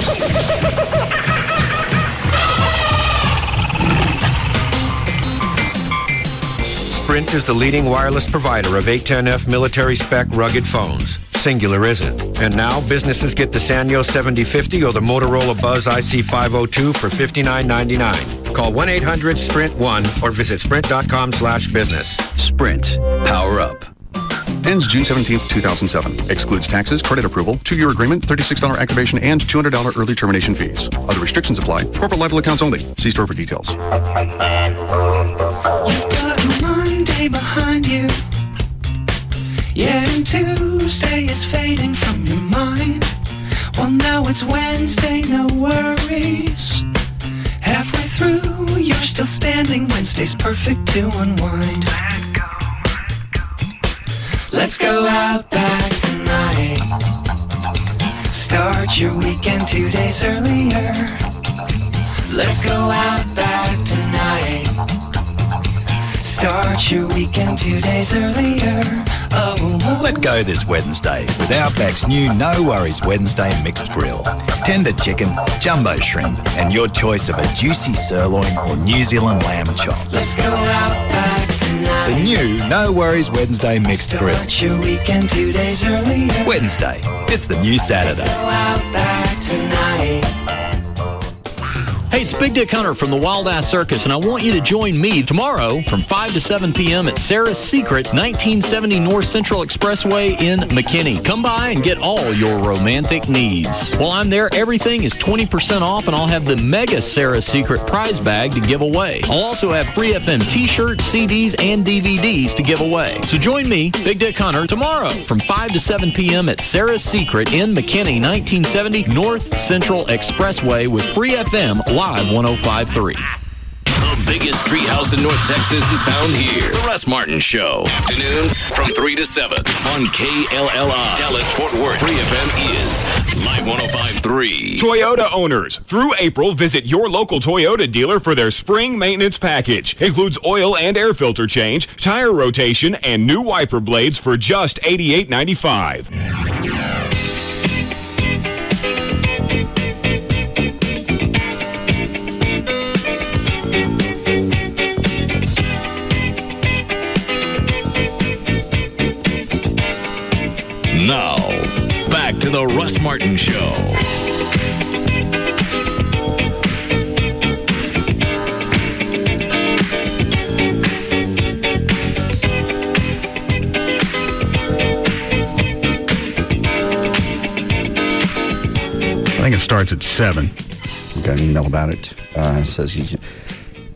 Sprint is the leading wireless provider of 810F military spec rugged phones. Singular isn't. And now businesses get the Sanyo 7050 or the Motorola Buzz IC502 for $59.99. Call 1-800-SPRINT-1 or visit sprint.com/business. Sprint. Power up. Ends June 17th, 2007. Excludes taxes, credit approval, 2-year agreement, $36 activation, and $200 early termination fees. Other restrictions apply. Corporate liable accounts only. See store for details. You've got Monday behind you. Yeah, and Tuesday is fading from your mind. Well, now it's Wednesday, no worries. Halfway through, you're still standing. Wednesday's perfect to unwind. Let's go out back tonight. Start your weekend 2 days earlier. Let's go out back tonight. Start your weekend 2 days earlier. Let go this Wednesday with Outback's new No Worries Wednesday Mixed Grill. Tender chicken, jumbo shrimp, and your choice of a juicy sirloin or New Zealand lamb chop. Let's go Outback tonight. The new No Worries Wednesday Mixed Grill. Start your weekend 2 days earlier. Wednesday, it's the new Saturday. Let's go Outback tonight. Hey, it's Big Dick Hunter from the Wild Ass Circus, and I want you to join me tomorrow from 5 to 7 p.m. at Sarah's Secret, 1970 North Central Expressway in McKinney. Come by and get all your romantic needs. While I'm there, everything is 20% off, and I'll have the mega Sarah's Secret prize bag to give away. I'll also have free FM t-shirts, CDs, and DVDs to give away. So join me, Big Dick Hunter, tomorrow from 5 to 7 p.m. at Sarah's Secret in McKinney, 1970 North Central Expressway with free FM Live 105.3. The biggest treehouse in North Texas is found here. The Russ Martin Show. Afternoons from 3 to 7 on KLLI. Dallas Fort Worth. Free FM is Live 105.3. Toyota owners, through April, visit your local Toyota dealer for their spring maintenance package. Includes oil and air filter change, tire rotation, and new wiper blades for just $88.95. Now, back to the Russ Martin Show. I think it starts at 7. We got an email about it. It says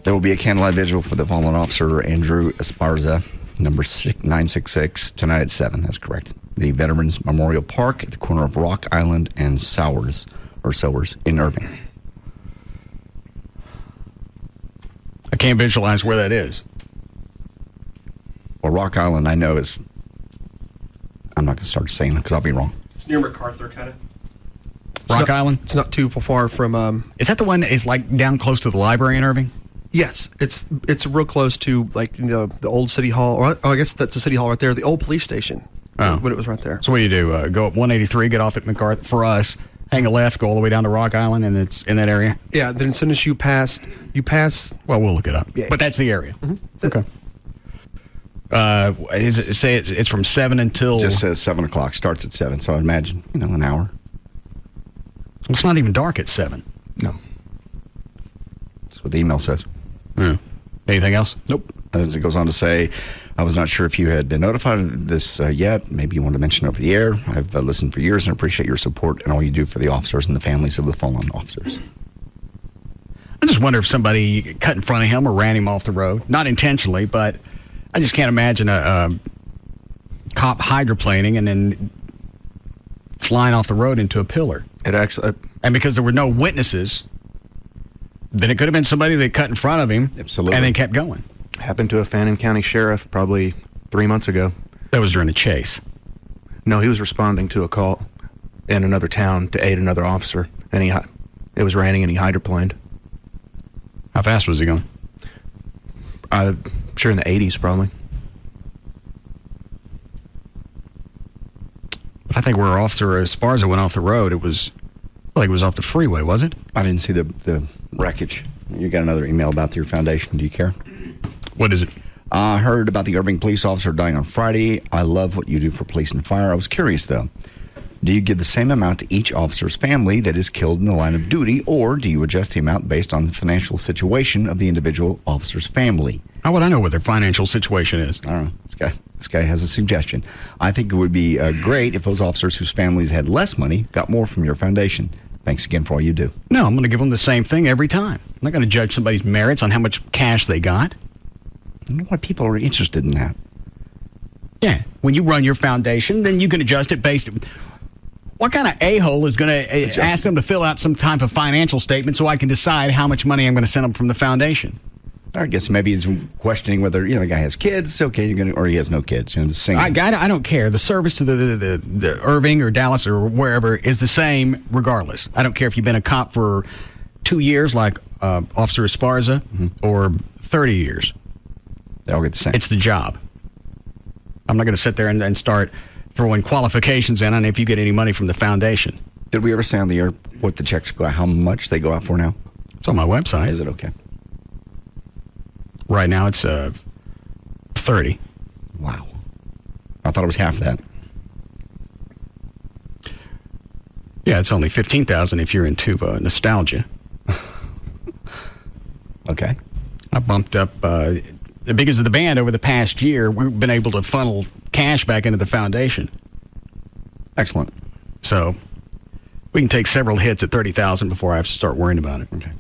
there will be a candlelight vigil for the fallen officer Andrew Esparza, number 966, tonight at 7. That's correct. The Veterans Memorial Park at the corner of Rock Island and Sowers in Irving. I can't visualize where that is. Well, Rock Island, I know is. I'm not going to start saying it because I'll be wrong. It's near MacArthur, kind of. Rock Island? It's not too far from. Is that the one that is like down close to the library in Irving? Yes, it's real close to like the old city hall, or I guess that's the city hall right there. The old police station. Oh. When it was right there. So what do you do? Go up 183, get off at MacArthur for us, hang a left, go all the way down to Rock Island, and it's in that area? Yeah, then as soon as you pass. Well, we'll look it up. Yeah. But that's the area. Mm-hmm. Okay. It's from 7 until... Just says 7 o'clock, starts at 7, so I imagine, an hour. It's not even dark at 7. No. That's what the email says. Anything else? Nope. As it goes on to say, I was not sure if you had been notified of this yet. Maybe you want to mention it over the air. I've listened for years and appreciate your support and all you do for the officers and the families of the fallen officers. I just wonder if somebody cut in front of him or ran him off the road. Not intentionally, but I just can't imagine a cop hydroplaning and then flying off the road into a pillar. It actually... And because there were no witnesses, then it could have been somebody that cut in front of him. Absolutely. And then kept going. Happened to a Fannin County sheriff probably 3 months ago. That was during a chase. No, he was responding to a call in another town to aid another officer, and it was raining and he hydroplaned. How fast was he going? I'm sure in the 80s, probably. But I think where Officer Esparza went off the road, it was off the freeway, was it? I didn't see the wreckage. You got another email about your foundation. Do you care? What is it? I heard about the Irving police officer dying on Friday. I love what you do for police and fire. I was curious, though. Do you give the same amount to each officer's family that is killed in the line of duty, or do you adjust the amount based on the financial situation of the individual officer's family? How would I know what their financial situation is? I don't know. This guy has a suggestion. I think it would be great if those officers whose families had less money got more from your foundation. Thanks again for all you do. No, I'm going to give them the same thing every time. I'm not going to judge somebody's merits on how much cash they got. I don't know why people are interested in that. Yeah. When you run your foundation, then you can adjust it based... What kind of a-hole is going to ask them to fill out some type of financial statement so I can decide how much money I'm going to send them from the foundation? I guess maybe he's questioning whether the guy has kids. Okay, or he has no kids. I don't care. The service to the Irving or Dallas or wherever is the same regardless. I don't care if you've been a cop for 2 years, like Officer Esparza, or 30 years. They all get the same. It's the job. I'm not going to sit there and start throwing qualifications in on if you get any money from the foundation. Did we ever say on the air what the checks go out, how much they go out for now? It's on my website. Is it okay? Right now it's 30. Wow. I thought it was half that. Yeah, it's only $15,000 if you're into nostalgia. Okay. I bumped up because of the band over the past year. We've been able to funnel cash back into the foundation. Excellent. So we can take several hits at $30,000 before I have to start worrying about it. Okay.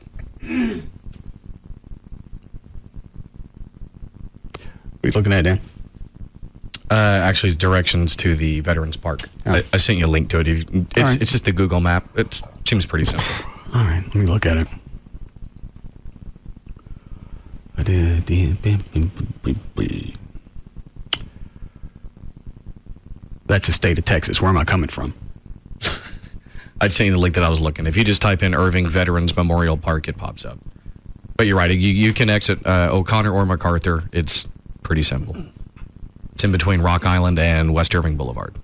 What are you looking at, Dan? Actually, it's directions to the Veterans Park. I sent you a link to it. It's just a Google map. It seems pretty simple. All right, let me look at it. That's the state of Texas. Where am I coming from? I'd say the link that I was looking. If you just type in Irving Veterans Memorial Park, it pops up. But you're right. You can exit O'Connor or MacArthur. It's pretty simple. It's in between Rock Island and West Irving Boulevard.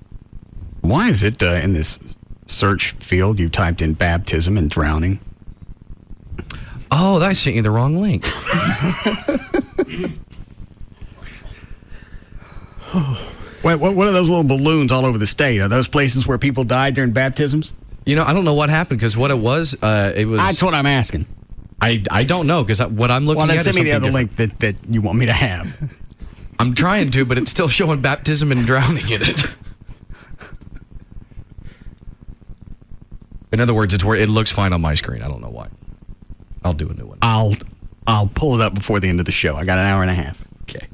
Why is it in this search field you typed in baptism and drowning? Oh, I sent you the wrong link. What are those little balloons all over the state? Are those places where people died during baptisms? You know, I don't know what happened because what it was. That's what I'm asking. I don't know because what I'm looking at is send me the other different. link that you want me to have. I'm trying to, but it's still showing baptism and drowning in it. In other words, it's where it looks fine on my screen. I don't know why. I'll do a new one. I'll pull it up before the end of the show. I got an hour and a half. Okay.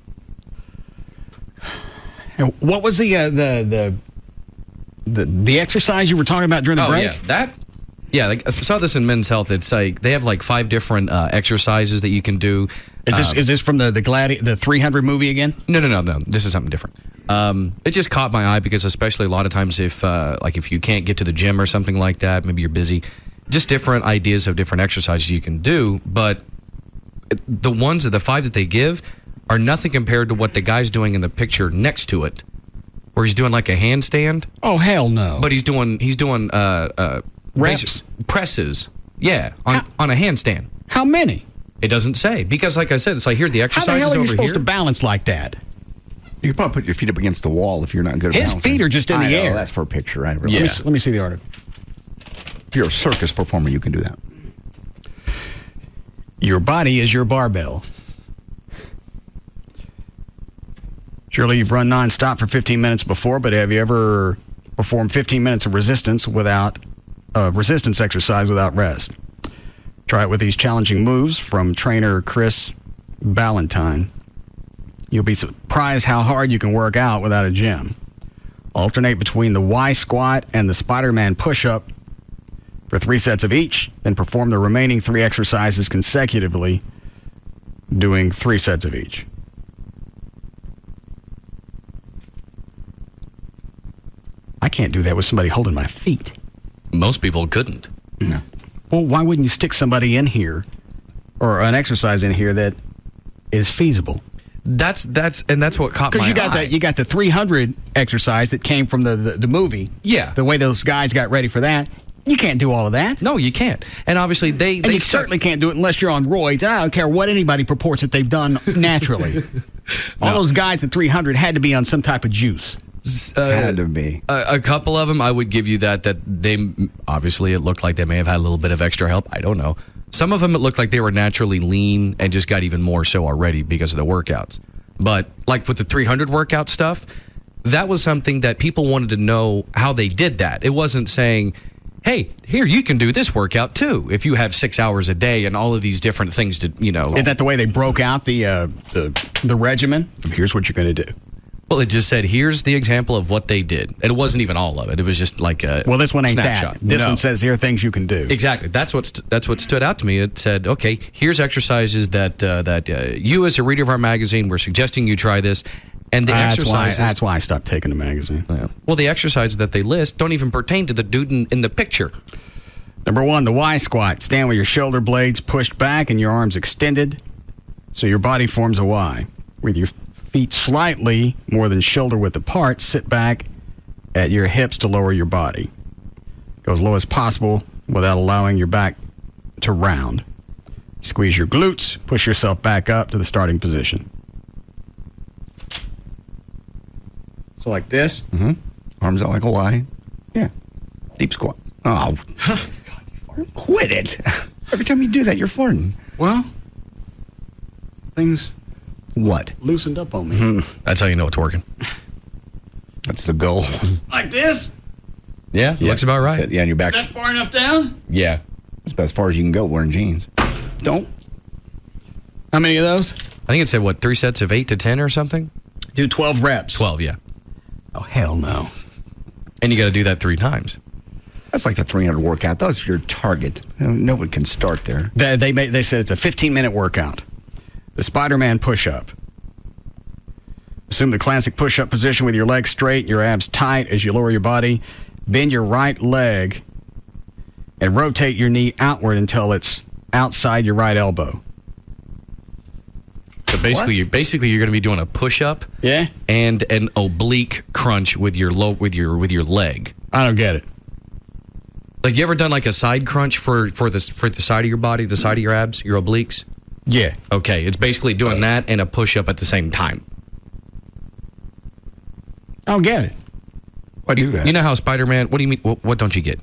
And what was the exercise you were talking about during the break? Like I saw this in Men's Health. It's like they have like 5 different exercises that you can do. Is this from the 300 movie again? No. This is something different. It just caught my eye because especially a lot of times if you can't get to the gym or something like that, maybe you're busy, just different ideas of different exercises you can do. But the 5 that they give are nothing compared to what the guy's doing in the picture next to it, where he's doing like a handstand. Oh, hell no. But he's doing reps? Presses. Yeah, on a handstand. How many? It doesn't say because, like I said, it's like here the exercises How the hell are you over supposed here. to balance like that? You can probably put your feet up against the wall if you're not good at His balancing. feet are just in the air. That's for a picture, right? Yeah. Let me see the article. If you're a circus performer, you can do that. Your body is your barbell. Surely you've run nonstop for 15 minutes before, but have you ever performed 15 minutes of resistance exercise without rest? Try it with these challenging moves from trainer Chris Ballantyne. You'll be surprised how hard you can work out without a gym. Alternate between the Y squat and the Spider-Man push-up for 3 sets of each, then perform the remaining 3 exercises consecutively, doing 3 sets of each. I can't do that with somebody holding my feet. Most people couldn't. No. Well, why wouldn't you stick somebody in here or an exercise in here that is feasible? That's what caught my eye. Because you got the 300 exercise that came from the movie. Yeah. The way those guys got ready for that. You can't do all of that. No, you can't. And obviously they certainly can't do it unless you're on roids. I don't care what anybody purports that they've done naturally. All those guys at 300 had to be on some type of juice. Had to be. A couple of them, I would give you that they obviously it looked like they may have had a little bit of extra help. I don't know. Some of them it looked like they were naturally lean and just got even more so already because of the workouts. But like with the 300 workout stuff, that was something that people wanted to know how they did that. It wasn't saying, hey, here, you can do this workout too if you have 6 hours a day and all of these different things to, Isn't that the way they broke out the regimen? Here's what you're going to do. Well, it just said, here's the example of what they did. And it wasn't even all of it. It was just like a Well, this one ain't snapshot. that. This one says, here are things you can do. Exactly. That's what stood out to me. It said, okay, here's exercises that you as a reader of our magazine, we're suggesting you try this. And the exercises... That's why I stopped taking the magazine. Yeah. Well, the exercises that they list don't even pertain to the dude in the picture. Number 1, the Y squat. Stand with your shoulder blades pushed back and your arms extended so your body forms a Y. With your feet slightly more than shoulder width apart, sit back at your hips to lower your body. Go as low as possible without allowing your back to round. Squeeze your glutes, push yourself back up to the starting position. So like this? Mm-hmm. Arms out like a Y. Yeah. Deep squat. Oh. God, you farted. Quit it. Every time you do that, you're farting. Well, things... What? Loosened up on me. That's how you know it's working. That's the goal. Like this? Yeah, looks about right. That's it. Yeah, and your back's... Is that far enough down? Yeah. That's about as far as you can go wearing jeans. Don't. How many of those? I think it said, 3 sets of 8 to 10 or something? Do 12 reps. 12, yeah. Oh, hell no. And you got to do that 3 times. That's like the 300 workout. That's your target. No one can start there. They said it's a 15-minute workout. The Spider-Man push-up. Assume the classic push-up position with your legs straight and your abs tight as you lower your body. Bend your right leg and rotate your knee outward until it's outside your right elbow. So basically, you're going to be doing a push-up, and an oblique crunch with your leg. I don't get it. Like, you ever done like a side crunch for the side of your body, the side of your abs, your obliques? Yeah. Okay, it's basically doing that and a push-up at the same time. I don't get it. Why do that? You know how Spider-Man? What do you mean? What don't you get?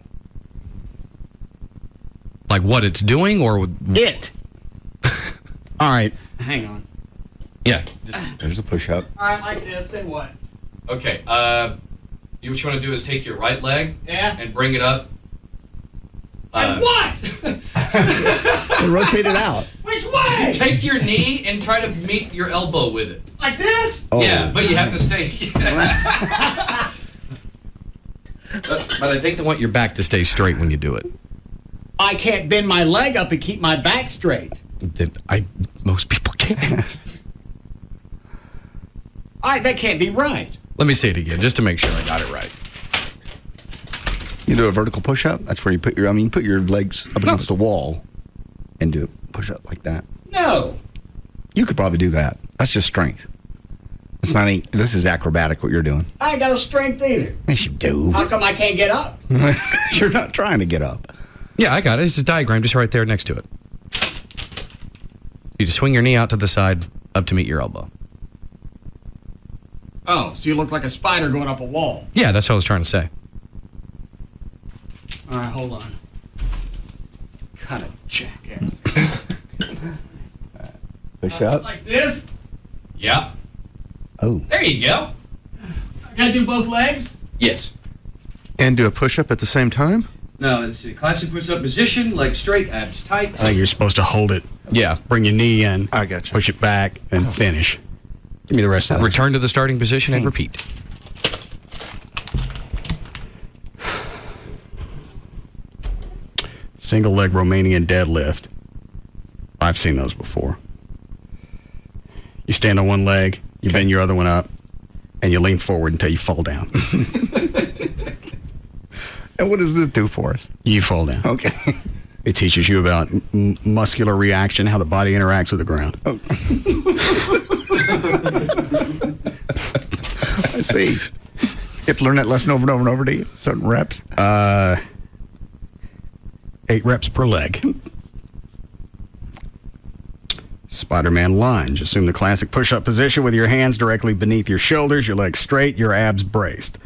Like what it's doing, or it? All right, hang on. Yeah. There's a push-up. All right, like this. Then what? Okay. What you want to do is take your right leg, and bring it up. And what? And rotate it out. Which way? Take your knee and try to meet your elbow with it. Like this? Oh. Yeah, but you have to stay. But I think they want your back to stay straight when you do it. I can't bend my leg up and keep my back straight. Most people can't. That can't be right. Let me say it again, just to make sure I got it right. You do a vertical push-up. That's where you put your legs up against the wall and do a push-up like that. No. You could probably do that. That's just strength. It's not any, this is acrobatic what you're doing. I ain't got no strength either. Yes, you do. How come I can't get up? You're not trying to get up. Yeah, I got it. It's a diagram just right there next to it. You just swing your knee out to the side up to meet your elbow. Oh, so you look like a spider going up a wall. Yeah, that's what I was trying to say. All right, hold on. Kind of jackass. Push up. Like this? Yeah. Oh. There you go. I gotta do both legs? Yes. And do a push-up at the same time? No, it's a classic push-up position, leg straight, abs tight. I think you're supposed to hold it. Yeah. Bring your knee in. I got you. Push it back and finish. Give me the rest of it. Return to the starting position and repeat. Single leg Romanian deadlift. I've seen those before. You stand on one leg, you bend your other one up, and you lean forward until you fall down. And what does this do for us? You fall down. Okay. It teaches you about muscular reaction, how the body interacts with the ground. Oh. I see. You have to learn that lesson over and over and over, do you? Certain reps? 8 reps per leg. Spider-Man lunge. Assume the classic push-up position with your hands directly beneath your shoulders, your legs straight, your abs braced.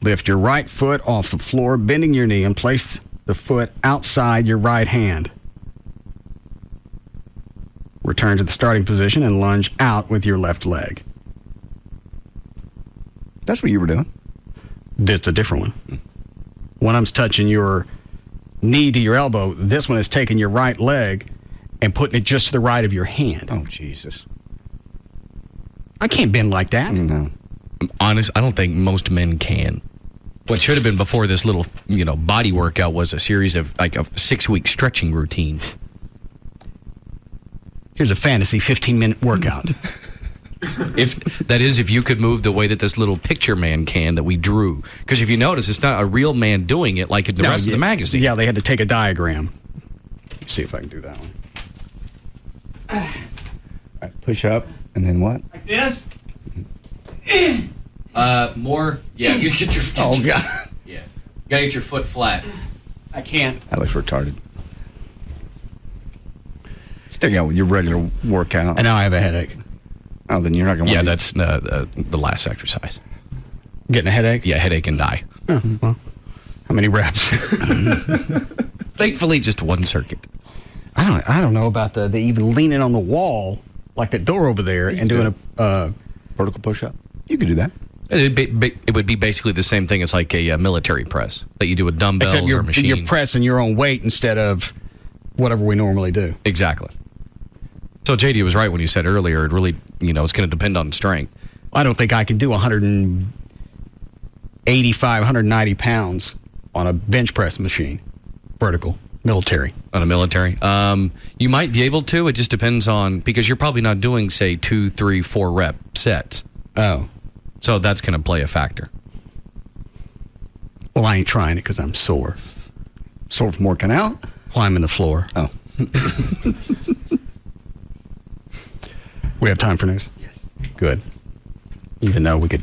Lift your right foot off the floor, bending your knee, and place the foot outside your right hand. Return to the starting position and lunge out with your left leg. That's what you were doing. That's a different one. One of them's touching your knee to your elbow. This one is taking your right leg and putting it just to the right of your hand. Oh, Jesus. I can't bend like that. No. Honest, I don't think most men can. What should have been before this little, body workout was a series of like a 6-week stretching routine. Here's a fantasy 15-minute workout. If you could move the way that this little picture man can that we drew. Because if you notice, it's not a real man doing it like in the rest of the magazine. Yeah, they had to take a diagram. Let's see if I can do that one. All right, push up, and then what? Like this? More. Yeah, you get your. Oh, God. Yeah, you gotta get your foot flat. I can't. That looks retarded. Stick out with your regular workout. And now I have a headache. Oh, then you're not going to Yeah, that's the last exercise. Getting a headache? Yeah, headache and die. Oh, well, how many reps? Thankfully, just one circuit. I don't know about the even leaning on the wall like that door over there and doing a vertical push-up. You could do that. It would be basically the same thing as like a military press that you do with dumbbells Except or a machine. You're pressing your own weight instead of whatever we normally do. Exactly. So JD was right when he said earlier, it really, it's going to depend on strength. I don't think I can do 185, 190 pounds on a bench press machine, vertical. Military. On a military. You might be able to. It just depends on, because you're probably not doing, say, 2, 3, 4 rep sets. Oh. So that's going to play a factor. Well, I ain't trying it because I'm sore. Sore from working out? Climbing the floor. Oh. We have time for news? Yes. Good. Even though we could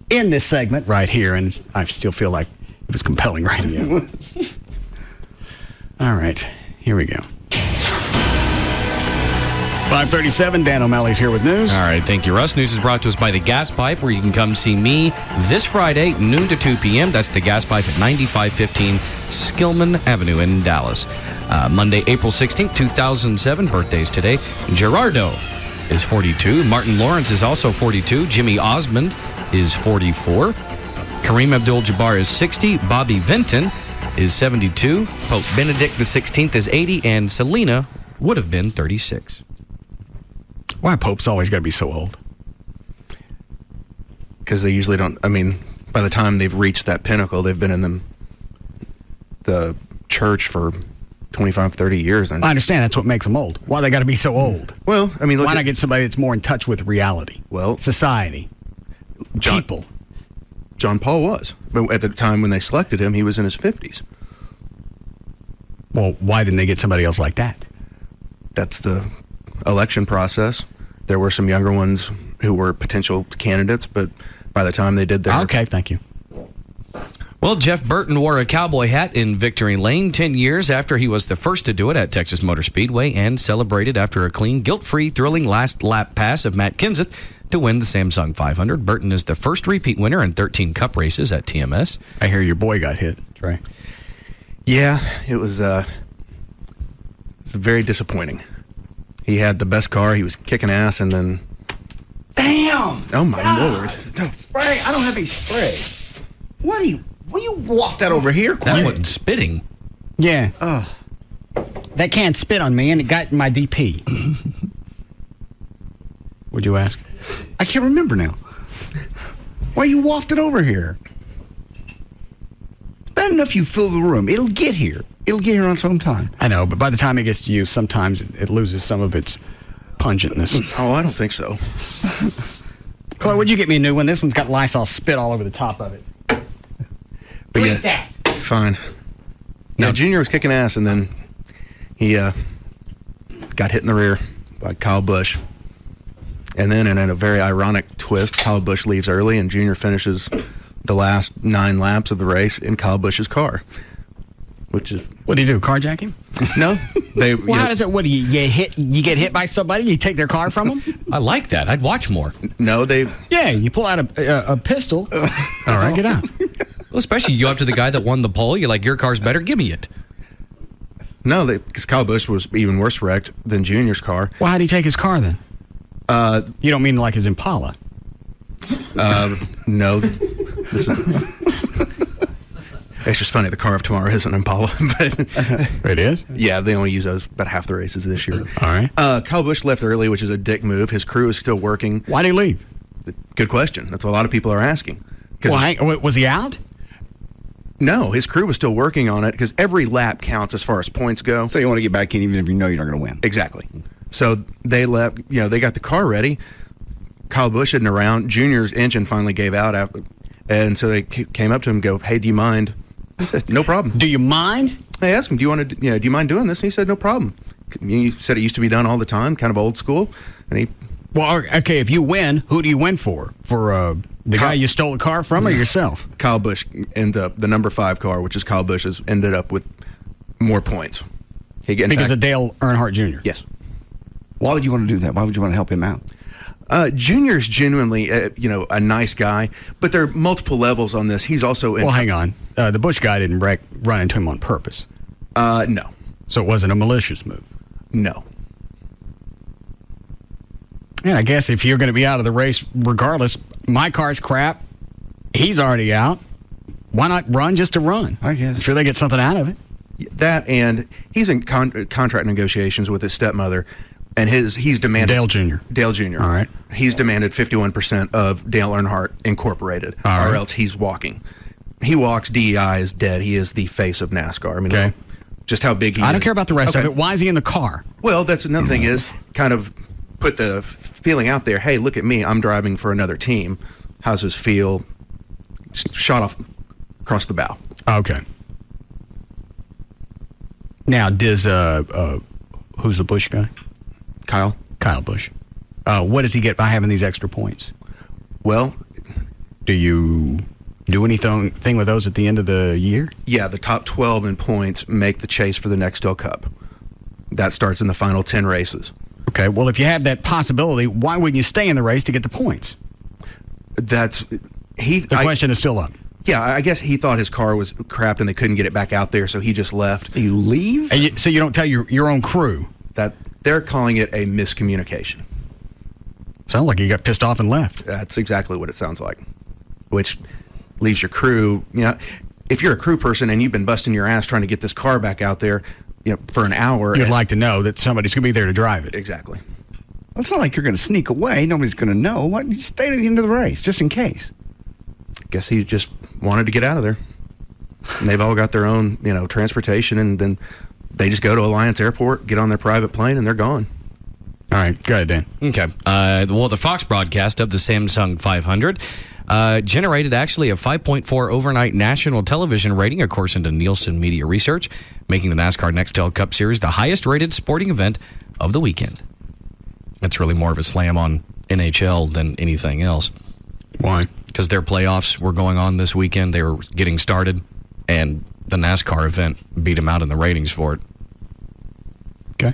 end this segment right here, and I still feel like it was compelling radio. All right. Here we go. 5:37, Dan O'Malley's here with news. All right, thank you, Russ. News is brought to us by the Gas Pipe, where you can come see me this Friday, noon to 2 p.m. That's the Gas Pipe at 9515 Skillman Avenue in Dallas. Monday, April 16th, 2007, birthdays today. Gerardo is 42. Martin Lawrence is also 42. Jimmy Osmond is 44. Kareem Abdul-Jabbar is 60. Bobby Vinton is 72. Pope Benedict XVI is 80. And Selena would have been 36. Why Pope's always got to be so old? Because they usually don't. I mean, by the time they've reached that pinnacle, they've been in the church for 25, 30 years. And I understand that's what makes them old. Why they got to be so old? Well, I mean, why not get somebody that's more in touch with reality? Well, society, people. John Paul was, but at the time when they selected him, he was in his 50s. Well, why didn't they get somebody else like that? That's the election process. There were some younger ones who were potential candidates, but by the time they did their... Okay, thank you. Well, Jeff Burton wore a cowboy hat in Victory Lane 10 years after he was the first to do it at Texas Motor Speedway, and celebrated after a clean, guilt-free, thrilling last lap pass of Matt Kenseth to win the Samsung 500. Burton is the first repeat winner in 13 Cup races at TMS. I hear your boy got hit, Trey. Yeah, it was very disappointing. He had the best car. He was kicking ass, and then... Damn! Oh, my Lord. Spray? I don't have any spray. What do you waft that over here? That wasn't spitting. Yeah. That can't spit on me, and it got my DP. Would you ask? I can't remember now. Why you wafted over here? It's bad enough you fill the room. It'll get here. It'll get here on some time. I know, but by the time it gets to you, sometimes it loses some of its pungentness. Oh, I don't think so. Chloe, would you get me a new one? This one's got Lysol spit all over the top of it. But yeah, fine. Now, Junior was kicking ass, and then he got hit in the rear by Kyle Busch. And then, in a very ironic twist, Kyle Busch leaves early, and Junior finishes the last 9 laps of the race in Kyle Busch's car. Which is... What do you do, carjack him? No. Well, how does it... What do you get hit? You get hit by somebody? You take their car from them? I like that. I'd watch more. No, they... Yeah, you pull out a pistol. All right, get out. Well, especially you go up to the guy that won the poll. You're like, your car's better. Give me it. No, because Kyle Busch was even worse wrecked than Junior's car. Well, how'd he take his car then? You don't mean like his Impala? No. This is... It's just funny, the car of tomorrow isn't Impala. But it is? Yeah, they only use those about half the races this year. All right. Kyle Busch left early, which is a dick move. His crew is still working. Why'd he leave? Good question. That's what a lot of people are asking. Well, was he out? No, his crew was still working on it because every lap counts as far as points go. So you want to get back in even if you know you're not going to win. Exactly. So they left, they got the car ready. Kyle Busch isn't around. Junior's engine finally gave out after, and so they came up to him and go, "Hey, do you mind?" He said, "No problem." Do you mind? I asked him, "Do you want to? Do you mind doing this?" And he said, "No problem." He said it used to be done all the time, kind of old school. And he, well, okay. If you win, who do you win for? For the guy you stole the car from, or yourself? Kyle Busch ended up the number 5 car, which is Kyle Busch, has ended up with more points. Because of Dale Earnhardt Jr. Yes. Why would you want to do that? Why would you want to help him out? Junior's genuinely, a nice guy, but there are multiple levels on this. He's also... Well, hang on. The Busch guy didn't run into him on purpose. No. So it wasn't a malicious move? No. And I guess if you're going to be out of the race regardless, my car's crap, he's already out. Why not run just to run? I guess. I'm sure they get something out of it. That, and he's in contract negotiations with his stepmother, and he's demanded... Dale Jr. All right. He's demanded 51% of Dale Earnhardt Incorporated, or else he's walking. He walks, DEI is dead. He is the face of NASCAR. I mean, just how big he is. I don't care about the rest of it. Why is he in the car? Well, that's another thing is kind of put the feeling out there, hey, look at me, I'm driving for another team. How's this feel? Shot off across the bow. Okay. Now, does who's the Bush guy? Kyle Bush. What does he get by having these extra points? Well, do you do anything with those at the end of the year? Yeah, the top 12 in points make the chase for the Nextel Cup. That starts in the final 10 races. Okay, well, if you have that possibility, why wouldn't you stay in the race to get the points? The question is still up. Yeah, I guess he thought his car was crap and they couldn't get it back out there, so he just left. You leave? So you don't tell your own crew? That they're calling it a miscommunication. Sounds like he got pissed off and left. That's exactly what it sounds like. Which leaves your crew, if you're a crew person and you've been busting your ass trying to get this car back out there, for an hour. You'd like to know that somebody's going to be there to drive it. Exactly. Well, it's not like you're going to sneak away. Nobody's going to know. Why don't you stay to the end of the race, just in case? Guess he just wanted to get out of there. And they've all got their own, transportation, and then they just go to Alliance Airport, get on their private plane, and they're gone. All right, go ahead, Dan. Okay. Well, the Fox broadcast of the Samsung 500 generated actually a 5.4 overnight national television rating, according to Nielsen Media Research, making the NASCAR Nextel Cup Series the highest-rated sporting event of the weekend. That's really more of a slam on NHL than anything else. Why? Because their playoffs were going on this weekend. They were getting started, and the NASCAR event beat them out in the ratings for it. Okay.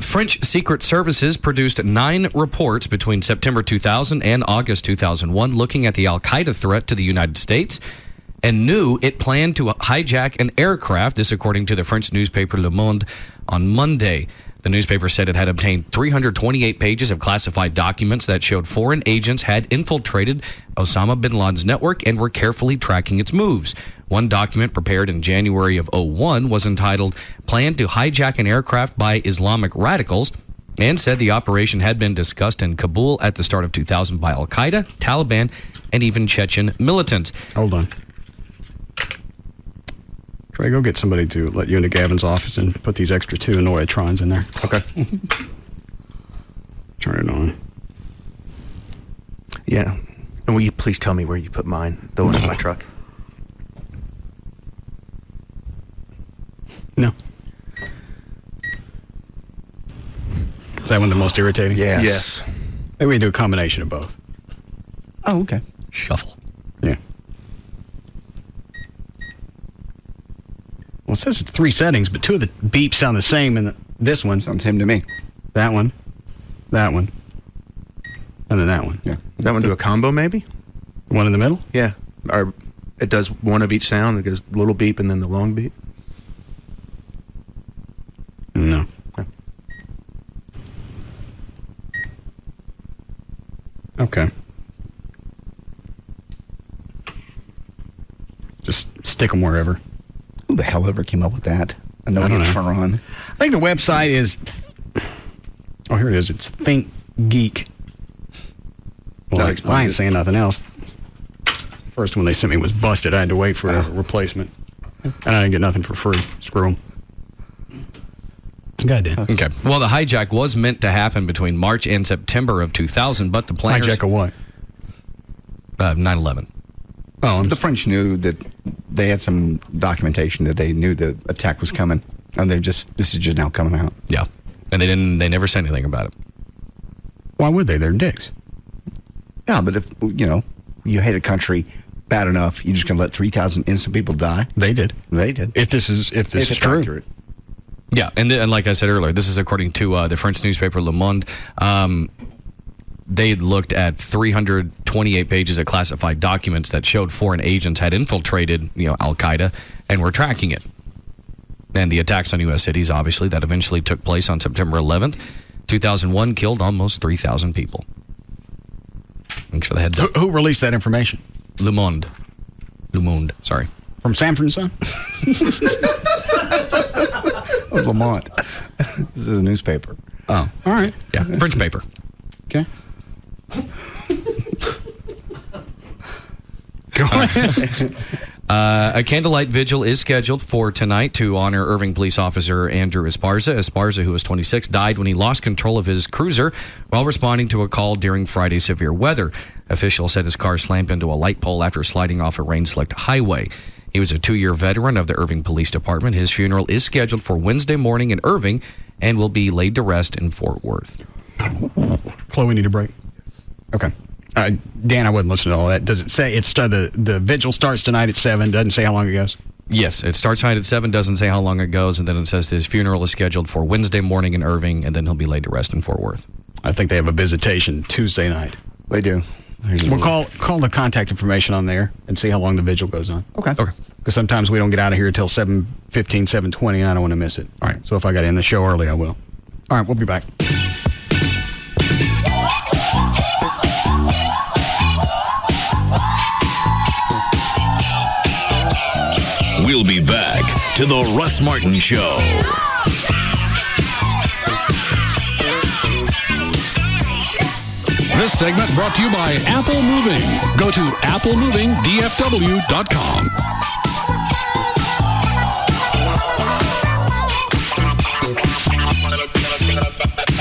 French Secret Services produced 9 reports between September 2000 and August 2001 looking at the Al-Qaeda threat to the United States and knew it planned to hijack an aircraft, this according to the French newspaper Le Monde on Monday. The newspaper said it had obtained 328 pages of classified documents that showed foreign agents had infiltrated Osama bin Laden's network and were carefully tracking its moves. One document prepared in January of 2001 was entitled Plan to Hijack an Aircraft by Islamic Radicals and said the operation had been discussed in Kabul at the start of 2000 by Al-Qaeda, Taliban, and even Chechen militants. Hold on. Trey, go get somebody to let you into Gavin's office and put these extra 2 Noyatrons in there. Okay. Turn it on. Yeah. And will you please tell me where you put mine, the one in my truck? No. Is that one the most irritating? Yes. Maybe we do a combination of both. Oh, okay. Shuffle. Yeah. Well, it says it's 3 settings, but 2 of the beeps sound the same, and this one sounds the same to me. That one, and then that one. Yeah. That one do a combo, maybe? One in the middle? Yeah. Or it does one of each sound. It goes little beep and then the long beep. No. Okay. Just stick them wherever. Who the hell ever came up with that? I don't know. I think the website is... Oh, here it is. It's Think Geek. Well, I ain't saying nothing else. First one they sent me was busted. I had to wait for a replacement. And I didn't get nothing for free. Screw them. Guy did. Okay. Well, the hijack was meant to happen between March and September of 2000, but the planners... Hijack of what? 9/11. Oh, the French knew that they had some documentation that they knew the attack was coming, and this is just now coming out. Yeah. And they never said anything about it. Why would they? They're dicks. Yeah, but if, you hate a country bad enough, you're just going to let 3,000 innocent people die? They did. If this is true. Accurate. Yeah, and like I said earlier, this is according to the French newspaper Le Monde. They had looked at 328 pages of classified documents that showed foreign agents had infiltrated, Al-Qaeda and were tracking it. And the attacks on U.S. cities, obviously, that eventually took place on September 11th, 2001, killed almost 3,000 people. Thanks for the heads up. Who released that information? Le Monde, sorry. From Sanford & Son? Lamont. This is a newspaper. Oh, all right. Yeah, French paper. Okay. Go ahead. A candlelight vigil is scheduled for tonight to honor Irving police officer Andrew Esparza. Esparza, who was 26, died when he lost control of his cruiser while responding to a call during Friday's severe weather. Officials said his car slammed into a light pole after sliding off a rain-slicked highway. He was a 2-year veteran of the Irving Police Department. His funeral is scheduled for Wednesday morning in Irving and will be laid to rest in Fort Worth. Chloe, we need a break? Okay. Dan, I wasn't listening to all that. Does it say the vigil starts tonight at 7? Doesn't say how long it goes? Yes, it starts tonight at 7, doesn't say how long it goes, and then it says his funeral is scheduled for Wednesday morning in Irving, and then he'll be laid to rest in Fort Worth. I think they have a visitation Tuesday night. They do. We'll call the contact information on there and see how long the vigil goes on. Okay. Because sometimes we don't get out of here until 7:15, 7:20, and I don't want to miss it. All right. So if I got to end the show early, I will. All right, we'll be back. We'll be back to the Russ Martin Show. This segment brought to you by Apple Moving. Go to applemovingdfw.com.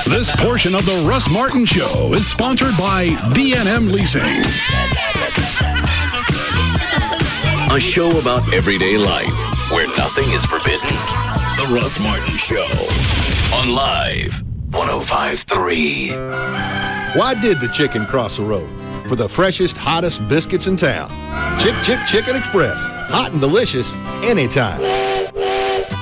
This portion of the Russ Martin Show is sponsored by D&M Leasing. A show about everyday life where nothing is forbidden. The Russ Martin Show on Live 105.3. Why did the chicken cross the road? For the freshest, hottest biscuits in town. Chicken Express. Hot and delicious anytime.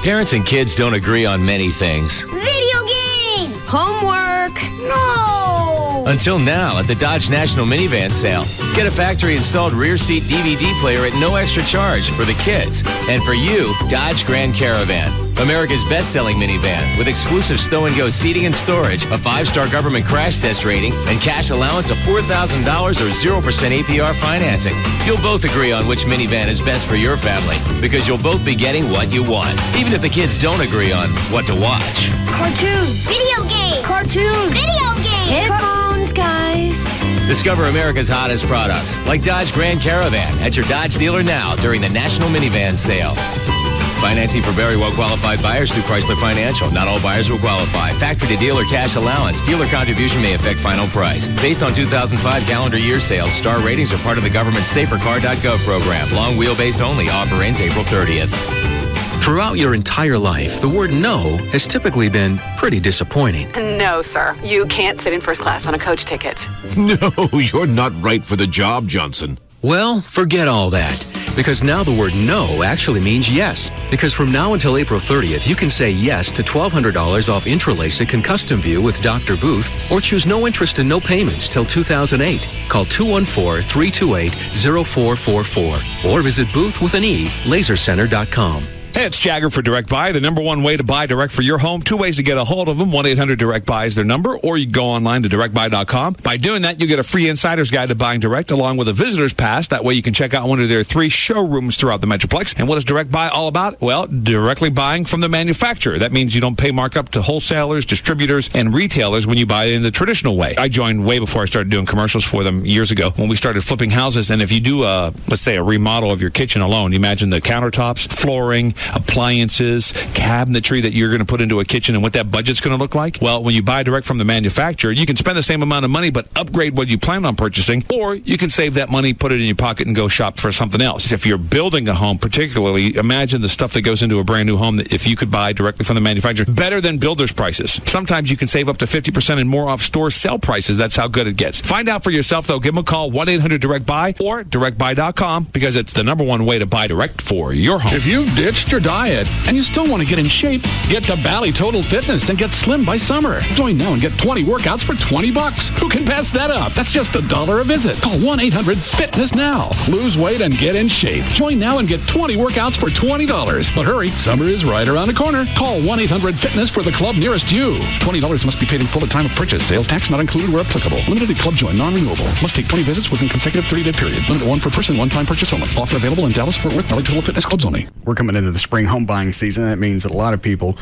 Parents and kids don't agree on many things. Video games! Homework! No! Until now at the Dodge National Minivan Sale. Get a factory-installed rear seat DVD player at no extra charge for the kids. And for you, Dodge Grand Caravan. America's best-selling minivan with exclusive stow-and-go seating and storage, a 5-star government crash test rating, and cash allowance of $4,000 or 0% APR financing. You'll both agree on which minivan is best for your family because you'll both be getting what you want, even if the kids don't agree on what to watch. Cartoons! Video game! Cartoons! Video game! Headphones, guys! Discover America's hottest products, like Dodge Grand Caravan, at your Dodge dealer now during the National Minivan Sale. Financing for very well-qualified buyers through Chrysler Financial. Not all buyers will qualify. Factory-to-dealer cash allowance. Dealer contribution may affect final price. Based on 2005 calendar year sales, star ratings are part of the government's SaferCar.gov program. Long wheelbase only. Offer ends April 30th. Throughout your entire life, the word no has typically been pretty disappointing. No, sir. You can't sit in first class on a coach ticket. No, you're not right for the job, Johnson. Well, forget all that. Because now the word no actually means yes. Because from now until April 30th, you can say yes to $1,200 off Intralasik and Custom View with Dr. Booth, or choose no interest and no payments till 2008. Call 214-328-0444 or visit Booth with an E, lasercenter.com. Hey, it's Jagger for Direct Buy, the number one way to buy direct for your home. 2 ways to get a hold of them. 1-800-DIRECT-BUY is their number, or you can go online to directbuy.com. By doing that, you get a free insider's guide to buying direct, along with a visitor's pass. That way you can check out one of their 3 showrooms throughout the Metroplex. And what is Direct Buy all about? Well, directly buying from the manufacturer. That means you don't pay markup to wholesalers, distributors, and retailers when you buy it in the traditional way. I joined way before I started doing commercials for them years ago when we started flipping houses. And if you do, let's say, a remodel of your kitchen alone, imagine the countertops, flooring, appliances, cabinetry that you're going to put into a kitchen and what that budget's going to look like. Well, when you buy direct from the manufacturer, you can spend the same amount of money but upgrade what you plan on purchasing, or you can save that money, put it in your pocket, and go shop for something else. If you're building a home, particularly, imagine the stuff that goes into a brand new home that if you could buy directly from the manufacturer, better than builder's prices. Sometimes you can save up to 50% and more off store sale prices. That's how good it gets. Find out for yourself, though. Give them a call, 1-800-DIRECT-BUY or directbuy.com, because it's the number one way to buy direct for your home. If you've ditched your diet and you still want to get in shape, get to Bally Total Fitness and get slim by summer. Join now and get 20 workouts for $20. Who can pass that up? That's just $1 a visit. Call 1-800-FITNESS now. Lose weight and get in shape. Join now and get 20 workouts for $20. But hurry, summer is right around the corner. Call 1-800-FITNESS for the club nearest you. $20 must be paid in full at time of purchase. Sales tax not included where applicable. Limited club join, non-renewable. Must take 20 visits within consecutive 30-day period. Limit 1 per person, one-time purchase only. Offer available in Dallas, Fort Worth, Bally Total Fitness clubs only. We're coming into the spring home buying season. That means that a lot of people are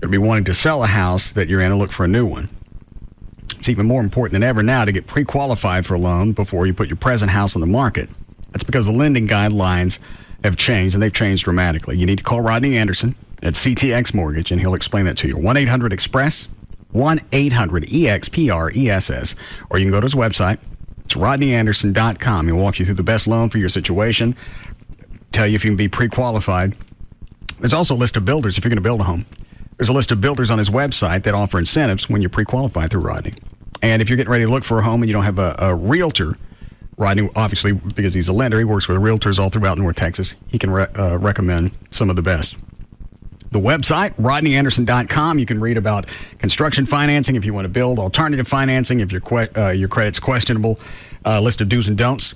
going to be wanting to sell a house that you're in and look for a new one. It's even more important than ever now to get pre-qualified for a loan before you put your present house on the market. That's because the lending guidelines have changed, and they've changed dramatically. You need to call Rodney Anderson at CTX Mortgage, and he'll explain that to you. 1-800-EXPRESS, 1-800-EXPRESS, or you can go to his website. It's rodneyanderson.com. He'll walk you through the best loan for your situation, tell you if you can be pre-qualified. There's also a list of builders if you're going to build a home. There's a list of builders on his website that offer incentives when you're pre-qualified through Rodney. And if you're getting ready to look for a home and you don't have a realtor, Rodney, obviously, because he's a lender, he works with realtors all throughout North Texas. He can recommend some of the best. The website, rodneyanderson.com, you can read about construction financing if you want to build, alternative financing if your credit's questionable, list of do's and don'ts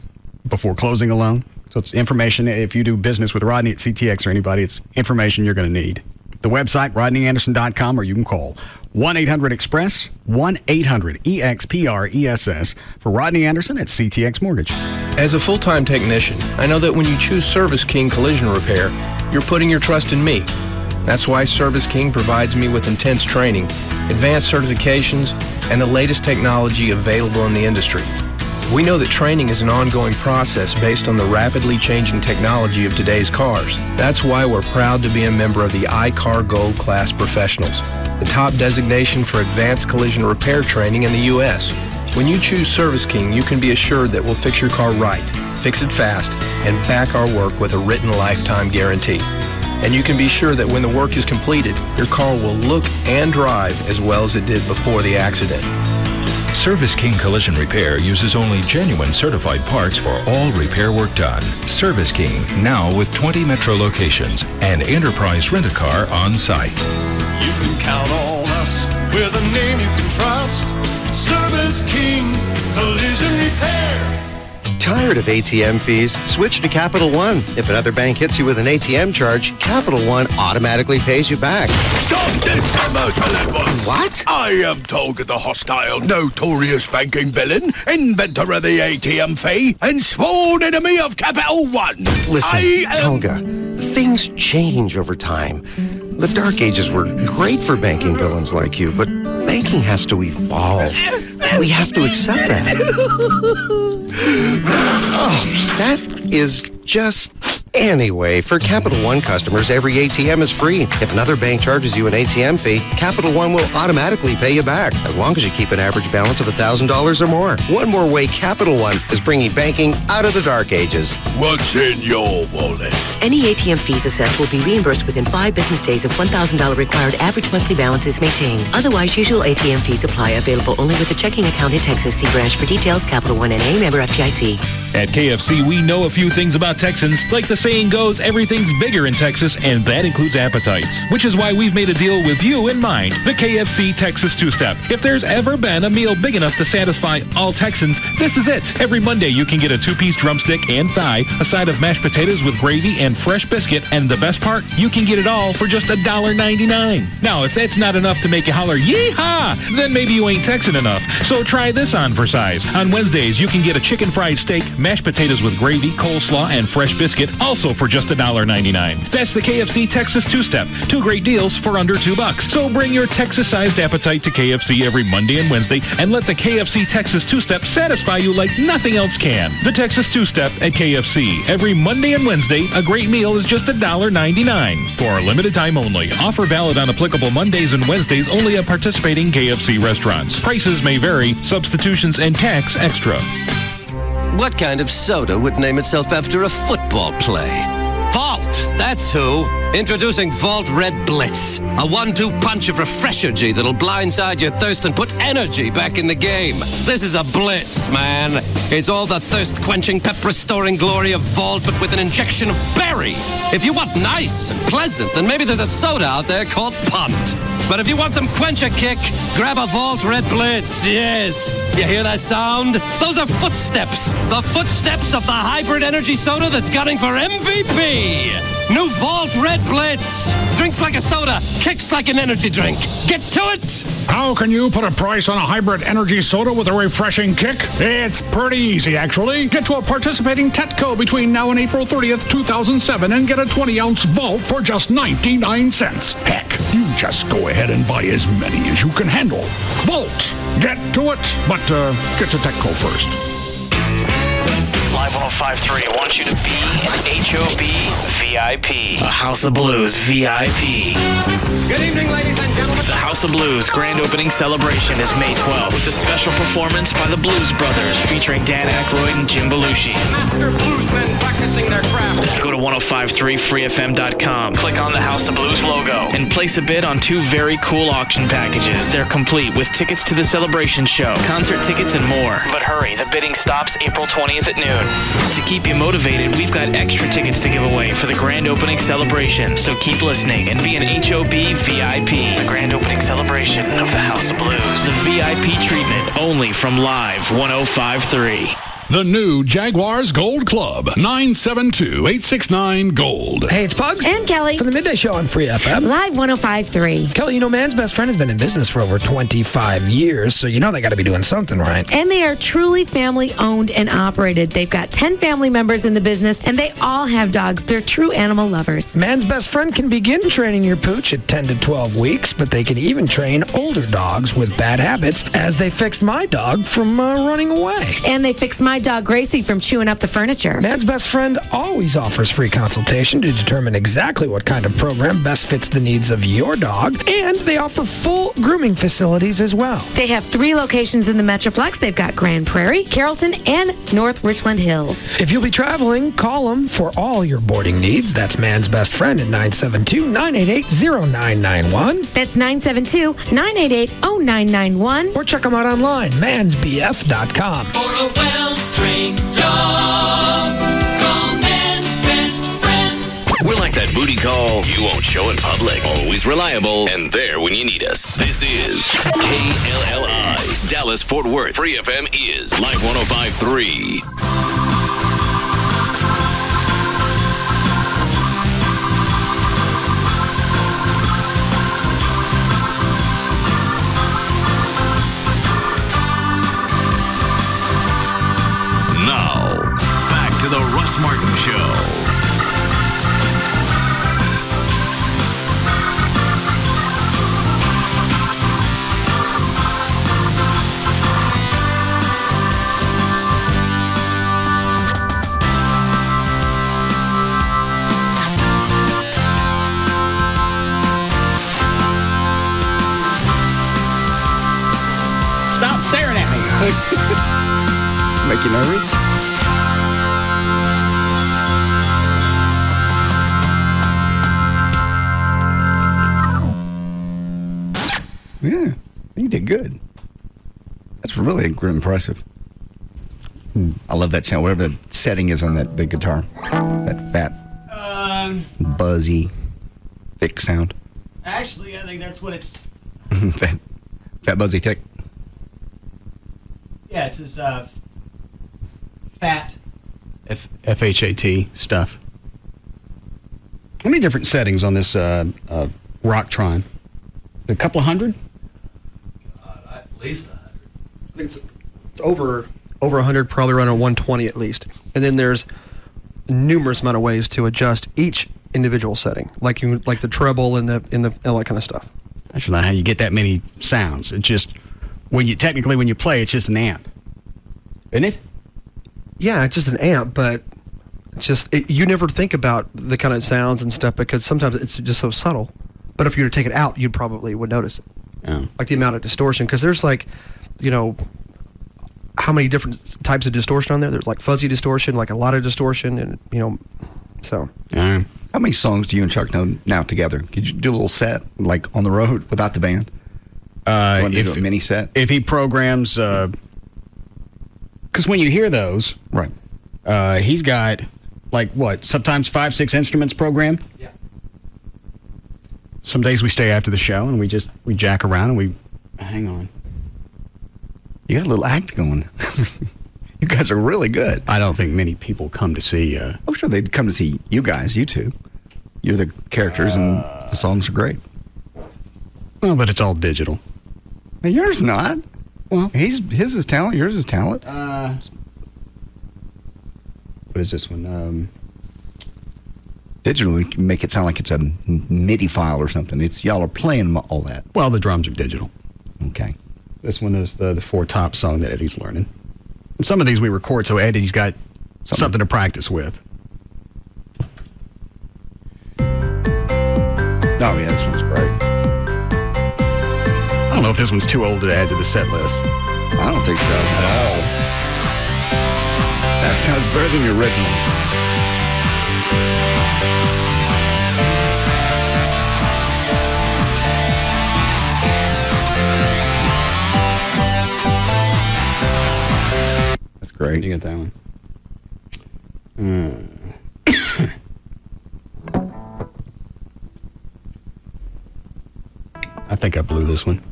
before closing a loan. So it's information. If you do business with Rodney at CTX or anybody, it's information you're going to need. The website, rodneyanderson.com, or you can call 1-800-EXPRESS, 1-800-EXPRESS for Rodney Anderson at CTX Mortgage. As a full-time technician, I know that when you choose Service King Collision Repair, you're putting your trust in me. That's why Service King provides me with intense training, advanced certifications, and the latest technology available in the industry. We know that training is an ongoing process based on the rapidly changing technology of today's cars. That's why we're proud to be a member of the iCar Gold Class Professionals, the top designation for advanced collision repair training in the U.S. When you choose Service King, you can be assured that we'll fix your car right, fix it fast, and back our work with a written lifetime guarantee. And you can be sure that when the work is completed, your car will look and drive as well as it did before the accident. Service King Collision Repair uses only genuine certified parts for all repair work done. Service King, now with 20 metro locations and enterprise rent-a-car on site. You can count on us with a name you can trust. Service King Collision Repair. Tired of ATM fees? Switch to Capital One. If another bank hits you with an ATM charge, Capital One automatically pays you back. Stop this commercial at once! What? I am Tolga, the hostile, notorious banking villain, inventor of the ATM fee, and sworn enemy of Capital One. Listen, Tolga, things change over time. The Dark Ages were great for banking villains like you, but banking has to evolve. We have to accept that. Oh, that is just... Anyway, for Capital One customers, every ATM is free. If another bank charges you an ATM fee, Capital One will automatically pay you back, as long as you keep an average balance of $1,000 or more. One more way Capital One is bringing banking out of the dark ages. What's in your wallet? Any ATM fees assessed will be reimbursed within 5 business days if $1,000 required average monthly balance is maintained. Otherwise, usual ATM fees apply. Available only with a checking account in Texas. See branch for details. Capital One NA, member FDIC. At KFC, we know a few things about Texans. Like the saying goes, everything's bigger in Texas, and that includes appetites. Which is why we've made a deal with you in mind. The KFC Texas Two-Step. If there's ever been a meal big enough to satisfy all Texans, this is it. Every Monday, you can get a 2-piece drumstick and thigh, a side of mashed potatoes with gravy and fresh biscuit, and the best part, you can get it all for just $1.99. Now, if that's not enough to make you holler, yee-haw, then maybe you ain't Texan enough. So try this on for size. On Wednesdays, you can get a chicken fried steak, mashed potatoes with gravy, coleslaw, and fresh biscuit, also for just $1.99. That's the KFC Texas Two-Step. 2 great deals for under $2. So bring your Texas-sized appetite to KFC every Monday and Wednesday, and let the KFC Texas Two-Step satisfy you like nothing else can. The Texas Two-Step at KFC. Every Monday and Wednesday, a great meal is just $1.99. For a limited time only. Offer valid on applicable Mondays and Wednesdays only at participating KFC restaurants. Prices may vary. Substitutions and tax extra. What kind of soda would name itself after a football play? Vault! That's who! Introducing Vault Red Blitz. A 1-2 punch of refreshergy that'll blindside your thirst and put energy back in the game. This is a blitz, man. It's all the thirst-quenching, pep-restoring glory of Vault, but with an injection of berry. If you want nice and pleasant, then maybe there's a soda out there called Punt. But if you want some quencher kick, grab a Vault Red Blitz. Yes. You hear that sound? Those are footsteps. The footsteps of the hybrid energy soda that's gunning for MVP. New Vault Red Blitz. Drinks like a soda, kicks like an energy drink. Get to it! How can you put a price on a hybrid energy soda with a refreshing kick? It's pretty easy, actually. Get to a participating Tetco between now and April 30th, 2007 and get a 20-ounce Vault for just 99 cents. Heck, you just go ahead and buy as many as you can handle. Vault! Get to it, but get to Tetco first. Live 1053 wants you to be an HOB VIP. A House of Blues VIP. Good evening, ladies and gentlemen. The House of Blues grand opening celebration is May 12th with a special performance by the Blues Brothers featuring Dan Aykroyd and Jim Belushi. Master bluesmen practicing their craft. Go to 1053freefm.com, click on the House of Blues logo, and place a bid on 2 very cool auction packages. They're complete with tickets to the celebration show, concert tickets, and more. But hurry, the bidding stops April 20th at noon. To keep you motivated, we've got extra tickets to give away for the grand opening celebration. So keep listening and be an HOB VIP. The grand opening celebration of the House of Blues. The VIP treatment only from Live 1053. The new Jaguars Gold Club, 972-869-GOLD. Hey, it's Pugs. And Kelly. From the Midday Show on Free FM. Live 105.3. Kelly, you know, Man's Best Friend has been in business for over 25 years, so you know they got to be doing something right. And they are truly family owned and operated. They've got 10 family members in the business, and they all have dogs. They're true animal lovers. Man's Best Friend can begin training your pooch at 10 to 12 weeks, but they can even train older dogs with bad habits, as they fixed my dog from running away. And they fixed my dog Gracie from chewing up the furniture. Man's Best Friend always offers free consultation to determine exactly what kind of program best fits the needs of your dog, and they offer full grooming facilities as well. They have 3 locations in the Metroplex. They've got Grand Prairie, Carrollton, and North Richland Hills. If you'll be traveling, call them for all your boarding needs. That's Man's Best Friend at 972-988-0991. That's 972-988-0991. Or check them out online, mansbf.com. For a well-trained dog, call Man's Best Friend. We're like that booty call you won't show in public. Always reliable and there when you need us. This is KLLI, Dallas Fort Worth. Free FM is Live 105.3. The Russ Martin Show. Stop staring at me. Make you nervous? Yeah, you did good. That's really impressive. I love that sound, whatever the setting is on the guitar. That fat, buzzy, thick sound. Actually, I think that's what it's... fat, buzzy, thick. Yeah, it's his fat... F-H-A-T stuff. How many different settings on this Rocktron? A couple of hundred? At least 100. I think it's over 100, probably around a 120 at least. And then there's numerous amount of ways to adjust each individual setting, like the treble and all that kind of stuff. I don't know how you get that many sounds. It's just when you play, it's just an amp, isn't it? Yeah, it's just an amp, but you never think about the kind of sounds and stuff because sometimes it's just so subtle. But if you were to take it out, you probably would notice it. Yeah. Like the amount of distortion, because there's how many different types of distortion on there? There's like fuzzy distortion, like a lot of distortion, and so. How many songs do you and Chuck know now together? Could you do a little set, like on the road without the band? If a mini set? If he programs, because when you hear those, right? He's got sometimes 5-6 instruments programmed. Yeah. Some days we stay after the show and we jack around and we hang on. You got a little act going. You guys are really good. I don't think many people come to see. Oh, sure, they'd come to see you guys. You two, you're the characters, and the songs are great. Well, but it's all digital. And yours not. Well, his is talent. Yours is talent. What is this one? Digital, we can make it sound like it's a MIDI file or something. It's y'all are playing all that. Well, the drums are digital. Okay. This one is the 4 Top song that Eddie's learning. And some of these we record, so Eddie's got something to practice with. Oh, yeah, this one's great. I don't know if this one's too old to add to the set list. I don't think so at all. That sounds better than the original. That's great. You get that one. I think I blew this one.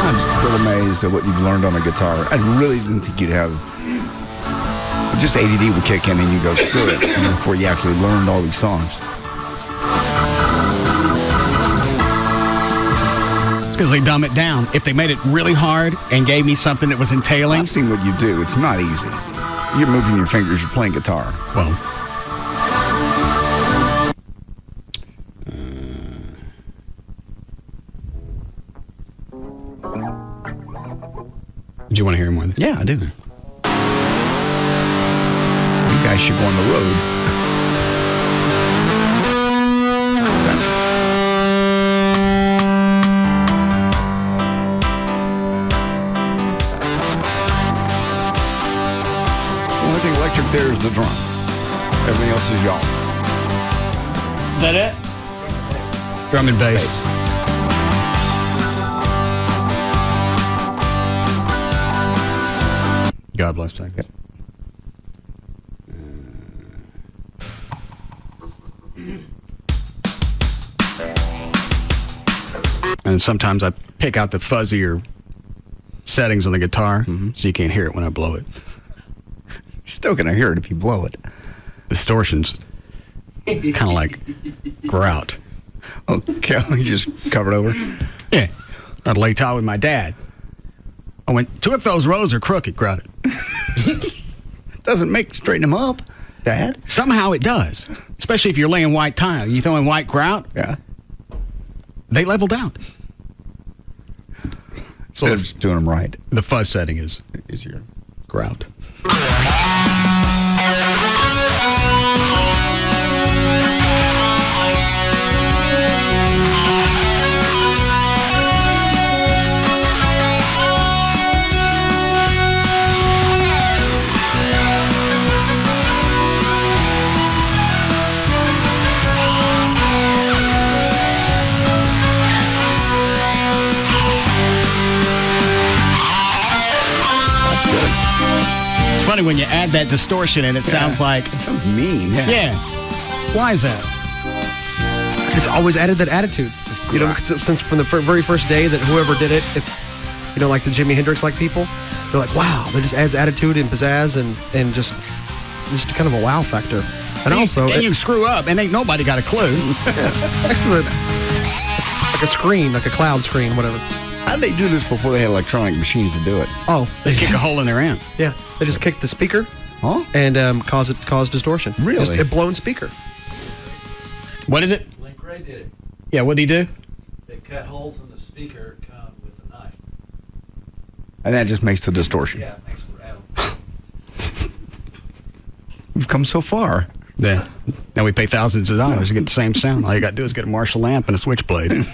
I'm still amazed at what you've learned on the guitar. I really didn't think you'd have... Just ADD would kick in and you go, screw it, before you actually learned all these songs. It's because they dumb it down. If they made it really hard and gave me something that was entailing... I've seen what you do. It's not easy. You're moving your fingers. You're playing guitar. Well... Do you want to hear more? Yeah, I do. You guys should go on the road. The only thing electric there is the drum. Everything else is y'all. Is that it? Drum and bass. God bless you. Yep. And sometimes I pick out the fuzzier settings on the guitar so you can't hear it when I blow it. You're still going to hear it if you blow it. Distortions. Kind of like grout. Oh, Kelly just covered over? Yeah. I'd lay tie with my dad. I went, two of those rows are crooked, grouted. Doesn't straighten them up, Dad. Somehow it does. Especially if you're laying white tile. You throw in white grout. Yeah. They level down. So they're just doing them right. The fuzz setting is your grout. Funny when you add that distortion and it sounds like it sounds mean. Yeah. Why is that? It's always added that attitude. You know, since from the very first day that whoever did it, if, you know, like the Jimi Hendrix like people, they're like, wow, that just adds attitude and pizzazz and just kind of a wow factor. And also, you screw up and ain't nobody got a clue. This is like a screen, like a cloud screen, whatever. How did they do this before they had electronic machines to do it? Oh, they kick a hole in their amp. Yeah, they just kick the speaker, and cause distortion. Really? Just a blown speaker. What is it? Link Ray did it. Yeah, what did he do? They cut holes in the speaker with a knife. And that just makes the distortion. Yeah, it makes it rattle. We've come so far. Yeah. Now we pay thousands of dollars to get the same sound. All you got to do is get a Marshall amp and a switchblade.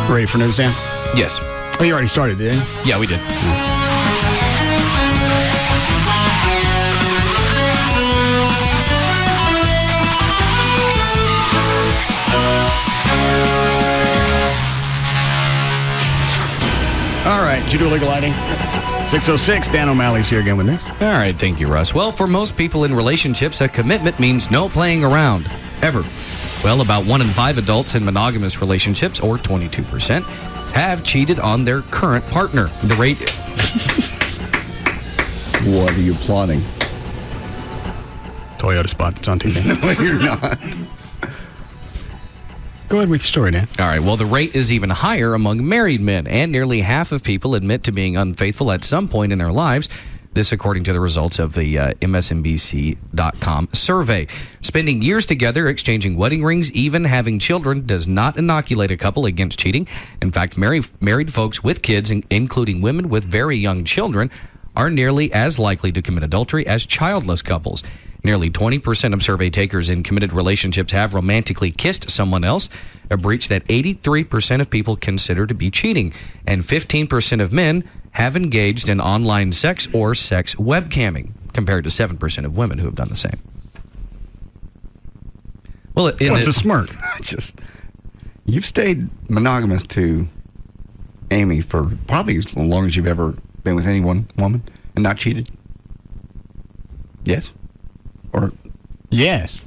Ready for news, Dan? Yes. Oh, you already started, didn't you? Yeah, we did. All right, did you do illegal lighting? 606, Dan O'Malley's here again with news. All right, thank you, Russ. Well, for most people in relationships, a commitment means no playing around, ever. Well, about 1 in 5 adults in monogamous relationships, or 22%, have cheated on their current partner. The rate... What are you plotting? Toyota spot that's on TV. No, you're not. Go ahead with your story, Dan. All right. Well, the rate is even higher among married men, and nearly half of people admit to being unfaithful at some point in their lives. This, according to the results of the MSNBC.com survey. Spending years together, exchanging wedding rings, even having children, does not inoculate a couple against cheating. In fact, married folks with kids, including women with very young children, are nearly as likely to commit adultery as childless couples. Nearly 20% of survey takers in committed relationships have romantically kissed someone else, a breach that 83% of people consider to be cheating. And 15% of men have engaged in online sex or sex webcamming, compared to 7% of women who have done the same. Well, what's a smirk? You've stayed monogamous to Amy for probably as long as you've ever been with any one woman and not cheated. Yes? Or yes.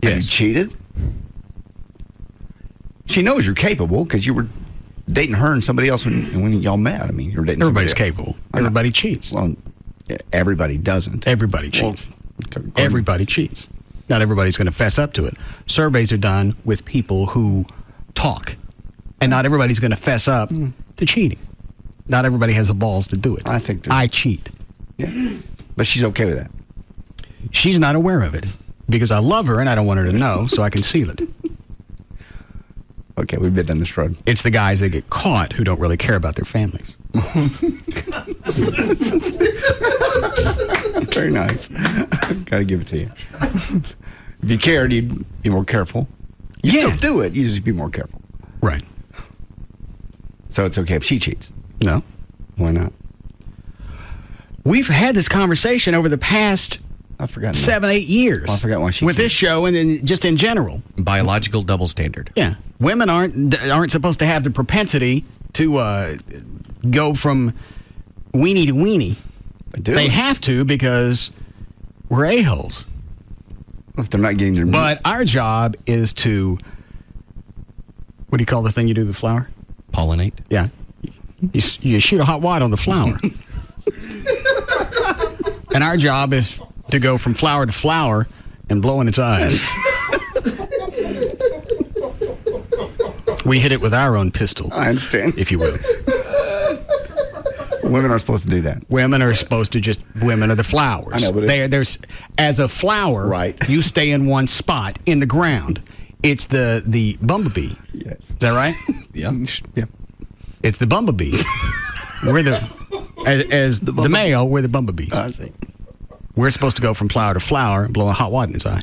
Have you cheated? She knows you're capable because you were dating her and somebody else when y'all met. I mean, you were dating Everybody's somebody else. capable. Everybody cheats. Well, everybody doesn't. Everybody cheats. Everybody cheats. Not everybody's going to fess up to it. Surveys are done with people who talk, and not everybody's going to fess up to cheating. Not everybody has the balls to do it. I cheat. Yeah. But she's okay with that. She's not aware of it because I love her and I don't want her to know, so I conceal it. Okay, we've been down this road. It's the guys that get caught who don't really care about their families. Very nice. Got to give it to you. If you cared, you'd be more careful. You still do it. You just be more careful. Right. So it's okay if she cheats? No. Why not? We've had this conversation over the past 7-8 years. Well, I forgot why she with this show and then just in general. Biological double standard. Yeah. Women aren't supposed to have the propensity to go from weenie to weenie. They have to because we're a-holes. If they're not getting their... But our job is to... What do you call the thing you do to the flower? Pollinate. Yeah. You shoot a hot wad on the flower. And our job is to go from flower to flower and blow in its eyes. We hit it with our own pistol. I understand. If you will. Women aren't supposed to do that. Women are supposed to women are the flowers. I know, but there's as a flower, right. You stay in one spot in the ground. It's the bumblebee. Yes. Is that right? Yeah. Yeah. It's the bumblebee. We're the male, we're the bumblebee. I see. We're supposed to go from flower to flower and blow a hot wad in its eye.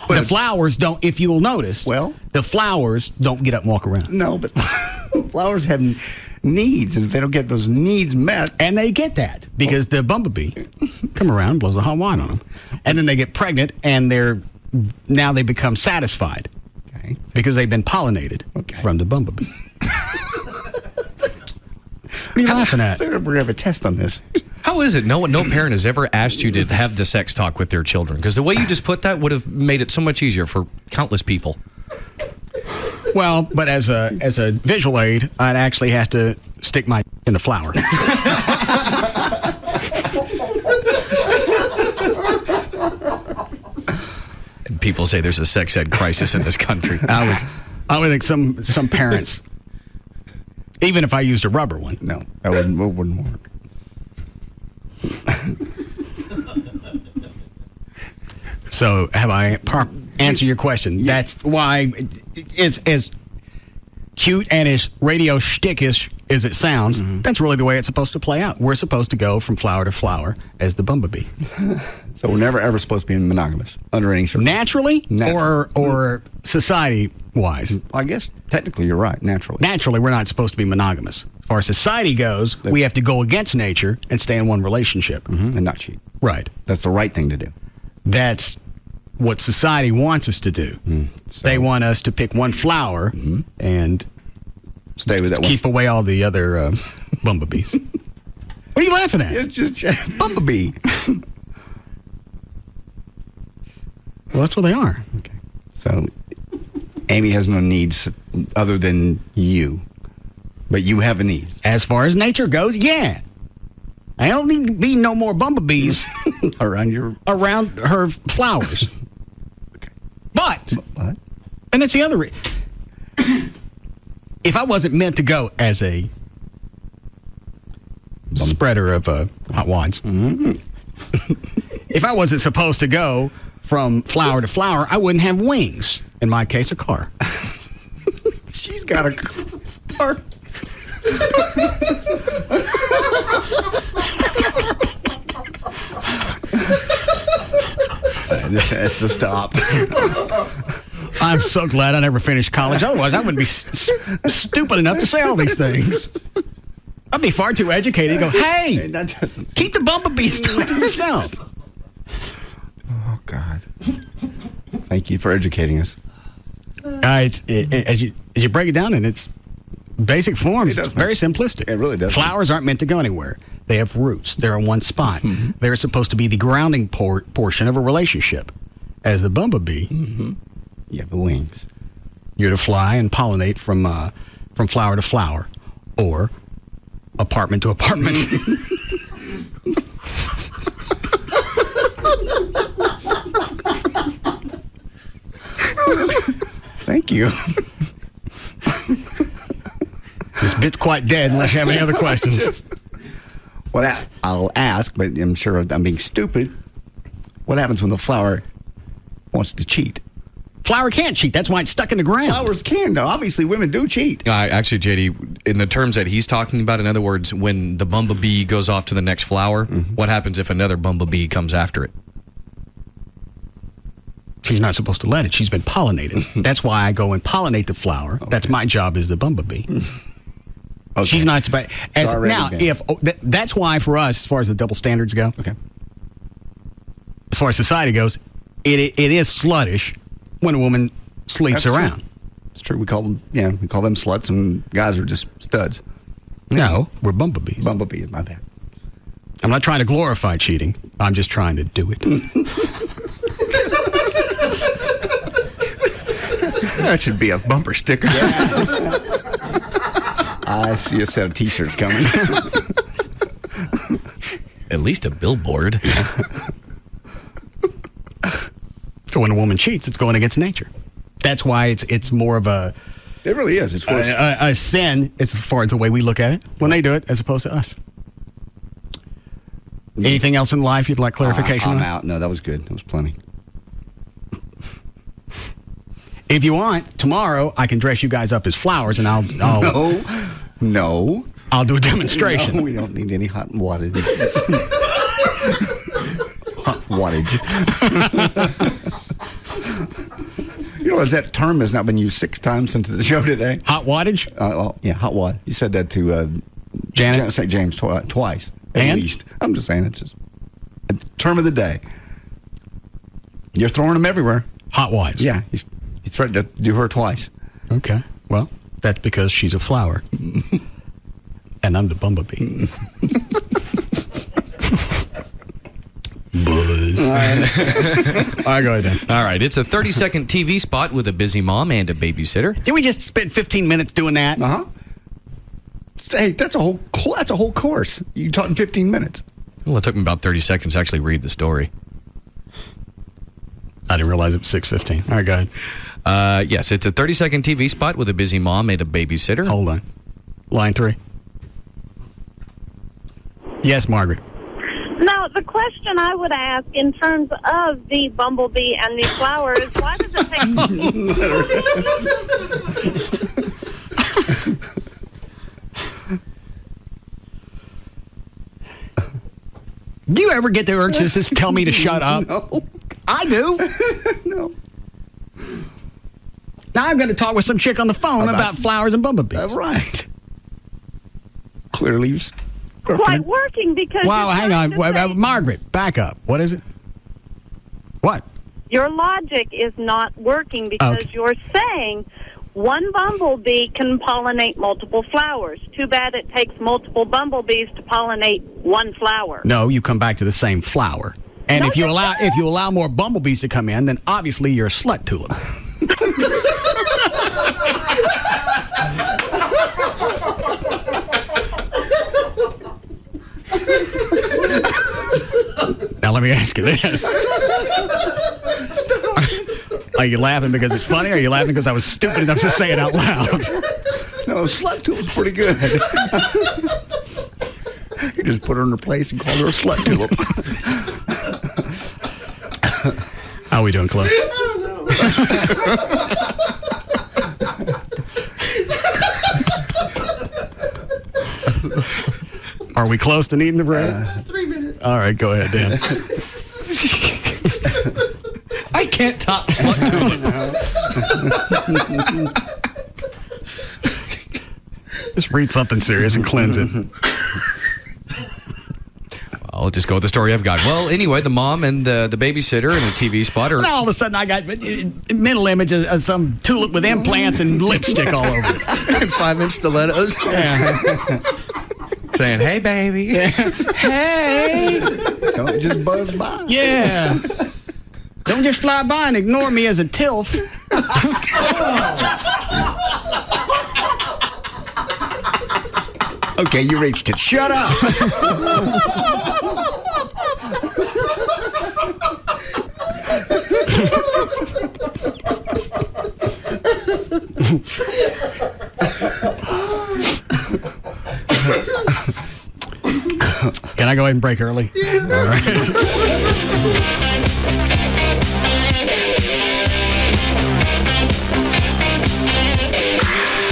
The flowers don't, if you'll notice, the flowers don't get up and walk around. No, but flowers have needs, and if they don't get those needs met... And they get that, because the bumblebee come around and blows a hot wad on them. And then they get pregnant, and now they become satisfied. Okay. Because they've been pollinated from the bumblebee. What are you laughing at? We're going to have a test on this. How is it no parent has ever asked you to have the sex talk with their children? Because the way you just put that would have made it so much easier for countless people. Well, but as a visual aid, I'd actually have to stick my in the flower. And people say there's a sex ed crisis in this country. I would think some parents, even if I used a rubber one. No, that wouldn't work. So have I answered your question? Yeah. That's why it's as cute and as radio shtickish as it sounds. Mm-hmm. That's really the way it's supposed to play out. We're supposed to go from flower to flower as the bumblebee. So we're never ever supposed to be monogamous under any circumstances. Naturally, or society-wise? I guess technically you're right. Naturally, we're not supposed to be monogamous. As far as society goes, we have to go against nature and stay in one relationship. Mm-hmm. And not cheat. Right. That's the right thing to do. That's what society wants us to do. So they want us to pick one flower and stay with that one. Keep away all the other bumblebees. What are you laughing at? It's just bumblebee. Well, that's what they are. Okay. So, Amy has no needs other than you. But you have a need. As far as nature goes, yeah. I don't need to be no more bumblebees around her flowers. Okay. But, and that's the other if I wasn't meant to go as a spreader of hot wads, if I wasn't supposed to go from flower to flower, I wouldn't have wings. In my case, a car. She's got a car. This has to stop. I'm so glad I never finished college. Otherwise, I wouldn't be stupid enough to say all these things. I'd be far too educated to go, hey, keep the bumblebees to yourself. Oh, God. Thank you for educating us. As you break it down in its basic forms, it's very simplistic. It really does. Flowers aren't meant to go anywhere. They have roots. They're in one spot. Mm-hmm. They're supposed to be the grounding portion of a relationship. As the bumblebee, you have the wings. You're to fly and pollinate from flower to flower, or apartment to apartment. Thank you. This bit's quite dead unless you have any other questions. I'll ask, but I'm sure I'm being stupid. What happens when the flower wants to cheat? Flower can't cheat. That's why it's stuck in the ground. Flowers can, though. Obviously, women do cheat. Actually, JD, in the terms that he's talking about, in other words, when the bumblebee goes off to the next flower, what happens if another bumblebee comes after it? She's not supposed to let it. She's been pollinated. That's why I go and pollinate the flower. Okay. That's my job as the bumblebee. Okay. She's not supposed. Now, that's why for us, as far as the double standards go, okay. As far as society goes, it is sluttish when a woman sleeps around. True. It's true. We call them sluts, and guys are just studs. No, we're bumblebees. Bumblebee, my bad. I'm not trying to glorify cheating. I'm just trying to do it. That should be a bumper sticker. I see a set of T-shirts coming. At least a billboard. So when a woman cheats, it's going against nature. That's why it's more of a... It really is. It's worse. A sin as far as the way we look at it when they do it as opposed to us. Anything else in life you'd like clarification on? I'm out. No, that was good. That was plenty. If you want, tomorrow I can dress you guys up as flowers, and I'll No. I'll do a demonstration. No, we don't need any hot wattage. Hot wattage. You realize that term has not been used 6 times since the show today? Hot wattage? Yeah, hot wad. You said that to Janet St. James twice, at least. I'm just saying, it's just a term of the day. You're throwing them everywhere. Hot wads. Yeah, you threatened to do her twice. Okay, well, that's because she's a flower. And I'm the bumblebee. Buzz. All right, go ahead then. All right, it's a 30-second TV spot with a busy mom and a babysitter. Did we just spend 15 minutes doing that? Uh-huh. Hey, that's a whole course. You taught in 15 minutes. Well, it took me about 30 seconds to actually read the story. I didn't realize it was 6:15. All right, go ahead. Yes, it's a 30-second TV spot with a busy mom and a babysitter. Hold on. Line 3. Yes, Margaret. Now, the question I would ask in terms of the bumblebee and the flower is, why does it take... Do you ever get the urge to just tell me to shut up? No. I do. No. Now I'm going to talk with some chick on the phone about flowers and bumblebees. Right. Clearly. quite working because... Wow, hang on. Margaret, back up. What is it? What? Your logic is not working because you're saying one bumblebee can pollinate multiple flowers. Too bad it takes multiple bumblebees to pollinate one flower. No, you come back to the same flower. And if you allow more bumblebees to come in, then obviously you're a slut tulip. Now let me ask you this. Are you laughing because it's funny, or are you laughing because I was stupid enough to say it out loud? No, slut tulip's pretty good. You just put her in her place and call her a slut tulip. How are we doing, Chloe? Are we close to needing the break? 3 minutes. All right, go ahead, Dan. I can't top slut tulip. Just read something serious and cleanse it. I'll just go with the story I've got. Well, anyway, the mom and the babysitter in a TV spot are... Now all of a sudden I got mental image of some tulip with implants and lipstick all over it. And 5-inch stilettos. Yeah. Saying, hey, baby. Hey. Don't just buzz by. Yeah. Don't just fly by and ignore me as a tilf. Okay, you reached it. Shut up. Can I go ahead and break early? Yeah. All right.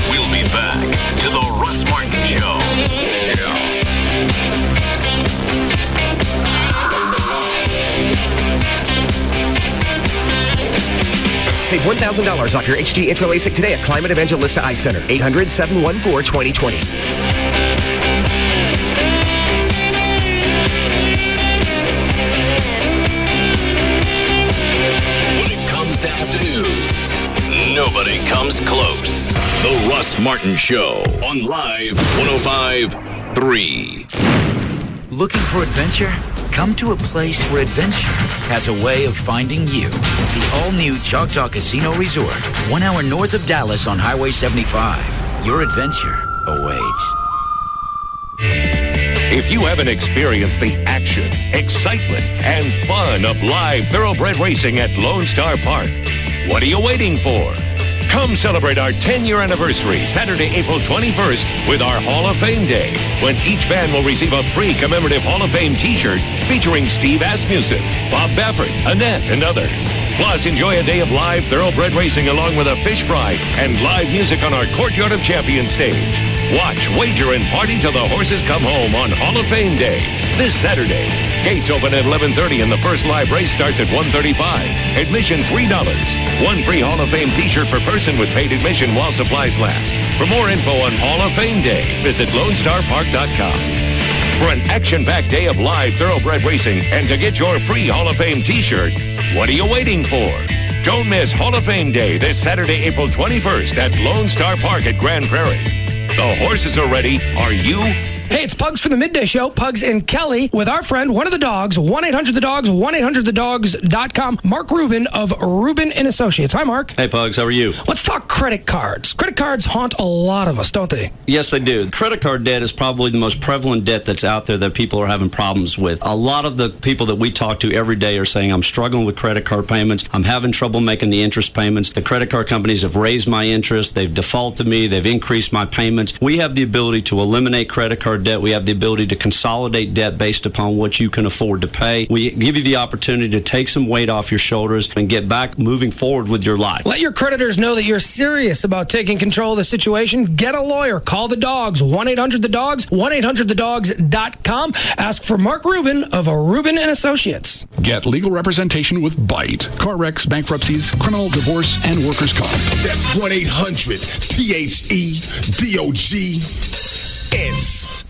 We'll be back to the Russ Martin Show. Save $1,000 off your HD Intro LASIK today at Climate Evangelista Eye Center. 800-714-2020. To afternoons, nobody comes close. The Russ Martin Show on Live 105.3. Looking for adventure? Come to a place where adventure has a way of finding you. The all-new Choctaw Casino Resort, 1 hour north of Dallas on Highway 75. Your adventure awaits. If you haven't experienced the action, excitement, and fun of live thoroughbred racing at Lone Star Park, what are you waiting for? Come celebrate our 10-year anniversary, Saturday, April 21st, with our Hall of Fame Day, when each fan will receive a free commemorative Hall of Fame t-shirt featuring Steve Asmussen, Bob Baffert, Annette, and others. Plus, enjoy a day of live thoroughbred racing along with a fish fry and live music on our Courtyard of Champions stage. Watch, wager, and party till the horses come home on Hall of Fame Day this Saturday. Gates open at 11:30 and the first live race starts at 1:35. Admission $3. One free Hall of Fame t-shirt per person with paid admission while supplies last. For more info on Hall of Fame Day, visit LoneStarPark.com. For an action-packed day of live thoroughbred racing and to get your free Hall of Fame t-shirt, what are you waiting for? Don't miss Hall of Fame Day this Saturday, April 21st at Lone Star Park at Grand Prairie. The horses are ready. Are you? Hey, it's Pugs from the Midday Show, Pugs and Kelly, with our friend, one of the dogs, 1-800-THE-DOGS, 1-800-THEDOGS.com, Mark Rubin of Rubin & Associates. Hi, Mark. Hey, Pugs. How are you? Let's talk credit cards. Credit cards haunt a lot of us, don't they? Yes, they do. Credit card debt is probably the most prevalent debt that's out there that people are having problems with. A lot of the people that we talk to every day are saying, I'm struggling with credit card payments. I'm having trouble making the interest payments. The credit card companies have raised my interest. They've defaulted me. They've increased my payments. We have the ability to eliminate credit card debt. We have the ability to consolidate debt based upon what you can afford to pay. We give you the opportunity to take some weight off your shoulders and get back moving forward with your life. Let your creditors know that you're serious about taking control of the situation. Get a lawyer. Call the dogs. 1-800-THE-DOGS, 1-800-THEDOGS.com. Ask for Mark Rubin of Rubin & Associates. Get legal representation with BITE. Car wrecks, bankruptcies, criminal, divorce, and workers' comp. That's 1-800-THEDOGS.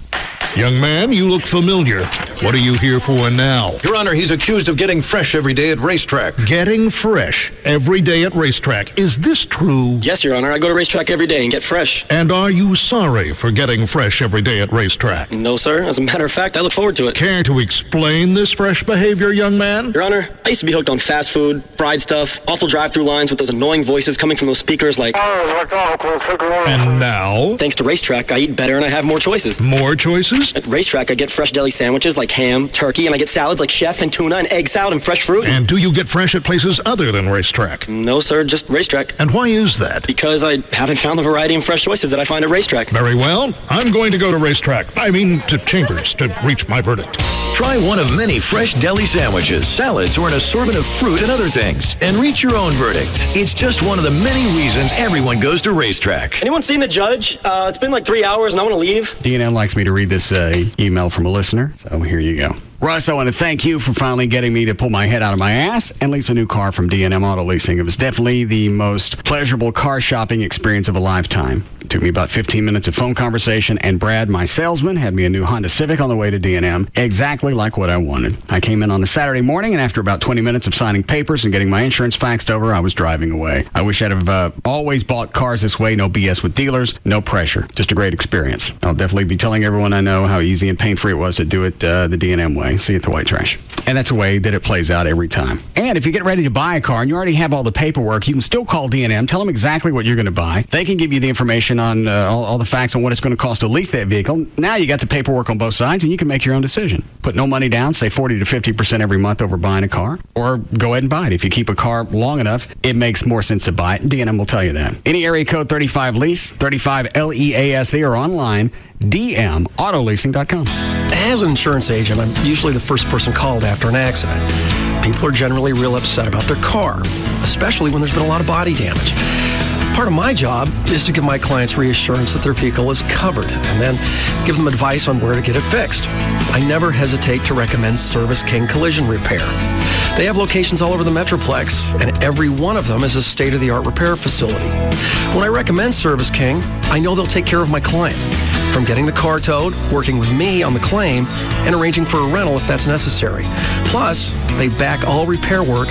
Young man, you look familiar. What are you here for now? Your Honor, he's accused of getting fresh every day at racetrack. Getting fresh every day at racetrack. Is this true? Yes, Your Honor. I go to racetrack every day and get fresh. And are you sorry for getting fresh every day at racetrack? No, sir. As a matter of fact, I look forward to it. Care to explain this fresh behavior, young man? Your Honor, I used to be hooked on fast food, fried stuff, awful drive-through lines with those annoying voices coming from those speakers like... And now? Thanks to racetrack, I eat better and I have more choices. More choices? At racetrack, I get fresh deli sandwiches like ham, turkey, and I get salads like chef and tuna and egg salad and fresh fruit. And do you get fresh at places other than racetrack? No, sir, just racetrack. And why is that? Because I haven't found the variety and fresh choices that I find at racetrack. Very well. I'm going to go to racetrack. I mean, to Chambers to reach my verdict. Try one of many fresh deli sandwiches, salads, or an assortment of fruit and other things, and reach your own verdict. It's just one of the many reasons everyone goes to racetrack. Anyone seen the judge? It's been like 3 hours and I want to leave. DNN likes me to read this email from a listener, so here you go. Russ, I want to thank you for finally getting me to pull my head out of my ass and lease a new car from DNM Auto Leasing. It was definitely the most pleasurable car shopping experience of a lifetime. It took me about 15 minutes of phone conversation, and Brad, my salesman, had me a new Honda Civic on the way to DNM, exactly like what I wanted. I came in on a Saturday morning, and after about 20 minutes of signing papers and getting my insurance faxed over, I was driving away. I wish I'd have always bought cars this way. No BS with dealers, no pressure. Just a great experience. I'll definitely be telling everyone I know how easy and pain-free it was to do it the DNM way. See you at the white trash. And that's the way that it plays out every time. And if you get ready to buy a car and you already have all the paperwork, you can still call DNM, tell them exactly what you're going to buy. They can give you the information on all the facts on what it's going to cost to lease that vehicle. Now you got the paperwork on both sides and you can make your own decision. Put no money down, say 40 to 50% every month over buying a car, or go ahead and buy it. If you keep a car long enough, it makes more sense to buy it. DNM will tell you that. Any area code 35 lease, 35 LEASE, or online, dmautoleasing.com. As an insurance agent, I'm usually the first person called after an accident. People are generally real upset about their car, especially when there's been a lot of body damage. Part of my job is to give my clients reassurance that their vehicle is covered and then give them advice on where to get it fixed. I never hesitate to recommend Service King Collision Repair. They have locations all over the Metroplex, and every one of them is a state-of-the-art repair facility. When I recommend Service King, I know they'll take care of my client, from getting the car towed, working with me on the claim, and arranging for a rental if that's necessary. Plus, they back all repair work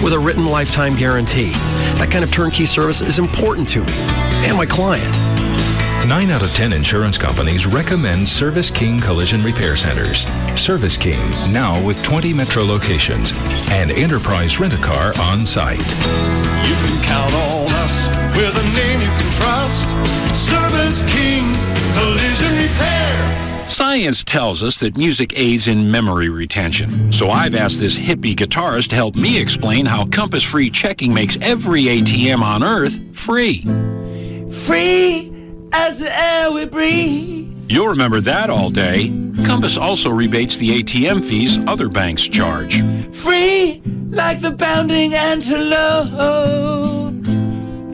with a written lifetime guarantee. That kind of turnkey service is important to me and my client. 9 out of 10 insurance companies recommend Service King Collision Repair Centers. Service King, now with 20 metro locations and Enterprise Rent-A-Car on site. You can count on us with a name you can trust. Service King Collision Repair. Science tells us that music aids in memory retention. So I've asked this hippie guitarist to help me explain how compass-free checking makes every ATM on Earth free. Free as the air we breathe. You'll remember that all day. Compass also rebates the ATM fees other banks charge. Free like the bounding antelope.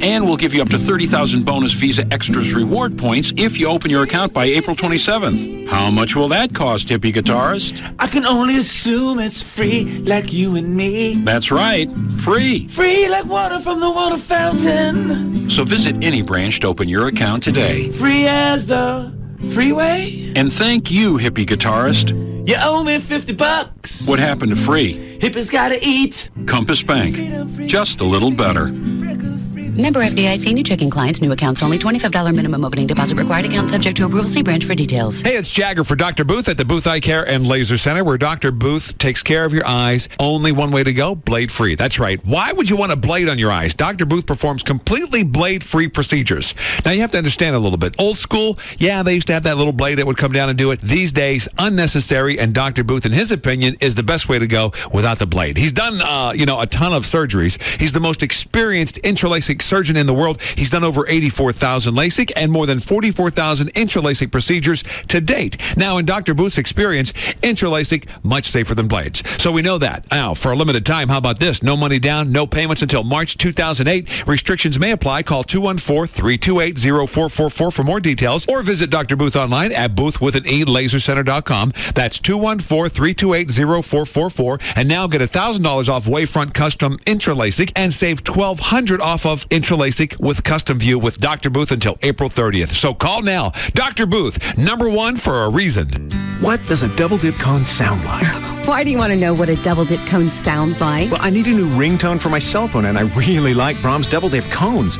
And we'll give you up to 30,000 bonus Visa Extras reward points if you open your account by April 27th. How much will that cost, hippie guitarist? I can only assume it's free like you and me. That's right, free. Free like water from the water fountain. So visit any branch to open your account today. Free as the freeway. And thank you, hippie guitarist. You owe me $50. What happened to free? Hippies gotta eat. Compass Bank, just a little better. Member FDIC, new checking clients, new accounts only, $25 minimum opening deposit required, account subject to approval. See branch for details. Hey, it's Jagger for Dr. Booth at the Booth Eye Care and Laser Center, where Dr. Booth takes care of your eyes. Only one way to go, blade-free. That's right. Why would you want a blade on your eyes? Dr. Booth performs completely blade-free procedures. Now, you have to understand a little bit. Old school, yeah, they used to have that little blade that would come down and do it. These days, unnecessary, and Dr. Booth, in his opinion, is the best way to go without the blade. He's done, a ton of surgeries. He's the most experienced intralacic surgeon in the world. He's done over 84,000 LASIK and more than 44,000 intralacic procedures to date. Now, in Dr. Booth's experience, intralacic, much safer than blades. So we know that. Now, for a limited time, how about this? No money down, no payments until March 2008. Restrictions may apply. Call 214-328-0444 for more details, or visit Dr. Booth online at boothwithaneLaserCenter.com. That's 214-328-0444. And now get $1,000 off Wavefront Custom Intralacic and save $1,200 off of Intralasik with Custom View with Dr. Booth until April 30th. So call now. Dr. Booth, number one for a reason. What does a double dip cone sound like? Why do you want to know what a double dip cone sounds like? Well, I need a new ringtone for my cell phone, and I really like Brahms double dip cones.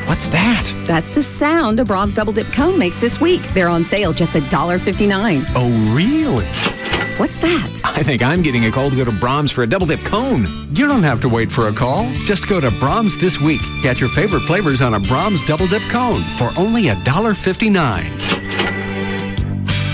What's that? That's the sound a Brahms double dip cone makes this week. They're on sale just $1.59. Oh, really? What's that? I think I'm getting a call to go to Brahms for a double dip cone. You don't have to wait for a call. Just go to Brahms this week. Get your favorite flavors on a Brahms double dip cone for only $1.59.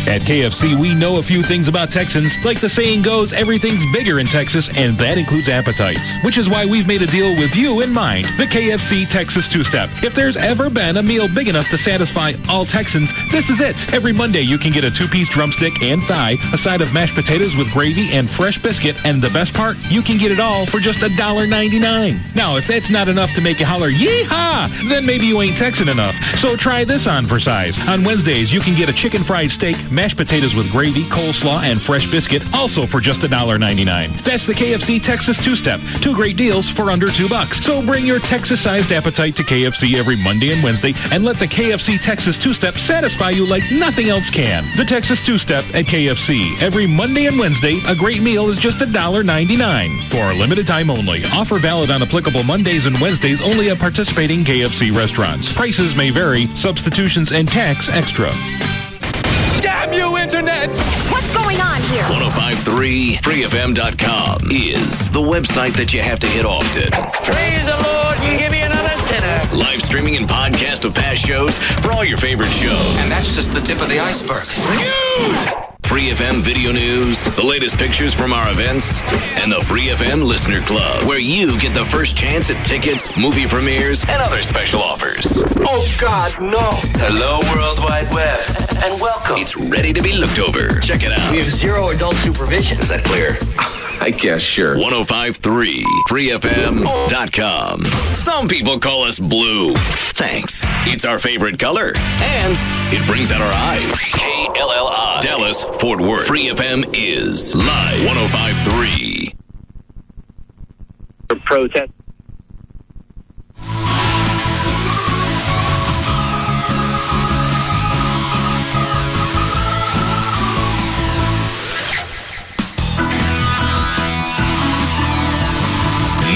At KFC, we know a few things about Texans. Like the saying goes, everything's bigger in Texas, and that includes appetites. Which is why we've made a deal with you in mind. The KFC Texas Two-Step. If there's ever been a meal big enough to satisfy all Texans, this is it. Every Monday, you can get a 2-piece drumstick and thigh, a side of mashed potatoes with gravy and fresh biscuit, and the best part, you can get it all for just $1.99. Now, if that's not enough to make you holler, yee-haw, then maybe you ain't Texan enough. So try this on for size. On Wednesdays, you can get a chicken fried steak, mashed potatoes with gravy, coleslaw, and fresh biscuit, also for just $1.99. That's the KFC Texas Two-Step. 2 great deals for under $2. So bring your Texas-sized appetite to KFC every Monday and Wednesday, and let the KFC Texas Two-Step satisfy you like nothing else can. The Texas Two-Step at KFC. Every Monday and Wednesday, a great meal is just $1.99. For a limited time only. Offer valid on applicable Mondays and Wednesdays only at participating KFC restaurants. Prices may vary. Substitutions and tax extra. Damn you, Internet! What's going on here? 105.3 freefm.com is the website that you have to hit often. Praise the Lord and give me another sinner. Live streaming and podcast of past shows for all your favorite shows. And that's just the tip of the iceberg. Free FM video news, the latest pictures from our events, and the Free FM Listener Club, where you get the first chance at tickets, movie premieres, and other special offers. Oh, God, no. Hello, World Wide Web, and welcome. It's ready to be looked over. Check it out. We have 0 adult supervision. Is that clear? I guess, sure. 105.3 freefm.com. Some people call us blue. Thanks. It's our favorite color. And it brings out our eyes. KLLI. Dallas, Fort Worth. Free FM is live. 105.3. Protest.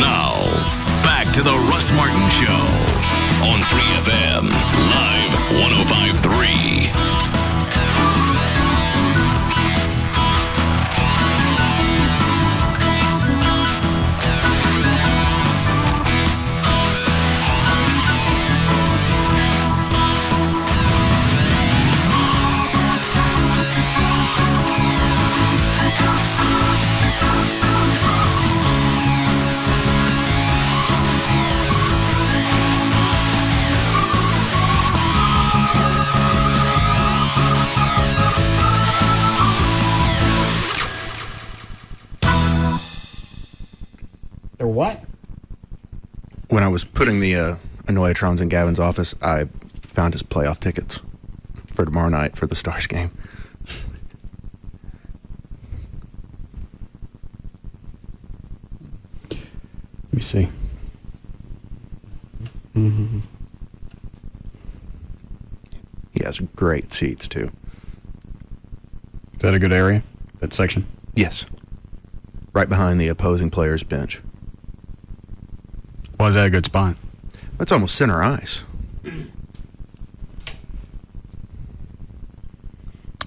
Now, back to the Russ Martin Show on Free FM, live 105.3. They're what? When I was putting the Annoyatrons in Gavin's office, I found his playoff tickets for tomorrow night for the Stars game. Let me see. Mm-hmm. He has great seats, too. Is that a good area, that section? Yes. Right behind the opposing player's bench. Why is that a good spot? That's almost center ice.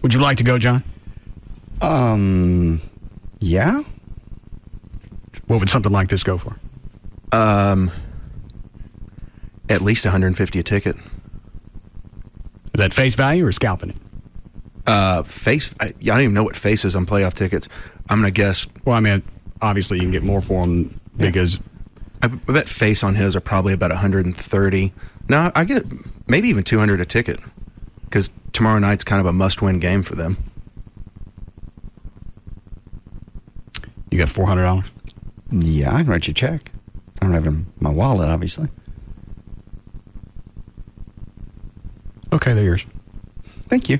Would you like to go, John? Yeah. What would something like this go for? At least $150 a ticket. Is that face value or scalping it? Face. I don't even know what face is on playoff tickets. I'm gonna guess. Well, I mean, obviously you can get more for them because I bet face on his are probably about 130. No, I get maybe even 200 a ticket because tomorrow night's kind of a must-win game for them. You got $400? Yeah, I can write you a check. I don't have it in my wallet, obviously. Okay, they're yours. Thank you.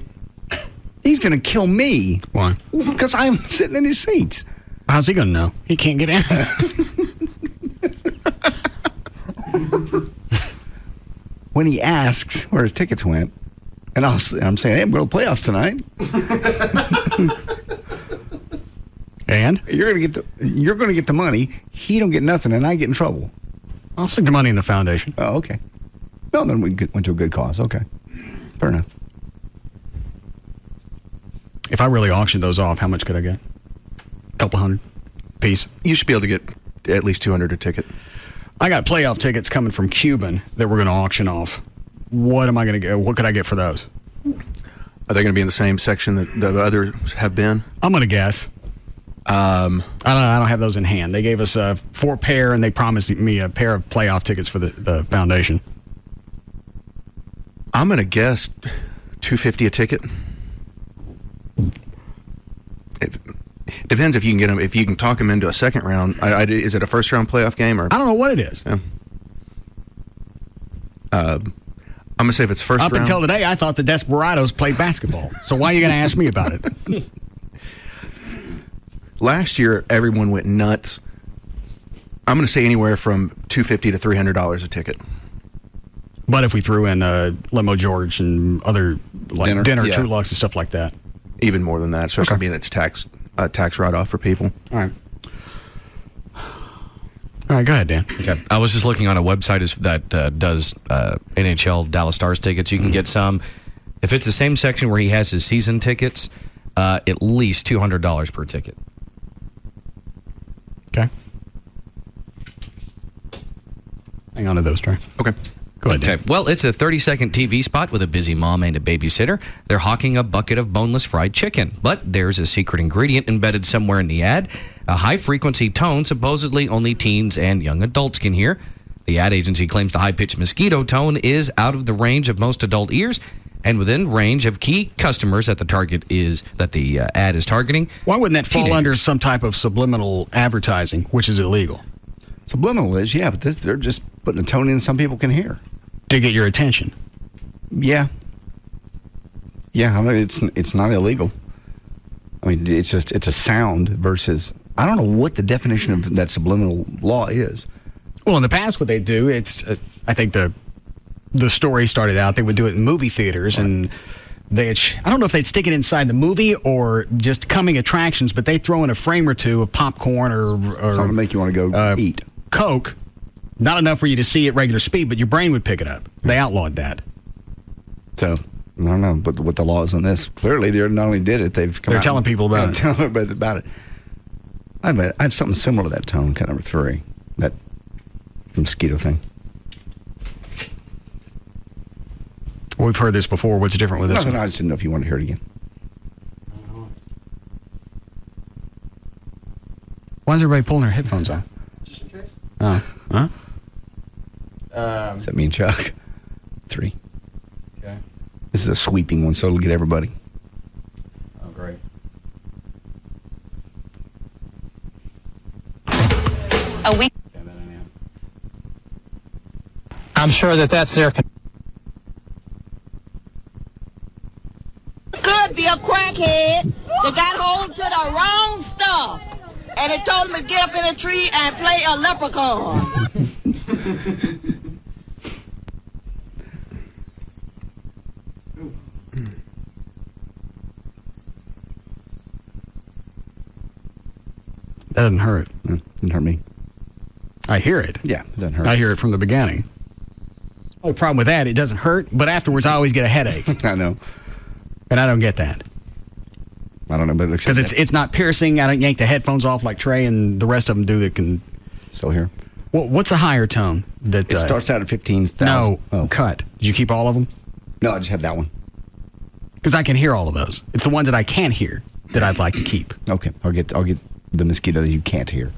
He's going to kill me. Why? Because I'm sitting in his seats. How's he going to know? He can't get in. when he asks where his tickets went, and I'm saying, hey, I'm going to the playoffs tonight. And you're going to get the money. He don't get nothing, and I get in trouble. I'll stick the money in the foundation. Oh, okay. No, then we went to a good cause. Okay, fair enough. If I really auctioned those off, how much could I get? A couple hundred piece. You should be able to get at least 200 a ticket. I got playoff tickets coming from Cuban that we're going to auction off. What am I going to get? What could I get for those? Are they going to be in the same section that the others have been? I'm going to guess. I don't have those in hand. They gave us 4 pair, and they promised me a pair of playoff tickets for the foundation. I'm going to guess $250 a ticket. It depends if you can get them. If you can talk them into a second round. Is it a first round playoff game or? I don't know what it is. Yeah. I'm gonna say if it's first round. Up until today, I thought the Desperados played basketball. So why are you going to ask me about it? Last year, everyone went nuts. I'm going to say anywhere from $250 to $300 a ticket. But if we threw in Limo George and other like dinner yeah. True Lux and stuff like that, even more than that, especially being that's tax write-off for people. All right. All right, go ahead, Dan. Okay. I was just looking on a website that does NHL Dallas Stars tickets. You can get some. If it's the same section where he has his season tickets, at least $200 per ticket. Okay. Hang on to those, Trey. Okay. Go ahead, Dan. Okay. Well, it's a 30-second TV spot with a busy mom and a babysitter. They're hawking a bucket of boneless fried chicken. But there's a secret ingredient embedded somewhere in the ad, a high-frequency tone supposedly only teens and young adults can hear. The ad agency claims the high-pitched mosquito tone is out of the range of most adult ears and within range of key customers that the ad is targeting. Why wouldn't that fall under some type of subliminal advertising, which is illegal? Subliminal is, yeah, but they're just putting a tone in some people can hear. To get your attention. Yeah. Yeah, I mean, it's not illegal. I mean, it's a sound versus, I don't know what the definition of that subliminal law is. Well, in the past, what they do, it's, I think the story started out, they would do it in movie theaters, and I don't know if they'd stick it inside the movie or just coming attractions, but they'd throw in a frame or two of popcorn or something to make you want to go eat. Coke. Not enough for you to see at regular speed, but your brain would pick it up. They outlawed that. So, I don't know what the law is on this. Clearly, they not only did it, they're telling people about it. Telling everybody about it. I have something similar to that tone, kind of number 3, that mosquito thing. We've heard this before. What's different with this Nothing, one? I just didn't know if you wanted to hear it again. Why is everybody pulling their headphones off? Just in case. Oh. Huh? Does that mean Chuck? 3. Okay. This is a sweeping one, so it'll get everybody. Oh, great. A week. I'm sure that's their. Could be a crackhead that got hold to the wrong stuff. And it told him to get up in a tree and play a leprechaun. Doesn't hurt. Doesn't hurt me. I hear it. Yeah, it doesn't hurt. I hear it from the beginning. Only problem with that, it doesn't hurt, but afterwards I always get a headache. I know. And I don't get that. I don't know, but because it's not piercing. I don't yank the headphones off like Trey and the rest of them do that can still hear. Well, what's a higher tone? That it starts out at 15,000. No, cut. Did you keep all of them? No, I just have that one. Because I can hear all of those. It's the ones that I can't hear that I'd like to keep. Okay, I'll get the mosquito that you can't hear.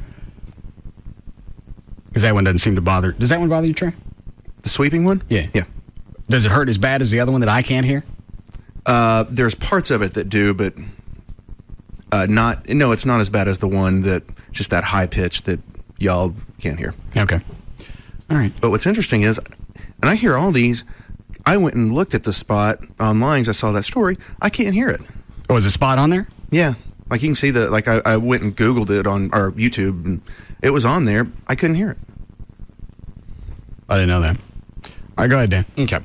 Because that one doesn't seem to bother. Does that one bother you, Trey? The sweeping one? Yeah. Yeah. Does it hurt as bad as the other one that I can't hear? There's parts of it that do, but it's not as bad as the one that just that high pitch that y'all can't hear. Okay. All right. But what's interesting is, and I hear all these, I went and looked at the spot online because I saw that story. I can't hear it. Oh, is a spot on there? Yeah. Like you can see I went and Googled it on our YouTube and it was on there. I couldn't hear it. I didn't know that. All right, go ahead, Dan. Okay.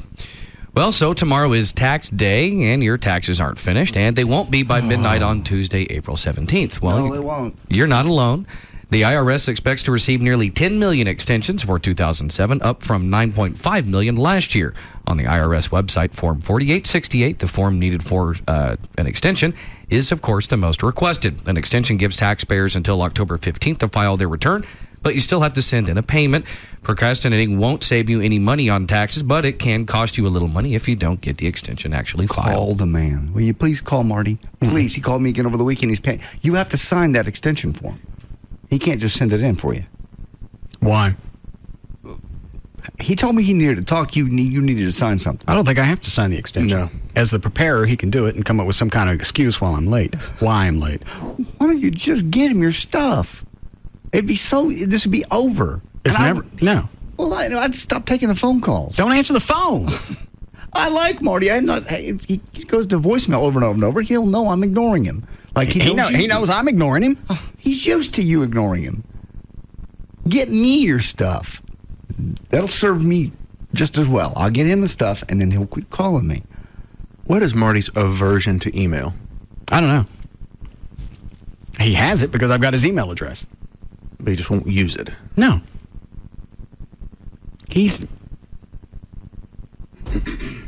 Well, so tomorrow is tax day, and your taxes aren't finished, and they won't be by midnight on Tuesday, April 17th. Well, No, they won't. You're not alone. The IRS expects to receive nearly 10 million extensions for 2007, up from 9.5 million last year. On the IRS website, Form 4868, the form needed for an extension, is, of course, the most requested. An extension gives taxpayers until October 15th to file their return, but you still have to send in a payment. Procrastinating won't save you any money on taxes, but it can cost you a little money if you don't get the extension actually filed. Call the man. Will you please call Marty? Please. He called me again over the weekend. He's paying. You have to sign that extension form. He can't just send it in for you. Why? He told me he needed to talk. You needed to sign something. I don't think I have to sign the extension. No. As the preparer, he can do it and come up with some kind of excuse while I'm late. Why I'm late. Why don't you just get him your stuff? This would be over. It's never. No. Well, I'd stop taking the phone calls. Don't answer the phone. I like Marty. If he goes to voicemail over and over and over, he'll know I'm ignoring him. Like he knows I'm ignoring him. He's used to you ignoring him. Get me your stuff. That'll serve me just as well. I'll get him the stuff, and then he'll quit calling me. What is Marty's aversion to email? I don't know. He has it because I've got his email address. But he just won't use it. No. He's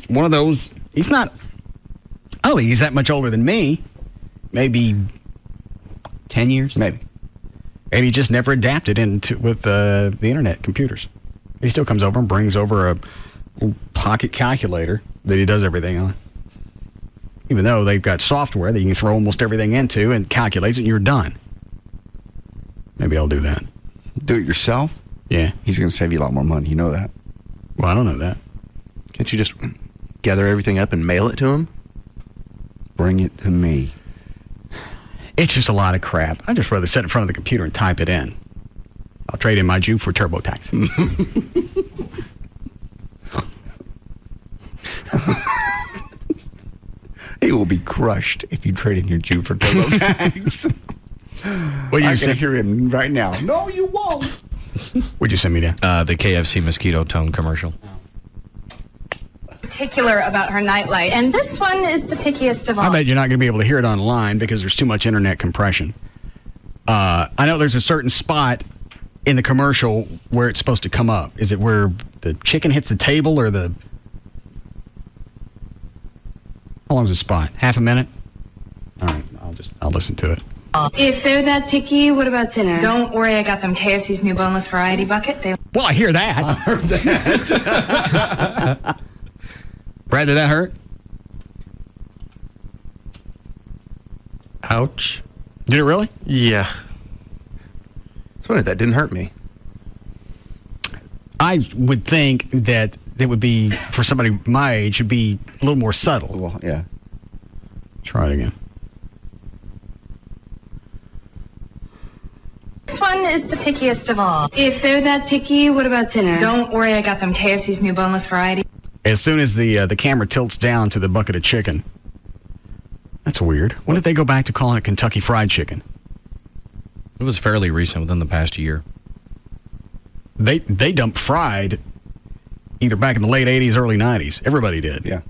one of those. He's not. I don't think he's that much older than me. Maybe 10 years. Maybe. And he just never adapted with the internet computers. He still comes over and brings over a pocket calculator that he does everything on. Even though they've got software that you can throw almost everything into and calculates it and you're done. Maybe I'll do that. Do it yourself? Yeah. He's going to save you a lot more money. You know that. Well, I don't know that. Can't you just gather everything up and mail it to him? Bring it to me. It's just a lot of crap. I'd just rather sit in front of the computer and type it in. I'll trade in my Jew for TurboTax. He will be crushed if you trade in your Jew for TurboTax. Well, I can hear him right now. No, you won't. What'd you send me down? The KFC mosquito tone commercial. Particular about her nightlight, and this one is the pickiest of all. I bet you're not going to be able to hear it online because there's too much internet compression. I know there's a certain spot in the commercial where it's supposed to come up. Is it where the chicken hits the table or the... How long's the spot? Half a minute? All right, I'll listen to it. If they're that picky, what about dinner? Don't worry, I got them KFC's new boneless variety bucket. Well, I hear that. I heard that. Brad, did that hurt? Ouch. Did it really? Yeah. It's funny, that didn't hurt me. I would think that it would be, for somebody my age, would be a little more subtle. Well, yeah. Try it again. This one is the pickiest of all. If they're that picky, what about dinner? Don't worry, I got them KFC's new boneless variety. As soon as the camera tilts down to the bucket of chicken. That's weird. When did they go back to calling it Kentucky Fried Chicken? It was fairly recent, within the past year. They dumped fried either back in the late 80s, early 90s. Everybody did. Yeah.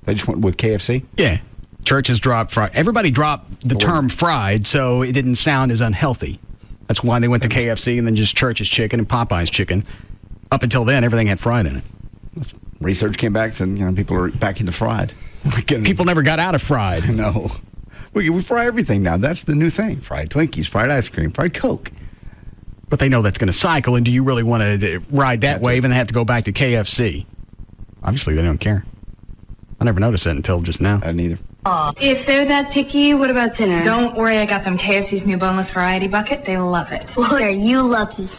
They just went with KFC? Yeah. Churches dropped fried. Everybody dropped the term fried, so it didn't sound as unhealthy. That's why they went to KFC and then just Church's chicken and Popeye's chicken. Up until then, everything had fried in it. Research came back and said, people are back into fried. People never got out of fried. No. We fry everything now. That's the new thing. Fried Twinkies, fried ice cream, fried Coke. But they know that's going to cycle, and do you really want to ride that wave and have to go back to KFC? Obviously, they don't care. I never noticed that until just now. I didn't either. If they're that picky, what about dinner? Don't worry, I got them KFC's new boneless variety bucket. They love it. Boy, are you lucky.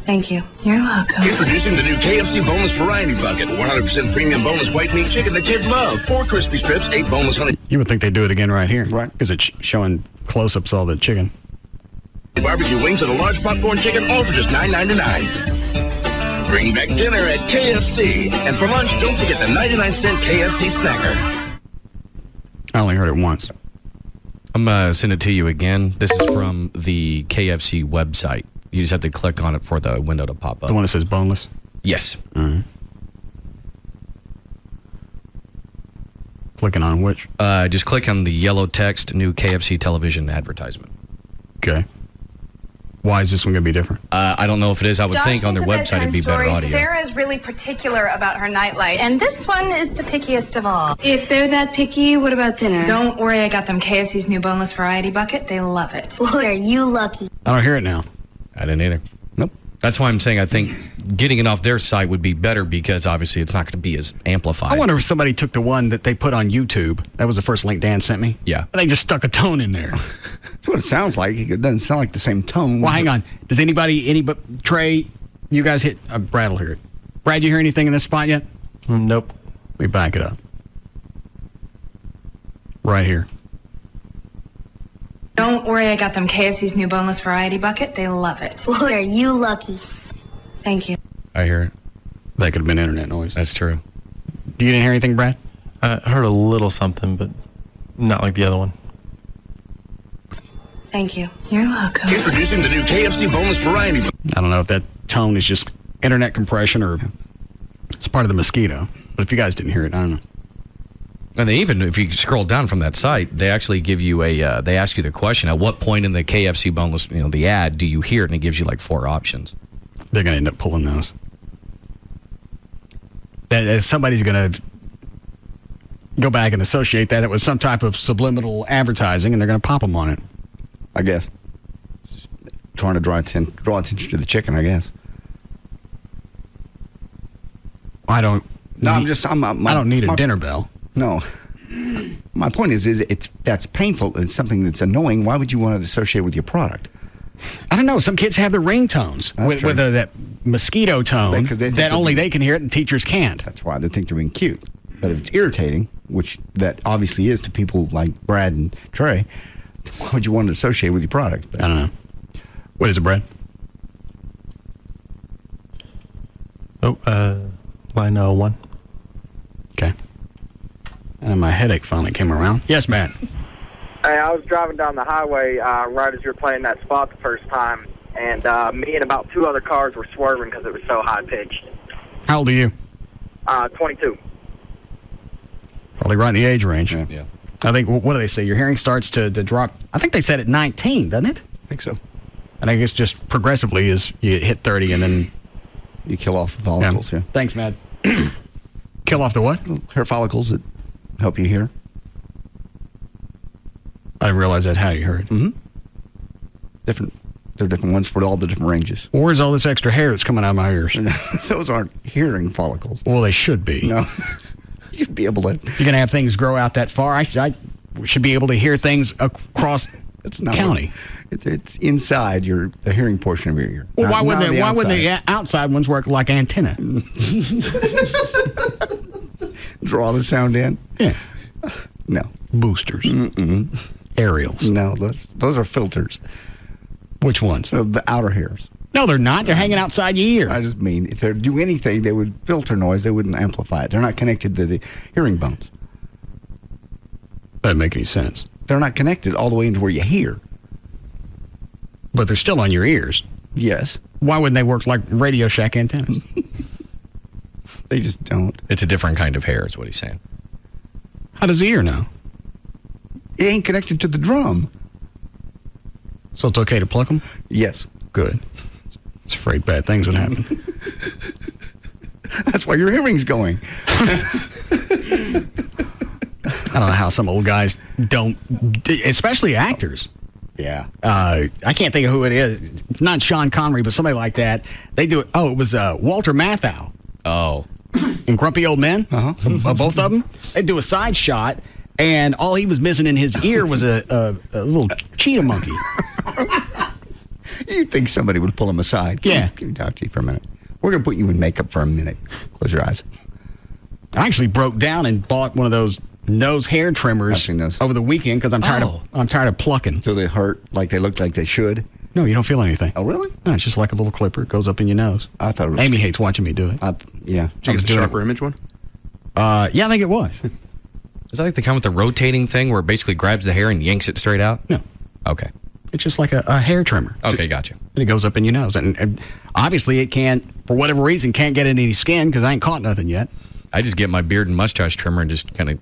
Thank you. You're welcome. Introducing the new KFC Boneless Variety Bucket. 100% premium boneless white meat chicken that kids love. 4 crispy strips, 8 boneless honey. You would think they'd do it again right here. Right. Because it's showing close-ups of all the chicken. Barbecue wings and a large popcorn chicken, all for just $9.99. Bring back dinner at KFC. And for lunch, don't forget the 99-cent KFC Snacker. I only heard it once. I'm going to send it to you again. This is from the KFC website. You just have to click on it for the window to pop up. The one that says boneless? Yes. Mm-hmm. Clicking on which? Just click on the yellow text, new KFC television advertisement. Okay. Why is this one going to be different? I don't know if it is. I would think on their website it'd be better audio. Sarah's really particular about her nightlight, and this one is the pickiest of all. If they're that picky, what about dinner? Don't worry, I got them KFC's new boneless variety bucket. They love it. Boy, are you lucky. I don't hear it now. I didn't either. Nope. That's why I'm saying I think getting it off their site would be better because obviously it's not going to be as amplified. I wonder if somebody took the one that they put on YouTube. That was the first link Dan sent me. Yeah. And they just stuck a tone in there. That's what it sounds like. It doesn't sound like the same tone. Well, hang on. Does Trey, you guys hit, Brad will hear it. Brad, you hear anything in this spot yet? Nope. Let me back it up. Right here. Don't worry, I got them KFC's new boneless variety bucket. They love it. Boy, are you lucky. Thank you. I hear it. That could have been internet noise. That's true. You didn't hear anything, Brad? I heard a little something, but not like the other one. Thank you. You're welcome. Introducing the new KFC boneless variety. I don't know if that tone is just internet compression or it's part of the mosquito. But if you guys didn't hear it, I don't know. And they even, if you scroll down from that site, they actually give you they ask you the question, at what point in the KFC boneless, the ad, do you hear it? And it gives you like 4 options. They're going to end up pulling those. Somebody's going to go back and associate that with some type of subliminal advertising, and they're going to pop them on it. I guess. Just trying to draw attention to the chicken, I guess. I don't need a dinner bell. No. My point is that's painful. It's something that's annoying. Why would you want to associate with your product? I don't know. Some kids have the ringtones, whether that mosquito tone that only they can hear it and teachers can't. That's why they think they're being cute. But if it's irritating, which that obviously is to people like Brad and Trey, why would you want to associate with your product? I don't know. What is it, Brad? Line 1. Okay. And my headache finally came around. Yes, Matt. Hey, I was driving down the highway right as you were playing that spot the first time, and me and about 2 other cars were swerving because it was so high-pitched. How old are you? 22. Probably right in the age range. Yeah. I think, what do they say? Your hearing starts to drop. I think they said at 19, doesn't it? I think so. And I guess just progressively as you hit 30 and then you kill off the follicles. Yeah. Thanks, Matt. Kill off the what? Hair follicles that help you hear. I didn't realize that how you heard. Mm-hmm. There are different ones for all the different ranges. Where's all this extra hair that's coming out of my ears? Those aren't hearing follicles. Well, they should be. No. You'd be able to. You're going to have things grow out that far. I should be able to hear things across the county. It's inside the hearing portion of your ear. Well, why wouldn't the outside ones work like an antenna? Draw the sound in? Yeah. No. Boosters. Mm-mm. Aerials. No, those are filters. Which ones? The outer hairs. No, they're not. They're hanging outside your ear. I just mean, if they do anything, they would filter noise. They wouldn't amplify it. They're not connected to the hearing bones. That doesn't make any sense. They're not connected all the way into where you hear. But they're still on your ears. Yes. Why wouldn't they work like Radio Shack antennas? They just don't. It's a different kind of hair is what he's saying. How does the ear know? It ain't connected to the drum. So it's okay to pluck them? Yes. Good. I was afraid bad things would happen. That's why your hearing's going. I don't know how some old guys don't, especially actors. Yeah. I can't think of who it is. It's not Sean Connery, but somebody like that. They do it. Oh, it was Walter Matthau. Oh. In Grumpy Old Men. Uh-huh. Both of them. They do a side shot, and all he was missing in his ear was a little cheetah monkey. You'd think somebody would pull him aside. Yeah. Can we talk to you for a minute? We're going to put you in makeup for a minute. Close your eyes. I actually broke down and bought one of those nose hair trimmers over the weekend because I'm tired of plucking. So they hurt like they look like they should? No, you don't feel anything. Oh, really? No, it's just like a little clipper. It goes up in your nose. I thought it was... Amy hates watching me do it. Yeah. Did you get the sharper image one? Yeah, I think it was. Is that like the kind with the rotating thing where it basically grabs the hair and yanks it straight out? No. Okay. It's just like a hair trimmer. Okay, gotcha. And it goes up in your nose. And obviously it can't, for whatever reason, can't get in any skin because I ain't caught nothing yet. I just get my beard and mustache trimmer and just kind of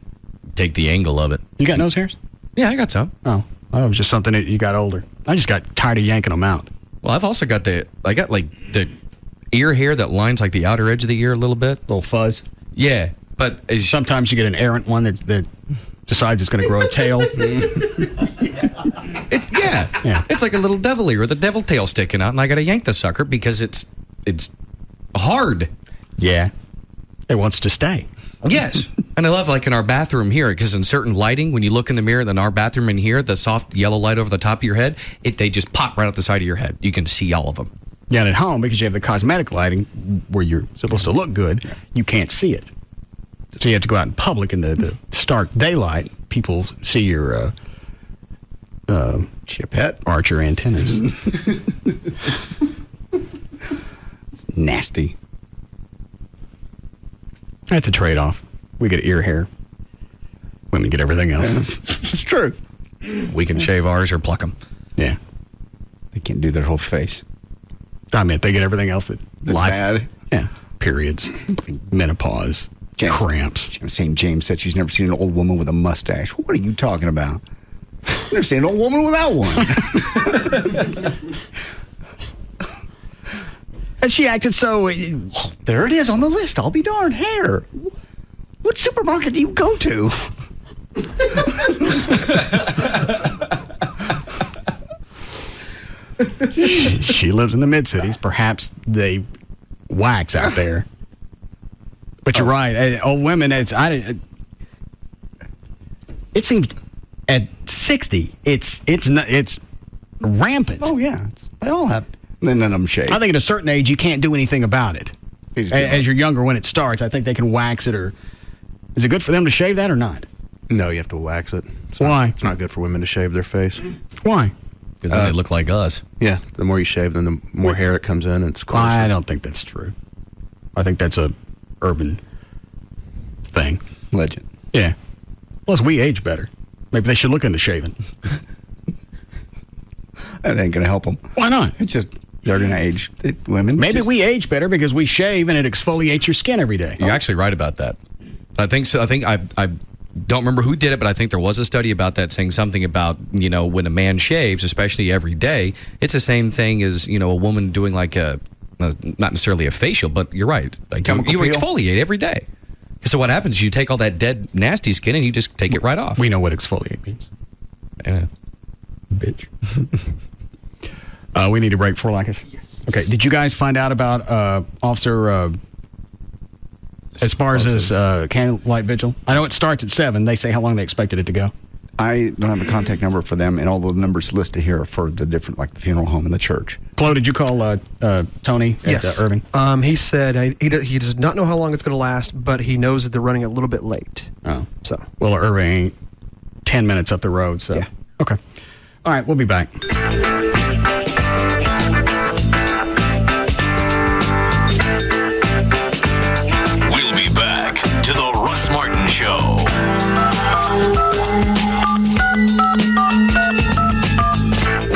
take the angle of it. You got nose hairs? Yeah, I got some. Oh, it was just something that you got older. I just got tired of yanking them out. Well, I've also got the ear hair that lines like the outer edge of the ear a little bit. Little fuzz. Yeah, but sometimes you get an errant one that decides it's going to grow a tail. Yeah. It's like a little devil ear with a devil tail sticking out, and I got to yank the sucker because it's hard. Yeah. It wants to stay. Yes. And I love, like, in our bathroom here, because in certain lighting, when you look in the mirror, then our bathroom in here, the soft yellow light over the top of your head, they just pop right out the side of your head. You can see all of them. Yeah, and at home, because you have the cosmetic lighting where you're supposed to look good, you can't see it. So you have to go out in public in the stark daylight. People see your Chipette Archer antennas. It's nasty. That's a trade-off. We get ear hair. Women get everything else. It's true. We can shave ours or pluck them. Yeah. They can't do their whole face. I mean, they get everything else that's bad. Yeah. Periods. Menopause. Cramps. James said she's never seen an old woman with a mustache. What are you talking about? I've never seen an old woman without one. And she acted so... there it is on the list. I'll be darned. Hair. What supermarket do you go to? She lives in the mid-cities. Perhaps they wax out there. But you're right. Old women, it seems at 60, it's rampant. Oh, yeah. They all have. None of them shave. I think at a certain age, you can't do anything about it. As you're younger, when it starts, I think they can wax it. Or is it good for them to shave that or not? No, you have to wax it. Why? It's not good for women to shave their face. Why? Because then they look like us. Yeah, the more you shave, then the more hair it comes in, and it's closer. I don't think that's true. I think that's a urban thing. Legend. Yeah. Plus, we age better. Maybe they should look into shaving. That ain't going to help them. Why not? It's just they're going to age. Women. Maybe we age better because we shave and it exfoliates your skin every day. You're actually right about that. I think so. I think I don't remember who did it, but I think there was a study about that saying something about, when a man shaves, especially every day, it's the same thing as, a woman doing like not necessarily a facial, but you're right. Like you exfoliate every day. So what happens is you take all that dead, nasty skin and you just take it right off. We know what exfoliate means. Yeah. Bitch. We need a break for Lakis. Yes. Okay. Did you guys find out about Officer Esparza's candlelight vigil? I know it starts at 7. They say how long they expected it to go. I don't have a contact number for them, and all the numbers listed here are for the different, like the funeral home and the church. Chloe, did you call Tony at Irving? He said he does not know how long it's going to last, but he knows that they're running a little bit late. Oh. So. Well, Irving ain't 10 minutes up the road, so. Yeah. Okay. All right, we'll be back. We'll be back to the Russ Martin Show.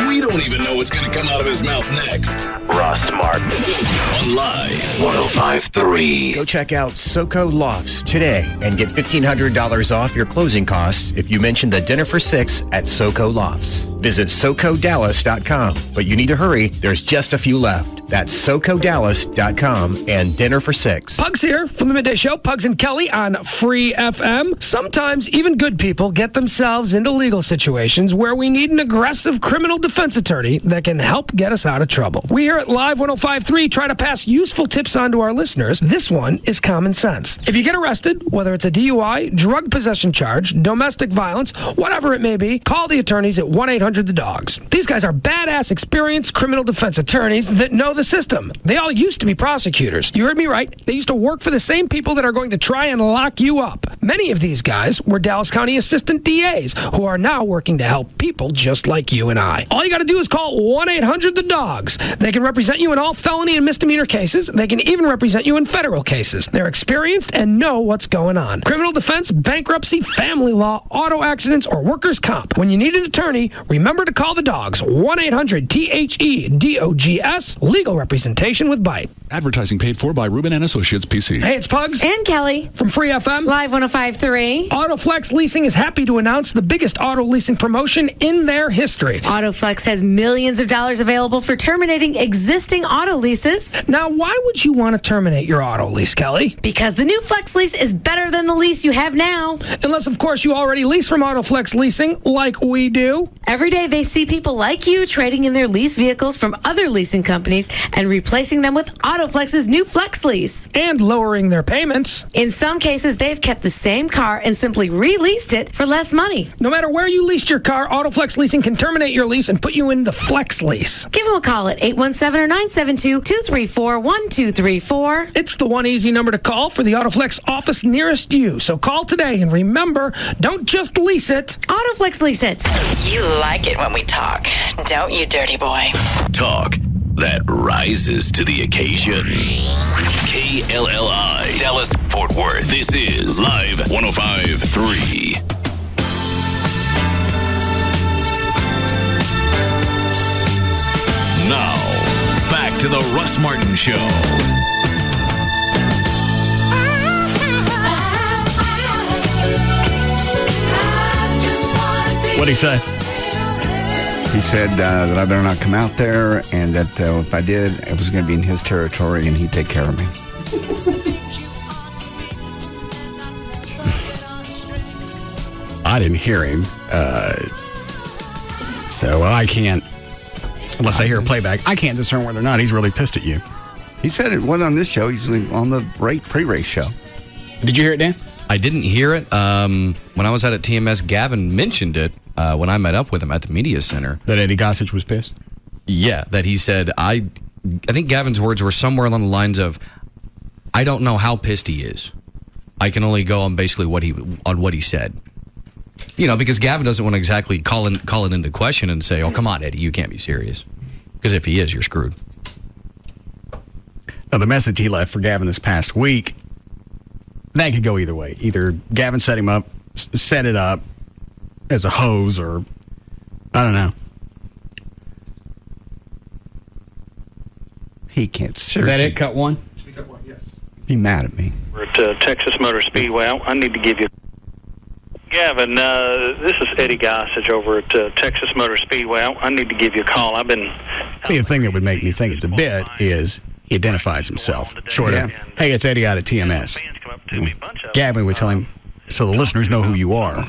We don't even know what's going to come out of his mouth next. Russ Martin on Live 105.3. Go check out SoCo Lofts today and get $1,500 off your closing costs if you mention the dinner for 6 at SoCo Lofts. Visit SoCoDallas.com, but you need to hurry. There's just a few left. That's SoCoDallas.com and dinner for 6. Pugs here from the Midday Show. Pugs and Kelly on Free FM. Sometimes even good people get themselves into legal situations where we need an aggressive criminal defense attorney that can help get us out of trouble. We here at Live 105.3 try to pass useful tips on to our listeners. This one is common sense. If you get arrested, whether it's a DUI, drug possession charge, domestic violence, whatever it may be, call the attorneys at 1-800-THE-DOGS. These guys are badass, experienced criminal defense attorneys that know the system. They all used to be prosecutors. You heard me right. They used to work for the same people that are going to try and lock you up. Many of these guys were Dallas County assistant DAs who are now working to help people just like you and I. All you got to do is call 1-800-THE-DOGS. They can represent you in all felony and misdemeanor cases. They can even represent you in federal cases. They're experienced and know what's going on. Criminal defense, bankruptcy, family law, auto accidents, or workers' comp. When you need an attorney, remember Remember to call the dogs. 1-800-THEDOGS. Legal representation with Bite. Advertising paid for by Rubin and Associates, PC. Hey, it's Pugs. And Kelly. From Free FM. Live 105.3. Autoflex Leasing is happy to announce the biggest auto leasing promotion in their history. Autoflex has millions of dollars available for terminating existing auto leases. Now, why would you want to terminate your auto lease, Kelly? Because the new Flex lease is better than the lease you have now. Unless, of course, you already lease from Autoflex Leasing, like we do. Every day they see people like you trading in their lease vehicles from other leasing companies and replacing them with Autoflex's new Flex lease. And lowering their payments. In some cases, they've kept the same car and simply re-leased it for less money. No matter where you leased your car, Autoflex Leasing can terminate your lease and put you in the Flex lease. Give them a call at 817 or 972-234-1234. It's the one easy number to call for the Autoflex office nearest you. So call today and remember, don't just lease it. Autoflex lease it. You like it when we talk, don't you, dirty boy? Talk that rises to the occasion. KLLI, Dallas, Fort Worth. This is Live 105.3. Now, back to the Russ Martin Show. What'd he say? He said that I better not come out there, and that if I did, it was going to be in his territory, and he'd take care of me. I didn't hear him, so I can't, unless I hear a playback, I can't discern whether or not he's really pissed at you. He said it wasn't on this show. He's on the pre-race show. Did you hear it, Dan? I didn't hear it. When I was out at TMS, Gavin mentioned it when I met up with him at the media center. That Eddie Gossage was pissed? Yeah, that he said, I think Gavin's words were somewhere along the lines of, I don't know how pissed he is. I can only go on basically what he said. You know, because Gavin doesn't want to exactly call it into question and say, oh, come on, Eddie, you can't be serious. Because if he is, you're screwed. Now, the message he left for Gavin this past week, that could go either way. Either Gavin set him up, set it up as a hose, or I don't know. He can't seriously. Is that it? Cut one? Cut one, yes. Be mad at me. We're at Texas Motor Speedway. I need to give you... Gavin, this is Eddie Gossage over at Texas Motor Speedway. I need to give you a call. See, the thing that would make me think it's a bit is he identifies himself. Short of, hey, it's Eddie out at TMS. Gavin would tell him, so the listeners know who you are.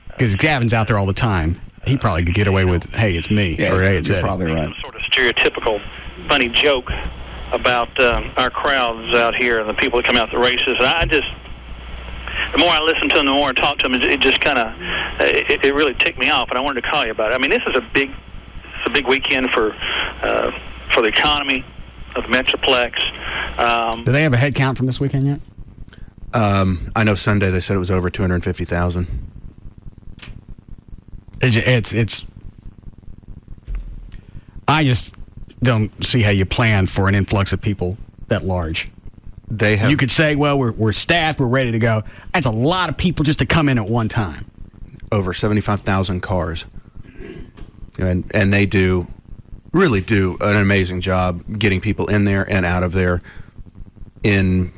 Because Gavin's out there all the time. He probably could get away with, hey, it's me, or hey, it's Eddie. Probably right. Sort of stereotypical funny joke about our crowds out here and the people that come out to the races. The more I listen to him, the more I talk to him, it just kind of, it really ticked me off, and I wanted to call you about it. I mean, this is a big weekend for the economy of the Metroplex. Do they have a head count from this weekend yet? I know Sunday they said it was over 250,000. It's. I just don't see how you plan for an influx of people that large. You could say, well, we're staffed, we're ready to go. That's a lot of people just to come in at one time. Over 75,000 cars. And they really do an amazing job getting people in there and out of there in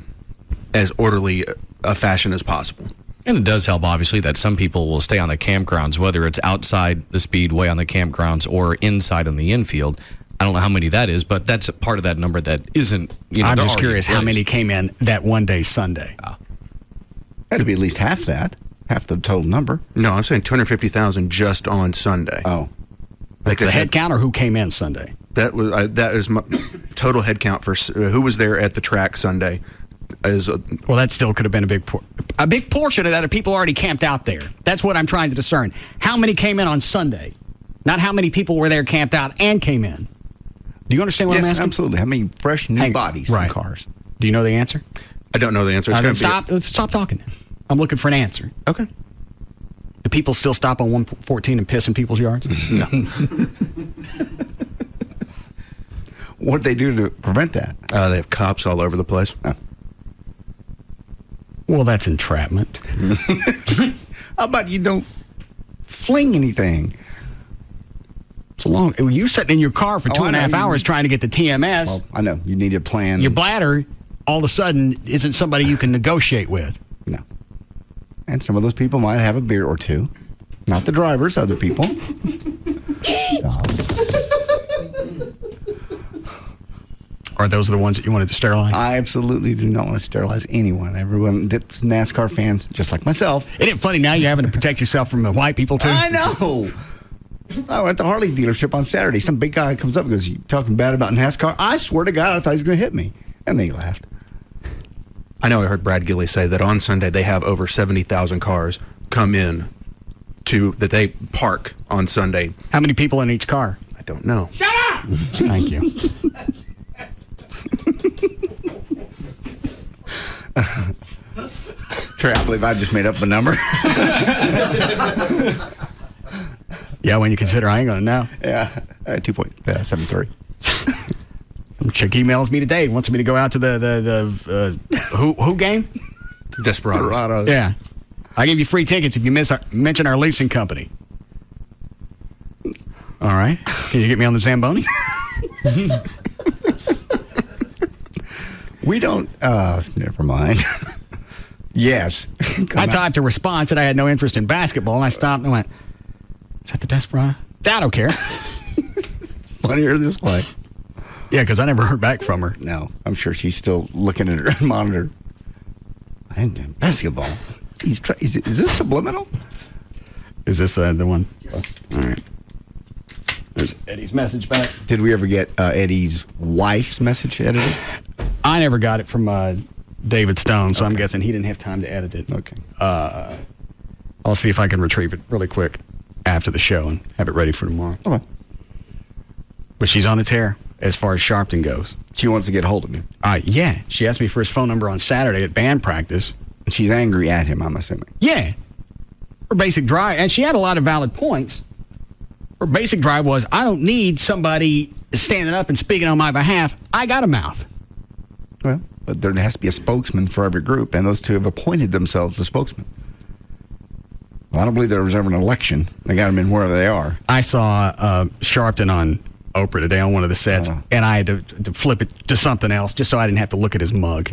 as orderly a fashion as possible. And it does help, obviously, that some people will stay on the campgrounds, whether it's outside the speedway on the campgrounds or inside on the infield. I don't know how many that is, but that's a part of that number that isn't, I'm just curious how many came in that one day Sunday. Had to be at least half that. Half the total number. No, I'm saying 250,000 just on Sunday. Oh. That's the head count or who came in Sunday? That is my total head count for who was there at the track Sunday. Well, that still could have been a big portion of that are people already camped out there. That's what I'm trying to discern. How many came in on Sunday? Not how many people were there camped out and came in. Do you understand what I'm asking? Absolutely. How many fresh new bodies in cars? Do you know the answer? I don't know the answer. Let's stop talking. I'm looking for an answer. Okay. Do people still stop on 114 and piss in people's yards? No. What do they do to prevent that? They have cops all over the place. Oh. Well, that's entrapment. How about you don't fling anything. It's a long. You're sitting in your car for 2.5 hours trying to get the TMS. Well, I know. You need a plan. Your bladder, all of a sudden, isn't somebody you can negotiate with. No. And some of those people might have a beer or two. Not the drivers, other people. Are those the ones that you wanted to sterilize? I absolutely do not want to sterilize anyone. Everyone that's NASCAR fans, just like myself. Isn't it funny now you're having to protect yourself from the white people, too? I know. I went to the Harley dealership on Saturday. Some big guy comes up and goes, "You talking bad about NASCAR?" I swear to God, I thought he was going to hit me. And then he laughed. I know I heard Brad Gilly say that on Sunday they have over 70,000 cars come in that they park on Sunday. How many people in each car? I don't know. Shut up! Thank you. Trey, I believe I just made up the number. Yeah, when you consider I ain't going to know. Yeah, 2.73. Some chick emails me today, wants me to go out to the who game? Desperados. Yeah. I give you free tickets if you mention our leasing company. All right. Can you get me on the Zamboni? We don't, never mind. Yes. I typed a response that I had no interest in basketball, and I stopped and went, "Is that the Desperado?" I don't care. Funnier this way. Yeah, because I never heard back from her. No, I'm sure she's still looking at her monitor. And basketball. Is this subliminal? Is this the one? Yes. All right. There's Eddie's message back. Did we ever get Eddie's wife's message edited? I never got it from David Stone, so I'm guessing he didn't have time to edit it. Okay. I'll see if I can retrieve it really quick after the show and have it ready for tomorrow. Okay. But she's on a tear as far as Sharpton goes. She wants to get a hold of him. Yeah. She asked me for his phone number on Saturday at band practice. She's angry at him, I'm assuming. Yeah. Her basic drive, and she had a lot of valid points. Her basic drive was, I don't need somebody standing up and speaking on my behalf. I got a mouth. Well, but there has to be a spokesman for every group, and those two have appointed themselves the spokesman. Well, I don't believe there was ever an election. They got them in wherever they are. I saw Sharpton on Oprah today on one of the sets, and I had to flip it to something else just so I didn't have to look at his mug.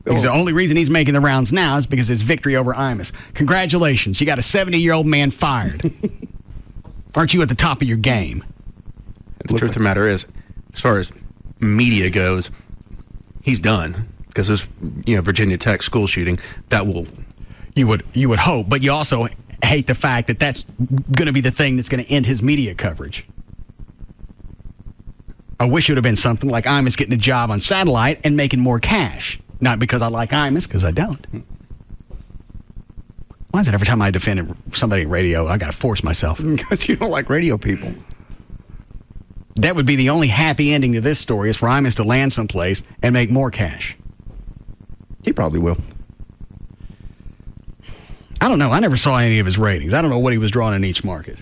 Because the only reason he's making the rounds now is because his victory over Imus. Congratulations, you got a 70-year-old man fired. Aren't you at the top of your game? The truth of the matter is, as far as media goes, he's done. Because this, Virginia Tech school shooting, that will... You would hope, but you also hate the fact that that's going to be the thing that's going to end his media coverage. I wish it would have been something like Imus getting a job on satellite and making more cash. Not because I like Imus, because I don't. Why is it every time I defend somebody on radio, I got to force myself? Because you don't like radio people. That would be the only happy ending to this story, is for Imus to land someplace and make more cash. He probably will. I don't know. I never saw any of his ratings. I don't know what he was drawing in each market.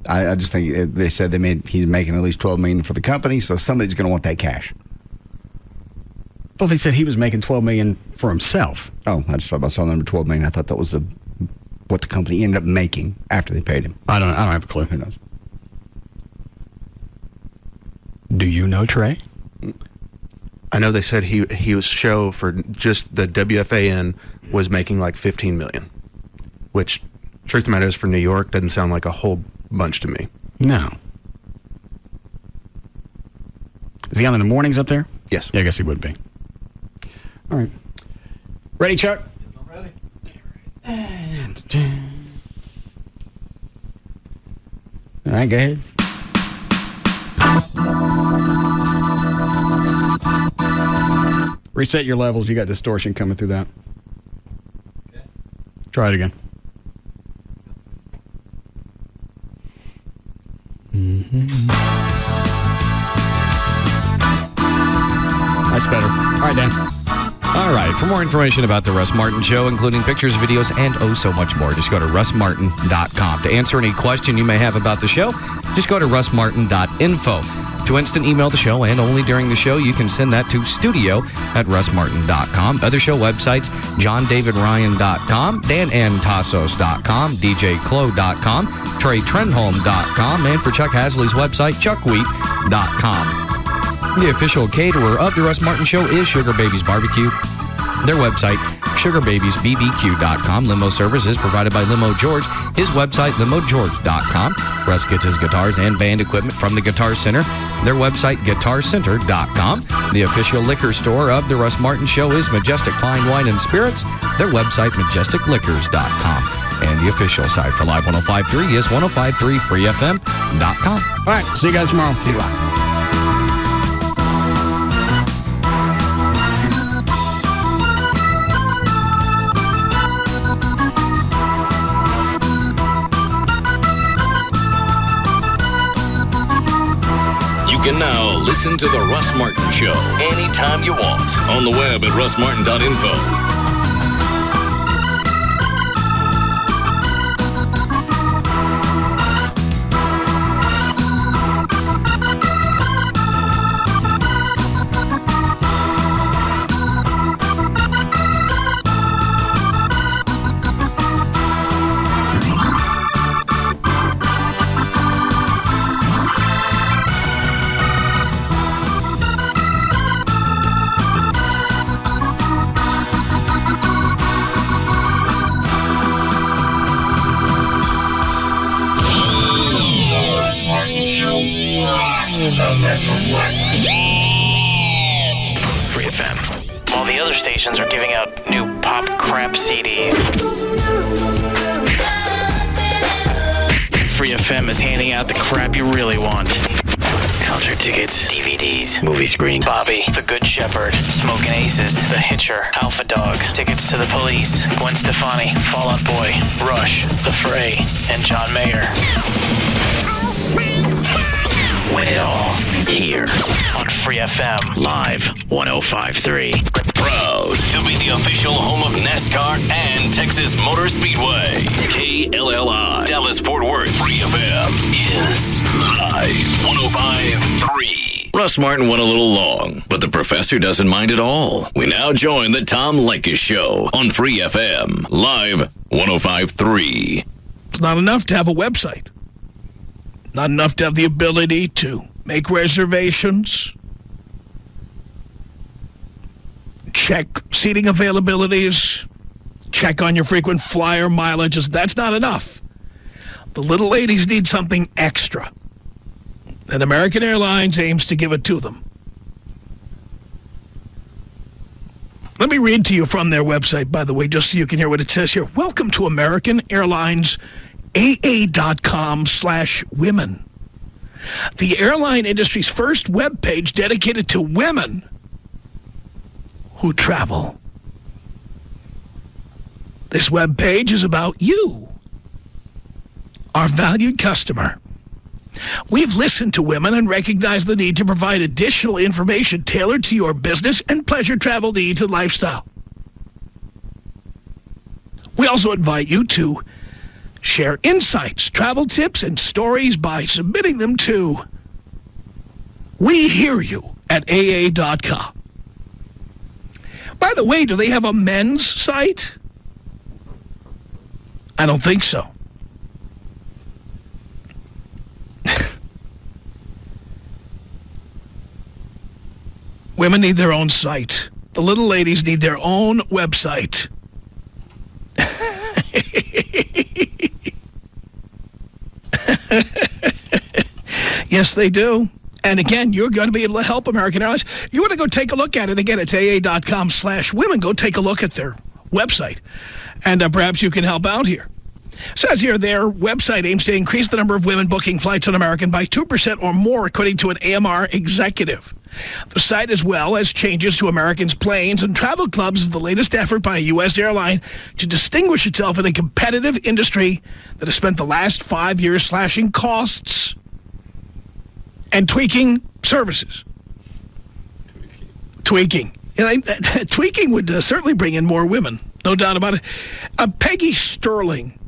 I just think they said he's making at least $12 million for the company, so somebody's going to want that cash. Well, they said he was making $12 million for himself. Oh, I just thought I saw the number $12 million. I thought that was what the company ended up making after they paid him. I don't have a clue. Who knows? Do you know, Trey? I know they said he was show for just the WFAN was making like $15 million, which, truth of the matter is, for New York doesn't sound like a whole bunch to me. No. Is he on in the mornings up there? Yes. Yeah, I guess he would be. All right. Ready, Chuck? Yes, I'm ready. All right, go ahead. Reset your levels. You got distortion coming through that. Okay. Try it again. That's better. All right, Dan. All right. For more information about the Russ Martin Show, including pictures, videos, and so much more, just go to russmartin.com. To answer any question you may have about the show, just go to russmartin.info. To instant email the show and only during the show, you can send that to studio@russmartin.com. Other show websites, johndavidryan.com, danantasos.com, djclo.com, treytrenholm.com, and for Chuck Hasley's website, chuckwheat.com. The official caterer of the Russ Martin Show is Sugar Babies Barbecue. Their website, sugarbabiesbbq.com. Limo service is provided by Limo George. His website, limogeorge.com. Russ gets his guitars and band equipment from the Guitar Center. Their website, guitarcenter.com. The official liquor store of the Russ Martin Show is Majestic Fine Wine and Spirits. Their website, majesticliquors.com. And the official site for Live 105.3 is 1053freefm.com. All right, see you guys tomorrow. See you live. You can now listen to The Russ Martin Show anytime you want on the web at russmartin.info. Free FM. While the other stations are giving out new pop crap CDs, Free FM is handing out the crap you really want. Concert tickets, DVDs, movie screening, Bobby, The Good Shepherd, Smokin' Aces, The Hitcher, Alpha Dog, tickets to The Police, Gwen Stefani, Fall Out Boy, Rush, The Fray, and John Mayer. Win it all here on Free FM Live 105.3. Proud to be the official home of NASCAR and Texas Motor Speedway. KLLI, Dallas Fort Worth, Free FM is Live 105.3. Russ Martin went a little long, but the professor doesn't mind at all. We now join the Tom Leykis Show on Free FM Live 105.3. It's not enough to have a website. Not enough to have the ability to make reservations, check seating availabilities, check on your frequent flyer mileages. That's not enough. The little ladies need something extra. And American Airlines aims to give it to them. Let me read to you from their website, by the way, just so you can hear what it says here. Welcome to American Airlines AA.com/women. The airline industry's first web page dedicated to women who travel. This web page is about you, our valued customer. We've listened to women and recognized the need to provide additional information tailored to your business and pleasure travel needs and lifestyle. We also invite you to share insights, travel tips, and stories by submitting them to WeHearYou@AA.com. By the way, do they have a men's site? I don't think so. Women need their own site. The little ladies need their own website. Yes, they do. And again, you're going to be able to help American Airlines. You want to go take a look at it. Again, it's AA.com/women. Go take a look at their website. And perhaps you can help out here. It says here their website aims to increase the number of women booking flights on American by 2% or more, according to an AMR executive. The site, as well as changes to Americans' planes and travel clubs, is the latest effort by a U.S. airline to distinguish itself in a competitive industry that has spent the last 5 years slashing costs and tweaking services. Tweaking. You know, tweaking would certainly bring in more women, no doubt about it. Peggy Sterling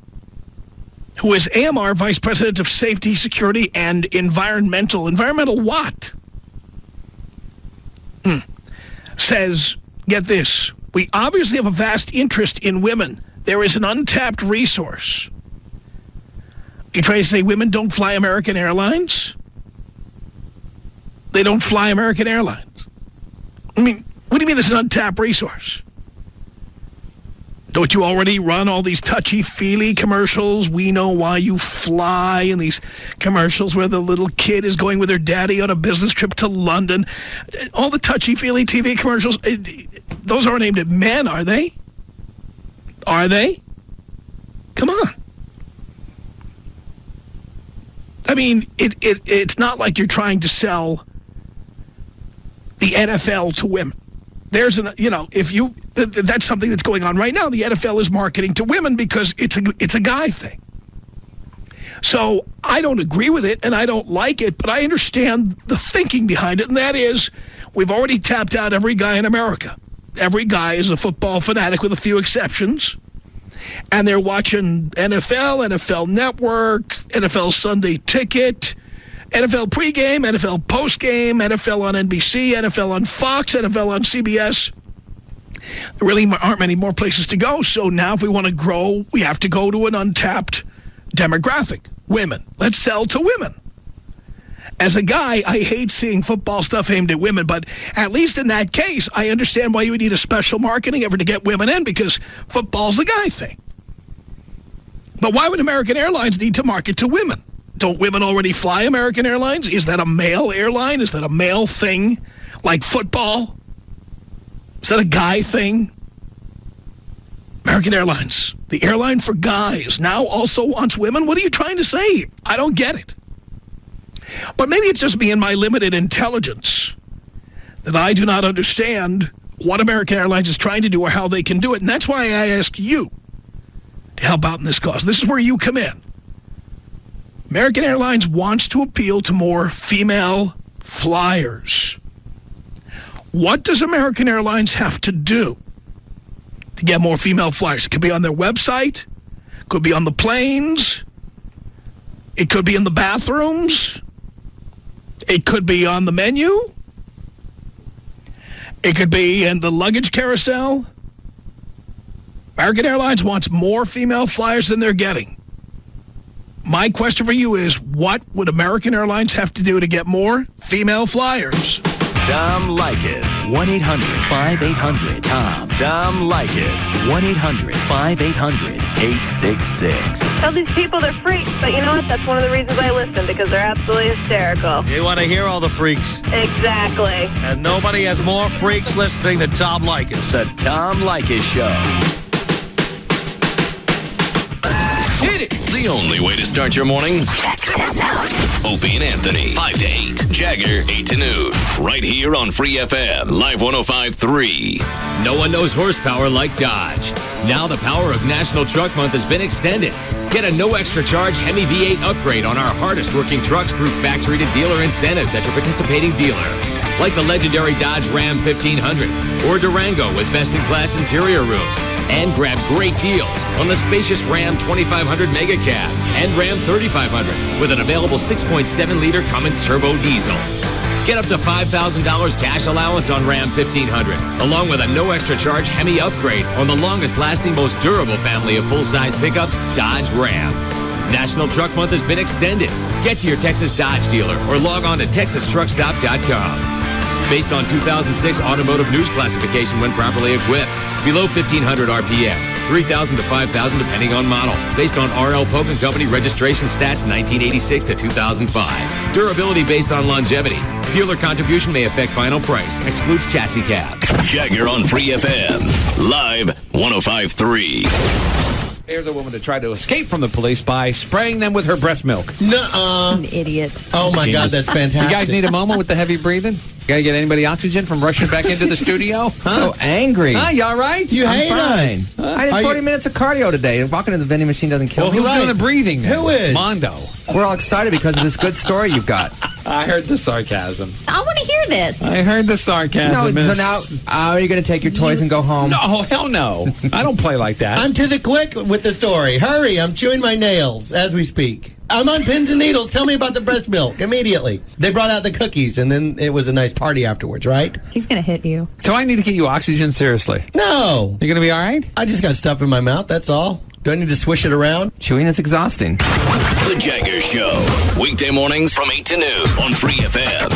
who is AMR Vice President of Safety, Security, and Environmental. Environmental what? Says, get this, we obviously have a vast interest in women. There is an untapped resource. You trying to say women don't fly American Airlines? They don't fly American Airlines. I mean, what do you mean there's an untapped resource? Don't you already run all these touchy-feely commercials? We know why you fly, and these commercials where the little kid is going with her daddy on a business trip to London. All the touchy-feely TV commercials, those aren't aimed at men, are they? Are they? Come on. I mean, it's not like you're trying to sell the NFL to women. There's that's something that's going on right now. The NFL is marketing to women because it's a guy thing. So I don't agree with it and I don't like it, but I understand the thinking behind it, and that is we've already tapped out every guy in America. Every guy is a football fanatic with a few exceptions. And they're watching NFL, NFL Network, NFL Sunday Ticket, NFL pregame, NFL postgame, NFL on NBC, NFL on Fox, NFL on CBS. There really aren't many more places to go. So now if we want to grow, we have to go to an untapped demographic. Women. Let's sell to women. As a guy, I hate seeing football stuff aimed at women, but at least in that case, I understand why you would need a special marketing effort to get women in, because football's a guy thing. But why would American Airlines need to market to women? Don't women already fly American Airlines? Is that a male airline? Is that a male thing like football? Is that a guy thing? American Airlines, the airline for guys, now also wants women? What are you trying to say? I don't get it. But maybe it's just me and my limited intelligence that I do not understand what American Airlines is trying to do or how they can do it. And that's why I ask you to help out in this cause. This is where you come in. American Airlines wants to appeal to more female flyers. What does American Airlines have to do to get more female flyers? It could be on their website, could be on the planes, it could be in the bathrooms, it could be on the menu, it could be in the luggage carousel. American Airlines wants more female flyers than they're getting. My question for you is, what would American Airlines have to do to get more female flyers? Tom Leykis. 1-800-5800-TOM. Tom Leykis. 1-800-5800-866. Tell these people they're freaks, but you know what? That's one of the reasons I listen, because they're absolutely hysterical. You want to hear all the freaks. Exactly. And nobody has more freaks listening than Tom Leykis. The Tom Leykis Show. The only way to start your morning. Check this out. Opie and Anthony, 5 to 8. Jagger, 8 to noon. Right here on Free FM, Live 105.3. No one knows horsepower like Dodge. Now the power of National Truck Month has been extended. Get a no extra charge Hemi V8 upgrade on our hardest working trucks through factory to dealer incentives at your participating dealer. Like the legendary Dodge Ram 1500 or Durango with best in class interior room. And grab great deals on the spacious Ram 2500 Mega Cab and Ram 3500 with an available 6.7-liter Cummins turbo diesel. Get up to $5,000 cash allowance on Ram 1500, along with a no extra charge Hemi upgrade on the longest lasting, most durable family of full-size pickups, Dodge Ram. National Truck Month has been extended. Get to your Texas Dodge dealer or log on to TexasTruckStop.com. Based on 2006 automotive news classification when properly equipped. Below 1,500 RPM. 3,000 to 5,000 depending on model. Based on R.L. Polk & Company registration stats 1986 to 2005. Durability based on longevity. Dealer contribution may affect final price. Excludes chassis cab. Jagger on Free FM. Live 105.3. Here's a woman that tried to escape from the police by spraying them with her breast milk. Nuh-uh. An idiot. Oh, my God, that's fantastic. You guys need a moment with the heavy breathing? You got to get anybody oxygen from rushing back into the studio? So angry. Huh, you all right? You hate fine. us. I did 40 minutes of cardio today, and walking to the vending machine doesn't kill me. Well, who's doing the breathing then? Who is? Mondo. We're all excited because of this good story you've got. I heard the sarcasm. I want to hear this. I heard the sarcasm. No, so now, are you going to take your toys and go home? No, hell no. I don't play like that. I'm to the quick with the story. Hurry, I'm chewing my nails as we speak. I'm on pins and needles. Tell me about the breast milk immediately. They brought out the cookies, and then it was a nice party afterwards, right? He's going to hit you. So I need to get you oxygen, seriously? No. You going to be all right? I just got stuff in my mouth, that's all. Do I need to swish it around? Chewing is exhausting. The Jagger Show. Weekday mornings from 8 to noon on Free FM.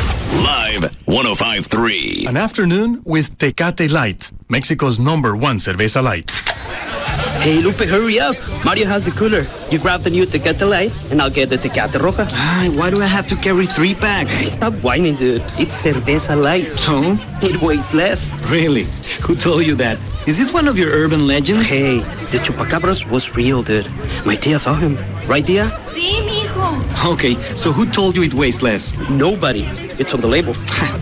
Live 105.3. An afternoon with Tecate Light, Mexico's #1 cerveza light. Hey, Lupe, hurry up. Mario has the cooler. You grab the new Tecate Light, and I'll get the Tecate Roja. Why do I have to carry 3 packs? Stop whining, dude. It's cerveza light. So? It weighs less. Really? Who told you that? Is this one of your urban legends? Hey, the Chupacabras was real, dude. My tia saw him. Right, tia? Sí, mijo. Okay, so who told you it weighs less? Nobody. It's on the label.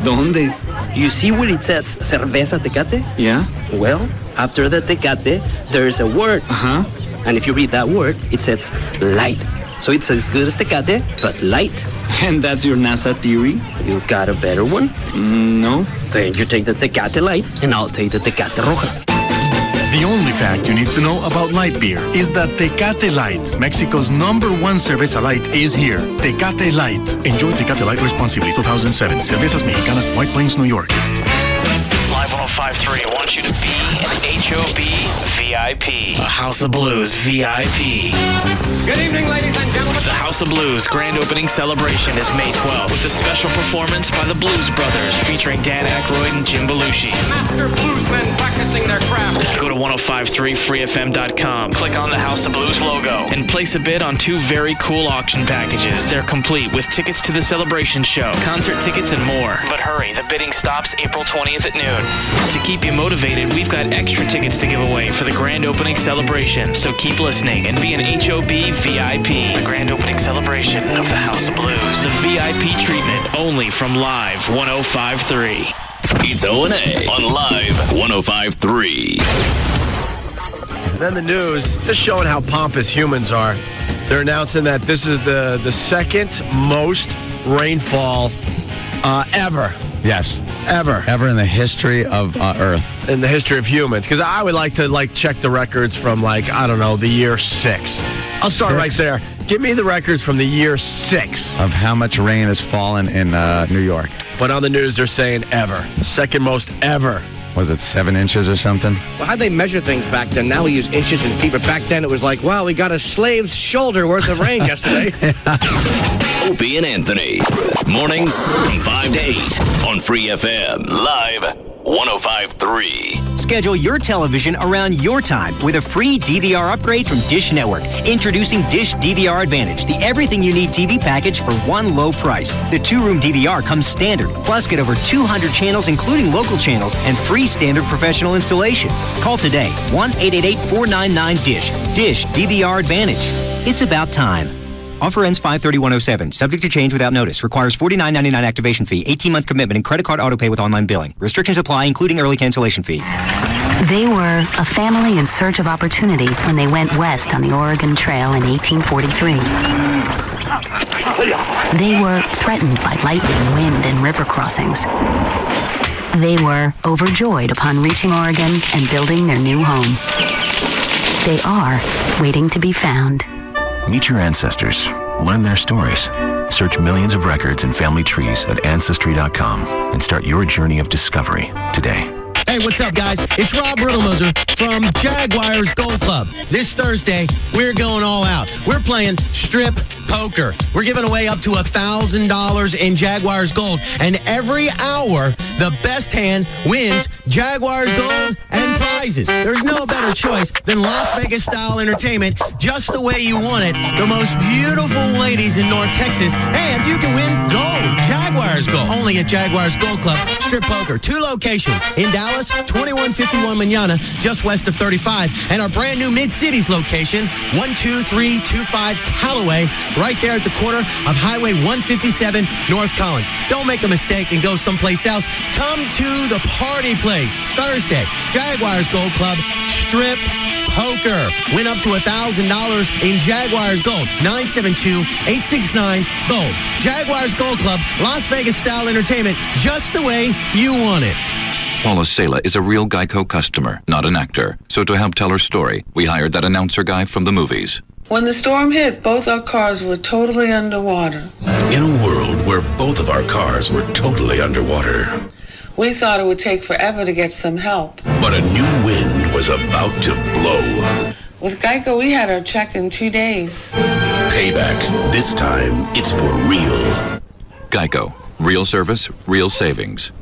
¿Dónde? You see where it says cerveza Tecate? Yeah? Well, after the Tecate, there's a word. Uh-huh. And if you read that word, it says light. So it's as good as Tecate, but light. And that's your NASA theory? You got a better one? No. Then you take the Tecate Light, and I'll take the Tecate Roja. The only fact you need to know about light beer is that Tecate Light, Mexico's #1 cerveza light, is here. Tecate Light. Enjoy Tecate Light responsibly. 2007. Cervezas Mexicanas, White Plains, New York. Live 105.3 wants you to be an HOB VIP. A House of Blues VIP. Good evening, ladies and gentlemen. The House of Blues grand opening celebration is May 12th with a special performance by the Blues Brothers featuring Dan Aykroyd and Jim Belushi. Master bluesmen practicing their craft. Go to 1053freefm.com, click on the House of Blues logo, and place a bid on 2 very cool auction packages. They're complete with tickets to the celebration show, concert tickets, and more. But hurry, the bidding stops April 20th at noon. To keep you motivated, we've got extra tickets to give away for the grand opening celebration. So keep listening and be an HOB VIP. The grand opening celebration of the House of Blues. The VIP treatment only from Live 105.3. It's O&A on Live 105.3. Then the news, just showing how pompous humans are. They're announcing that this is the second most rainfall ever. Yes. Ever in the history of Earth. In the history of humans. Because I would like to check the records from the year 6. I'll start right there. Give me the records from the year 6. Of how much rain has fallen in New York. But on the news, they're saying ever. Second most ever. Was it 7 inches or something? Well, how'd they measure things back then? Now we use inches and feet, but back then it was like, wow, we got a slave's shoulder worth of rain yesterday. Opie and Anthony. Mornings from 5 to 8 on Free FM. Live 105.3. Schedule your television around your time with a free DVR upgrade from Dish Network. Introducing Dish DVR Advantage, the everything you need TV package for one low price. The 2-room DVR comes standard. Plus, get over 200 channels, including local channels, and free standard professional installation. Call today, 1-888-499-DISH. Dish DVR Advantage. It's about time. Offer ends 5/31/07. Subject to change without notice. Requires $49.99 activation fee, 18-month commitment, and credit card auto pay with online billing. Restrictions apply, including early cancellation fee. They were a family in search of opportunity when they went west on the Oregon Trail in 1843. They were threatened by lightning, wind, and river crossings. They were overjoyed upon reaching Oregon and building their new home. They are waiting to be found. Meet your ancestors. Learn their stories. Search millions of records and family trees at Ancestry.com and start your journey of discovery today. Hey, what's up, guys? It's Rob Riddlemoser from Jaguars Gold Club. This Thursday, we're going all out. We're playing strip poker. We're giving away up to $1,000 in Jaguars Gold. And every hour, the best hand wins Jaguars Gold and prizes. There's no better choice than Las Vegas-style entertainment, just the way you want it. The most beautiful ladies in North Texas. And you can win gold. Jaguars Gold. Only only at Jaguars Gold Club Strip Poker. 2 locations in Dallas, 2151 Manana, just west of 35, and our brand new Mid-Cities location, 12325 Callaway, right there at the corner of Highway 157 North Collins. Don't make a mistake and go someplace else. Come to the party place Thursday. Jaguars Gold Club Strip Poker. Win up to $1,000 in Jaguars Gold. 972-869-GOLD. Jaguars Gold Club, Las Vegas style entertainment, just the way you want it. Paula Sela is a real Geico customer, not an actor. So to help tell her story, we hired that announcer guy from the movies. When the storm hit, both our cars were totally underwater. In a world where both of our cars were totally underwater. We thought it would take forever to get some help. But a new wind was about to blow. With Geico, we had our check in 2 days. Payback. This time, it's for real. Geico. Real service, real savings.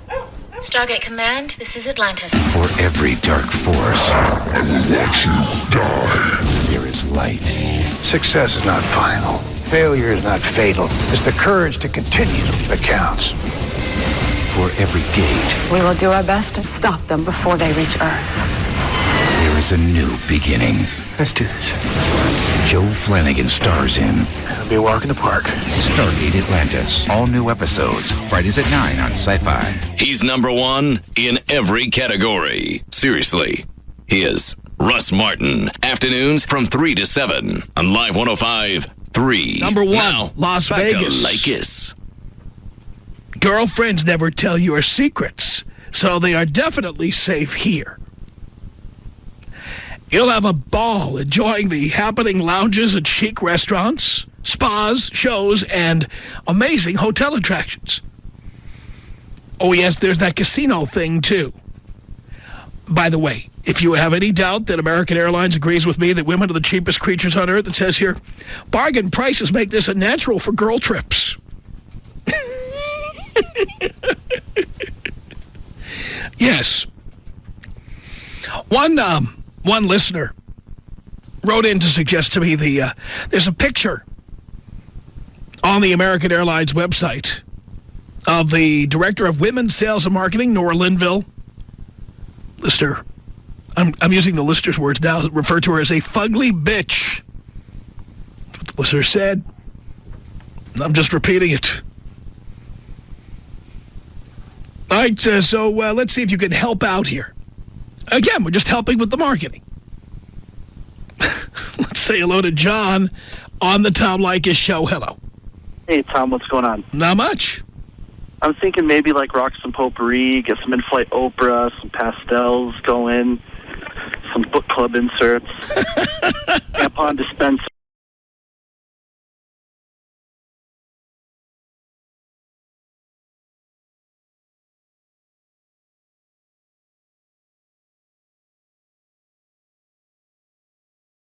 Stargate Command, this is Atlantis. For every dark force, I will watch you die. There is light. Success is not final. Failure is not fatal. It's the courage to continue that counts. For every gate, We will do our best to stop them before they reach Earth. there is a new beginning. Let's do this. Joe Flanagan stars in It'll be a walk in the park. Stargate Atlantis. All new episodes, Fridays at 9 on Sci-Fi. He's number one in every category. Seriously, he is Russ Martin. Afternoons from 3 to 7 on Live 105.3. Number 1, now, Las back Vegas. to Lakis. Girlfriends never tell your secrets, so they are definitely safe here. You'll have a ball enjoying the happening lounges at chic restaurants, spas, shows, and amazing hotel attractions. Oh, yes, there's that casino thing, too. By the way, if you have any doubt that American Airlines agrees with me that women are the cheapest creatures on earth, it says here, bargain prices make this a natural for girl trips. Yes. One listener wrote in to suggest to me there's a picture on the American Airlines website of the Director of Women's Sales and Marketing, Nora Linville. Lister, I'm using the lister's words now, refer to her as a fugly bitch. That's what the listener said. I'm just repeating it. All right, so let's see if you can help out here. Again, we're just helping with the marketing. Let's say hello to John on the Tom Leykis show. Hello. Hey, Tom, what's going on? Not much. I'm thinking maybe like rock some potpourri, get some in-flight Oprah, some pastels, go in, some book club inserts, tampon dispenser.